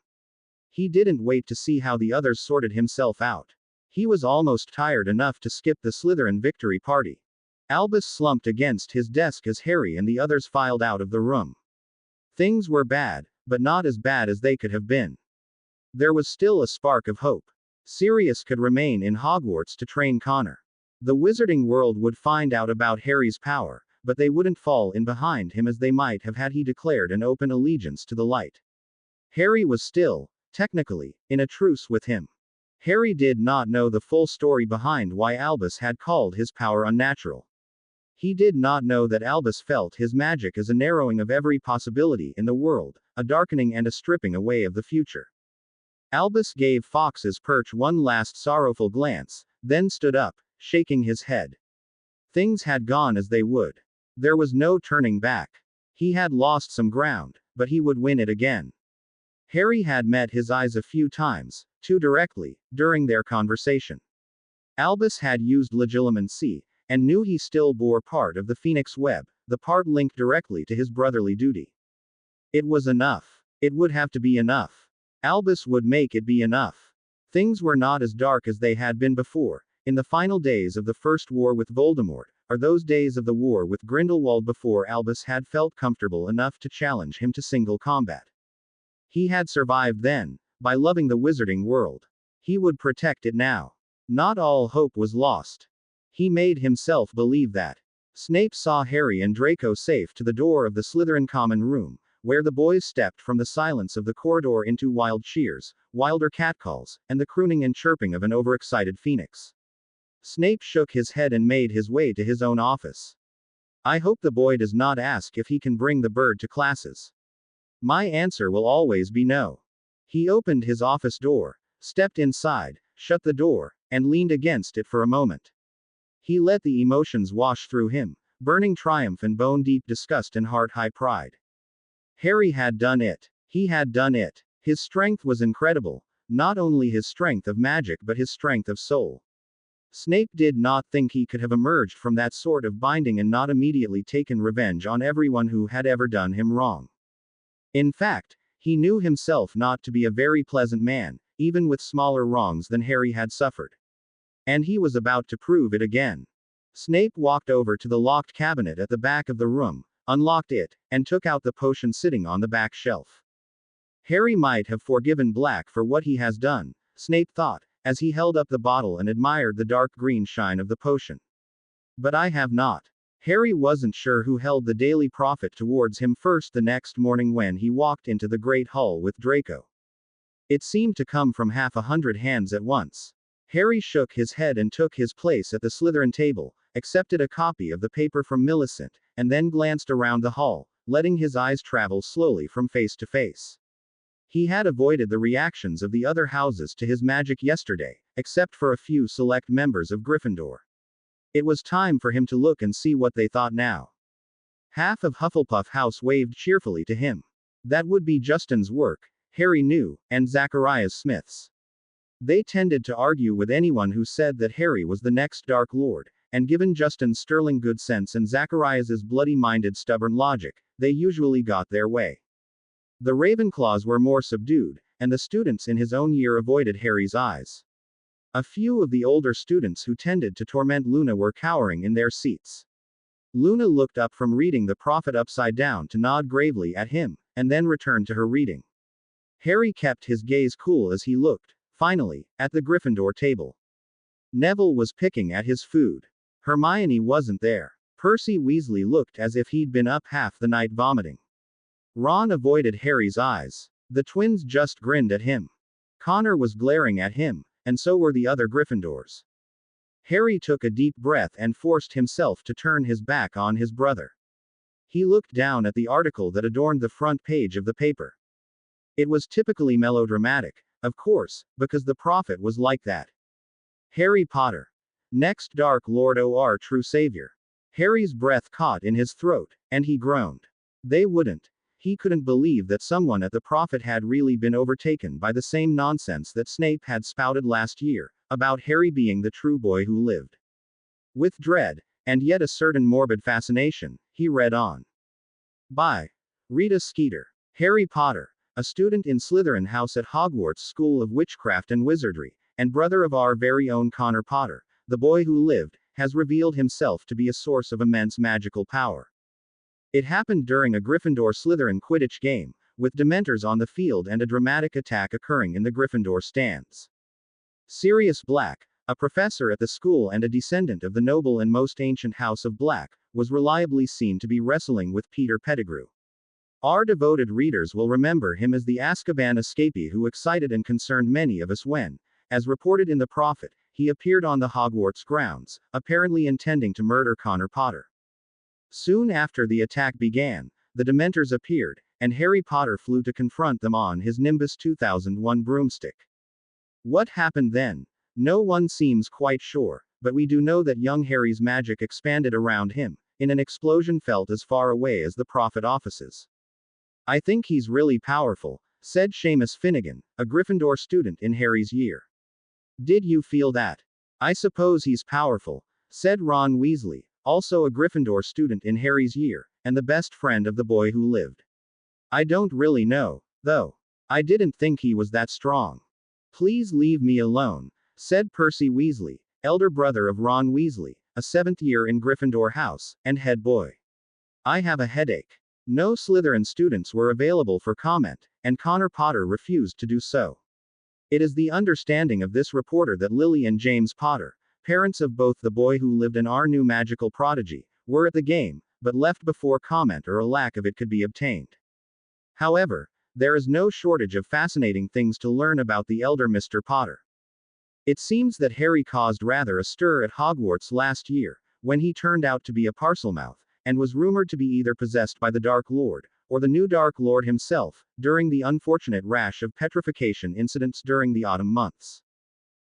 He didn't wait to see how the others sorted himself out. He was almost tired enough to skip the Slytherin victory party. Albus slumped against his desk as Harry and the others filed out of the room. Things were bad, but not as bad as they could have been. There was still a spark of hope. Sirius could remain in Hogwarts to train Connor. The wizarding world would find out about Harry's power, but they wouldn't fall in behind him as they might have had he declared an open allegiance to the light. Harry was still, technically, in a truce with him. Harry did not know the full story behind why Albus had called his power unnatural. He did not know that Albus felt his magic as a narrowing of every possibility in the world, a darkening and a stripping away of the future. Albus gave Fox's perch one last sorrowful glance, then stood up, shaking his head. Things had gone as they would. There was no turning back. He had lost some ground, but he would win it again. Harry had met his eyes a few times, too directly, during their conversation. Albus had used legilimency, and knew he still bore part of the Phoenix web, the part linked directly to his brotherly duty. It was enough. It would have to be enough. Albus would make it be enough. Things were not as dark as they had been before, in the final days of the First War with Voldemort, are those days of the war with Grindelwald before Albus had felt comfortable enough to challenge him to single combat. He had survived then, by loving the wizarding world. He would protect it now. Not all hope was lost. He made himself believe that. Snape saw Harry and Draco safe to the door of the Slytherin common room, where the boys stepped from the silence of the corridor into wild cheers, wilder catcalls, and the crooning and chirping of an overexcited phoenix. Snape shook his head and made his way to his own office. I hope the boy does not ask if he can bring the bird to classes. My answer will always be no. He opened his office door, stepped inside, shut the door, and leaned against it for a moment. He let the emotions wash through him, burning triumph and bone-deep disgust and heart-high pride. Harry had done it. He had done it. His strength was incredible, not only his strength of magic but his strength of soul. Snape did not think he could have emerged from that sort of binding and not immediately taken revenge on everyone who had ever done him wrong. In fact, he knew himself not to be a very pleasant man, even with smaller wrongs than Harry had suffered. And he was about to prove it again. Snape walked over to the locked cabinet at the back of the room, unlocked it, and took out the potion sitting on the back shelf. Harry might have forgiven Black for what he has done, Snape thought, as he held up the bottle and admired the dark green shine of the potion. But I have not. Harry wasn't sure who held the Daily Prophet towards him first the next morning when he walked into the Great Hall with Draco. It seemed to come from 100 hands at once. Harry shook his head and took his place at the Slytherin table, accepted a copy of the paper from Millicent, and then glanced around the hall, letting his eyes travel slowly from face to face. He had avoided the reactions of the other houses to his magic yesterday, except for a few select members of Gryffindor. It was time for him to look and see what they thought now. Half of Hufflepuff House waved cheerfully to him. That would be Justin's work, Harry knew, and Zacharias Smith's. They tended to argue with anyone who said that Harry was the next Dark Lord, and given Justin's sterling good sense and Zacharias's bloody-minded stubborn logic, they usually got their way. The Ravenclaws were more subdued, and the students in his own year avoided Harry's eyes. A few of the older students who tended to torment Luna were cowering in their seats. Luna looked up from reading the Prophet upside down to nod gravely at him, and then returned to her reading. Harry kept his gaze cool as he looked, finally, at the Gryffindor table. Neville was picking at his food. Hermione wasn't there. Percy Weasley looked as if he'd been up half the night vomiting. Ron avoided Harry's eyes. The twins just grinned at him. Connor was glaring at him, and so were the other Gryffindors. Harry took a deep breath and forced himself to turn his back on his brother. He looked down at the article that adorned the front page of the paper. It was typically melodramatic, of course, because the Prophet was like that. Harry Potter. Next Dark Lord or True Savior. Harry's breath caught in his throat, and he groaned. They wouldn't. He couldn't believe that someone at the Prophet had really been overtaken by the same nonsense that Snape had spouted last year, about Harry being the true boy who lived. With dread, and yet a certain morbid fascination, he read on. By Rita Skeeter. Harry Potter, a student in Slytherin House at Hogwarts School of Witchcraft and Wizardry, and brother of our very own Connor Potter, the boy who lived, has revealed himself to be a source of immense magical power. It happened during a Gryffindor-Slytherin Quidditch game, with Dementors on the field and a dramatic attack occurring in the Gryffindor stands. Sirius Black, a professor at the school and a descendant of the noble and most ancient House of Black, was reliably seen to be wrestling with Peter Pettigrew. Our devoted readers will remember him as the Azkaban escapee who excited and concerned many of us when, as reported in The Prophet, he appeared on the Hogwarts grounds, apparently intending to murder Connor Potter. Soon after the attack began, the Dementors appeared, and Harry Potter flew to confront them on his Nimbus 2001 broomstick. What happened then? No one seems quite sure, but we do know that young Harry's magic expanded around him, in an explosion felt as far away as the Prophet offices. I think he's really powerful, said Seamus Finnegan, a Gryffindor student in Harry's year. Did you feel that? I suppose he's powerful, said Ron Weasley, also a Gryffindor student in Harry's year, and the best friend of the boy who lived. I don't really know, though. I didn't think he was that strong. Please leave me alone, said Percy Weasley, elder brother of Ron Weasley, a 7th year in Gryffindor House, and head boy. I have a headache. No Slytherin students were available for comment, and Connor Potter refused to do so. It is the understanding of this reporter that Lily and James Potter, parents of both the boy who lived in our new magical prodigy, were at the game, but left before comment or a lack of it could be obtained. However, there is no shortage of fascinating things to learn about the elder Mr. Potter. It seems that Harry caused rather a stir at Hogwarts last year, when he turned out to be a Parselmouth, and was rumored to be either possessed by the Dark Lord, or the new Dark Lord himself, during the unfortunate rash of petrification incidents during the autumn months.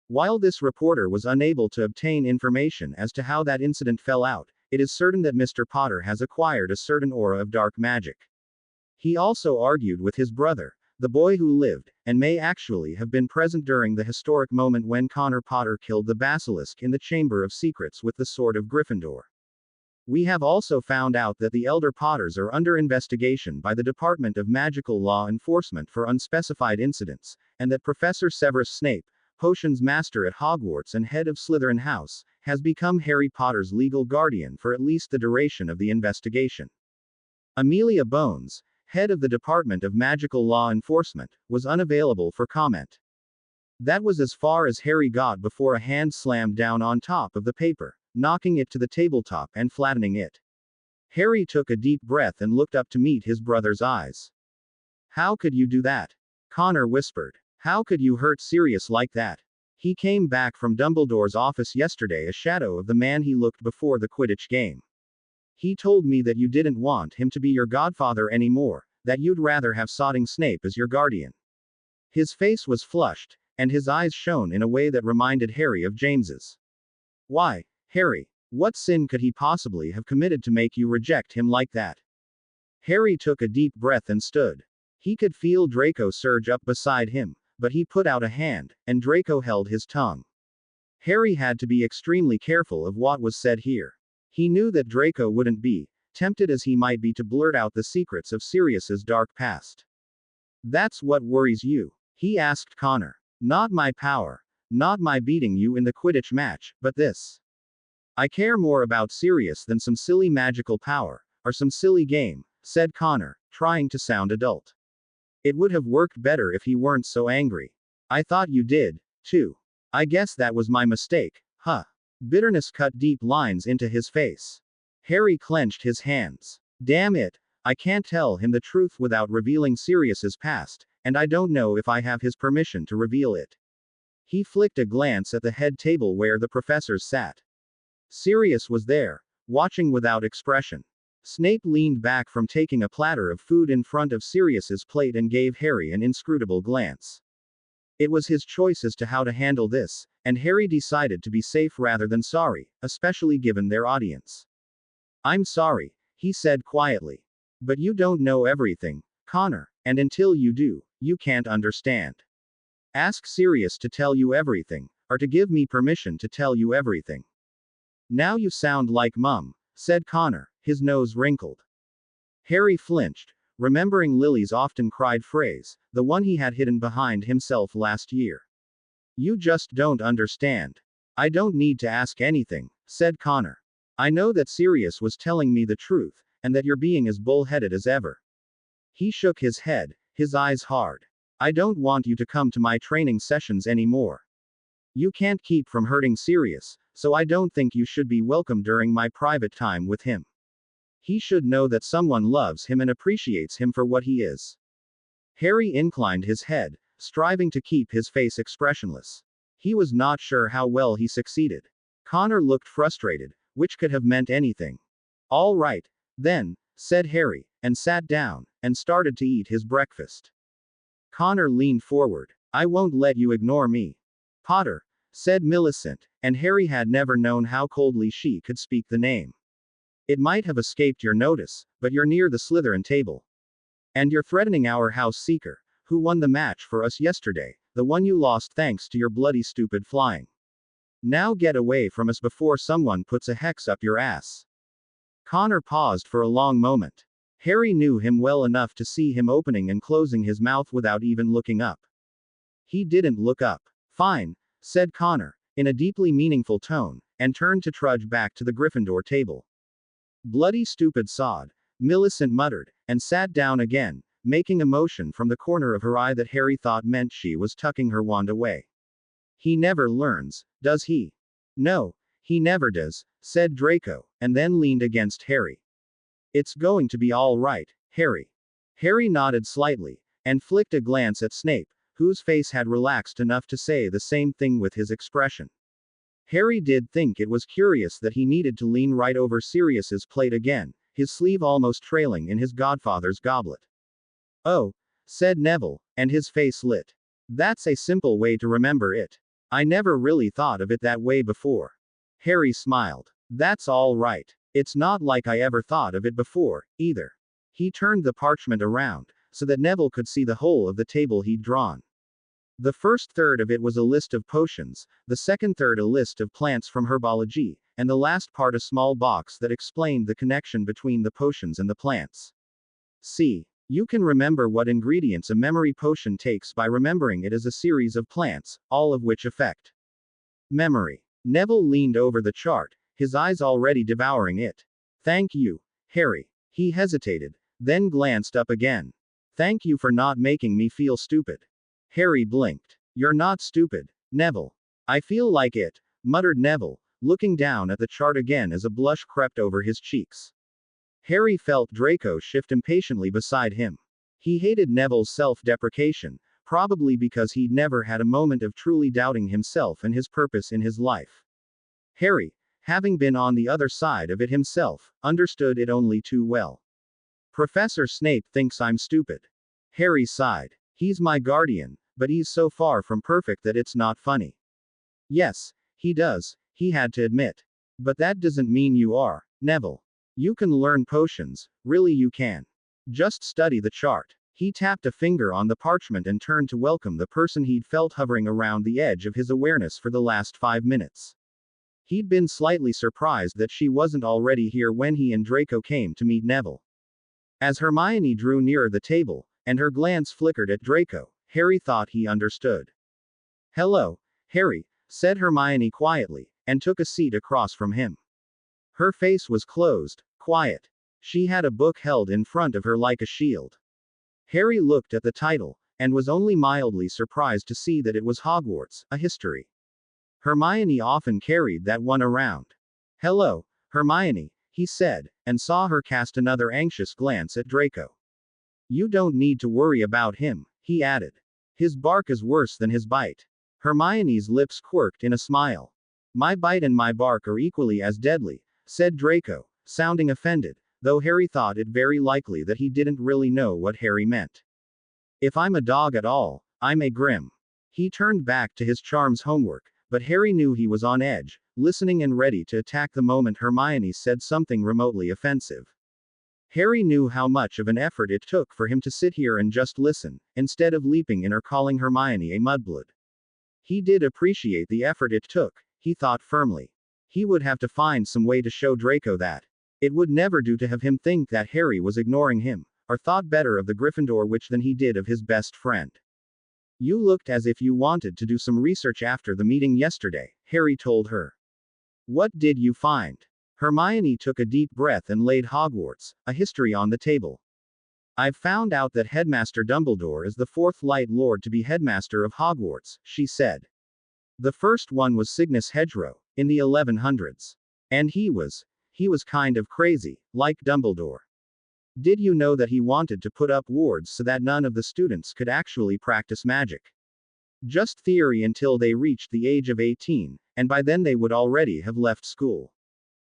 While this reporter was unable to obtain information as to how that incident fell out, it is certain that Mr. Potter has acquired a certain aura of dark magic. He also argued with his brother, the boy who lived, and may actually have been present during the historic moment when Connor Potter killed the basilisk in the Chamber of Secrets with the Sword of Gryffindor. We have also found out that the elder Potters are under investigation by the Department of Magical Law Enforcement for unspecified incidents, and that Professor Severus Snape, potions master at Hogwarts and head of Slytherin House, has become Harry Potter's legal guardian for at least the duration of the investigation. Amelia Bones, head of the Department of Magical Law Enforcement, was unavailable for comment. That was as far as Harry got before a hand slammed down on top of the paper, knocking it to the tabletop and flattening it. Harry took a deep breath and looked up to meet his brother's eyes. "How could you do that?" Connor whispered. "How could you hurt Sirius like that? He came back from Dumbledore's office yesterday a shadow of the man he looked before the Quidditch game. He told me that you didn't want him to be your godfather anymore, that you'd rather have Sodding Snape as your guardian." His face was flushed, and his eyes shone in a way that reminded Harry of James's. "Why, Harry, what sin could he possibly have committed to make you reject him like that?" Harry took a deep breath and stood. He could feel Draco surge up beside him, but he put out a hand, and Draco held his tongue. Harry had to be extremely careful of what was said here. He knew that Draco wouldn't be, tempted as he might be to blurt out the secrets of Sirius's dark past. "That's what worries you?" he asked Connor. "Not my power. Not my beating you in the Quidditch match, but this. I care more about Sirius than some silly magical power, or some silly game," said Connor, trying to sound adult. "It would have worked better if he weren't so angry. I thought you did, too. I guess that was my mistake, huh?" Bitterness cut deep lines into his face. Harry clenched his hands. "Damn it, I can't tell him the truth without revealing Sirius's past, and I don't know if I have his permission to reveal it." He flicked a glance at the head table where the professors sat. Sirius was there, watching without expression. Snape leaned back from taking a platter of food in front of Sirius's plate and gave Harry an inscrutable glance. It was his choice as to how to handle this, and Harry decided to be safe rather than sorry, especially given their audience. "I'm sorry," he said quietly. "But you don't know everything, Connor, and until you do, you can't understand. Ask Sirius to tell you everything, or to give me permission to tell you everything." "Now you sound like Mum," said Connor, his nose wrinkled. Harry flinched, remembering Lily's often cried phrase, the one he had hidden behind himself last year. "You just don't understand." "I don't need to ask anything," said Connor. "I know that Sirius was telling me the truth, and that you're being as bull-headed as ever." He shook his head, his eyes hard. "I don't want you to come to my training sessions anymore. You can't keep from hurting Sirius, so I don't think you should be welcome during my private time with him. He should know that someone loves him and appreciates him for what he is." Harry inclined his head, striving to keep his face expressionless. He was not sure how well he succeeded. Connor looked frustrated, which could have meant anything. "All right, then," said Harry, and sat down, and started to eat his breakfast. Connor leaned forward. "I won't let you ignore me, Potter," said Millicent, and Harry had never known how coldly she could speak the name. "It might have escaped your notice, but you're near the Slytherin table. And you're threatening our house seeker, who won the match for us yesterday, the one you lost thanks to your bloody stupid flying. Now get away from us before someone puts a hex up your ass." Connor paused for a long moment. Harry knew him well enough to see him opening and closing his mouth without even looking up. He didn't look up. "Fine," said Connor, in a deeply meaningful tone, and turned to trudge back to the Gryffindor table. Bloody stupid sod, Millicent muttered, and sat down again, making a motion from the corner of her eye that Harry thought meant she was tucking her wand away. He never learns, does he? No, he never does, said Draco, and then leaned against Harry. It's going to be all right, Harry. Harry nodded slightly, and flicked a glance at Snape, whose face had relaxed enough to say the same thing with his expression. Harry did think it was curious that he needed to lean right over Sirius's plate again, his sleeve almost trailing in his godfather's goblet. Oh, said Neville, and his face lit. That's a simple way to remember it. I never really thought of it that way before. Harry smiled. That's all right. It's not like I ever thought of it before, either. He turned the parchment around, so that Neville could see the whole of the table he'd drawn. The first third of it was a list of potions, the second third a list of plants from herbology, and the last part a small box that explained the connection between the potions and the plants. See, you can remember what ingredients a memory potion takes by remembering it as a series of plants, all of which affect memory. Neville leaned over the chart, his eyes already devouring it. Thank you, Harry. He hesitated, then glanced up again. Thank you for not making me feel stupid. Harry blinked. You're not stupid, Neville. I feel like it, muttered Neville, looking down at the chart again as a blush crept over his cheeks. Harry felt Draco shift impatiently beside him. He hated Neville's self-deprecation, probably because he'd never had a moment of truly doubting himself and his purpose in his life. Harry, having been on the other side of it himself, understood it only too well. Professor Snape thinks I'm stupid. Harry sighed. He's my guardian, but he's so far from perfect that it's not funny. Yes, he does, he had to admit. But that doesn't mean you are, Neville. You can learn potions, really you can. Just study the chart. He tapped a finger on the parchment and turned to welcome the person he'd felt hovering around the edge of his awareness for the last 5 minutes. He'd been slightly surprised that she wasn't already here when he and Draco came to meet Neville. As Hermione drew nearer the table, and her glance flickered at Draco, Harry thought he understood. Hello, Harry, said Hermione quietly, and took a seat across from him. Her face was closed, quiet. She had a book held in front of her like a shield. Harry looked at the title, and was only mildly surprised to see that it was Hogwarts, a history. Hermione often carried that one around. Hello, Hermione, he said, and saw her cast another anxious glance at Draco. You don't need to worry about him, he added. His bark is worse than his bite. Hermione's lips quirked in a smile. My bite and my bark are equally as deadly, said Draco, sounding offended, though Harry thought it very likely that he didn't really know what Harry meant. If I'm a dog at all, I'm a Grim. He turned back to his charms homework, but Harry knew he was on edge, listening and ready to attack the moment Hermione said something remotely offensive. Harry knew how much of an effort it took for him to sit here and just listen, instead of leaping in or calling Hermione a mudblood. He did appreciate the effort it took, he thought firmly. He would have to find some way to show Draco that. It would never do to have him think that Harry was ignoring him, or thought better of the Gryffindor witch than he did of his best friend. You looked as if you wanted to do some research after the meeting yesterday, Harry told her. What did you find? Hermione took a deep breath and laid Hogwarts, a history on the table. I've found out that Headmaster Dumbledore is the 4th Light Lord to be headmaster of Hogwarts, she said. The first one was Cygnus Hedgerow, in the 1100s. And he was kind of crazy, like Dumbledore. Did you know that he wanted to put up wards so that none of the students could actually practice magic? Just theory until they reached the age of 18, and by then they would already have left school.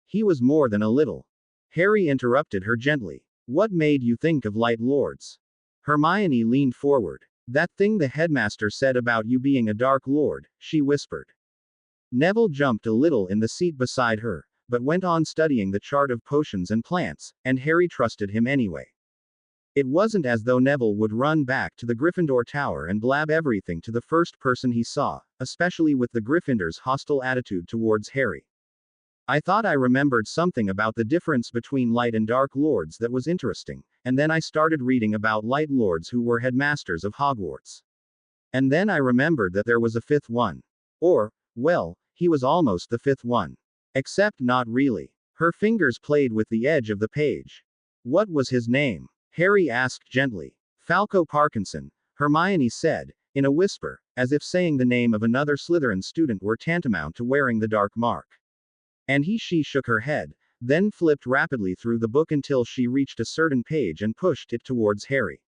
He was more than a little. Harry interrupted her gently. What made you think of Light Lords? Hermione leaned forward. That thing the headmaster said about you being a Dark Lord, she whispered. Neville jumped a little in the seat beside her, but went on studying the chart of potions and plants, and Harry trusted him anyway. It wasn't as though Neville would run back to the Gryffindor Tower and blab everything to the first person he saw, especially with the Gryffindor's hostile attitude towards Harry. I thought I remembered something about the difference between Light and Dark Lords that was interesting, and then I started reading about Light Lords who were headmasters of Hogwarts. And then I remembered that there was a 5th one. Or, well, he was almost the 5th one. Except not really. Her fingers played with the edge of the page. What was his name? Harry asked gently. Falco Parkinson, Hermione said, in a whisper, as if saying the name of another Slytherin student were tantamount to wearing the dark mark. And she shook her head, then flipped rapidly through the book until she reached a certain page and pushed it towards Harry.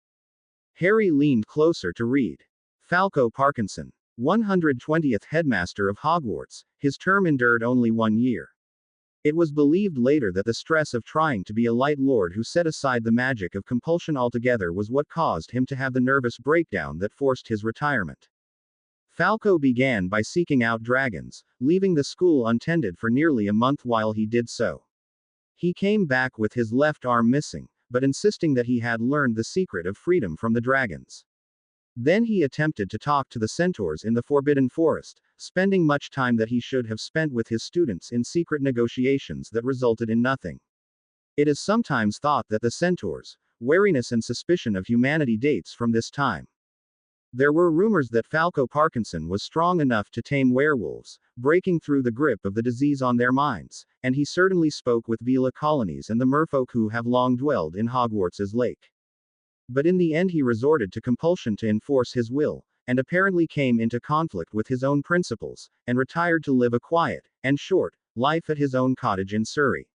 Harry leaned closer to read. Falco Parkinson, 120th headmaster of Hogwarts, his term endured only 1 year. It was believed later that the stress of trying to be a light lord who set aside the magic of compulsion altogether was what caused him to have the nervous breakdown that forced his retirement. Falco began by seeking out dragons, leaving the school untended for nearly a month while he did so. He came back with his left arm missing, but insisting that he had learned the secret of freedom from the dragons. Then he attempted to talk to the centaurs in the Forbidden Forest, spending much time that he should have spent with his students in secret negotiations that resulted in nothing. It is sometimes thought that the centaurs' wariness and suspicion of humanity dates from this time. There were rumors that Falco Parkinson was strong enough to tame werewolves, breaking through the grip of the disease on their minds, and he certainly spoke with Vila colonies and the merfolk who have long dwelled in Hogwarts's lake. But in the end he resorted to compulsion to enforce his will, and apparently came into conflict with his own principles, and retired to live a quiet, and short, life at his own cottage in Surrey.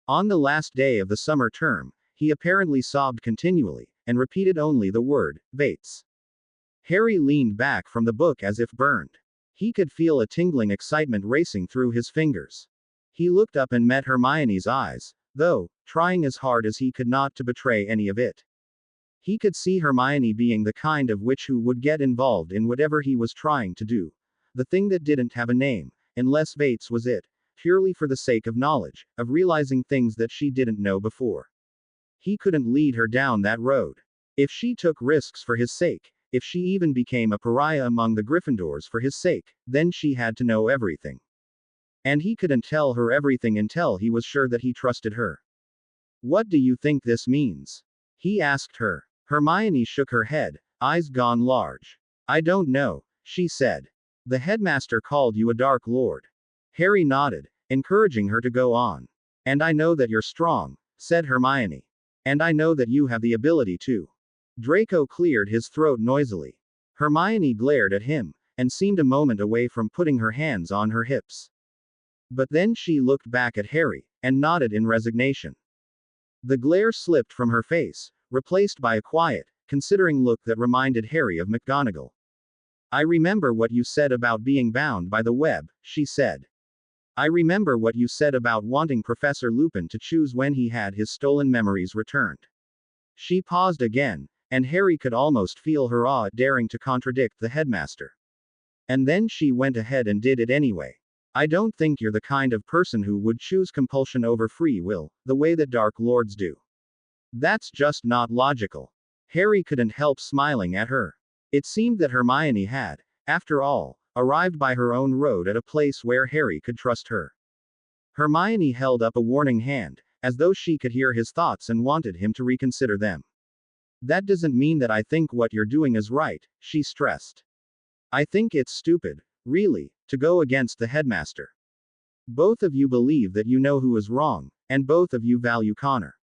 On the last day of the summer term, he apparently sobbed continually, and repeated only the word, Vates. Harry leaned back from the book as if burned. He could feel a tingling excitement racing through his fingers. He looked up and met Hermione's eyes, though, trying as hard as he could not to betray any of it. He could see Hermione being the kind of witch who would get involved in whatever he was trying to do. The thing that didn't have a name, unless Vates was it, purely for the sake of knowledge, of realizing things that she didn't know before. He couldn't lead her down that road. If she took risks for his sake, if she even became a pariah among the Gryffindors for his sake, then she had to know everything. And he couldn't tell her everything until he was sure that he trusted her. What do you think this means? He asked her. Hermione shook her head, eyes gone large. I don't know, she said. The headmaster called you a Dark Lord. Harry nodded, encouraging her to go on. And I know that you're strong, said Hermione. And I know that you have the ability to. Draco cleared his throat noisily. Hermione glared at him, and seemed a moment away from putting her hands on her hips. But then she looked back at Harry, and nodded in resignation. The glare slipped from her face, replaced by a quiet, considering look that reminded Harry of McGonagall. I remember what you said about being bound by the web, she said. I remember what you said about wanting Professor Lupin to choose when he had his stolen memories returned. She paused again, and Harry could almost feel her awe at daring to contradict the headmaster. And then she went ahead and did it anyway. I don't think you're the kind of person who would choose compulsion over free will, the way that Dark Lords do. That's just not logical. Harry couldn't help smiling at her. It seemed that Hermione had, after all, arrived by her own road at a place where Harry could trust her. Hermione held up a warning hand, as though she could hear his thoughts and wanted him to reconsider them. That doesn't mean that I think what you're doing is right, she stressed. I think it's stupid, really, to go against the headmaster. Both of you believe that you know who is wrong, and both of you value Connor.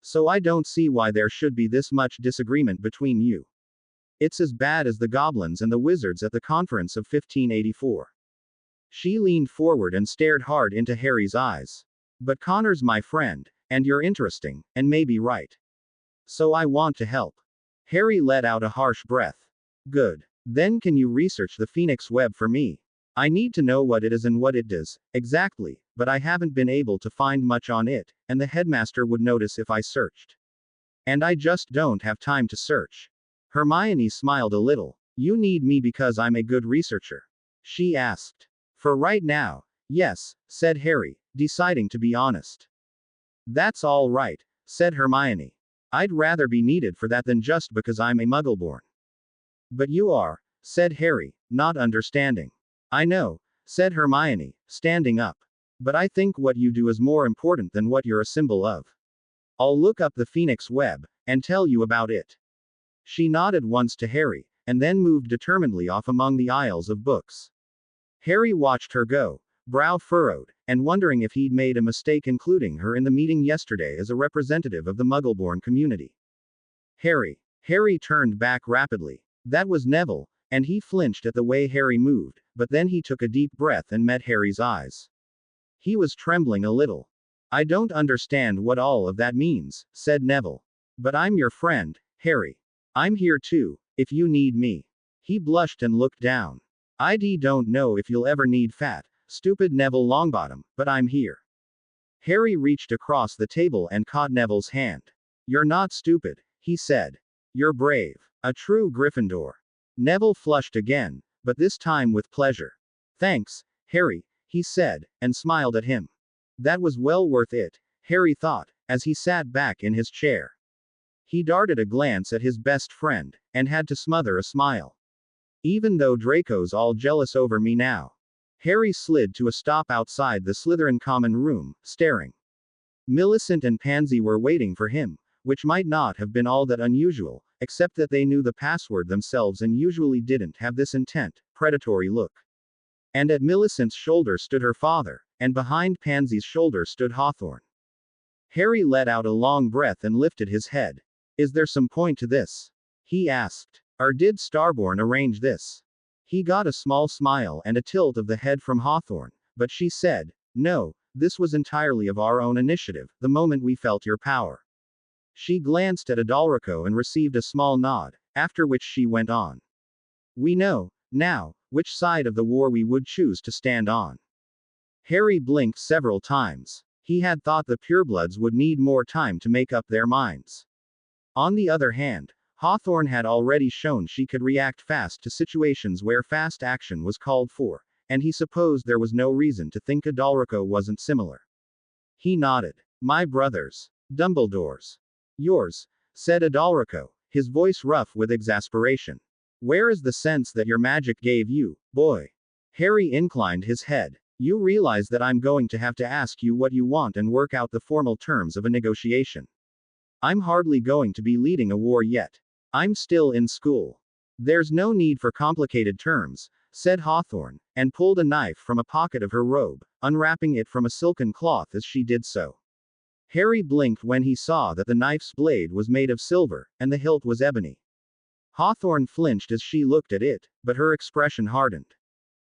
So I don't see why there should be this much disagreement between you. It's as bad as the goblins and the wizards at the conference of 1584. She leaned forward and stared hard into Harry's eyes. But Connor's my friend, and you're interesting, and maybe right. So I want to help. Harry let out a harsh breath. Good. Then can you research the Phoenix Web for me? I need to know what it is and what it does, exactly, but I haven't been able to find much on it, and the headmaster would notice if I searched. And I just don't have time to search. Hermione smiled a little. You need me because I'm a good researcher? She asked. For right now, yes, said Harry, deciding to be honest. That's all right, said Hermione. I'd rather be needed for that than just because I'm a Muggleborn. But you are, said Harry, not understanding. I know, said Hermione, standing up. But I think what you do is more important than what you're a symbol of. I'll look up the Phoenix Web, and tell you about it. She nodded once to Harry, and then moved determinedly off among the aisles of books. Harry watched her go, brow furrowed, and wondering if he'd made a mistake including her in the meeting yesterday as a representative of the Muggleborn community. Harry. Harry turned back rapidly. That was Neville, and he flinched at the way Harry moved, but then he took a deep breath and met Harry's eyes. He was trembling a little. I don't understand what all of that means, said Neville. But I'm your friend, Harry. I'm here too, if you need me. He blushed and looked down. I don't know if you'll ever need fat, stupid Neville Longbottom, but I'm here. Harry reached across the table and caught Neville's hand. You're not stupid, he said. You're brave. A true Gryffindor. Neville flushed again, but this time with pleasure. Thanks, Harry, he said, and smiled at him. That was well worth it, Harry thought, as he sat back in his chair. He darted a glance at his best friend, and had to smother a smile. Even though Draco's all jealous over me now. Harry slid to a stop outside the Slytherin common room, staring. Millicent and Pansy were waiting for him, which might not have been all that unusual, except that they knew the password themselves and usually didn't have this intent, predatory look. And at Millicent's shoulder stood her father, and behind Pansy's shoulder stood Hawthorne. Harry let out a long breath and lifted his head. Is there some point to this? He asked. Or did Starborn arrange this? He got a small smile and a tilt of the head from Hawthorne, but she said, no, this was entirely of our own initiative, the moment we felt your power. She glanced at Adalrico and received a small nod, after which she went on. We know, now, which side of the war we would choose to stand on. Harry blinked several times. He had thought the purebloods would need more time to make up their minds. On the other hand, Hawthorne had already shown she could react fast to situations where fast action was called for, and he supposed there was no reason to think Adalrico wasn't similar. He nodded. My brothers. Dumbledore's. Yours, said Adalrico, his voice rough with exasperation. Where is the sense that your magic gave you, boy? Harry inclined his head. You realize that I'm going to have to ask you what you want and work out the formal terms of a negotiation. I'm hardly going to be leading a war yet. I'm still in school. There's no need for complicated terms, said Hawthorne, and pulled a knife from a pocket of her robe, unwrapping it from a silken cloth as she did so. Harry blinked when he saw that the knife's blade was made of silver, and the hilt was ebony. Hawthorne flinched as she looked at it, but her expression hardened.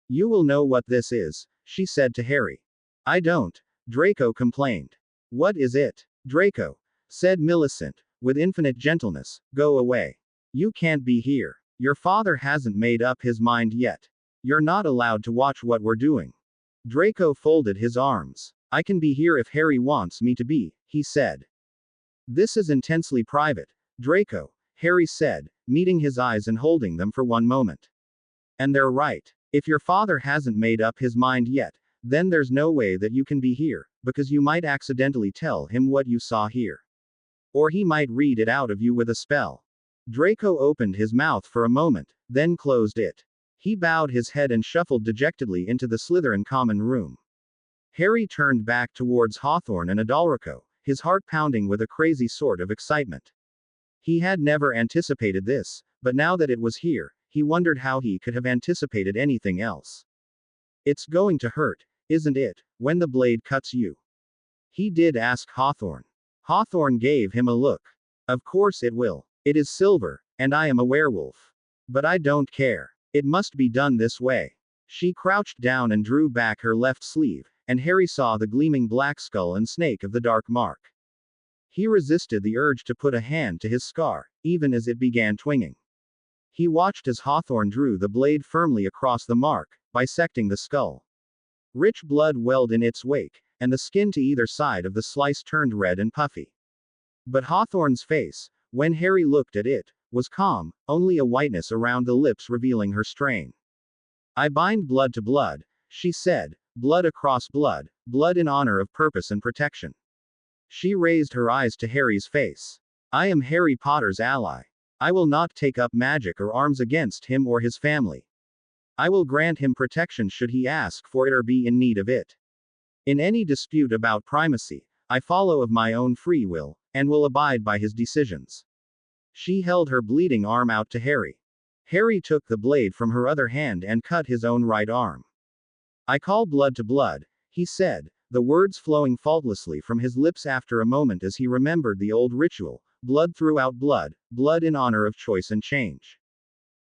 You will know what this is, she said to Harry. I don't, Draco complained. What is it? Draco, said Millicent, with infinite gentleness, go away. You can't be here. Your father hasn't made up his mind yet. You're not allowed to watch what we're doing. Draco folded his arms. I can be here if Harry wants me to be, he said. This is intensely private, Draco, Harry said, meeting his eyes and holding them for one moment. And they're right. If your father hasn't made up his mind yet, then there's no way that you can be here, because you might accidentally tell him what you saw here. Or he might read it out of you with a spell. Draco opened his mouth for a moment, then closed it. He bowed his head and shuffled dejectedly into the Slytherin common room. Harry turned back towards Hawthorne and Adalrico, his heart pounding with a crazy sort of excitement. He had never anticipated this, but now that it was here, he wondered how he could have anticipated anything else. It's going to hurt, isn't it, when the blade cuts you? He did ask Hawthorne. Hawthorne gave him a look. Of course it will. It is silver, and I am a werewolf. But I don't care. It must be done this way. She crouched down and drew back her left sleeve, and Harry saw the gleaming black skull and snake of the dark mark. He resisted the urge to put a hand to his scar, even as it began twinging. He watched as Hawthorne drew the blade firmly across the mark, bisecting the skull. Rich blood welled in its wake, and the skin to either side of the slice turned red and puffy. But Hawthorne's face, when Harry looked at it, was calm, only a whiteness around the lips revealing her strain. I bind blood to blood, she said, blood across blood, blood in honor of purpose and protection. She raised her eyes to Harry's face. I am Harry Potter's ally. I will not take up magic or arms against him or his family. I will grant him protection should he ask for it or be in need of it. In any dispute about primacy, I follow of my own free will, and will abide by his decisions. She held her bleeding arm out to Harry. Harry took the blade from her other hand and cut his own right arm. I call blood to blood, he said, the words flowing faultlessly from his lips after a moment as he remembered the old ritual, blood throughout blood, blood in honor of choice and change.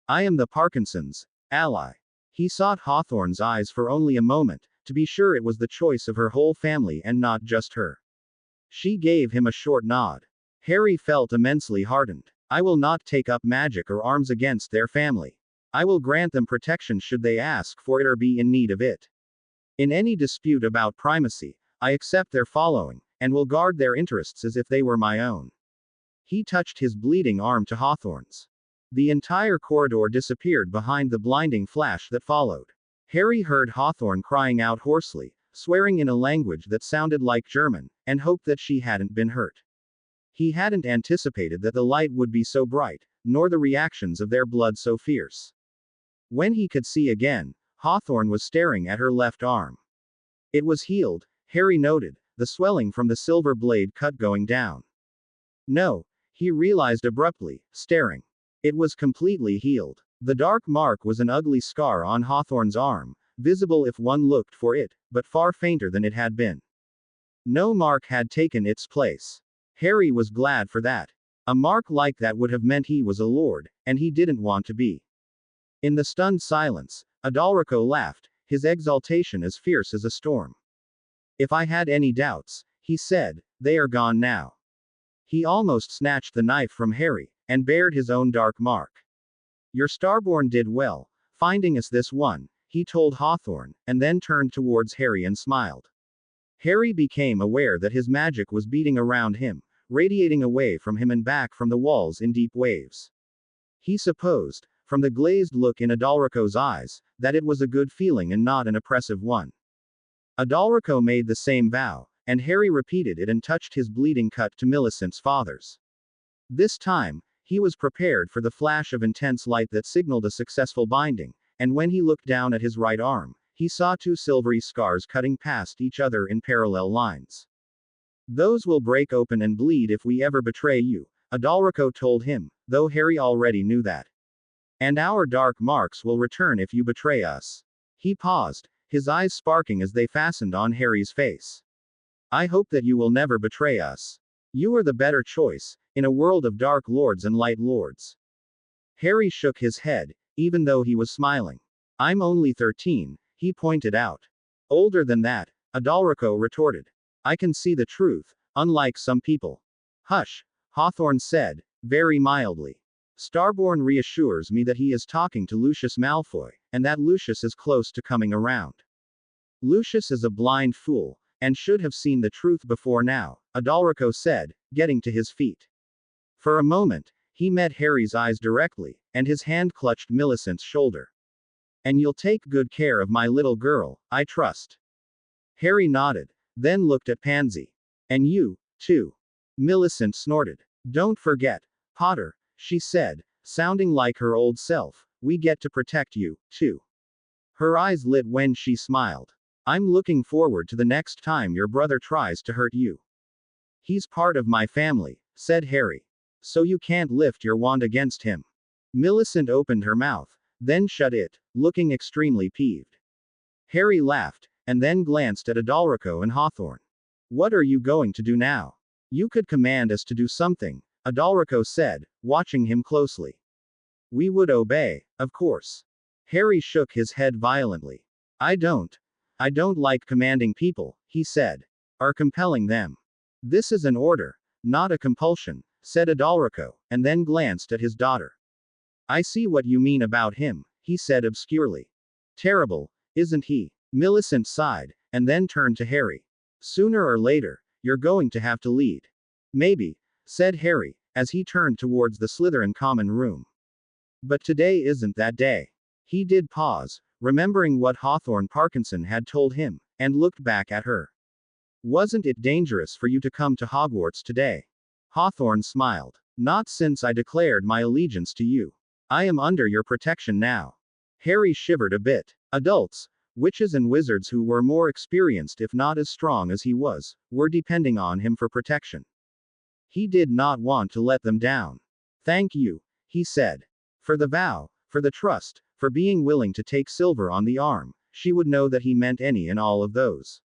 I am the Parkinson's ally. He sought Hawthorne's eyes for only a moment, to be sure it was the choice of her whole family and not just her. She gave him a short nod. Harry felt immensely heartened. I will not take up magic or arms against their family. I will grant them protection should they ask for it or be in need of it. In any dispute about primacy, I accept their following, and will guard their interests as if they were my own. He touched his bleeding arm to Hawthorne's. The entire corridor disappeared behind the blinding flash that followed. Harry heard Hawthorne crying out hoarsely, swearing in a language that sounded like German, and hoped that she hadn't been hurt. He hadn't anticipated that the light would be so bright, nor the reactions of their blood so fierce. When he could see again, Hawthorne was staring at her left arm. It was healed, Harry noted, the swelling from the silver blade cut going down. No, he realized abruptly, staring. It was completely healed. The dark mark was an ugly scar on Hawthorne's arm, visible if one looked for it, but far fainter than it had been. No mark had taken its place. Harry was glad for that. A mark like that would have meant he was a lord, and he didn't want to be. In the stunned silence, Adalrico laughed, his exultation as fierce as a storm. If I had any doubts, he said, they are gone now. He almost snatched the knife from Harry, and bared his own dark mark. Your Starborn did well, finding us this one, he told Hawthorne, and then turned towards Harry and smiled. Harry became aware that his magic was beating around him, radiating away from him and back from the walls in deep waves. He supposed, from the glazed look in Adalrico's eyes, that it was a good feeling and not an oppressive one. Adalrico made the same vow, and Harry repeated it and touched his bleeding cut to Millicent's father's. This time, he was prepared for the flash of intense light that signaled a successful binding, and when he looked down at his right arm, he saw two silvery scars cutting past each other in parallel lines. Those will break open and bleed if we ever betray you, Adalrico told him, though Harry already knew that. And our dark marks will return if you betray us. He paused, his eyes sparking as they fastened on Harry's face. I hope that you will never betray us. You are the better choice, in a world of dark lords and light lords. Harry shook his head, even though he was smiling. I'm only 13, he pointed out. Older than that, Adalrico retorted. I can see the truth, unlike some people. Hush, Hawthorne said, very mildly. Starborn reassures me that he is talking to Lucius Malfoy, and that Lucius is close to coming around. Lucius is a blind fool, and should have seen the truth before now, Adalrico said, getting to his feet. For a moment, he met Harry's eyes directly, and his hand clutched Millicent's shoulder. And you'll take good care of my little girl, I trust. Harry nodded, then looked at Pansy. And you, too. Millicent snorted. Don't forget, Potter, she said, sounding like her old self, we get to protect you, too. Her eyes lit when she smiled. I'm looking forward to the next time your brother tries to hurt you. He's part of my family, said Harry. So you can't lift your wand against him. Millicent opened her mouth, then shut it, looking extremely peeved. Harry laughed, and then glanced at Adalrico and Hawthorne. What are you going to do now? You could command us to do something, Adalrico said, watching him closely. We would obey, of course. Harry shook his head violently. I don't like commanding people, he said. Or compelling them. This is an order, not a compulsion, said Adalrico, and then glanced at his daughter. I see what you mean about him, he said obscurely. Terrible, isn't he? Millicent sighed, and then turned to Harry. Sooner or later, you're going to have to lead. Maybe, said Harry, as he turned towards the Slytherin common room. But today isn't that day. He did pause, remembering what Hawthorne Parkinson had told him, and looked back at her. Wasn't it dangerous for you to come to Hogwarts today? Hawthorne smiled. Not since I declared my allegiance to you. I am under your protection now. Harry shivered a bit. Adults, witches and wizards who were more experienced if not as strong as he was, were depending on him for protection. He did not want to let them down. Thank you, he said. For the vow, for the trust, for being willing to take Silver on the arm, she would know that he meant any and all of those.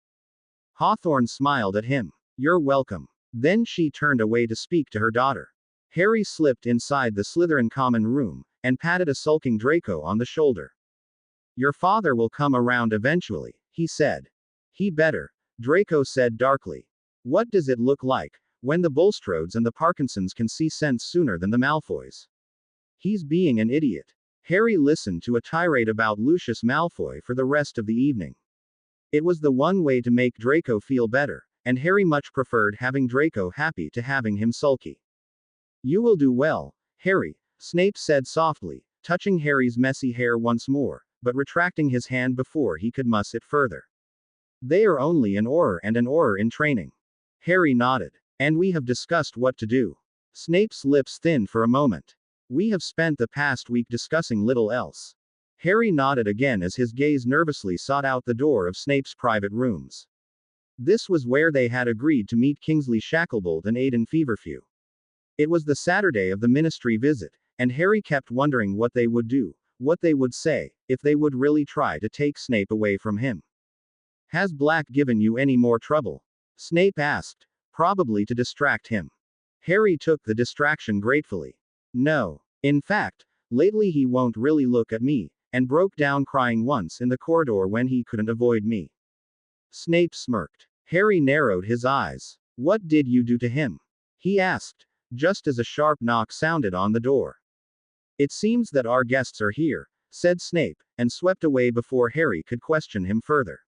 Hawthorne smiled at him. "You're welcome." Then she turned away to speak to her daughter. Harry slipped inside the Slytherin common room, and patted a sulking Draco on the shoulder. "Your father will come around eventually," he said. "He better," Draco said darkly. "What does it look like, when the Bulstrodes and the Parkinsons can see sense sooner than the Malfoys? He's being an idiot." Harry listened to a tirade about Lucius Malfoy for the rest of the evening. It was the one way to make Draco feel better, and Harry much preferred having Draco happy to having him sulky. "You will do well, Harry," Snape said softly, touching Harry's messy hair once more, but retracting his hand before he could muss it further. "They are only an Auror and an Auror in training." Harry nodded. "And we have discussed what to do." Snape's lips thinned for a moment. "We have spent the past week discussing little else." Harry nodded again as his gaze nervously sought out the door of Snape's private rooms. This was where they had agreed to meet Kingsley Shacklebolt and Aidan Feverfew. It was the Saturday of the ministry visit, and Harry kept wondering what they would do, what they would say, if they would really try to take Snape away from him. "Has Black given you any more trouble?" Snape asked, probably to distract him. Harry took the distraction gratefully. "No. In fact, lately he won't really look at me," and broke down crying once in the corridor when he couldn't avoid me. Snape smirked. Harry narrowed his eyes. "What did you do to him?" he asked, just as a sharp knock sounded on the door. "It seems that our guests are here," said Snape, and swept away before Harry could question him further.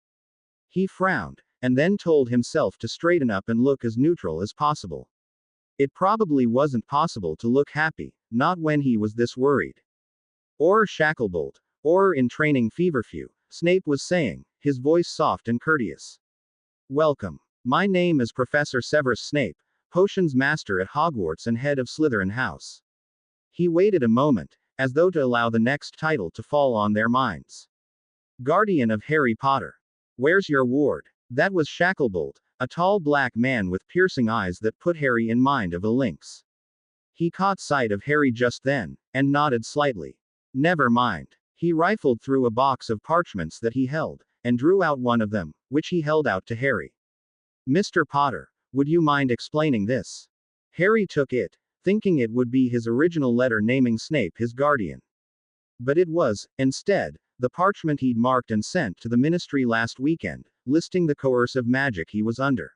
He frowned, and then told himself to straighten up and look as neutral as possible. It probably wasn't possible to look happy, not when he was this worried. "Or Shacklebolt, or in training Feverfew," Snape was saying, his voice soft and courteous. "Welcome. My name is Professor Severus Snape, Potions Master at Hogwarts and head of Slytherin House." He waited a moment, as though to allow the next title to fall on their minds. "Guardian of Harry Potter. Where's your ward?" That was Shacklebolt, a tall black man with piercing eyes that put Harry in mind of a lynx. He caught sight of Harry just then, and nodded slightly. "Never mind." He rifled through a box of parchments that he held, and drew out one of them, which he held out to Harry. "Mr. Potter, would you mind explaining this?" Harry took it, thinking it would be his original letter naming Snape his guardian. But it was, instead, the parchment he'd marked and sent to the ministry last weekend, listing the coercive magic he was under.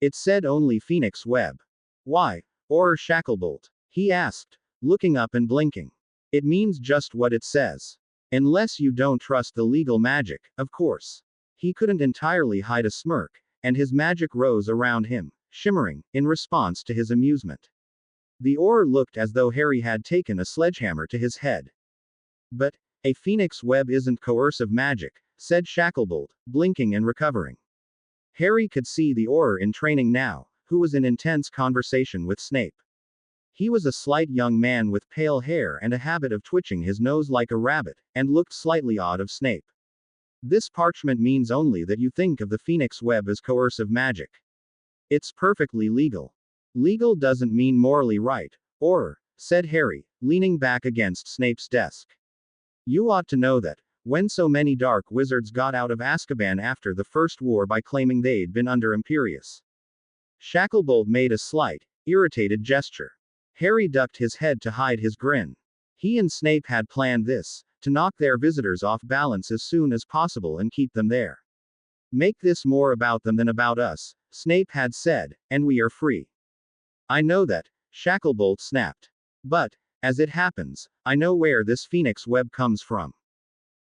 It said only Phoenix Web. "Why, or Shacklebolt?" he asked, looking up and blinking. "It means just what it says. Unless you don't trust the legal magic, of course." He couldn't entirely hide a smirk, and his magic rose around him, shimmering, in response to his amusement. The Auror looked as though Harry had taken a sledgehammer to his head. "But, a Phoenix Web isn't coercive magic," said Shacklebolt, blinking and recovering. Harry could see the Auror in training now, who was in intense conversation with Snape. He was a slight young man with pale hair and a habit of twitching his nose like a rabbit, and looked slightly odd of Snape. "This parchment means only that you think of the Phoenix Web as coercive magic. It's perfectly legal." "Legal doesn't mean morally right, or," said Harry, leaning back against Snape's desk. "You ought to know that, when so many dark wizards got out of Azkaban after the First War by claiming they'd been under Imperius." Shacklebolt made a slight, irritated gesture. Harry ducked his head to hide his grin. He and Snape had planned this, to knock their visitors off balance as soon as possible and keep them there. "Make this more about them than about us," Snape had said, "and we are free." "I know that," Shacklebolt snapped. "But, as it happens, I know where this Phoenix Web comes from."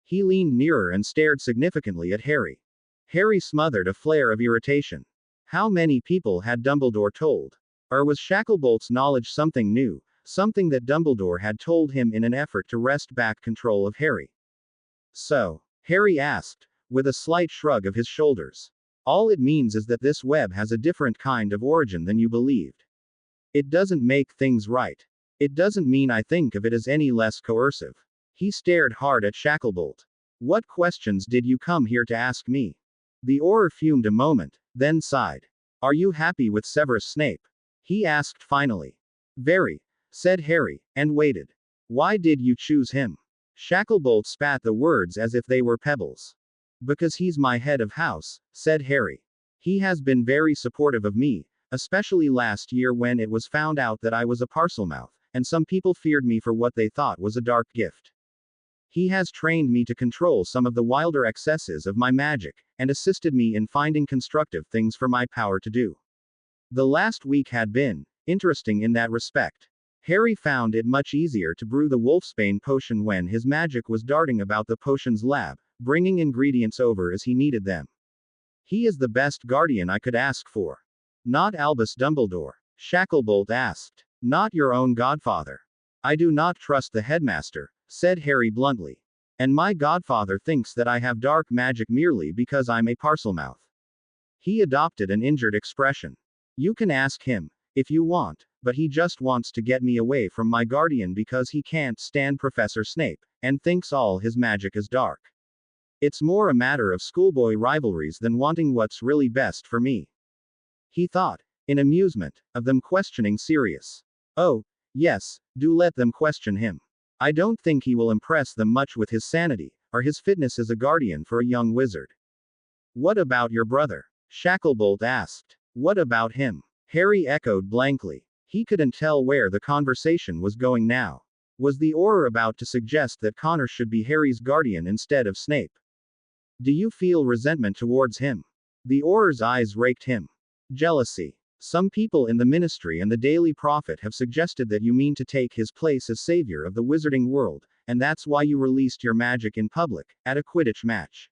He leaned nearer and stared significantly at Harry. Harry smothered a flare of irritation. How many people had Dumbledore told? Or was Shacklebolt's knowledge something new, something that Dumbledore had told him in an effort to wrest back control of Harry? "So?" Harry asked, with a slight shrug of his shoulders. "All it means is that this web has a different kind of origin than you believed. It doesn't make things right. It doesn't mean I think of it as any less coercive." He stared hard at Shacklebolt. "What questions did you come here to ask me?" The Auror fumed a moment, then sighed. "Are you happy with Severus Snape?" he asked finally. "Very," said Harry, and waited. "Why did you choose him?" Shacklebolt spat the words as if they were pebbles. Because he's my head of house, said Harry. He has been very supportive of me, especially last year when it was found out that I was a Parselmouth, and some people feared me for what they thought was a dark gift. He has trained me to control some of the wilder excesses of my magic, and assisted me in finding constructive things for my power to do. The last week had been interesting in that respect. Harry found it much easier to brew the wolfsbane potion when his magic was darting about the potions lab, bringing ingredients over as he needed them. He is the best guardian I could ask for. Not Albus Dumbledore, Shacklebolt asked. Not your own godfather. I do not trust the headmaster, said Harry bluntly. And my godfather thinks that I have dark magic merely because I'm a Parselmouth. He adopted an injured expression. You can ask him, if you want, but he just wants to get me away from my guardian because he can't stand Professor Snape, and thinks all his magic is dark. It's more a matter of schoolboy rivalries than wanting what's really best for me. He thought, in amusement, of them questioning Sirius. Oh, yes, do let them question him. I don't think he will impress them much with his sanity, or his fitness as a guardian for a young wizard. What about your brother? Shacklebolt asked. What about him? Harry echoed blankly. He couldn't tell where the conversation was going now. Was the Auror about to suggest that Connor should be Harry's guardian instead of Snape? Do you feel resentment towards him? The Auror's eyes raked him. Jealousy. Some people in the Ministry and the Daily Prophet have suggested that you mean to take his place as savior of the wizarding world, and that's why you released your magic in public, at a Quidditch match.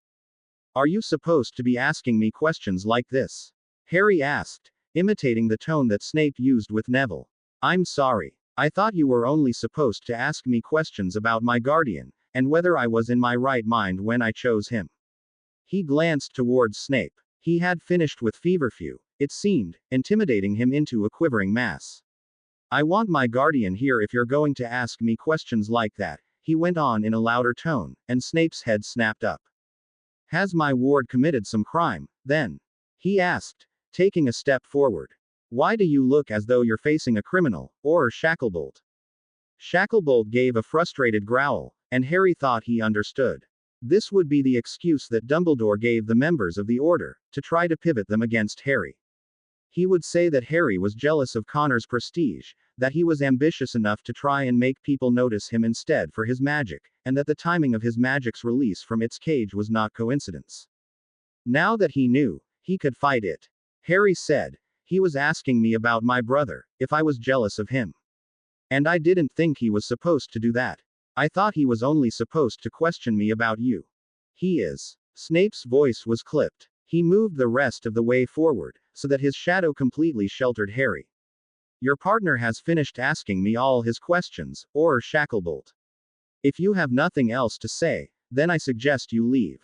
Are you supposed to be asking me questions like this? Harry asked, imitating the tone that Snape used with Neville. I'm sorry. I thought you were only supposed to ask me questions about my guardian, and whether I was in my right mind when I chose him. He glanced towards Snape. He had finished with Feverfew, it seemed, intimidating him into a quivering mass. I want my guardian here if you're going to ask me questions like that, he went on in a louder tone, and Snape's head snapped up. Has my ward committed some crime, then? He asked, taking a step forward. Why do you look as though you're facing a criminal, or Shacklebolt? Shacklebolt gave a frustrated growl, and Harry thought he understood. This would be the excuse that Dumbledore gave the members of the Order, to try to pivot them against Harry. He would say that Harry was jealous of Connor's prestige, that he was ambitious enough to try and make people notice him instead for his magic, and that the timing of his magic's release from its cage was not coincidence. Now that he knew, he could fight it. Harry said, he was asking me about my brother, if I was jealous of him. And I didn't think he was supposed to do that. I thought he was only supposed to question me about you. He is. Snape's voice was clipped. He moved the rest of the way forward, so that his shadow completely sheltered Harry. Your partner has finished asking me all his questions, or Shacklebolt. If you have nothing else to say, then I suggest you leave.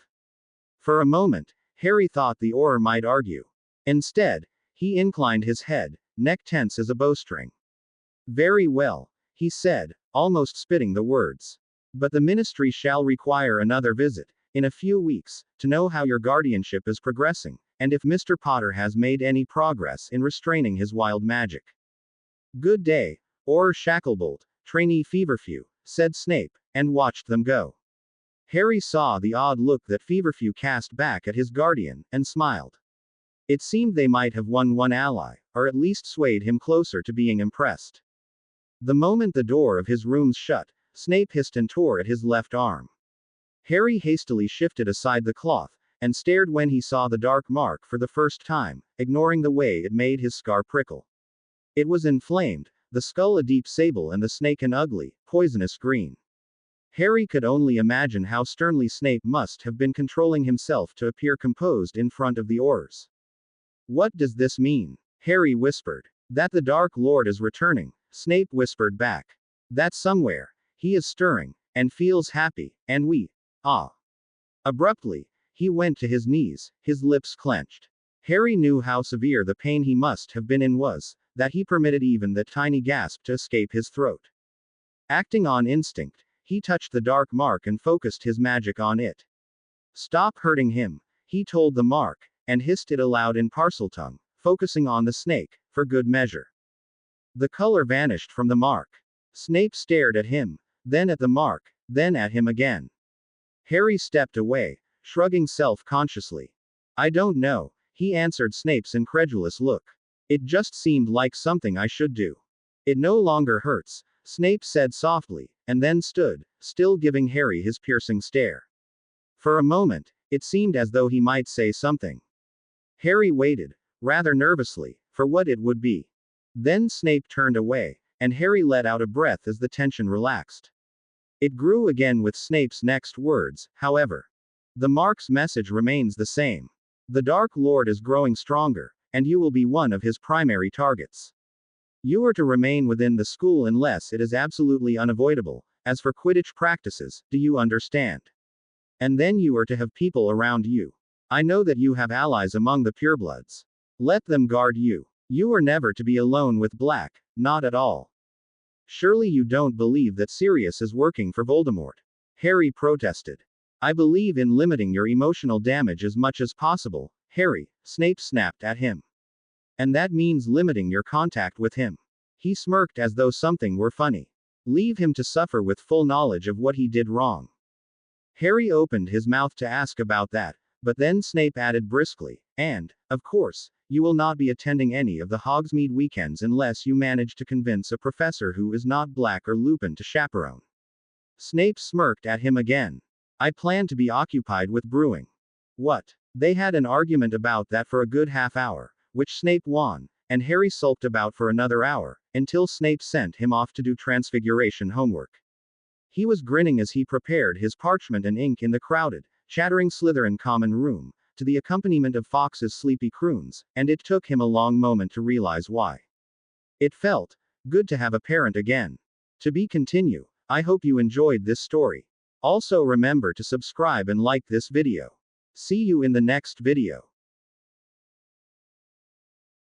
For a moment, Harry thought the Auror might argue. Instead, he inclined his head, neck tense as a bowstring. Very well, he said, almost spitting the words. But the Ministry shall require another visit, in a few weeks, to know how your guardianship is progressing, and if Mr. Potter has made any progress in restraining his wild magic. Good day, Auror Shacklebolt, trainee Feverfew, said Snape, and watched them go. Harry saw the odd look that Feverfew cast back at his guardian, and smiled. It seemed they might have won one ally, or at least swayed him closer to being impressed. The moment the door of his rooms shut, Snape hissed and tore at his left arm. Harry hastily shifted aside the cloth, and stared when he saw the dark mark for the first time, ignoring the way it made his scar prickle. It was inflamed, the skull a deep sable and the snake an ugly, poisonous green. Harry could only imagine how sternly Snape must have been controlling himself to appear composed in front of the Aurors. What does this mean? Harry whispered. That the Dark Lord is returning, Snape whispered back. That somewhere, he is stirring, and feels happy, and we. Abruptly, he went to his knees, his lips clenched. Harry knew how severe the pain he must have been in was, that he permitted even that tiny gasp to escape his throat. Acting on instinct, he touched the dark mark and focused his magic on it. Stop hurting him, he told the mark, and hissed it aloud in Parseltongue, focusing on the snake, for good measure. The color vanished from the mark. Snape stared at him, then at the mark, then at him again. Harry stepped away, shrugging self-consciously. I don't know, he answered Snape's incredulous look. It just seemed like something I should do. It no longer hurts, Snape said softly, and then stood, still giving Harry his piercing stare. For a moment, it seemed as though he might say something. Harry waited, rather nervously, for what it would be. Then Snape turned away, and Harry let out a breath as the tension relaxed. It grew again with Snape's next words, however. The Mark's message remains the same. The Dark Lord is growing stronger, and you will be one of his primary targets. You are to remain within the school unless it is absolutely unavoidable. As for Quidditch practices, do you understand? And then you are to have people around you. I know that you have allies among the purebloods. Let them guard you. You are never to be alone with Black, not at all. Surely you don't believe that Sirius is working for Voldemort? Harry protested. I believe in limiting your emotional damage as much as possible, Harry, Snape snapped at him. And that means limiting your contact with him. He smirked as though something were funny. Leave him to suffer with full knowledge of what he did wrong. Harry opened his mouth to ask about that, but then Snape added briskly, and, of course, you will not be attending any of the Hogsmeade weekends unless you manage to convince a professor who is not Black or Lupin to chaperone. Snape smirked at him again. I plan to be occupied with brewing. What? They had an argument about that for a good half hour, which Snape won, and Harry sulked about for another hour, until Snape sent him off to do Transfiguration homework. He was grinning as he prepared his parchment and ink in the crowded, chattering Slytherin common room, to the accompaniment of Fawkes's sleepy croons, and it took him a long moment to realize why. It felt good to have a parent again. To be continue. I hope you enjoyed this story. Also remember to subscribe and like this video. See you in the next video.